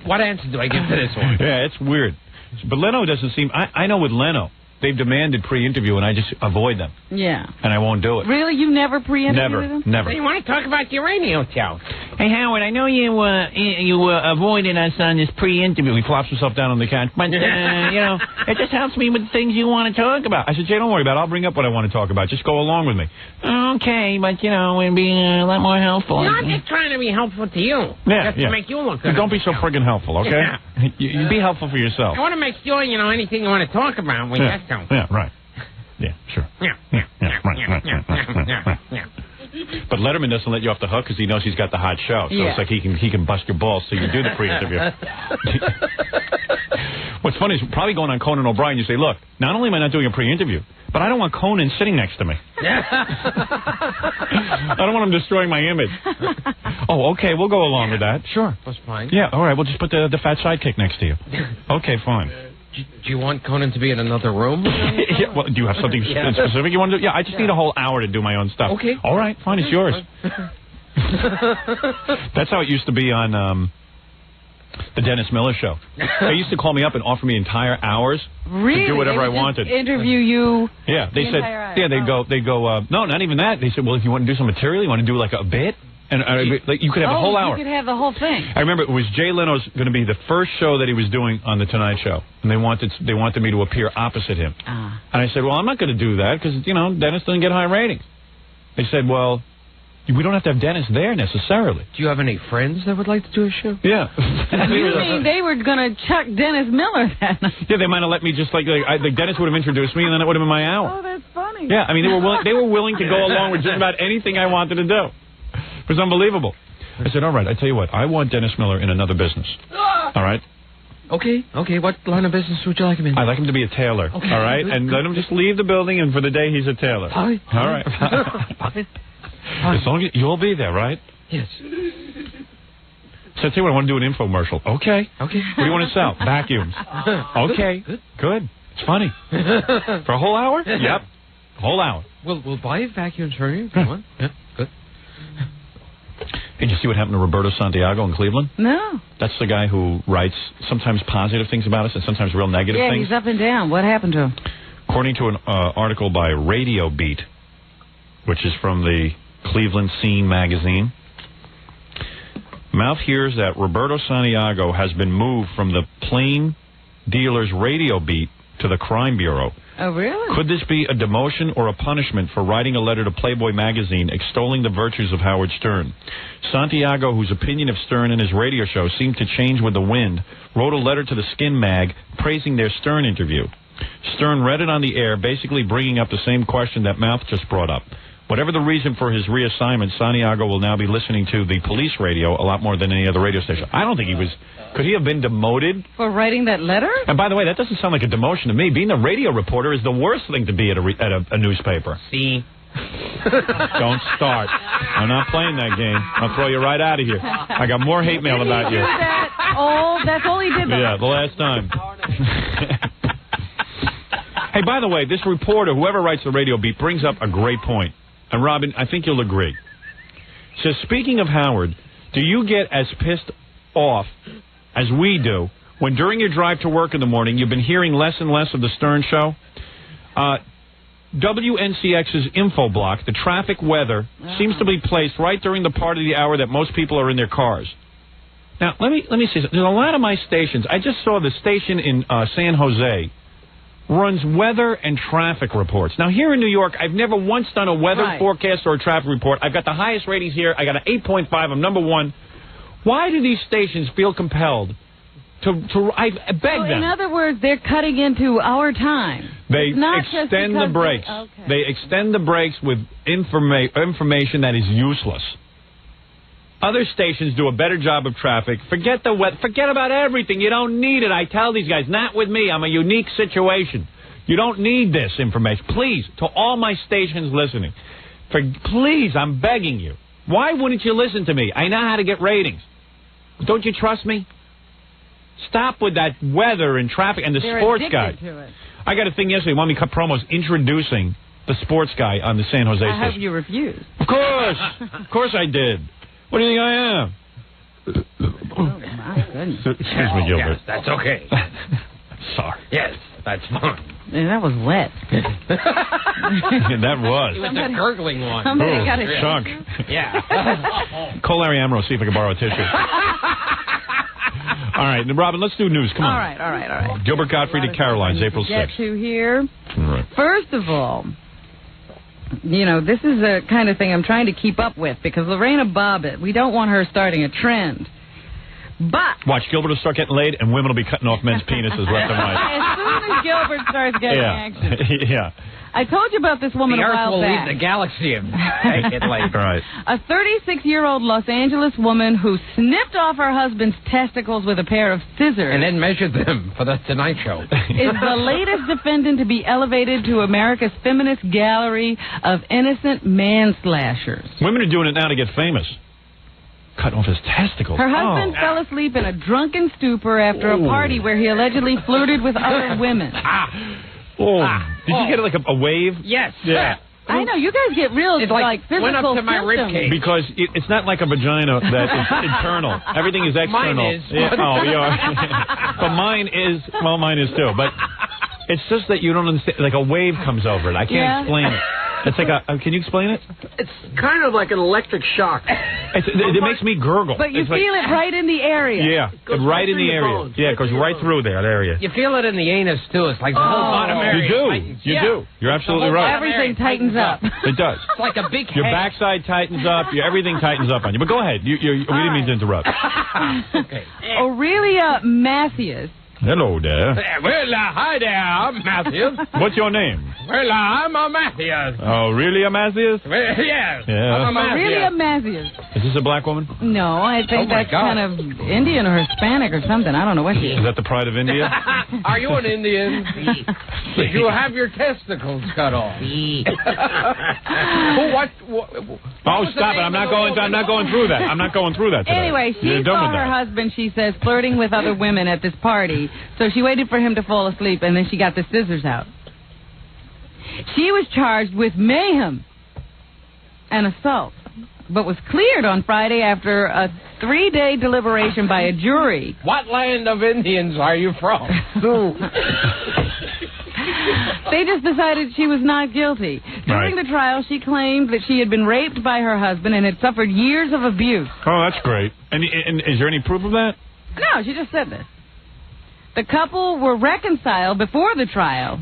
D: What answer do I give to this one?
B: Yeah, it's weird. But Leno doesn't seem... I know with Leno, they've demanded pre-interview, and I just avoid them.
C: Yeah.
B: And I won't do it.
C: Really? You never pre-interviewed them?
B: Never.
D: You want to talk about your radio show?
U: Hey, Howard, I know you avoided us on this pre-interview.
B: He flops himself down on the couch. But, it just helps me with things you want to talk about. I said, Jay, don't worry about it. I'll bring up what I want to talk about. Just go along with me.
U: Okay, but, it'd be a lot more helpful.
D: I'm just trying to be helpful to you.
B: Yeah,
D: just to make you look good.
B: Don't be so friggin' helpful, okay?
D: Yeah.
B: You be helpful for yourself.
D: I want to make sure, anything you want to talk about, we have to.
B: Yeah, right. Yeah, sure.
D: Yeah.
B: But Letterman doesn't let you off the hook because he knows he's got the hot show. So it's like he can bust your balls so you do the pre-interview. What's funny is probably going on Conan O'Brien, you say, look, not only am I not doing a pre-interview, but I don't want Conan sitting next to me. I don't want him destroying my image. Oh, okay, we'll go along with that. Sure.
D: That's fine.
B: Yeah, all right, we'll just put the fat sidekick next to you. Okay, fine.
D: Do you want Conan to be in another room?
B: Yeah, well, do you have something specific you want to do? Yeah, I just need a whole hour to do my own stuff.
D: Okay.
B: All right, fine, it's yours. That's how it used to be on the Dennis Miller Show. They used to call me up and offer me entire hours to do whatever I wanted.
C: Interview you.
B: Yeah, they said. Yeah, they go. No, not even that. They said, well, if you want to do some material, you want to do like a bit, and like you could have a whole hour.
C: You could have the whole thing.
B: I remember it was Jay Leno's going to be the first show that he was doing on the Tonight Show, and they wanted me to appear opposite him. And I said, well, I'm not going to do that because Dennis doesn't get high ratings. They said, well, we don't have to have Dennis there necessarily.
G: Do you have any friends that would like to do a show?
B: Yeah.
C: You mean they were going to chuck Dennis Miller that night?
B: Yeah, they might have let me just like Dennis would have introduced me, and then it would have been my hour.
C: Oh, that's funny.
B: Yeah, I mean they were willing to go along with just about anything I wanted to do. It was unbelievable. I said, all right, I tell you what, I want Dennis Miller in another business. All right.
G: Okay. What line of business would you like him in?
B: I'd like him to be a tailor. Okay. All right, and let him just leave the building, and for the day he's a tailor.
G: Fine.
B: All right.
G: Fine.
B: As long as you'll be there, right?
G: Yes.
B: So I tell you what, I want to do an infomercial. Okay.
G: Okay.
B: What do you want to sell? Vacuums. Okay. Good. It's funny. For a whole hour? Yep. Whole hour.
G: We'll buy vacuums for you. Come on. Yeah. Good.
B: Hey, did you see what happened to Roberto Santiago in Cleveland?
C: No.
B: That's the guy who writes sometimes positive things about us and sometimes real negative things.
C: Yeah, he's up and down. What happened to him?
B: According to an article by Radio Beat, which is from the Cleveland Scene magazine, Mouth hears that Roberto Santiago has been moved from the plain dealer's radio beat to the crime bureau.
C: Oh, really?
B: Could this be a demotion or a punishment for writing a letter to Playboy magazine extolling the virtues of Howard Stern? Santiago, whose opinion of Stern and his radio show seemed to change with the wind, wrote a letter to the Skin Mag praising their Stern interview. Stern read it on the air, basically bringing up the same question that Mouth just brought up. Whatever the reason for his reassignment, Santiago will now be listening to the police radio a lot more than any other radio station. I don't think he was... Could he have been demoted?
C: For writing that letter?
B: And by the way, that doesn't sound like a demotion to me. Being a radio reporter is the worst thing to be at a newspaper.
G: See?
B: Don't start. I'm not playing that game. I'll throw you right out of here. I got more hate mail about you.
C: That's all he did.
B: Yeah, the last time. Hey, by the way, this reporter, whoever writes the radio beat, brings up a great point. And, Robin, I think you'll agree. Says, speaking of Howard, do you get as pissed off as we do when during your drive to work in the morning you've been hearing less and less of the Stern Show? WNCX's info block, the traffic weather, seems to be placed right during the part of the hour that most people are in their cars. Now, let me say something. There's a lot of my stations. I just saw the station in San Jose runs weather and traffic reports. Now, here in New York, I've never once done a weather forecast or a traffic report. I've got the highest ratings here. I got an 8.5. I'm number one. Why do these stations feel compelled to I beg them?
C: In other words, they're cutting into our time.
B: They extend the breaks. They extend the breaks with information that is useless. Other stations do a better job of traffic. Forget the weather. Forget about everything. You don't need it. I tell these guys, not with me. I'm a unique situation. You don't need this information. Please, to all my stations listening, please, I'm begging you. Why wouldn't you listen to me? I know how to get ratings. Don't you trust me? Stop with that weather and traffic and the sports guy.
C: To it.
B: I got a thing yesterday. Wanted me to cut promos introducing the sports guy on the San Jose station.
C: I hope you refused.
B: Of course. Of course I did. What do you think I am?
C: Oh, my goodness.
B: Excuse me, Gilbert.
G: Yes, that's okay.
B: Sorry.
G: Yes, that's fine.
C: And that was wet.
B: That was.
G: It was a gurgling one.
C: Somebody got a
B: chunk.
G: Yeah.
B: Call Larry Amaro, see if I can borrow a tissue. All right, Robin, let's do news. Come on.
C: All right.
B: Gilbert Gottfried at Caroline's, April 6th.
C: Get to here.
B: Right.
C: First of all, this is the kind of thing I'm trying to keep up with because Lorena Bobbitt, we don't want her starting a trend. But
B: watch, Gilbert will start getting laid, and women will be cutting off men's penises left and right.
C: As soon as Gilbert starts getting action.
B: Yeah.
C: I told you about this woman
G: a while back.
C: The Earth
G: will leave the galaxy and get laid.
B: Right.
C: A 36-year-old Los Angeles woman who snipped off her husband's testicles with a pair of scissors.
G: And then measured them for the Tonight Show.
C: Is the latest defendant to be elevated to America's feminist gallery of innocent manslashers.
B: Women are doing it now to get famous. Cut off his testicles.
C: Her husband fell asleep in a drunken stupor after a party where he allegedly flirted with other women.
B: Did you get like a wave?
G: Yes.
B: Yeah.
C: I know, you guys get real,
D: It,
C: like physical
D: went up to my
C: symptoms.
D: ribcage.
B: Because it's not like a vagina that is internal. Everything is external.
D: Mine is.
B: Yeah, but mine is too. But it's just that you don't understand. Like a wave comes over it. I can't explain it. It's like can you explain it?
U: It's kind of like an electric shock.
B: It makes me gurgle.
C: But you
B: it's
C: feel it right in the area.
B: Yeah, right in the area.
U: bones.
B: Yeah, it goes right through that area.
D: You feel it in the anus, too. It's like the whole bottom area.
B: You do. You're absolutely right.
C: Everything tightens up.
B: It does.
D: It's like a big
B: Your
D: head.
B: backside tightens up. Everything tightens up on you. But go ahead. We didn't mean to interrupt.
D: Okay.
C: Aurelia Matthews.
B: Hello there.
D: Well, hi there. I'm Matthews.
B: What's your name?
D: Well, I'm Matthews.
B: Oh, really, a Matthews?
D: Well, yes.
B: Yeah.
D: I'm
C: Aurelia Matthews.
B: Is this a black woman?
C: No, I think that's kind of Indian or Hispanic or something. I don't know what she is.
B: Is that the pride of India?
D: Are you an Indian? Did you have your testicles cut off? What
B: Stop it. I'm not going through that. I'm not going through that today.
C: Anyway, she
B: You're done
C: saw
B: with
C: her
B: that.
C: husband, she says, flirting with other women at this party. So she waited for him to fall asleep, and then she got the scissors out. She was charged with mayhem and assault, but was cleared on Friday after a 3-day deliberation by a jury.
D: What land of Indians are you from?
C: They just decided she was not guilty. During the trial, she claimed that she had been raped by her husband and had suffered years of abuse.
B: Oh, that's great. And is there any proof of that?
C: No, she just said this. The couple were reconciled before the trial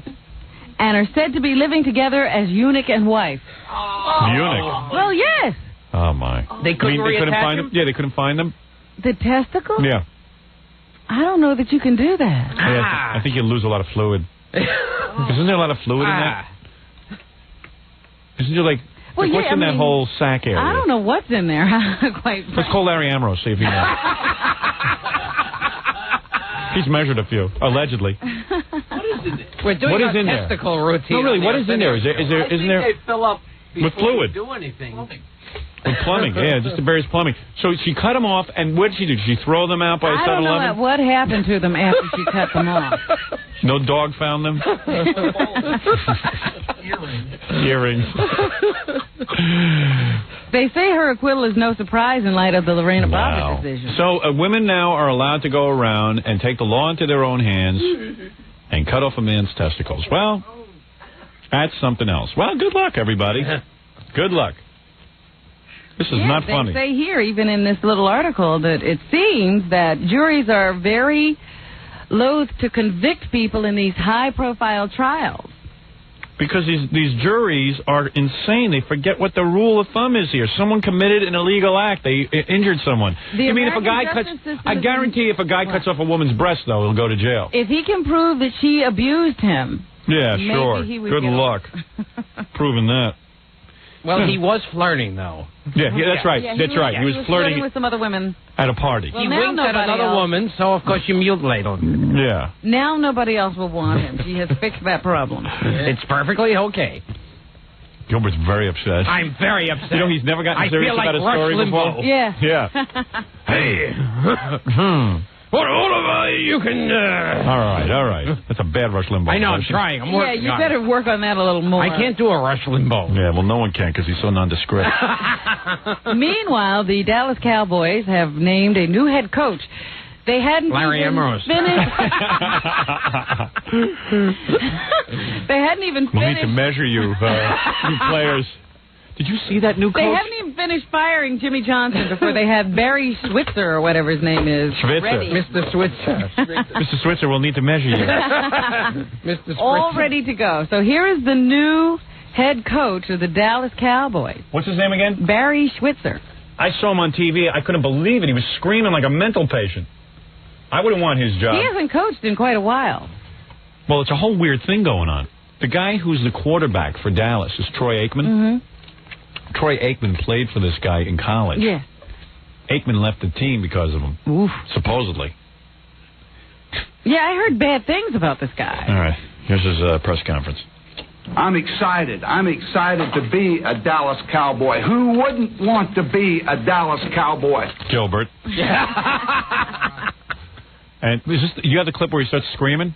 C: and are said to be living together as eunuch and wife.
B: Eunuch?
C: Well, yes.
B: Oh, my.
D: They couldn't
B: find them? Yeah, they couldn't find them?
C: The testicles?
B: Yeah.
C: I don't know that you can do that.
B: Yeah, I think you lose a lot of fluid. Isn't there a lot of fluid in that? Isn't there what's in that whole sack area?
C: I don't know what's in there.
B: Let's call Larry Ambrose, see if he knows. He's measured a few, allegedly.
D: We're doing
B: what is
D: a
B: in
D: testicle
B: there?
D: routine.
B: No, really, what is in there? Isn't there?
U: They fill up
B: with fluid.
U: Do anything.
B: With plumbing, yeah, just the various plumbing. So she cut them off, and what did she do? Did she throw them out by 7-Eleven?
C: I don't know what happened to them after she cut them off.
B: No dog found them? Earrings.
C: They say her acquittal is no surprise in light of the Lorena Bobbitt decision.
B: So women now are allowed to go around and take the law into their own hands and cut off a man's testicles. Well, that's something else. Well, good luck, everybody. Good luck. This is not funny.
C: They say here, even in this little article, that it seems that juries are very loath to convict people in these high-profile trials.
B: Because these juries are insane. They forget what the rule of thumb is here. Someone committed an illegal act. They injured someone. I guarantee if a guy cuts off a woman's breast, though, he'll go to jail.
C: If he can prove that she abused him,
B: yeah,
C: maybe
B: sure.
C: he would
B: Good luck proving that.
D: Well, he was flirting, though.
B: Yeah, that's right.
C: Yeah,
B: that's right. He was flirting
C: with some other women
B: at a party.
C: Well,
D: he winked at another woman, so of course you mutilate him.
B: Yeah.
C: Now nobody else will want him. She has fixed that problem.
D: It's perfectly okay.
B: Gilbert's very upset.
D: I'm very upset.
B: You know, he's never gotten serious about a story before.
C: Yeah.
B: Yeah.
D: Hey. What you can...
B: All right. That's a bad Rush Limbaugh.
D: I know, I'm trying. I'm working
C: you better work on that a little more.
D: I can't do a Rush Limbaugh.
B: Yeah, well, no one can because he's so nondescript.
C: Meanwhile, the Dallas Cowboys have named a new head coach. They hadn't
D: Larry Ambrose.
C: finished. They hadn't even finished.
B: We'll need to measure you, you players. Did you see that new coach?
C: They haven't even finished firing Jimmy Johnson before they had Barry Switzer, or whatever his name is, ready.
D: Mr. Switzer.
B: Mr. Switzer, we'll need to measure you.
D: Mr. Switzer.
C: All ready to go. So here is the new head coach of the Dallas Cowboys.
B: What's his name again?
C: Barry Switzer.
B: I saw him on TV. I couldn't believe it. He was screaming like a mental patient. I wouldn't want his job.
C: He hasn't coached in quite a while.
B: Well, it's a whole weird thing going on. The guy who's the quarterback for Dallas is Troy Aikman.
C: Mm-hmm.
B: Troy Aikman played for this guy in college.
C: Yeah.
B: Aikman left the team because of him.
C: Oof.
B: Supposedly.
C: Yeah, I heard bad things about this guy.
B: All right. Here's his press conference.
J: I'm excited. I'm excited to be a Dallas Cowboy. Who wouldn't want to be a Dallas Cowboy?
B: Gilbert. And is this, you have the clip where he starts screaming?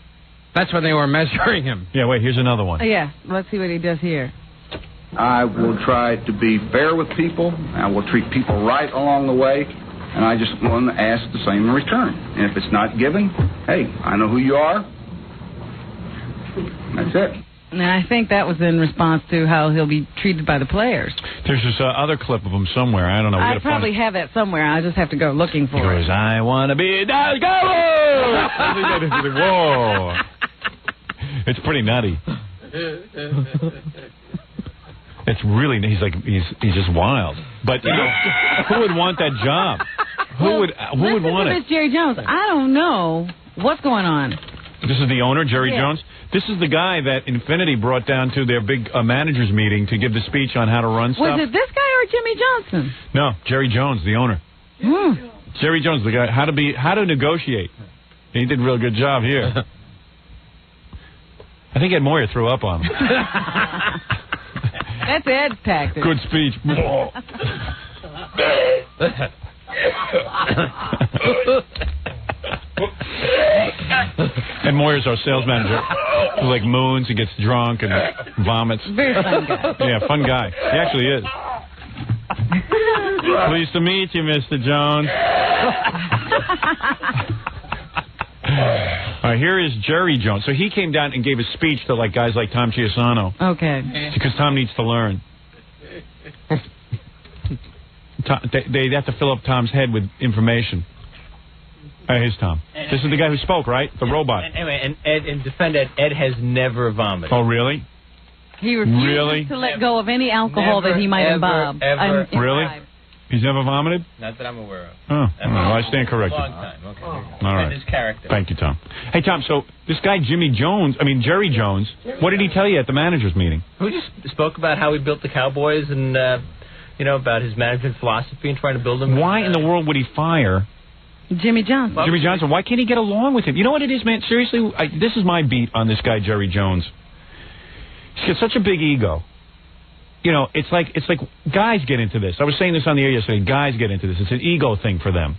D: That's when they were measuring him.
B: Yeah, wait, here's another one.
C: Yeah, let's see what he does here.
J: I will try to be fair with people. I will treat people right along the way. And I just want to ask the same in return. And if it's not given, hey, I know who you are. That's it.
C: And I think that was in response to how he'll be treated by the players. There's
B: this other clip of him somewhere. I don't know.
C: I probably have that somewhere. I just have to go looking for it.
B: He goes, I want to be a Dallas Cowboy! Whoa. It's pretty nutty. It's really, he's just wild. But you know, who would want that job? Who would want it?
C: This Jerry Jones. I don't know what's going on.
B: This is the owner, Jerry Jones. This is the guy that Infinity brought down to their big managers meeting to give the speech on how to run stuff.
C: Was it this guy or Jimmy Johnson?
B: No, Jerry Jones, the owner. Jerry Jones, the guy, how to negotiate. He did a real good job here. I think Ed Moyer threw up on him.
C: That's Ed's tactic.
B: Good speech. Ed Moyer's our sales manager. He like moons, he gets drunk and vomits.
C: Very fun guy.
B: Yeah, fun guy. He actually is. Pleased to meet you, Mr. Jones. All right, here is Jerry Jones. So he came down and gave a speech to like guys like Tom Chiusano.
C: Okay.
B: Because Tom needs to learn. They have to fill up Tom's head with information. Here's Tom. This is the guy who spoke, right? The robot.
I: Anyway, and Ed, in defense, Ed has never vomited.
B: Oh, really?
C: He refuses to let go of any alcohol that he might imbibe.
B: Really? He's never vomited?
I: Not that I'm aware of.
B: Oh, well, I stand corrected.
I: Long time. Okay.
B: All right.
I: His character.
B: Thank you, Tom. Hey, Tom, so this guy Jerry Jones, what did he tell you at the managers meeting?
I: We just spoke about how he built the Cowboys and, about his management philosophy and trying to build them.
B: Why in the world would he fire
C: Jimmy Johnson?
B: Jimmy Johnson. Why can't he get along with him? You know what it is, man? Seriously, this is my beat on this guy, Jerry Jones. He's got such a big ego. You know, it's like guys get into this. I was saying this on the air yesterday. Guys get into this. It's an ego thing for them.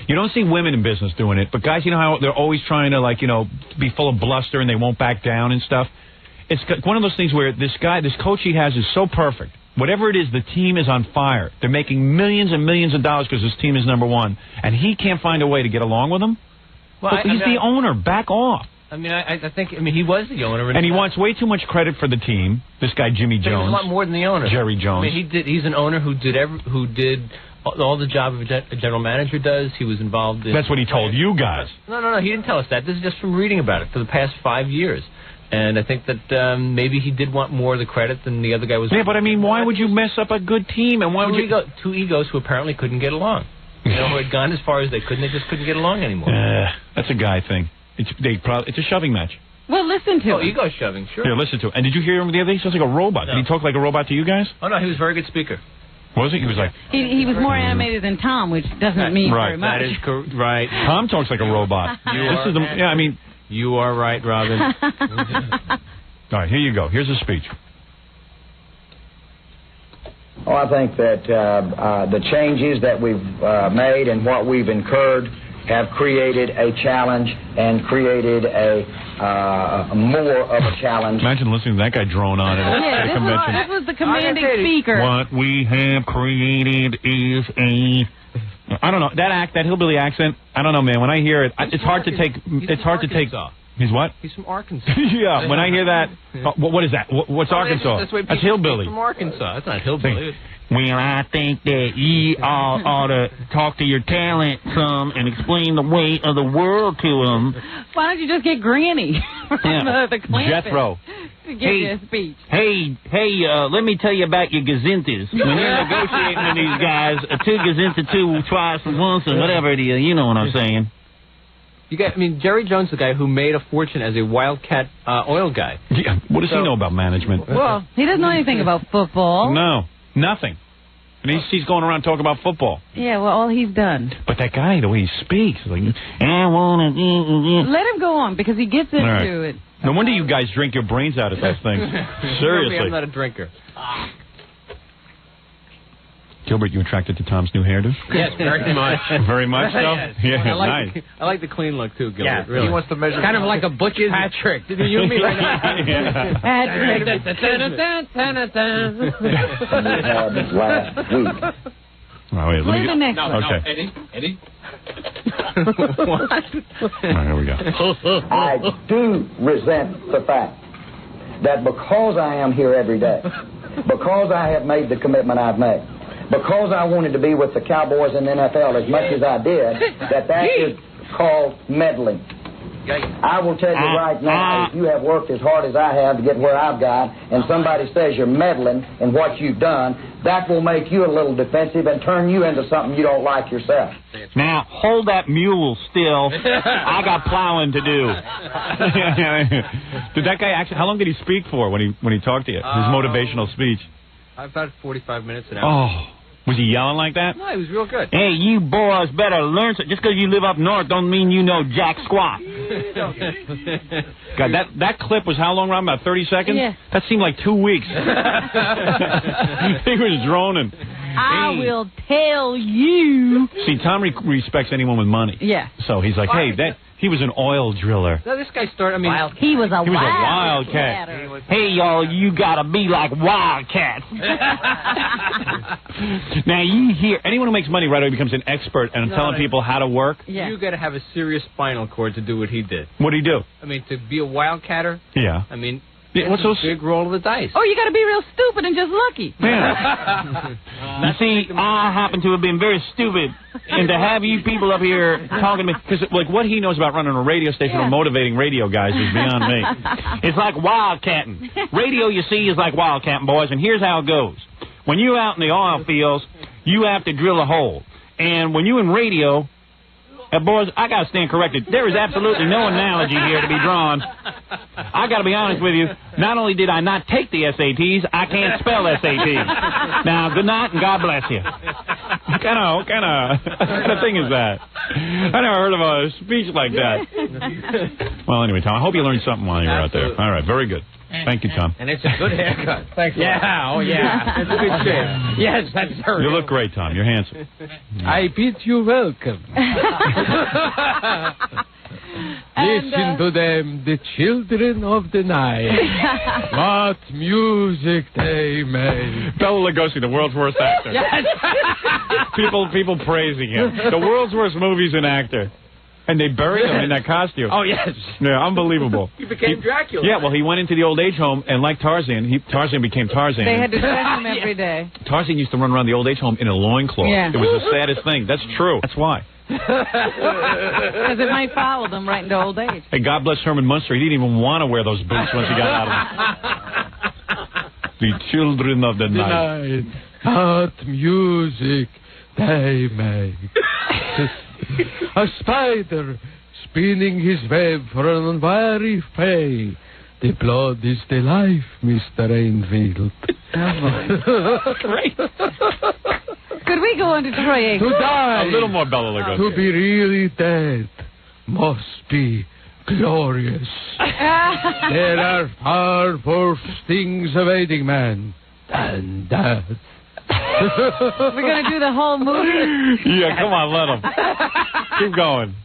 B: You don't see women in business doing it, but guys, you know how they're always trying to, be full of bluster and they won't back down and stuff? It's one of those things where this coach he has is so perfect. Whatever it is, the team is on fire. They're making millions and millions of dollars because this team is number one, and he can't find a way to get along with them. Well, he's the owner. Back off.
I: I think he was the owner,
B: and he wants way too much credit for the team. This guy Jimmy Jones.
I: He's a lot more than the owner.
B: Jerry Jones.
I: He's an owner who did all the job a general manager does. He was involved in.
B: That's what he told you guys.
I: No. He didn't tell us that. This is just from reading about it for the past 5 years. And I think that maybe he did want more of the credit than the other guy was.
B: Yeah, but why would you mess up a good team? And why would you
I: two egos who apparently couldn't get along? Who had gone as far as they couldn't. They just couldn't get along anymore.
B: That's a guy thing. It's a shoving match.
C: Well, listen to him.
I: Ego shoving, sure.
B: Yeah, listen to him. And did you hear him the other day? He sounds like a robot.
I: No.
B: Did he talk like a robot to you guys?
I: Oh, no, he was a very good speaker.
B: Was he? He was like...
C: He was more animated than Tom, which doesn't mean very much.
I: That is right.
B: Tom talks like a robot.
I: You are right, Robin.
B: All right, here you go. Here's a speech.
K: Oh, I think that the changes that we've made and what we've incurred have created a challenge and created a more of a challenge.
B: Imagine listening to that guy drone on at a convention.
C: This was the commanding speaker.
B: What we have created is a... I don't know. That hillbilly accent, I don't know, man. When I hear it, it's hard to take... It's hard to take... He's what?
I: He's from Arkansas.
B: Yeah, when I hear that... what is that? What's Arkansas? That's hillbilly.
I: From Arkansas. That's not hillbilly.
W: Well, I think that you all ought to talk to your talent some and explain the way of the world to them.
C: Why don't you just get Granny from the Clampett
W: Jethro
C: to give you a speech?
W: Hey, let me tell you about your gazintas. When you're negotiating with these guys, a two gazinta, two twice and once and whatever it is, you know what I'm saying.
I: Jerry Jones, the guy who made a fortune as a wildcat oil guy.
B: Yeah, what does he know about management?
C: Well, he doesn't know anything about football.
B: No, nothing. And he's going around talking about football.
C: Yeah, well, all he's done.
B: But that guy, the way he speaks,
C: let him go on because he gets into it.
B: No wonder you guys drink your brains out at those things. Seriously.
I: I'm not a drinker.
B: Gilbert, you attracted to Tom's new hairdo?
G: Yes, very much.
B: Very much so?
G: Yes.
B: Yeah,
G: I
B: nice.
G: like the clean look, too, Gilbert.
U: Yeah,
G: really.
U: he wants to measure.
G: Kind of like a butcher's Patrick. Did you mean right now?
K: Last week.
B: Oh, wait,
C: Play the next one.
B: Okay.
U: Eddie?
B: What? All right, here we go.
K: I do resent the fact that because I am here every day, because I have made the commitment I've made, because I wanted to be with the Cowboys in the NFL as much as I did, that is called meddling. I will tell you right now, if you have worked as hard as I have to get where I've got, and somebody says you're meddling in what you've done, that will make you a little defensive and turn you into something you don't like yourself.
W: Now, hold that mule still. I got plowing to do.
B: Did that guy actually? How long did he speak for when he talked to you? His motivational speech.
G: About 45 minutes an
B: hour. Oh. Was he yelling like that?
G: No, he was real good.
W: Hey, you boys better learn something. Just because you live up north don't mean you know jack squat.
B: God, that clip was how long, Rob? About 30 seconds?
C: Yeah.
B: That seemed like 2 weeks. He was droning.
C: I will tell you.
B: See, Tom respects anyone with money.
C: Yeah.
B: So he's like, hey, he was an oil driller.
G: No, this guy started,
C: he was a
B: wildcat.
W: Hey, y'all, you gotta be like wildcats.
B: Now, you hear, anyone who makes money right away becomes an expert and telling people how to work.
G: Yeah. You gotta have a serious spinal cord to do what he did.
B: What'd he do?
G: I mean, to be a wildcatter.
B: Yeah.
G: I mean,
B: what's so
G: big roll of the dice.
C: Oh, you got to be real stupid and just lucky.
W: Yeah. You see, I happen to have been very stupid, and to have you people up here talking to me,
B: because like what he knows about running a radio station or motivating radio guys is beyond me.
W: It's like wildcatting. Radio, you see, is like wildcatting, boys, and here's how it goes. When you're out in the oil fields, you have to drill a hole, and when you're in radio, boys, I got to stand corrected. There is absolutely no analogy here to be drawn. I got to be honest with you. Not only did I not take the SATs, I can't spell SATs. Now, good night and God bless you. What kind of thing is that? I never heard of a speech like that. Well, anyway, Tom, I hope you learned something while you were out there. All right, very good. Thank you, Tom.
G: And it's a good haircut.
U: Thanks.
G: Yeah, oh yeah. It's a good shave. Yes, that's her.
B: You look great, Tom. You're handsome.
U: I bid you welcome. Listen to them, the children of the night. What music they make.
B: Bela Lugosi, the world's worst actor.
G: Yes.
B: People praising him. The world's worst movie's an actor. And they buried him in that costume.
G: Oh, yes.
B: Yeah, unbelievable.
G: He became Dracula.
B: Yeah, well, he went into the old age home, and like Tarzan, Tarzan became Tarzan.
C: They had to dress him every day.
B: Tarzan used to run around the old age home in a loincloth.
C: Yeah.
B: It was the saddest thing. That's true. That's why.
C: Because it might follow them right into old age.
B: Hey, God bless Herman Munster. He didn't even want to wear those boots once he got out of them. The children of the night.
U: What music they make. A spider spinning his web for an unwary prey. The blood is the life, Mr. Rainfield.
C: Great. Could we go on to Troy
U: To die.
B: A little more Bela Lugosi.
U: To be really dead must be glorious. There are far worse things awaiting man than death.
C: We're going to do the whole movie?
B: Yeah, come on, let him. Keep going.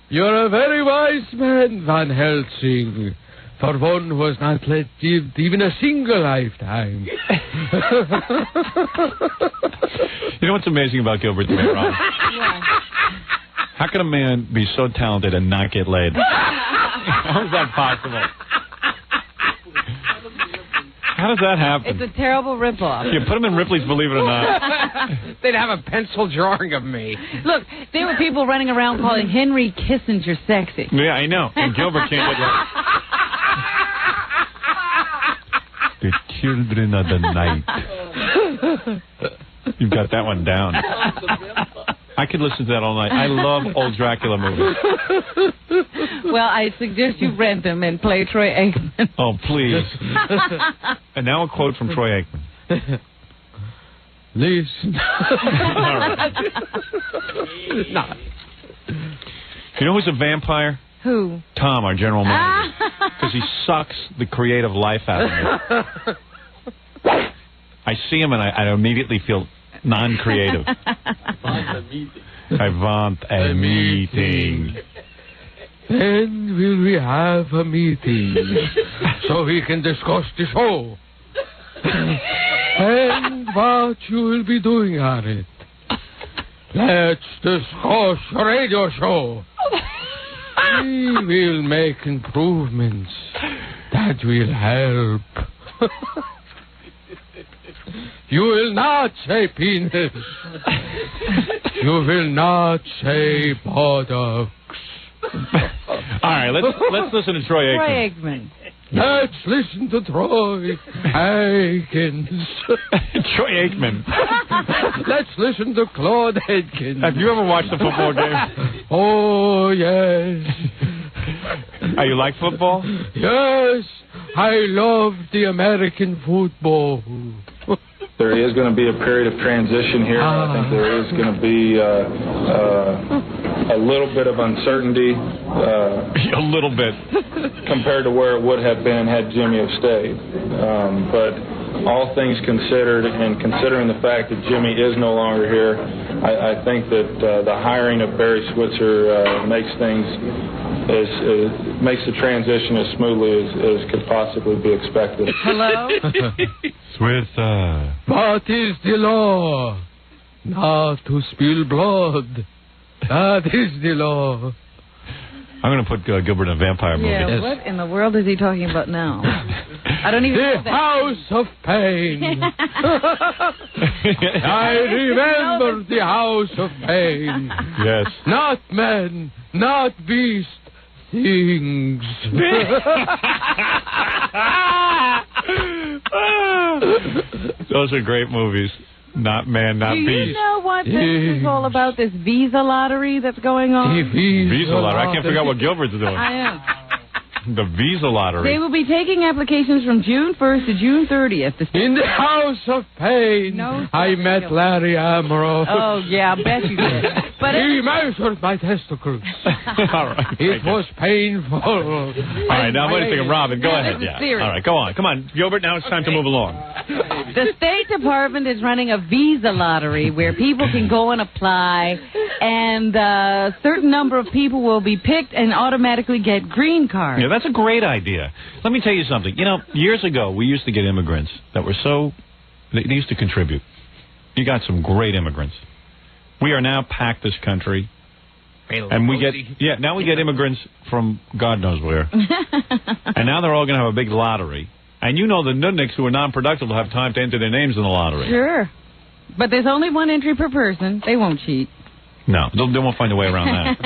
U: You're a very wise man, Van Helsing, for one who has not lived even a single lifetime.
B: You know what's amazing about Gilbert to me, Ron?
C: Yeah.
B: How can a man be so talented and not get laid? How is that possible? How does that happen?
C: It's a terrible ripoff.
B: Yeah, put him in Ripley's Believe It or Not.
G: They'd have a pencil drawing of me.
C: Look, there were people running around calling Henry Kissinger sexy.
B: Yeah, I know. And Gilbert can't get laid. The children of the night. You've got that one down. I could listen to that all night. I love old Dracula movies.
C: Well, I suggest you rent them and play Troy Aikman.
B: Oh, please. And now a quote from Troy Aikman.
U: Listen.
B: No. You know who's a vampire?
C: Who?
B: Tom, our general manager. Because he sucks the creative life out of me. I see him and I immediately feel Non-creative. I want a meeting.
L: When will we have a meeting so we can discuss the show? And what you will be doing on it? Let's discuss a radio show. We will make improvements that will help. You will not say penis. You will not say buttocks.
B: All right, let's listen to Troy Aikman.
C: Troy Aikman.
L: Let's listen to Troy Aikman.
B: Troy Aikman.
L: Let's listen to Claude Aikman.
B: Have you ever watched a football game?
L: Oh, yes.
B: You like football?
L: Yes, I love the American football.
M: There is going to be a period of transition here. I think there is going to be a little bit of uncertainty.
B: A little bit.
M: Compared to where it would have been had Jimmy have stayed. But all things considered, and considering the fact that Jimmy is no longer here, I think that the hiring of Barry Switzer makes the transition as smoothly as could possibly be expected.
C: Hello?
B: Switzer.
L: What is the law? Not to spill blood. That is the law.
B: I'm going to put Gilbert in a vampire movie.
C: Yeah, what in the world is he talking about now? I don't even know
L: The House of Pain. I remember the House of Pain.
B: Yes.
L: Not men, not beast, things.
B: Those are great movies. Not man, not
C: beast. Do you
B: beast.
C: know what this is all about, this visa lottery that's going on?
B: Visa lottery. I can't figure out what Gilbert's doing.
C: I am.
B: The visa lottery.
C: They will be taking applications from June 1st to June 30th.
L: In the House of Pain, I met Larry Amaro.
C: Oh, yeah, I bet you did. But
L: he measured my testicles.
B: All right.
L: It was painful.
B: All right, now wait a second, Robin. Go ahead.
C: This is serious.
B: All right, go on. Come on, Gilbert, now it's time to move along.
C: The State Department is running a visa lottery where people can go and apply, and a certain number of people will be picked and automatically get green cards.
B: Yeah, that's a great idea. Let me tell you something. You know, years ago, we used to get immigrants that were they used to contribute. You got some great immigrants. We are now packed this country. And we now we get immigrants from God knows where. And now they're all going to have a big lottery. And you know the nudniks who are non-productive will have time to enter their names in the lottery.
C: Sure. But there's only one entry per person. They won't cheat.
B: No, they won't find a way around that.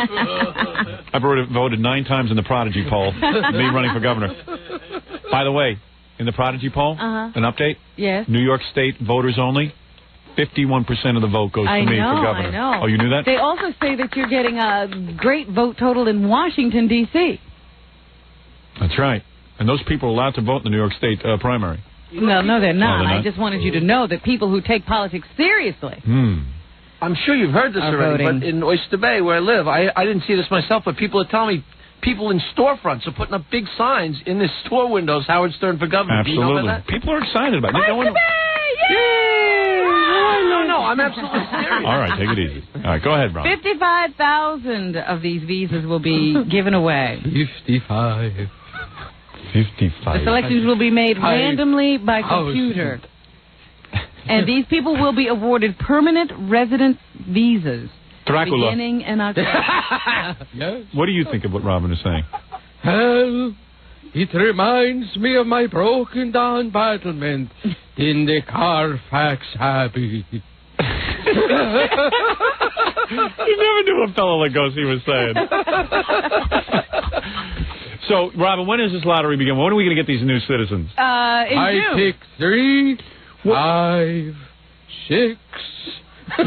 B: I've already voted 9 times in the Prodigy poll, me running for governor. By the way, in the Prodigy poll, an update?
C: Yes.
B: New York State voters only, 51% of the vote goes to me for governor.
C: I know.
B: Oh, you knew that?
C: They also say that you're getting a great vote total in Washington, D.C.
B: That's right. And those people are allowed to vote in the New York State primary.
C: No, they're not.
B: They're not.
C: I just wanted you to know that people who take politics seriously
U: I'm sure you've heard this already, but in Oyster Bay, where I live, I didn't see this myself, but people are telling me people in storefronts are putting up big signs in the store windows, Howard Stern for governor.
B: Absolutely.
U: Do you know about that?
B: People are excited about it.
U: Oyster Bay! Yay! No, I'm absolutely serious.
B: All right, take it easy. All right, go ahead, Ron.
C: 55,000 of these visas will be given away.
L: 55.
C: The selections will be made randomly by computer. And these people will be awarded permanent residence visas.
B: Dracula.
C: Beginning in October.
L: Yes.
B: What do you think of what Robin is saying?
L: Well, it reminds me of my broken down battlement in the Carfax Abbey.
B: You never knew a fellow like Gosey was saying. So, Robin, when does this lottery begin? When are we going to get these new citizens?
L: I pick 3, 5, 6.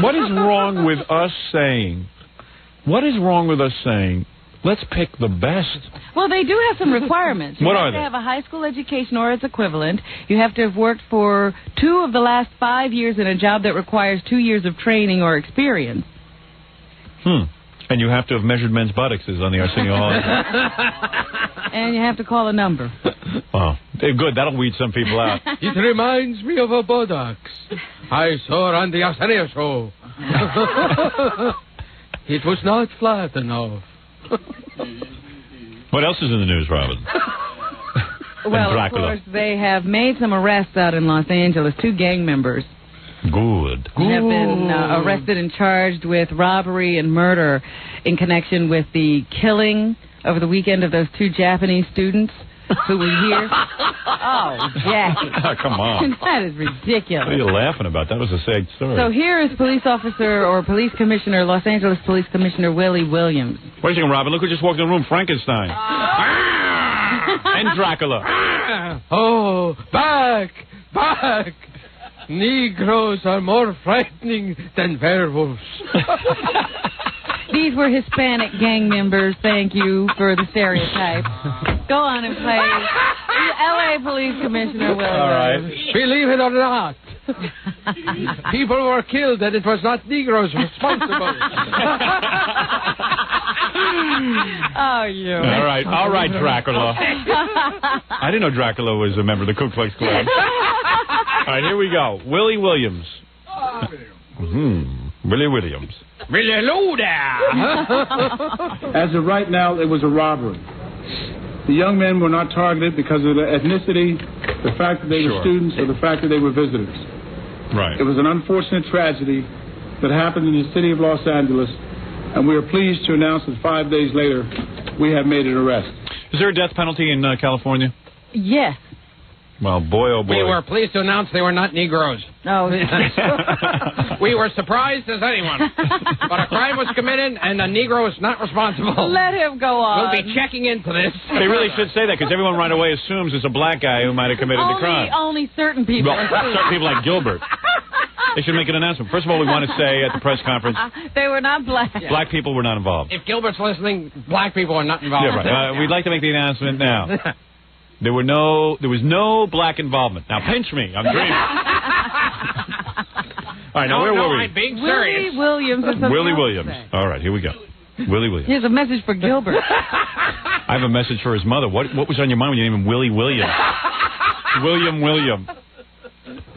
B: What is wrong with us saying? Let's pick the best?
C: Well, they do have some requirements. You have to have a high school education or its equivalent. You have to have worked for 2 of the last 5 years in a job that requires 2 years of training or experience.
B: And you have to have measured men's buttocks on the Arsenio Hall.
C: And you have to call a number.
B: Oh, good. That'll weed some people out.
L: It reminds me of a buttocks. I saw her on the Arsenio show. It was not flat enough.
B: What else is in the news, Robin?
C: Well, of course, they have made some arrests out in Los Angeles. 2 gang members
B: Good.
C: have been arrested and charged with robbery and murder in connection with the killing over the weekend of those 2 Japanese students who were here. Oh, Jackie.
B: Oh, come on.
C: That is ridiculous.
B: What are you laughing about? That was a sad story.
C: So here is police officer or police commissioner, Los Angeles Police Commissioner Willie Williams.
B: Wait a second, Robin. Look who just walked in the room. Frankenstein. And Dracula.
L: Oh, back! Negroes are more frightening than werewolves.
C: These were Hispanic gang members. Thank you for the stereotype. Go on and play L.A. Police Commissioner Willie.
B: All right.
L: Believe it or not, people were killed and it was not Negroes responsible.
C: Oh, you.
B: All right, Dracula. I didn't know Dracula was a member of the Ku Klux Klan. All right, here we go. Willie Williams. Willie Williams.
L: Willie, hello there.
N: As of right now, it was a robbery. The young men were not targeted because of their ethnicity, the fact that they were students, or the fact that they were visitors.
B: Right.
N: It was an unfortunate tragedy that happened in the city of Los Angeles, and we are pleased to announce that 5 days later, we have made an arrest.
B: Is there a death penalty in California?
C: Yes.
B: Well, boy, oh boy.
L: We were pleased to announce they were not Negroes.
C: Oh.
L: We were surprised as anyone. But a crime was committed, and a Negro is not responsible.
C: Let him go on.
L: We'll be checking into this.
B: They really should say that, because everyone right away assumes it's a black guy who might have committed the crime.
C: Only certain people.
B: Well, certain people like Gilbert. They should make an announcement. First of all, we want to say at the press conference,
C: they were not black.
B: Black people were not involved.
L: If Gilbert's listening, black people are not involved.
B: Yeah, right. We'd like to make the announcement now. There was no black involvement. Now pinch me. I'm dreaming. All right, now where were we?
L: I'm being serious.
C: Willie Williams.
B: Willie Williams. All right, here we go. Willie Williams.
C: Here's a message for Gilbert.
B: I have a message for his mother. What was on your mind when you named him Willie Williams? William.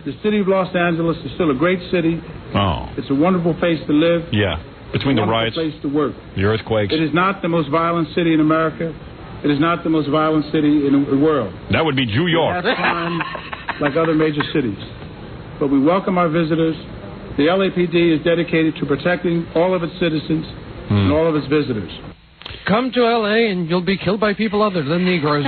N: The city of Los Angeles is still a great city.
B: Oh.
N: It's a wonderful place to live.
B: Yeah. Between the riots,
N: place to work.
B: The earthquakes.
N: It is not the most violent city in America. It is not the most violent city in the world.
B: That would be New York.
N: It has crime like other major cities. But we welcome our visitors. The LAPD is dedicated to protecting all of its citizens and all of its visitors.
L: Come to L.A. and you'll be killed by people other than Negroes.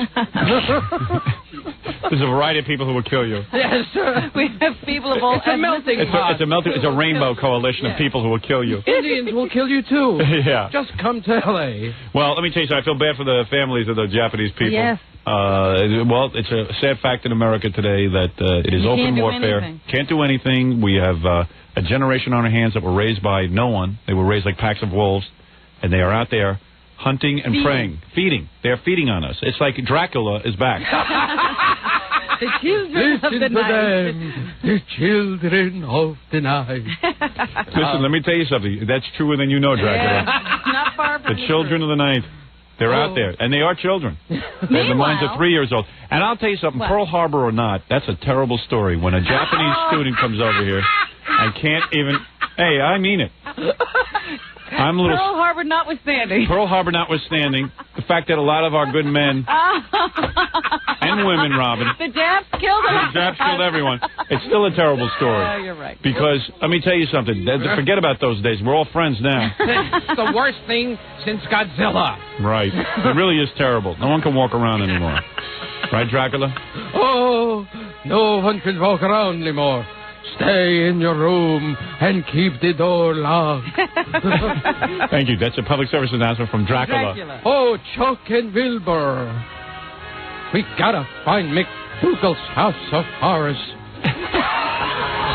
B: There's a variety of people who will kill you.
L: Yes, sir.
C: We have people of all
L: It's a melting pot.
B: It's a rainbow coalition of people who will kill you.
L: Indians will kill you, too.
B: Yeah.
L: Just come to L.A.
B: Well, let me tell you something. I feel bad for the families of the Japanese people.
C: Yes.
B: Well, it's a sad fact in America today that it is open warfare. Can't do anything. We have a generation on our hands that were raised by no one. They were raised like packs of wolves, and they are out there hunting and preying. Feeding. They're feeding on us. It's like Dracula is back.
C: The children of the night.
L: The children of the night.
B: Listen, let me tell you something. That's truer than you know, Dracula.
C: Not far from
B: the children of the night. They're out there, and they are children. The minds are 3 years old. And I'll tell you something, Pearl Harbor or not, that's a terrible story. When a Japanese student comes over here and can't even... Hey, I mean it. I'm a little...
C: Pearl Harbor notwithstanding.
B: Pearl Harbor notwithstanding, the fact that a lot of our good men and women, Robin...
C: The Japs killed them.
B: The Japs killed everyone. It's still a terrible story.
C: Oh, you're right.
B: Because, let me tell you something, forget about those days. We're all friends now.
L: It's the worst thing since Godzilla.
B: Right. It really is terrible. No one can walk around anymore. Right, Dracula?
L: Oh, no one can walk around anymore. Stay in your room and keep the door locked.
B: Thank you. That's a public service announcement from Dracula.
L: Oh, Chuck and Wilbur. We gotta find McDougal's house of horrors.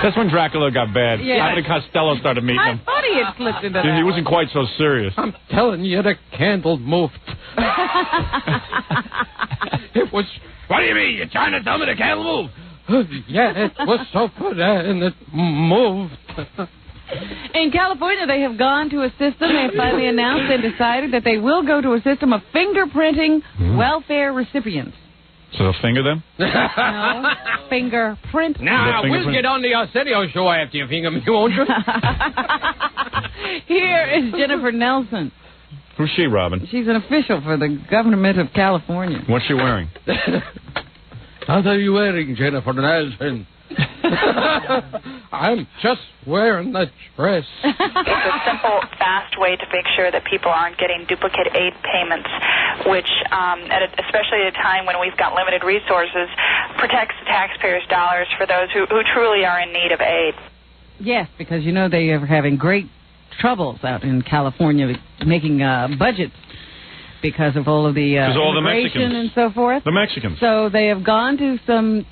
B: That's when Dracula got bad.
C: Yeah.
B: Abbott and Costello started meeting him.
C: I thought he had slipped into that.
B: He wasn't quite so serious.
L: I'm telling you, the candle moved. It was...
U: What do you mean? You're trying to tell me the candle moved?
L: Yeah, it was so good and it moved.
C: In California, they have gone to a system. They have finally announced and decided that they will go to a system of fingerprinting welfare recipients.
B: So they'll finger them?
C: No. Fingerprint.
U: Now, we'll get on the Arsenio show after you finger me, won't you?
C: Here is Jennifer Nelson.
B: Who's she, Robin?
C: She's an official for the government of California.
B: What's she wearing?
L: What are you wearing, Jennifer Nelson? I'm just wearing a dress.
F: It's a simple, fast way to make sure that people aren't getting duplicate aid payments, which, especially at a time when we've got limited resources, protects the taxpayers' dollars for those who truly are in need of aid.
C: Yes, because, they are having great troubles out in California making budgets because of all of the immigration and so forth.
B: The Mexicans.
C: So they have gone to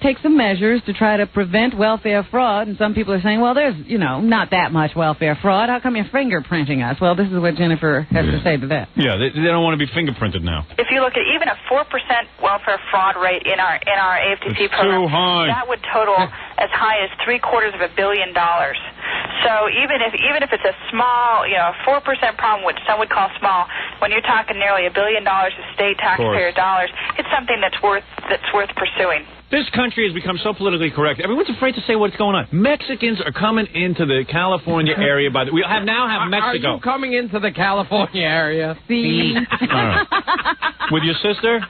C: take some measures to try to prevent welfare fraud, and some people are saying, well, there's, not that much welfare fraud. How come you're fingerprinting us? Well, this is what Jennifer has to say to that.
B: Yeah, they don't want to be fingerprinted now.
F: If you look at even a 4% welfare fraud rate in our AFTC program,
B: too high.
F: That would total as high as $750 million. So even if it's a small, 4% problem, which some would call small, when you're talking nearly $1 billion of state taxpayer dollars, it's something that's worth pursuing.
B: This country has become so politically correct. Everyone's afraid to say what's going on. Mexicans are coming into the California area. We now have Mexico.
U: Are you coming into the California area?
C: See.
B: Right. With your sister?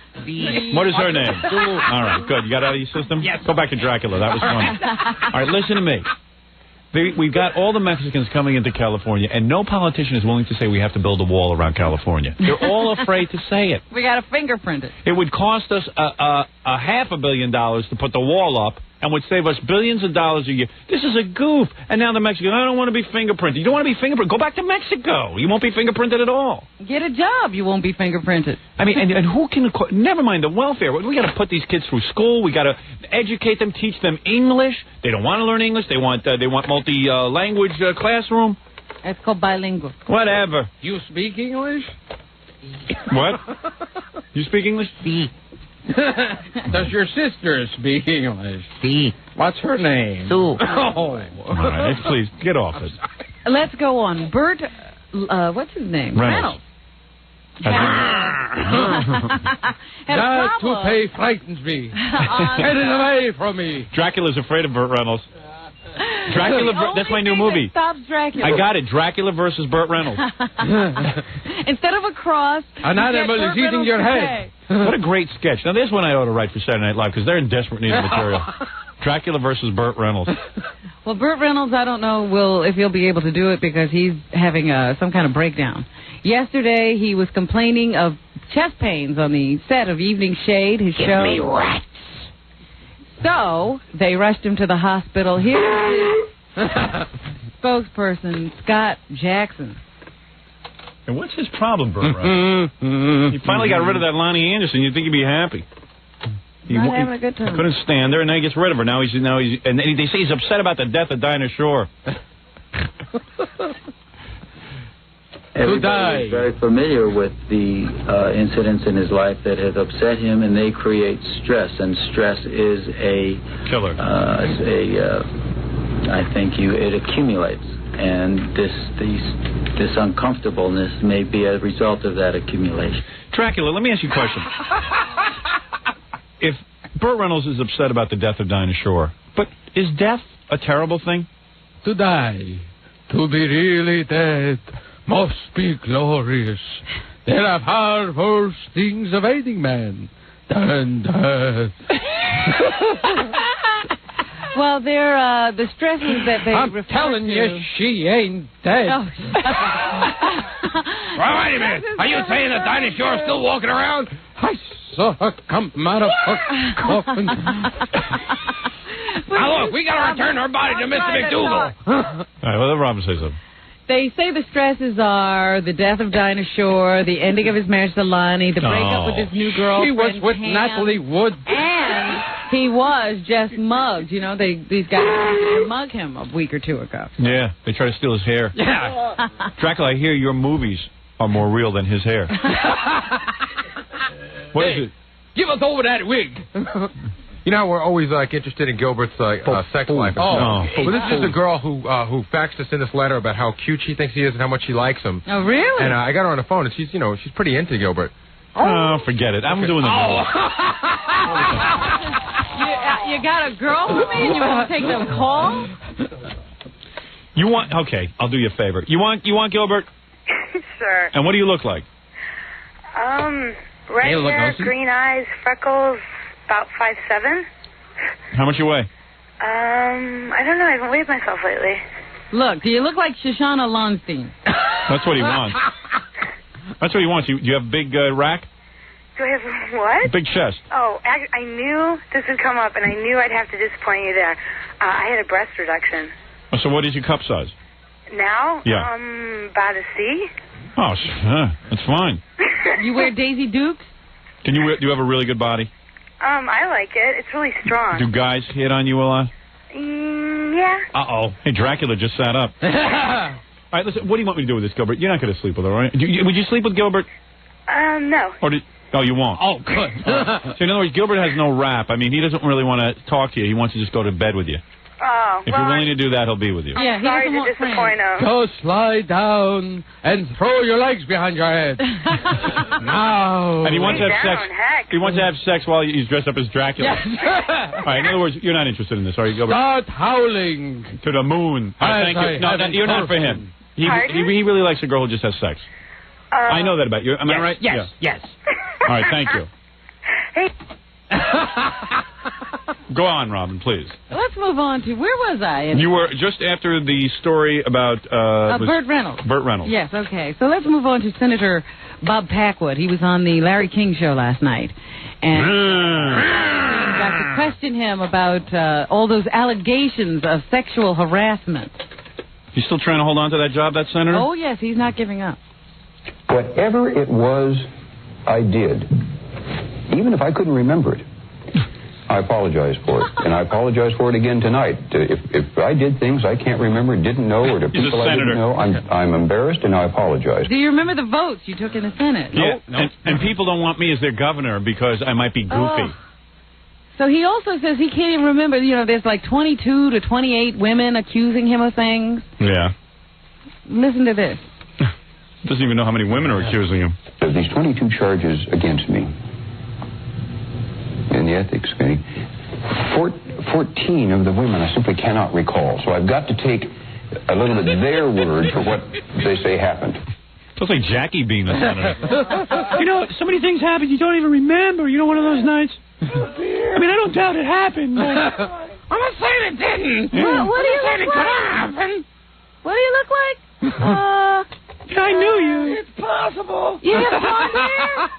B: What is her name? All right, good. You got out of your system?
U: Yes.
B: Go back to Dracula. That was funny. All right, listen to me. We've got all the Mexicans coming into California, and no politician is willing to say we have to build a wall around California. They're all afraid to say it.
C: We got to fingerprint it.
B: It would cost us $500 million to put the wall up, and would save us billions of dollars a year. This is a goof. And now the Mexicans, I don't want to be fingerprinted. You don't want to be fingerprinted? Go back to Mexico. You won't be fingerprinted at all.
C: Get a job. You won't be fingerprinted.
B: I mean, and who can... Never mind the welfare. We got to put these kids through school. We got to educate them, teach them English. They don't want to learn English. They want multi-language classroom.
C: It's called bilingual.
B: Whatever.
U: You speak English?
B: What? You speak English?
U: Si. Does your sister speak English? Si. What's her name?
C: Sue.
U: Oh.
B: All right, please, get off it.
C: Let's go on. Bert, what's his name?
B: Reynolds.
L: That toupee frightens me. Get it away from me.
B: Dracula's afraid of Burt Reynolds. Dracula, that's my new movie.
C: Stops Dracula.
B: I got it. Dracula versus Burt Reynolds.
C: Instead of a cross,
L: an animal is eating your head.
B: What a great sketch. Now, there's one I ought to write for Saturday Night Live, because they're in desperate need of material. Dracula versus Burt Reynolds.
C: Well, Burt Reynolds, I don't know if he'll be able to do it, because he's having some kind of breakdown. Yesterday, he was complaining of chest pains on the set of Evening Shade, his show.
U: Give me rats.
C: So, they rushed him to the hospital. Here's his spokesperson, Scott Jackson.
B: And what's his problem, Burt Reynolds? He finally got rid of that Lonnie Anderson. You'd think he'd be happy.
C: Not having a good time.
B: He couldn't stand her, and now he gets rid of her. Now he's and they say he's upset about the death of Dinah Shore.
O: Everybody is very familiar with the incidents in his life that have upset him, and they create stress. And stress is a
B: killer.
O: I think it accumulates, and this uncomfortableness may be a result of that accumulation.
B: Dracula, let me ask you a question. If Burt Reynolds is upset about the death of Dinah Shore, but is death a terrible thing?
L: To die, to be really dead, must be glorious. There are far worse things awaiting man than death.
C: Well, they're the stresses that they
L: I'm telling you, she ain't dead.
C: Oh.
U: Wait a minute. Are you saying that Dinah Shore is still walking around?
L: I saw her come out of her coffin.
U: Now, look, we got to return her body to Mr. McDougal.
B: All right, well, let Robin say something.
C: They say the stresses are the death of Dinah Shore, the ending of his marriage to Lonnie, the breakup with his new girlfriend.
L: She was with
C: Pam,
L: Natalie Wood.
C: And he was just mugged. These guys tried to mug him a week or two ago.
B: Yeah, they try to steal his hair.
U: Yeah.
B: Dracula, I hear your movies are more real than his hair. What is it?
U: Give us over that wig.
E: We're always interested in Gilbert's sex life. Well, this is the girl who faxed us in this letter about how cute she thinks he is and how much she likes him.
C: Oh, really?
E: And I got her on the phone, and she's pretty into Gilbert.
B: Oh, forget it. I'm doing the news.
C: You got a girl for me and you won't take them calls?
B: You want... Okay, I'll do you a favor. You want Gilbert?
H: Sure.
B: And what do you look like?
H: Red hair, green eyes, freckles, about 5'7".
B: How much you weigh?
H: I don't know. I haven't weighed myself lately.
C: Look, do you look like Shoshana Lonstein?
B: That's what he wants. That's what he wants. Do you have a big rack?
H: Do I have what?
B: Big chest.
H: Oh, I knew this would come up, and I knew I'd have to disappoint you there. I had a breast reduction.
B: Oh, so what is your cup size?
H: Now?
B: Yeah.
H: About a C.
B: Oh, that's fine.
C: You wear Daisy Dukes?
B: Do you have a really good body?
H: I like it. It's really strong.
B: Do guys hit on you a lot?
H: Yeah.
B: Uh-oh. Hey, Dracula just sat up. All right, listen, what do you want me to do with this, Gilbert? You're not going to sleep with her, right? Would you sleep with Gilbert?
H: No.
B: Oh, you won't?
U: Oh, good.
B: So, in other words, Gilbert has no rap. I mean, he doesn't really want to talk to you. He wants to just go to bed with you.
H: Oh,
B: If you're willing to do that, he'll be with you.
H: I'm sorry to disappoint him.
L: Just lie down and throw your legs behind your head. Now.
B: And he wants to have sex.
H: Heck.
B: He wants to have sex while he's dressed up as Dracula.
L: Yes.
B: All right, in other words, you're not interested in this, are you, Gilbert?
L: Start howling.
B: To the moon. All right, thank you. No, you're not for him. He really likes a girl who just has sex. I know that about you. Am I right?
U: Yes, yes.
B: All right, thank you.
H: Hey.
B: Go on, Robin, please.
C: Let's move on to, where was I?
B: You were just after the story about...
C: Burt Reynolds.
B: Burt Reynolds.
C: Yes, okay. So let's move on to Senator Bob Packwood. He was on the Larry King show last night. And got to question him about all those allegations of sexual harassment.
B: You still trying to hold on to that job, that senator?
C: Oh, yes, he's not giving up.
P: Whatever it was I did, even if I couldn't remember it, I apologize for it. And I apologize for it again tonight. If I did things I can't remember, didn't know, or to people I didn't know, I'm embarrassed and I apologize.
C: Do you remember the votes you took in the Senate?
B: Yeah, and people don't want me as their governor because I might be goofy.
C: So he also says he can't even remember, there's like 22 to 28 women accusing him of things.
B: Yeah.
C: Listen to this.
B: Doesn't even know how many women are accusing him.
P: Of these 22 charges against me in the ethics committee, 14 of the women I simply cannot recall. So I've got to take a little bit their word for what they say happened.
B: Sounds like Jackie being the senator. So many things happen you don't even remember. One of those nights. I mean, I don't doubt it happened.
D: I'm not saying it didn't.
C: Yeah. What do you
D: saying
C: look
D: it could
C: like?
D: happen.
C: What do you look like?
D: I knew you. It's possible.
C: You have blonde hair?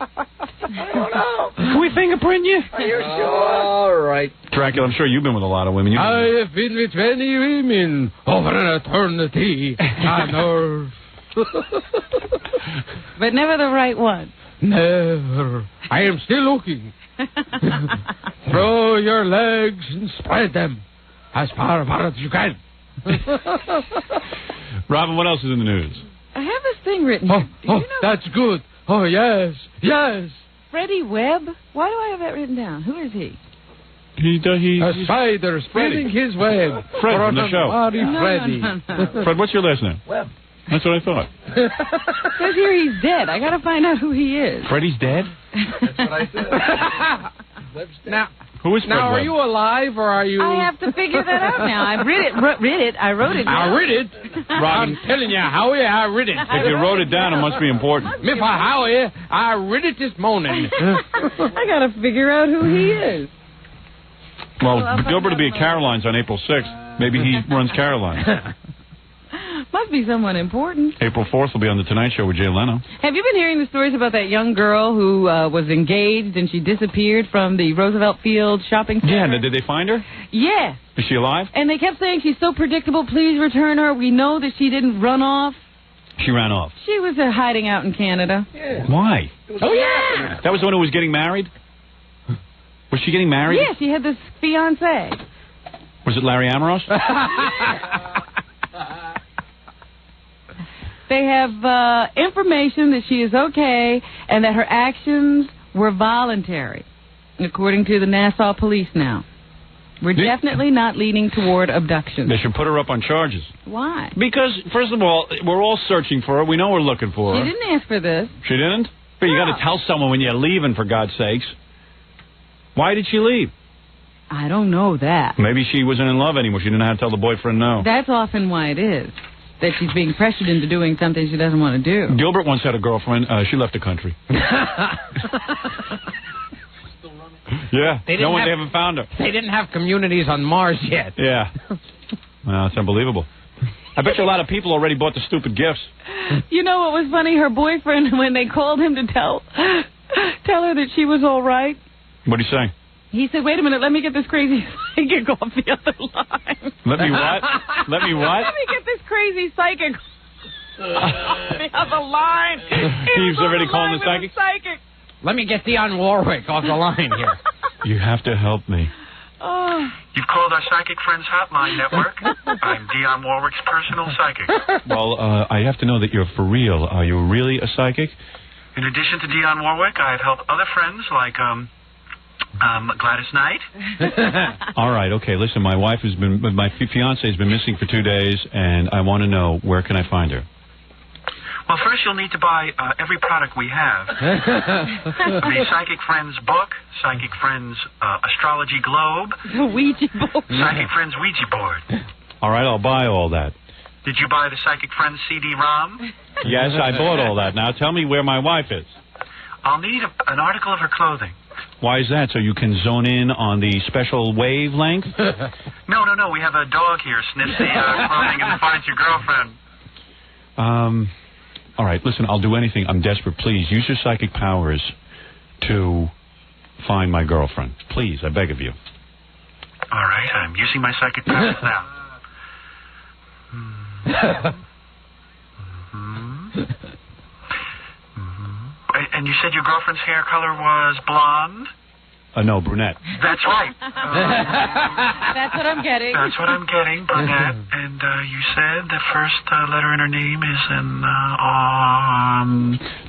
D: I don't know.
B: Can we fingerprint you?
D: Are you sure?
U: All right.
B: Dracula, I'm sure you've been with a lot of women.
L: I have been with many women over an eternity. I know.
C: But never the right one.
L: Never. I am still looking. Throw your legs and spread them as far apart as you can.
B: Robin, what else is in the news?
C: I have this thing written here.
L: That's good. Oh, yes, yes.
C: Freddie Webb? Why do I have that written down? Who is he?
L: A spider spinning his web.
B: Fred from the show.
C: No.
B: Fred, what's your last name?
C: Webb.
B: That's what I thought.
C: It says here he's dead. I got to find out who he is.
B: Freddie's dead?
U: That's what I said.
L: Now,
B: who is Fred
L: Now,
B: Webb?
L: are you alive or are you...
C: I have to figure that out now. I read it. I wrote it down.
L: I read it. I'm telling you, Howie, I read it.
B: If you wrote it down, it must be important.
L: Mr. Howie, I read it this morning.
C: I got to figure out who he is.
B: Well, Gilbert will be at Caroline's on April 6th. Maybe he runs Caroline.
C: Must be someone important.
B: April 4th will be on The Tonight Show with Jay Leno.
C: Have you been hearing the stories about that young girl who was engaged and she disappeared from the Roosevelt Field shopping center?
B: Yeah, did they find her?
C: Yes.
B: Is she alive?
C: And they kept saying she's so predictable, please return her. We know that she didn't run off.
B: She ran off.
C: She was hiding out in Canada.
B: Yeah. Why?
C: Oh, yeah.
B: That was the one who was getting married? Was she getting married?
C: Yeah, she had this fiancé.
B: Was it Larry Amoros?
C: They have information that she is okay and that her actions were voluntary, according to the Nassau police now. We're definitely not leaning toward abduction.
B: They should put her up on charges.
C: Why?
B: Because, first of all, we're all searching for her. We know we're looking for her.
C: She didn't ask for this.
B: She didn't? But you got to tell someone when you're leaving, for God's sakes. Why did she leave?
C: I don't know that.
B: Maybe she wasn't in love anymore. She didn't know how to tell the boyfriend no.
C: That's often why it is. That she's being pressured into doing something she doesn't want to do.
B: Gilbert once had a girlfriend. She left the country. Yeah. They haven't found her.
D: They didn't have communities on Mars yet.
B: Yeah. Well, it's unbelievable. I bet you a lot of people already bought the stupid gifts.
C: You know what was funny? Her boyfriend, when they called him to tell her that she was all right.
B: What did he say?
C: He said, wait a minute, let me get this crazy psychic off the other line.
B: Let me what? Let me what?
C: Let me get this crazy psychic off the other line.
B: He's already calling the psychic?
D: Let me get Dionne Warwick off the line here.
B: You have to help me.
C: Oh.
R: You've called our Psychic Friends Hotline Network. I'm Dionne Warwick's personal psychic.
B: Well, I have to know that you're for real. Are you really a psychic?
R: In addition to Dionne Warwick, I've helped other friends like Gladys Knight.
B: All right, okay. Listen, my fiance has been missing for 2 days, and I want to know, where can I find her?
R: Well, first you'll need to buy every product we have. The Psychic Friends book, Psychic Friends Astrology Globe,
C: the Ouija board,
R: Psychic Friends Ouija board.
B: All right, I'll buy all that.
R: Did you buy the Psychic Friends CD-ROM?
B: Yes, I bought all that. Now tell me where my wife is.
R: I'll need an article of her clothing.
B: Why is that? So you can zone in on the special wavelength?
R: No. We have a dog here sniffs the clothing and finds your girlfriend.
B: All right, listen, I'll do anything. I'm desperate. Please, use your psychic powers to find my girlfriend. Please, I beg of you.
R: All right, I'm using my psychic powers now. And you said your girlfriend's hair color was blonde?
B: No, brunette.
R: That's right.
C: That's what I'm getting.
R: That's what I'm getting, brunette. And you said the first letter in her name is an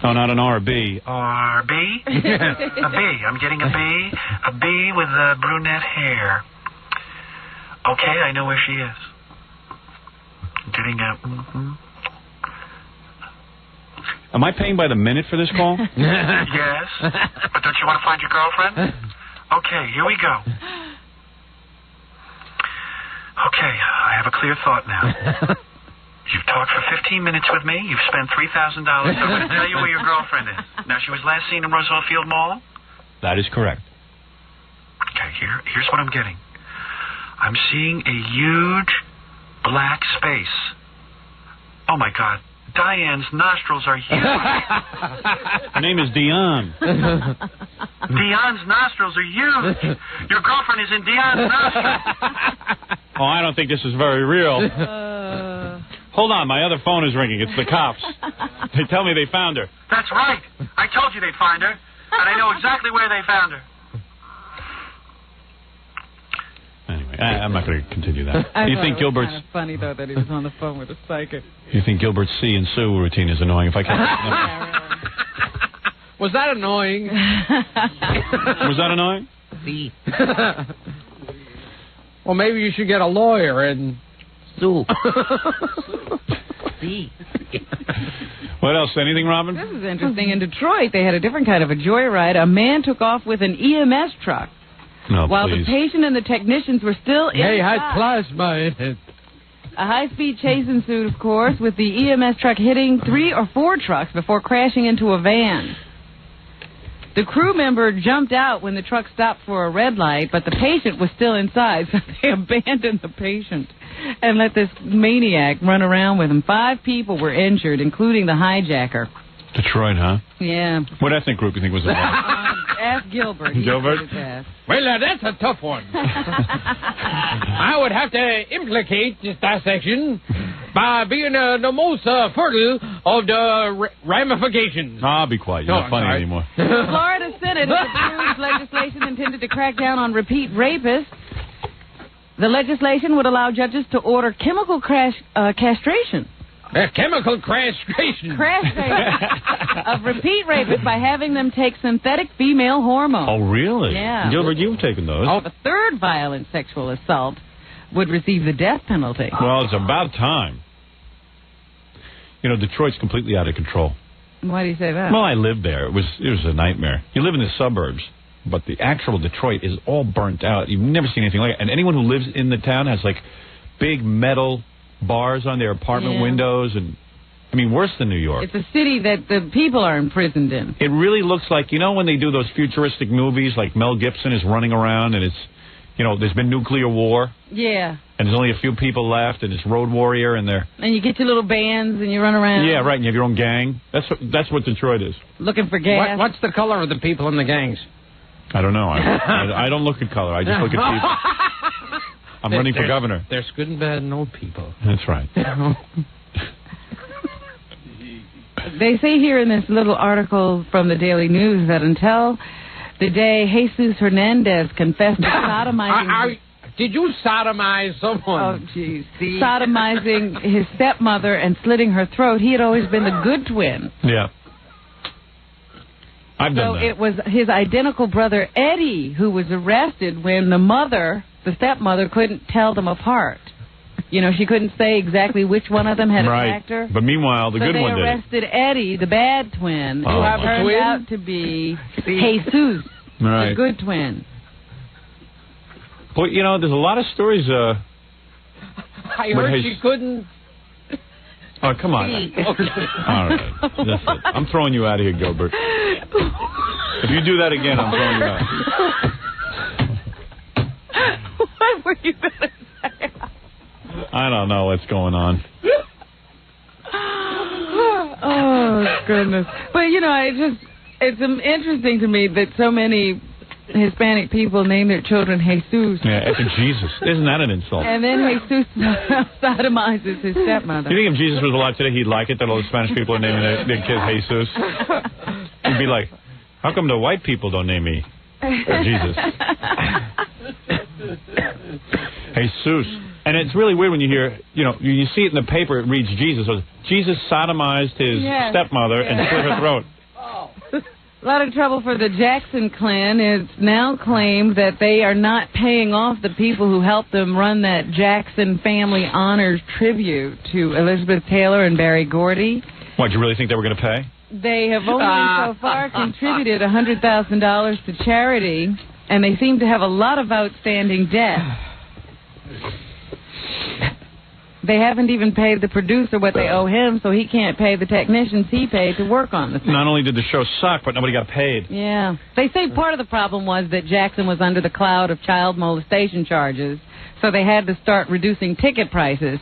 B: No, not an R, a B.
R: R, B? A B. I'm getting a B. A B with brunette hair. Okay, I know where she is. Getting a...
B: Am I paying by the minute for this call?
R: Yes. But don't you want to find your girlfriend? Okay, here we go. Okay, I have a clear thought now. You've talked for 15 minutes with me. You've spent $3,000. I'm going to tell you where your girlfriend is. Now, she was last seen in Roosevelt Field Mall?
B: That is correct.
R: Okay, here's what I'm getting. I'm seeing a huge black space. Oh, my God. Diane's nostrils are huge.
B: Her name is Dionne.
R: Dionne's nostrils are huge. Your girlfriend is in Dionne's nostrils.
B: Oh, I don't think this is very real. Hold on, my other phone is ringing. It's the cops. They tell me they found her.
R: That's right. I told you they'd find her, and I know exactly where they found her.
B: Anyway, I'm not going to continue that.
C: You think Gilbert's kind of funny though that he was on the phone with a psychic?
B: You think Gilbert's see and Sue routine is annoying? If I can't.
D: Was that annoying?
B: Was that annoying?
D: See. Well, maybe you should get a lawyer and sue. See.
B: What else? Anything, Robin?
C: This is interesting. In Detroit, they had a different kind of a joyride. A man took off with an EMS truck.
B: No,
C: while
B: please.
C: the patient and the technicians were still in
D: They had plasma in it.
C: A high-speed chase ensued, of course, with the EMS truck hitting 3 or 4 trucks before crashing into a van. The crew member jumped out when the truck stopped for a red light, but the patient was still inside, so they abandoned the patient and let this maniac run around with him. 5 people were injured, including the hijacker.
B: Detroit, huh?
C: Yeah.
B: What ethnic group do you think was involved?
C: Ask Gilbert.
B: Gilbert?
D: Well, that's a tough one. I would have to implicate this dissection by being the most fertile of the ramifications.
B: Ah, be quiet. You're not funny anymore.
C: The Florida Senate has approved legislation intended to crack down on repeat rapists. The legislation would allow judges to order chemical castration.
D: Chemical castration.
C: Of repeat rapists by having them take synthetic female hormones.
B: Oh, really?
C: Yeah.
B: Gilbert, you've taken those.
C: The third violent sexual assault would receive the death penalty.
B: Well, it's about time. You know, Detroit's completely out of control.
C: Why do you say that?
B: Well, I lived there. It was a nightmare. You live in the suburbs, but the actual Detroit is all burnt out. You've never seen anything like it. And anyone who lives in the town has, like, big metal bars on their apartment windows. And I mean, worse than New York.
C: It's a city that the people are imprisoned in.
B: It really looks like, you know, when they do those futuristic movies, like Mel Gibson is running around and it's, you know, there's been nuclear war.
C: Yeah.
B: And there's only a few people left, and it's Road Warrior, and they're...
C: And you get your little bands, and you run around.
B: Yeah, right, and you have your own gang. That's what Detroit is.
C: Looking for gas.
D: What's the color of the people in the gangs?
B: I don't know. I don't look at color. I just look at people. I'm running for governor.
D: There's good and bad and old people.
B: That's right.
C: They say here in this little article from the Daily News that until the day Jesus Hernandez confessed to sodomizing...
D: Did you sodomize someone?
C: Oh, jeez. Sodomizing his stepmother and slitting her throat, he had always been the good twin.
B: Yeah. I've done that.
C: So it was his identical brother, Eddie, who was arrested when the stepmother, couldn't tell them apart. You know, she couldn't say exactly which one of them had attacked her.
B: But meanwhile, the good one did.
C: They arrested Eddie, the bad twin, who turned out to be Jesus, the good twin.
B: Well, you know, there's a lot of stories.
D: I heard she couldn't.
B: Oh, come on. All right. That's it. I'm throwing you out of here, Gilbert. If you do that again, I'm throwing you out.
C: What were you going to say?
B: I don't know what's going on.
C: Oh, goodness. But, you know, it's interesting to me that so many Hispanic people name their children Jesus.
B: Yeah, after Jesus. Isn't that an insult?
C: And then Jesus sodomizes his stepmother.
B: Do you think if Jesus was alive today, he'd like it that all the Spanish people are naming their kids Jesus? He'd be like, how come the white people don't name me Jesus? Jesus. And it's really weird when you hear, you know, you see it in the paper, it reads Jesus. So Jesus sodomized his stepmother and slit her throat.
C: A lot of trouble for the Jackson clan. It's now claimed that they are not paying off the people who helped them run that Jackson Family Honors tribute to Elizabeth Taylor and Barry Gordy.
B: What, you really think they were going to pay?
C: They have only so far contributed $100,000 to charity, and they seem to have a lot of outstanding debt. They haven't even paid the producer what they owe him, so he can't pay the technicians he paid to work on the thing.
B: Not only did the show suck, but nobody got paid.
C: Yeah. They say part of the problem was that Jackson was under the cloud of child molestation charges, so they had to start reducing ticket prices.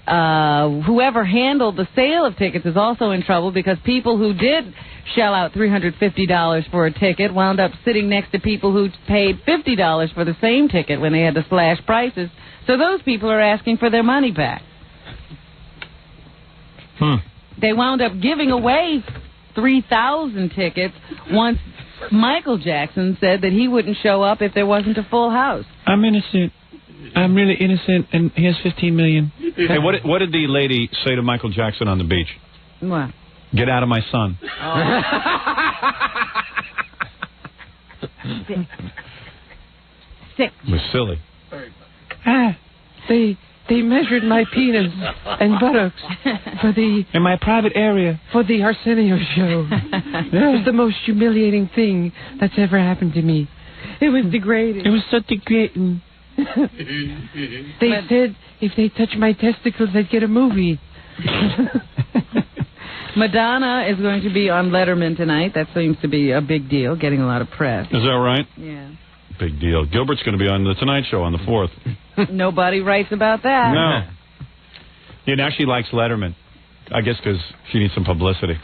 C: Whoever handled the sale of tickets is also in trouble because people who did shell out $350 for a ticket wound up sitting next to people who paid $50 for the same ticket when they had to slash prices. So those people are asking for their money back. They wound up giving away 3,000 tickets once Michael Jackson said that he wouldn't show up if there wasn't a full house.
B: I'm innocent. I'm really innocent, and here's $15 million. Hey, what did the lady say to Michael Jackson on the beach?
C: What?
B: Get out of my son.
C: Sick.
B: It was silly.
L: They measured my penis and buttocks
B: in my private area
L: for the Arsenio show. It was the most humiliating thing that's ever happened to me. It was degrading.
B: It was so degrading.
L: They said if they touch my testicles, they'd get a movie.
C: Madonna is going to be on Letterman tonight. That seems to be a big deal, getting a lot of press.
B: Is that right?
C: Yeah.
B: Big deal. Gilbert's going to be on The Tonight Show on the 4th.
C: Nobody writes about that.
B: No. Yeah, now she likes Letterman. I guess because she needs some publicity.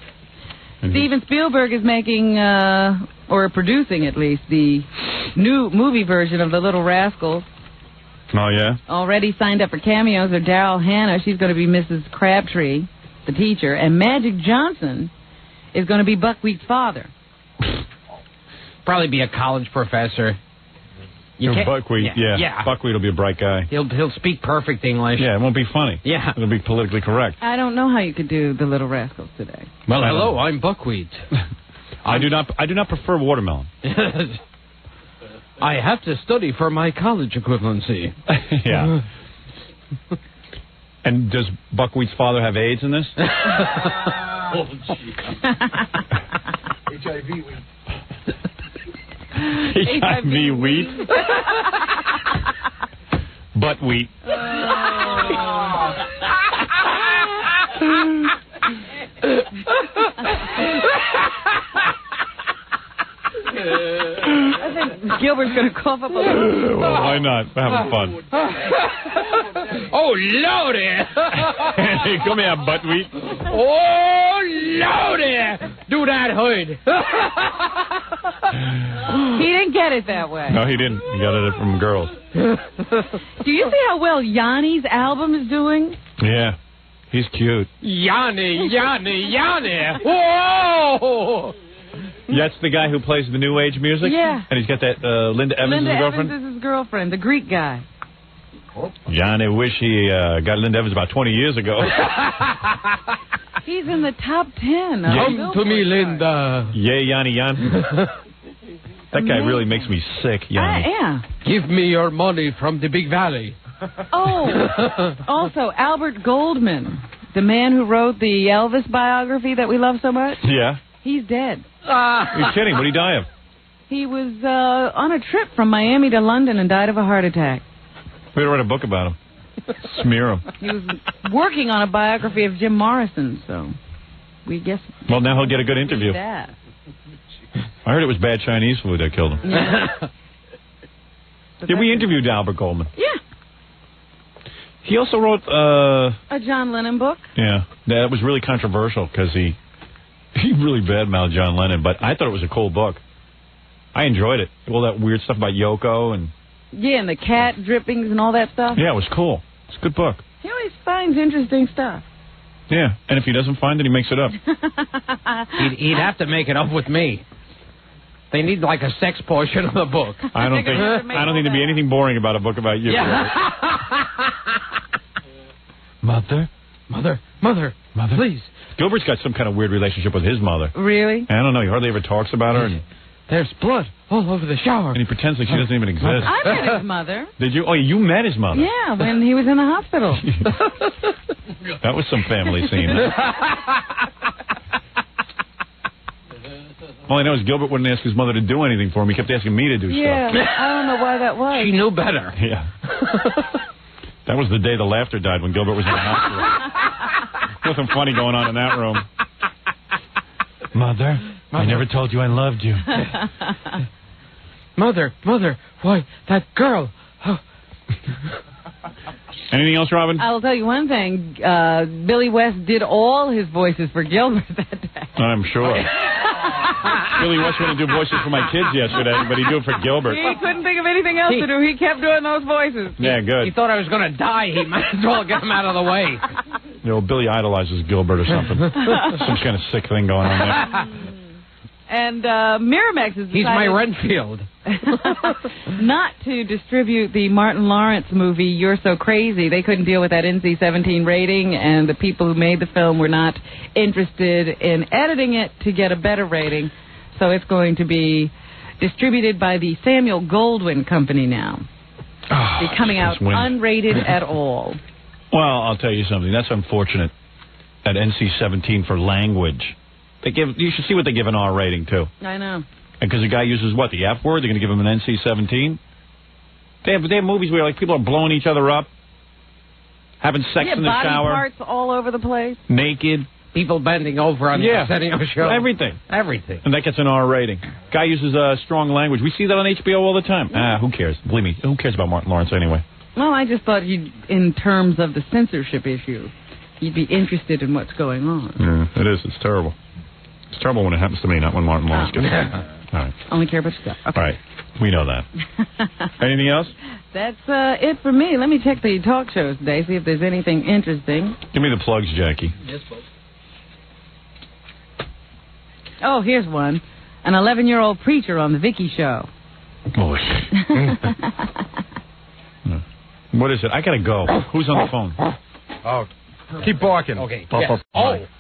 C: Steven Spielberg is making, or producing at least, the new movie version of The Little Rascals.
B: Oh, yeah?
C: Already signed up for cameos are Daryl Hannah. She's going to be Mrs. Crabtree, the teacher. And Magic Johnson is going to be Buckwheat's father.
D: Probably be a college professor.
B: Buckwheat, yeah. Buckwheat will be a bright guy.
D: He'll speak perfect English.
B: Yeah, it won't be funny.
D: Yeah.
B: It'll be politically correct.
C: I don't know how you could do The Little Rascals today.
D: Well, hello, I'm Buckwheat.
B: I do not prefer watermelon.
D: I have to study for my college equivalency.
B: Yeah. And does Buckwheat's father have AIDS in this?
E: HIV weed.
B: HIV wheat. Butt wheat.
C: I think Gilbert's going to cough up a little.
B: Well, why not? We're having fun.
D: Oh, Lordy!
B: Hey, come here, butt wheat.
D: Oh, Lordy! Do that, Hood.
C: He didn't get it that way.
B: No, he didn't. He got it from girls.
C: Do you see how well Yanni's album is doing?
B: Yeah. He's cute.
D: Yanni! Whoa!
B: That's the guy who plays the new age music?
C: Yeah.
B: And he's got that Linda Evans' girlfriend?
C: Evans is his girlfriend, the Greek guy.
B: Yanni wish he got Linda Evans about 20 years ago.
C: He's in the top 10.
L: Come to me, Linda.
B: Yeah, Yanni. That guy really makes me sick, Yanni.
C: Yeah.
L: Give me your money from the Big Valley.
C: Oh, also Albert Goldman, the man who wrote the Elvis biography that we love so much.
B: Yeah.
C: He's dead.
B: You're kidding. What did he die of?
C: He was on a trip from Miami to London and died of a heart attack.
B: We ought to write a book about him. Smear him.
C: He was working on a biography of Jim Morrison, so we guess...
B: Well, now he'll get a good interview.
C: That.
B: I heard it was bad Chinese food that killed him.
C: Yeah.
B: Did we interview Albert Goldman?
C: Yeah.
B: He also wrote...
C: a John Lennon book?
B: Yeah. That was really controversial because he really badmouthed John Lennon, but I thought it was a cool book. I enjoyed it. All that weird stuff about Yoko and...
C: Yeah, and the cat drippings and all that stuff.
B: Yeah, it was cool. It's a good book.
C: He always finds interesting stuff.
B: Yeah, and if he doesn't find it, he makes it up.
D: He'd have to make it up with me. They need like a sex portion of the book.
B: I don't think there'd be anything boring about a book about you.
D: Yeah.
B: Mother,
L: please.
B: Gilbert's got some kind of weird relationship with his mother.
C: Really?
B: I don't know. He hardly ever talks about her. And
L: there's blood all over the shower.
B: And he pretends like she doesn't even exist.
C: I met his mother.
B: Did you? Oh, you met his mother?
C: Yeah, when he was in the hospital.
B: That was some family scene. All I know is Gilbert wouldn't ask his mother to do anything for him. He kept asking me to do stuff.
C: Yeah, I don't know why that was.
D: She knew better.
B: Yeah. That was the day the laughter died when Gilbert was in the hospital. Nothing funny going on in that room. Mother, I never told you I loved you.
L: Mother, why, that girl. Oh.
B: Anything else, Robin?
C: I'll tell you one thing. Billy West did all his voices for Gilbert that day.
B: I'm sure. Billy West wanted to do voices for my kids yesterday, but he'd do it for Gilbert.
C: He couldn't think of anything else to do. He kept doing those voices.
B: Yeah, good.
D: He thought I was going to die. He might as well get him out of the way.
B: You know, Billy idolizes Gilbert or something. Some kind of sick thing going on there.
C: And Miramax has decided...
D: He's my Renfield.
C: not to distribute the Martin Lawrence movie, You're So Crazy. They couldn't deal with that NC-17 rating, and the people who made the film were not interested in editing it to get a better rating. So it's going to be distributed by the Samuel Goldwyn Company now. It's coming out unrated at all.
B: Well, I'll tell you something. That's unfortunate. At NC-17 for language. You should see what they give an R rating to.
C: I know.
B: Because the guy uses what, the F word? They're going to give him an NC-17? They have movies where like people are blowing each other up, having sex in the shower,
C: body parts all over the place,
B: naked,
D: people bending over on the setting of a show,
B: everything,
D: and
B: that gets an R rating. Guy uses strong language. We see that on HBO all the time. Who cares? Believe me, who cares about Martin Lawrence anyway?
C: Well, I just thought in terms of the censorship issue, you'd be interested in what's going on.
B: Yeah, it is. It's terrible. It's terrible when it happens to me, not when Martin Lawrence gets it. All right.
C: Only care about yourself. Okay.
B: All right. We know that. Anything else?
C: That's it for me. Let me check the talk shows today, see if there's anything interesting.
B: Give me the plugs, Jackie.
U: Yes, folks.
C: Oh, here's one. An 11-year-old preacher on the Vicky Show.
B: Oh, what is it? I got to go. Who's on the phone?
E: Oh, keep barking.
D: Okay.
E: Yes.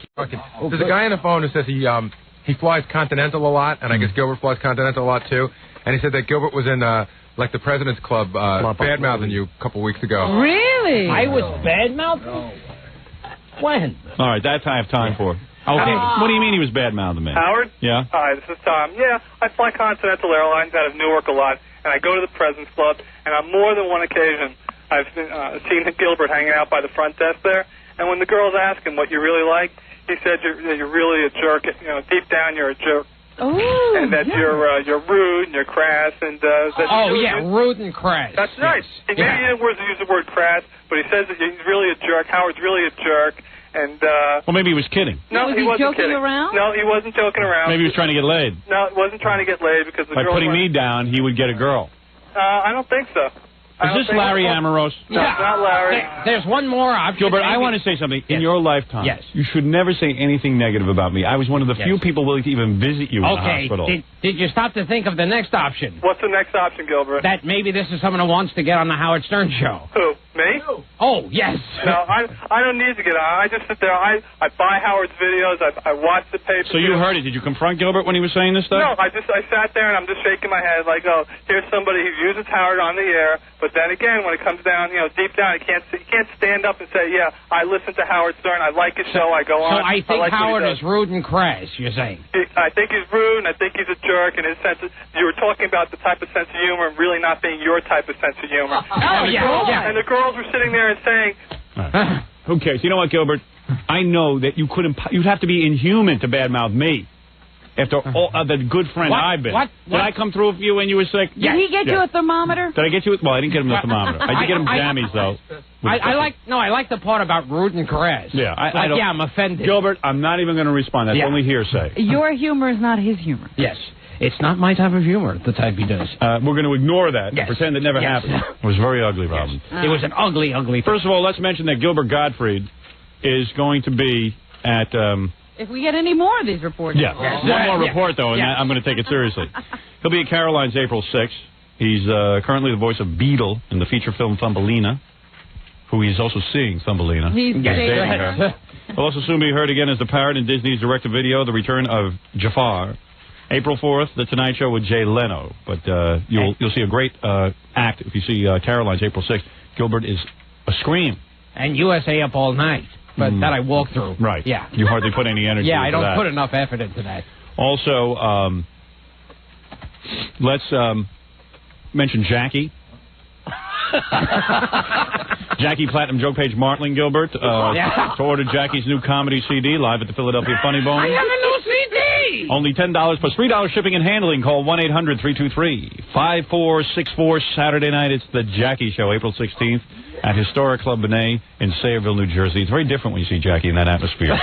E: Keep barking. There's a guy on the phone who says he flies Continental a lot, and I guess Gilbert flies Continental a lot too. And he said that Gilbert was in like the President's Club bad-mouthing you a couple weeks ago.
C: Really?
D: I was bad-mouthing? When?
B: All right, that's I have time for. Okay. What do you mean he was bad-mouthing me?
Q: Howard?
B: Yeah?
Q: Hi, this is Tom. Yeah, I fly Continental Airlines out of Newark a lot, and I go to the President's Club, and on more than one occasion, I've seen Gilbert hanging out by the front desk there, and when the girls ask him what you really like, he said you're really a jerk. You know, deep down you're a jerk.
C: Ooh,
Q: and that you're rude and you're crass and
D: rude and crass.
Q: That's right. He maybe didn't use the word crass, but he says that he's really a jerk. Howard's really a jerk. And
B: well, maybe he was kidding.
Q: No, he wasn't
C: joking
Q: kidding.
C: around?
Q: No, he wasn't joking around.
B: Maybe he was trying to get laid.
Q: No, he wasn't trying to get laid because the
B: by
Q: girl
B: putting me down, he would get a girl.
Q: I don't think so.
B: Is this Larry Amorose?
Q: No, it's not Larry.
D: There's one more option.
B: Gilbert, I want to say something. In your lifetime, you should never say anything negative about me. I was one of the few people willing to even visit you in the hospital.
D: Did you stop to think of the next option?
Q: What's the next option, Gilbert?
D: That maybe this is someone who wants to get on the Howard Stern show.
Q: Who? Me?
D: Oh, yes.
Q: No, I don't need to get on. I just sit there. I buy Howard's videos. I watch the paper.
B: So you heard it. Did you confront Gilbert when he was saying this stuff?
Q: No, I sat there and I'm just shaking my head like, oh, here's somebody who uses Howard on the air. But then again, when it comes down, deep down, you can't stand up and say, yeah, I listen to Howard Stern. I like his show. I go on.
D: So I think Howard is rude and crass, you're saying?
Q: I think he's rude and I think he's a jerk in his sense. You were talking about the type of sense of humor and really not being your type of sense of humor.
D: Yeah.
Q: And the girls were sitting there and saying...
B: Who cares? You know what, Gilbert? I know that you couldn't... You'd have to be inhuman to badmouth me. After all the good friend I've been. Did I come through with you when you were sick?
C: Did he get you a thermometer?
B: Did I get you? Well, I didn't get him a thermometer. I did get him jammies, though.
D: I like the part about rude and caress.
B: Yeah,
D: I'm offended.
B: Gilbert, I'm not even going to respond. That's only hearsay.
C: Your humor is not his humor.
D: Yes. It's not my type of humor, the type he does.
B: We're going to ignore that and pretend it never happened. It was very ugly, Robin.
D: It was an ugly, ugly thing.
B: First of all, let's mention that Gilbert Gottfried is going to be at...
C: if we get any more of these reports.
B: One more report, though, and I'm going to take it seriously. He'll be at Caroline's April 6th. He's currently the voice of Beetle in the feature film Thumbelina, who he's also seeing, Thumbelina.
C: He's dating
B: her. He'll also soon be heard again as the parrot in Disney's direct-to-video, The Return of Jafar. April 4th, The Tonight Show with Jay Leno. But you'll see a great act if you see Caroline's April 6th. Gilbert is a scream.
D: And USA Up All Night. But that I walk through.
B: Right.
D: Yeah.
B: You hardly put any energy into that.
D: I don't put enough effort into that.
B: Also, let's mention Jackie. Jackie Platinum Joke Page Martling, Gilbert. To order Jackie's new comedy CD live at the Philadelphia Funny Bone.
D: I have a new CD!
B: Only $10 plus $3 shipping and handling. Call 1-800-323-5464. Saturday night, it's The Jackie Show, April 16th at Historic Club Benet in Sayreville, New Jersey. It's very different when you see Jackie in that atmosphere.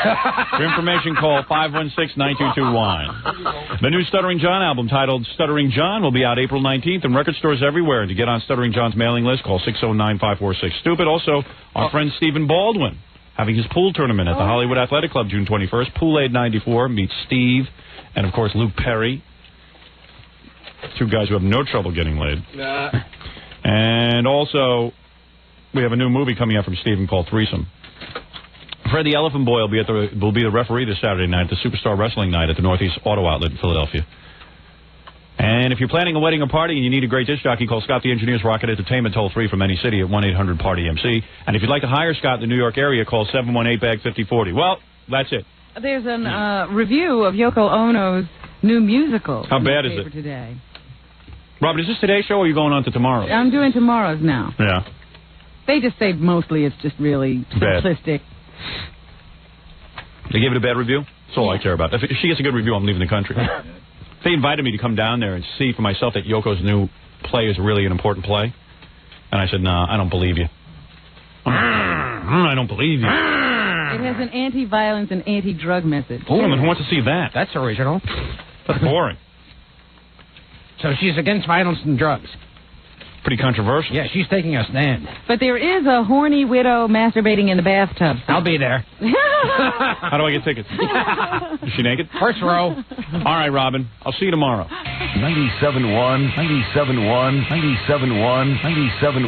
B: For information, call 516-9221. The new Stuttering John album titled Stuttering John will be out April 19th in record stores everywhere. To get on Stuttering John's mailing list, call 609-546-STUPID. Also, our friend Steven Baldwin having his pool tournament at the Hollywood Athletic Club June 21st. Pool Aid 94 meets Steve and, of course, Luke Perry. Two guys who have no trouble getting laid. And also, we have a new movie coming out from Steven called Threesome. Fred the Elephant Boy will be the referee this Saturday night at the Superstar Wrestling Night at the Northeast Auto Outlet in Philadelphia. And if you're planning a wedding or party and you need a great disc jockey, call Scott the Engineer's Rocket Entertainment toll-free from any city at 1-800-PARTY-MC. And if you'd like to hire Scott in the New York area, call 718-BAG-5040. Well, that's it.
C: There's a review of Yoko Ono's new musical.
B: How bad is it?
C: Today.
B: Robert, is this today's show or are you going on to tomorrow's?
C: I'm doing tomorrow's now.
B: Yeah.
C: They just say mostly it's just really simplistic.
B: They gave it a bad review? That's all I care about. If she gets a good review, I'm leaving the country. They invited me to come down there and see for myself that Yoko's new play is really an important play. And I said, nah, I don't believe you. I don't believe you.
C: It has an anti-violence and anti-drug message.
B: Oh, then who wants to see that?
D: That's original.
B: That's boring.
D: So she's against violence and drugs.
B: Pretty controversial.
D: Yeah, she's taking a stand.
C: But there is a horny widow masturbating in the bathtub.
D: I'll be there.
B: How do I get tickets? Is she naked?
D: First row.
B: All right, Robin. I'll see you tomorrow.
A: 97.1, 97.1, 97.1, 97.1.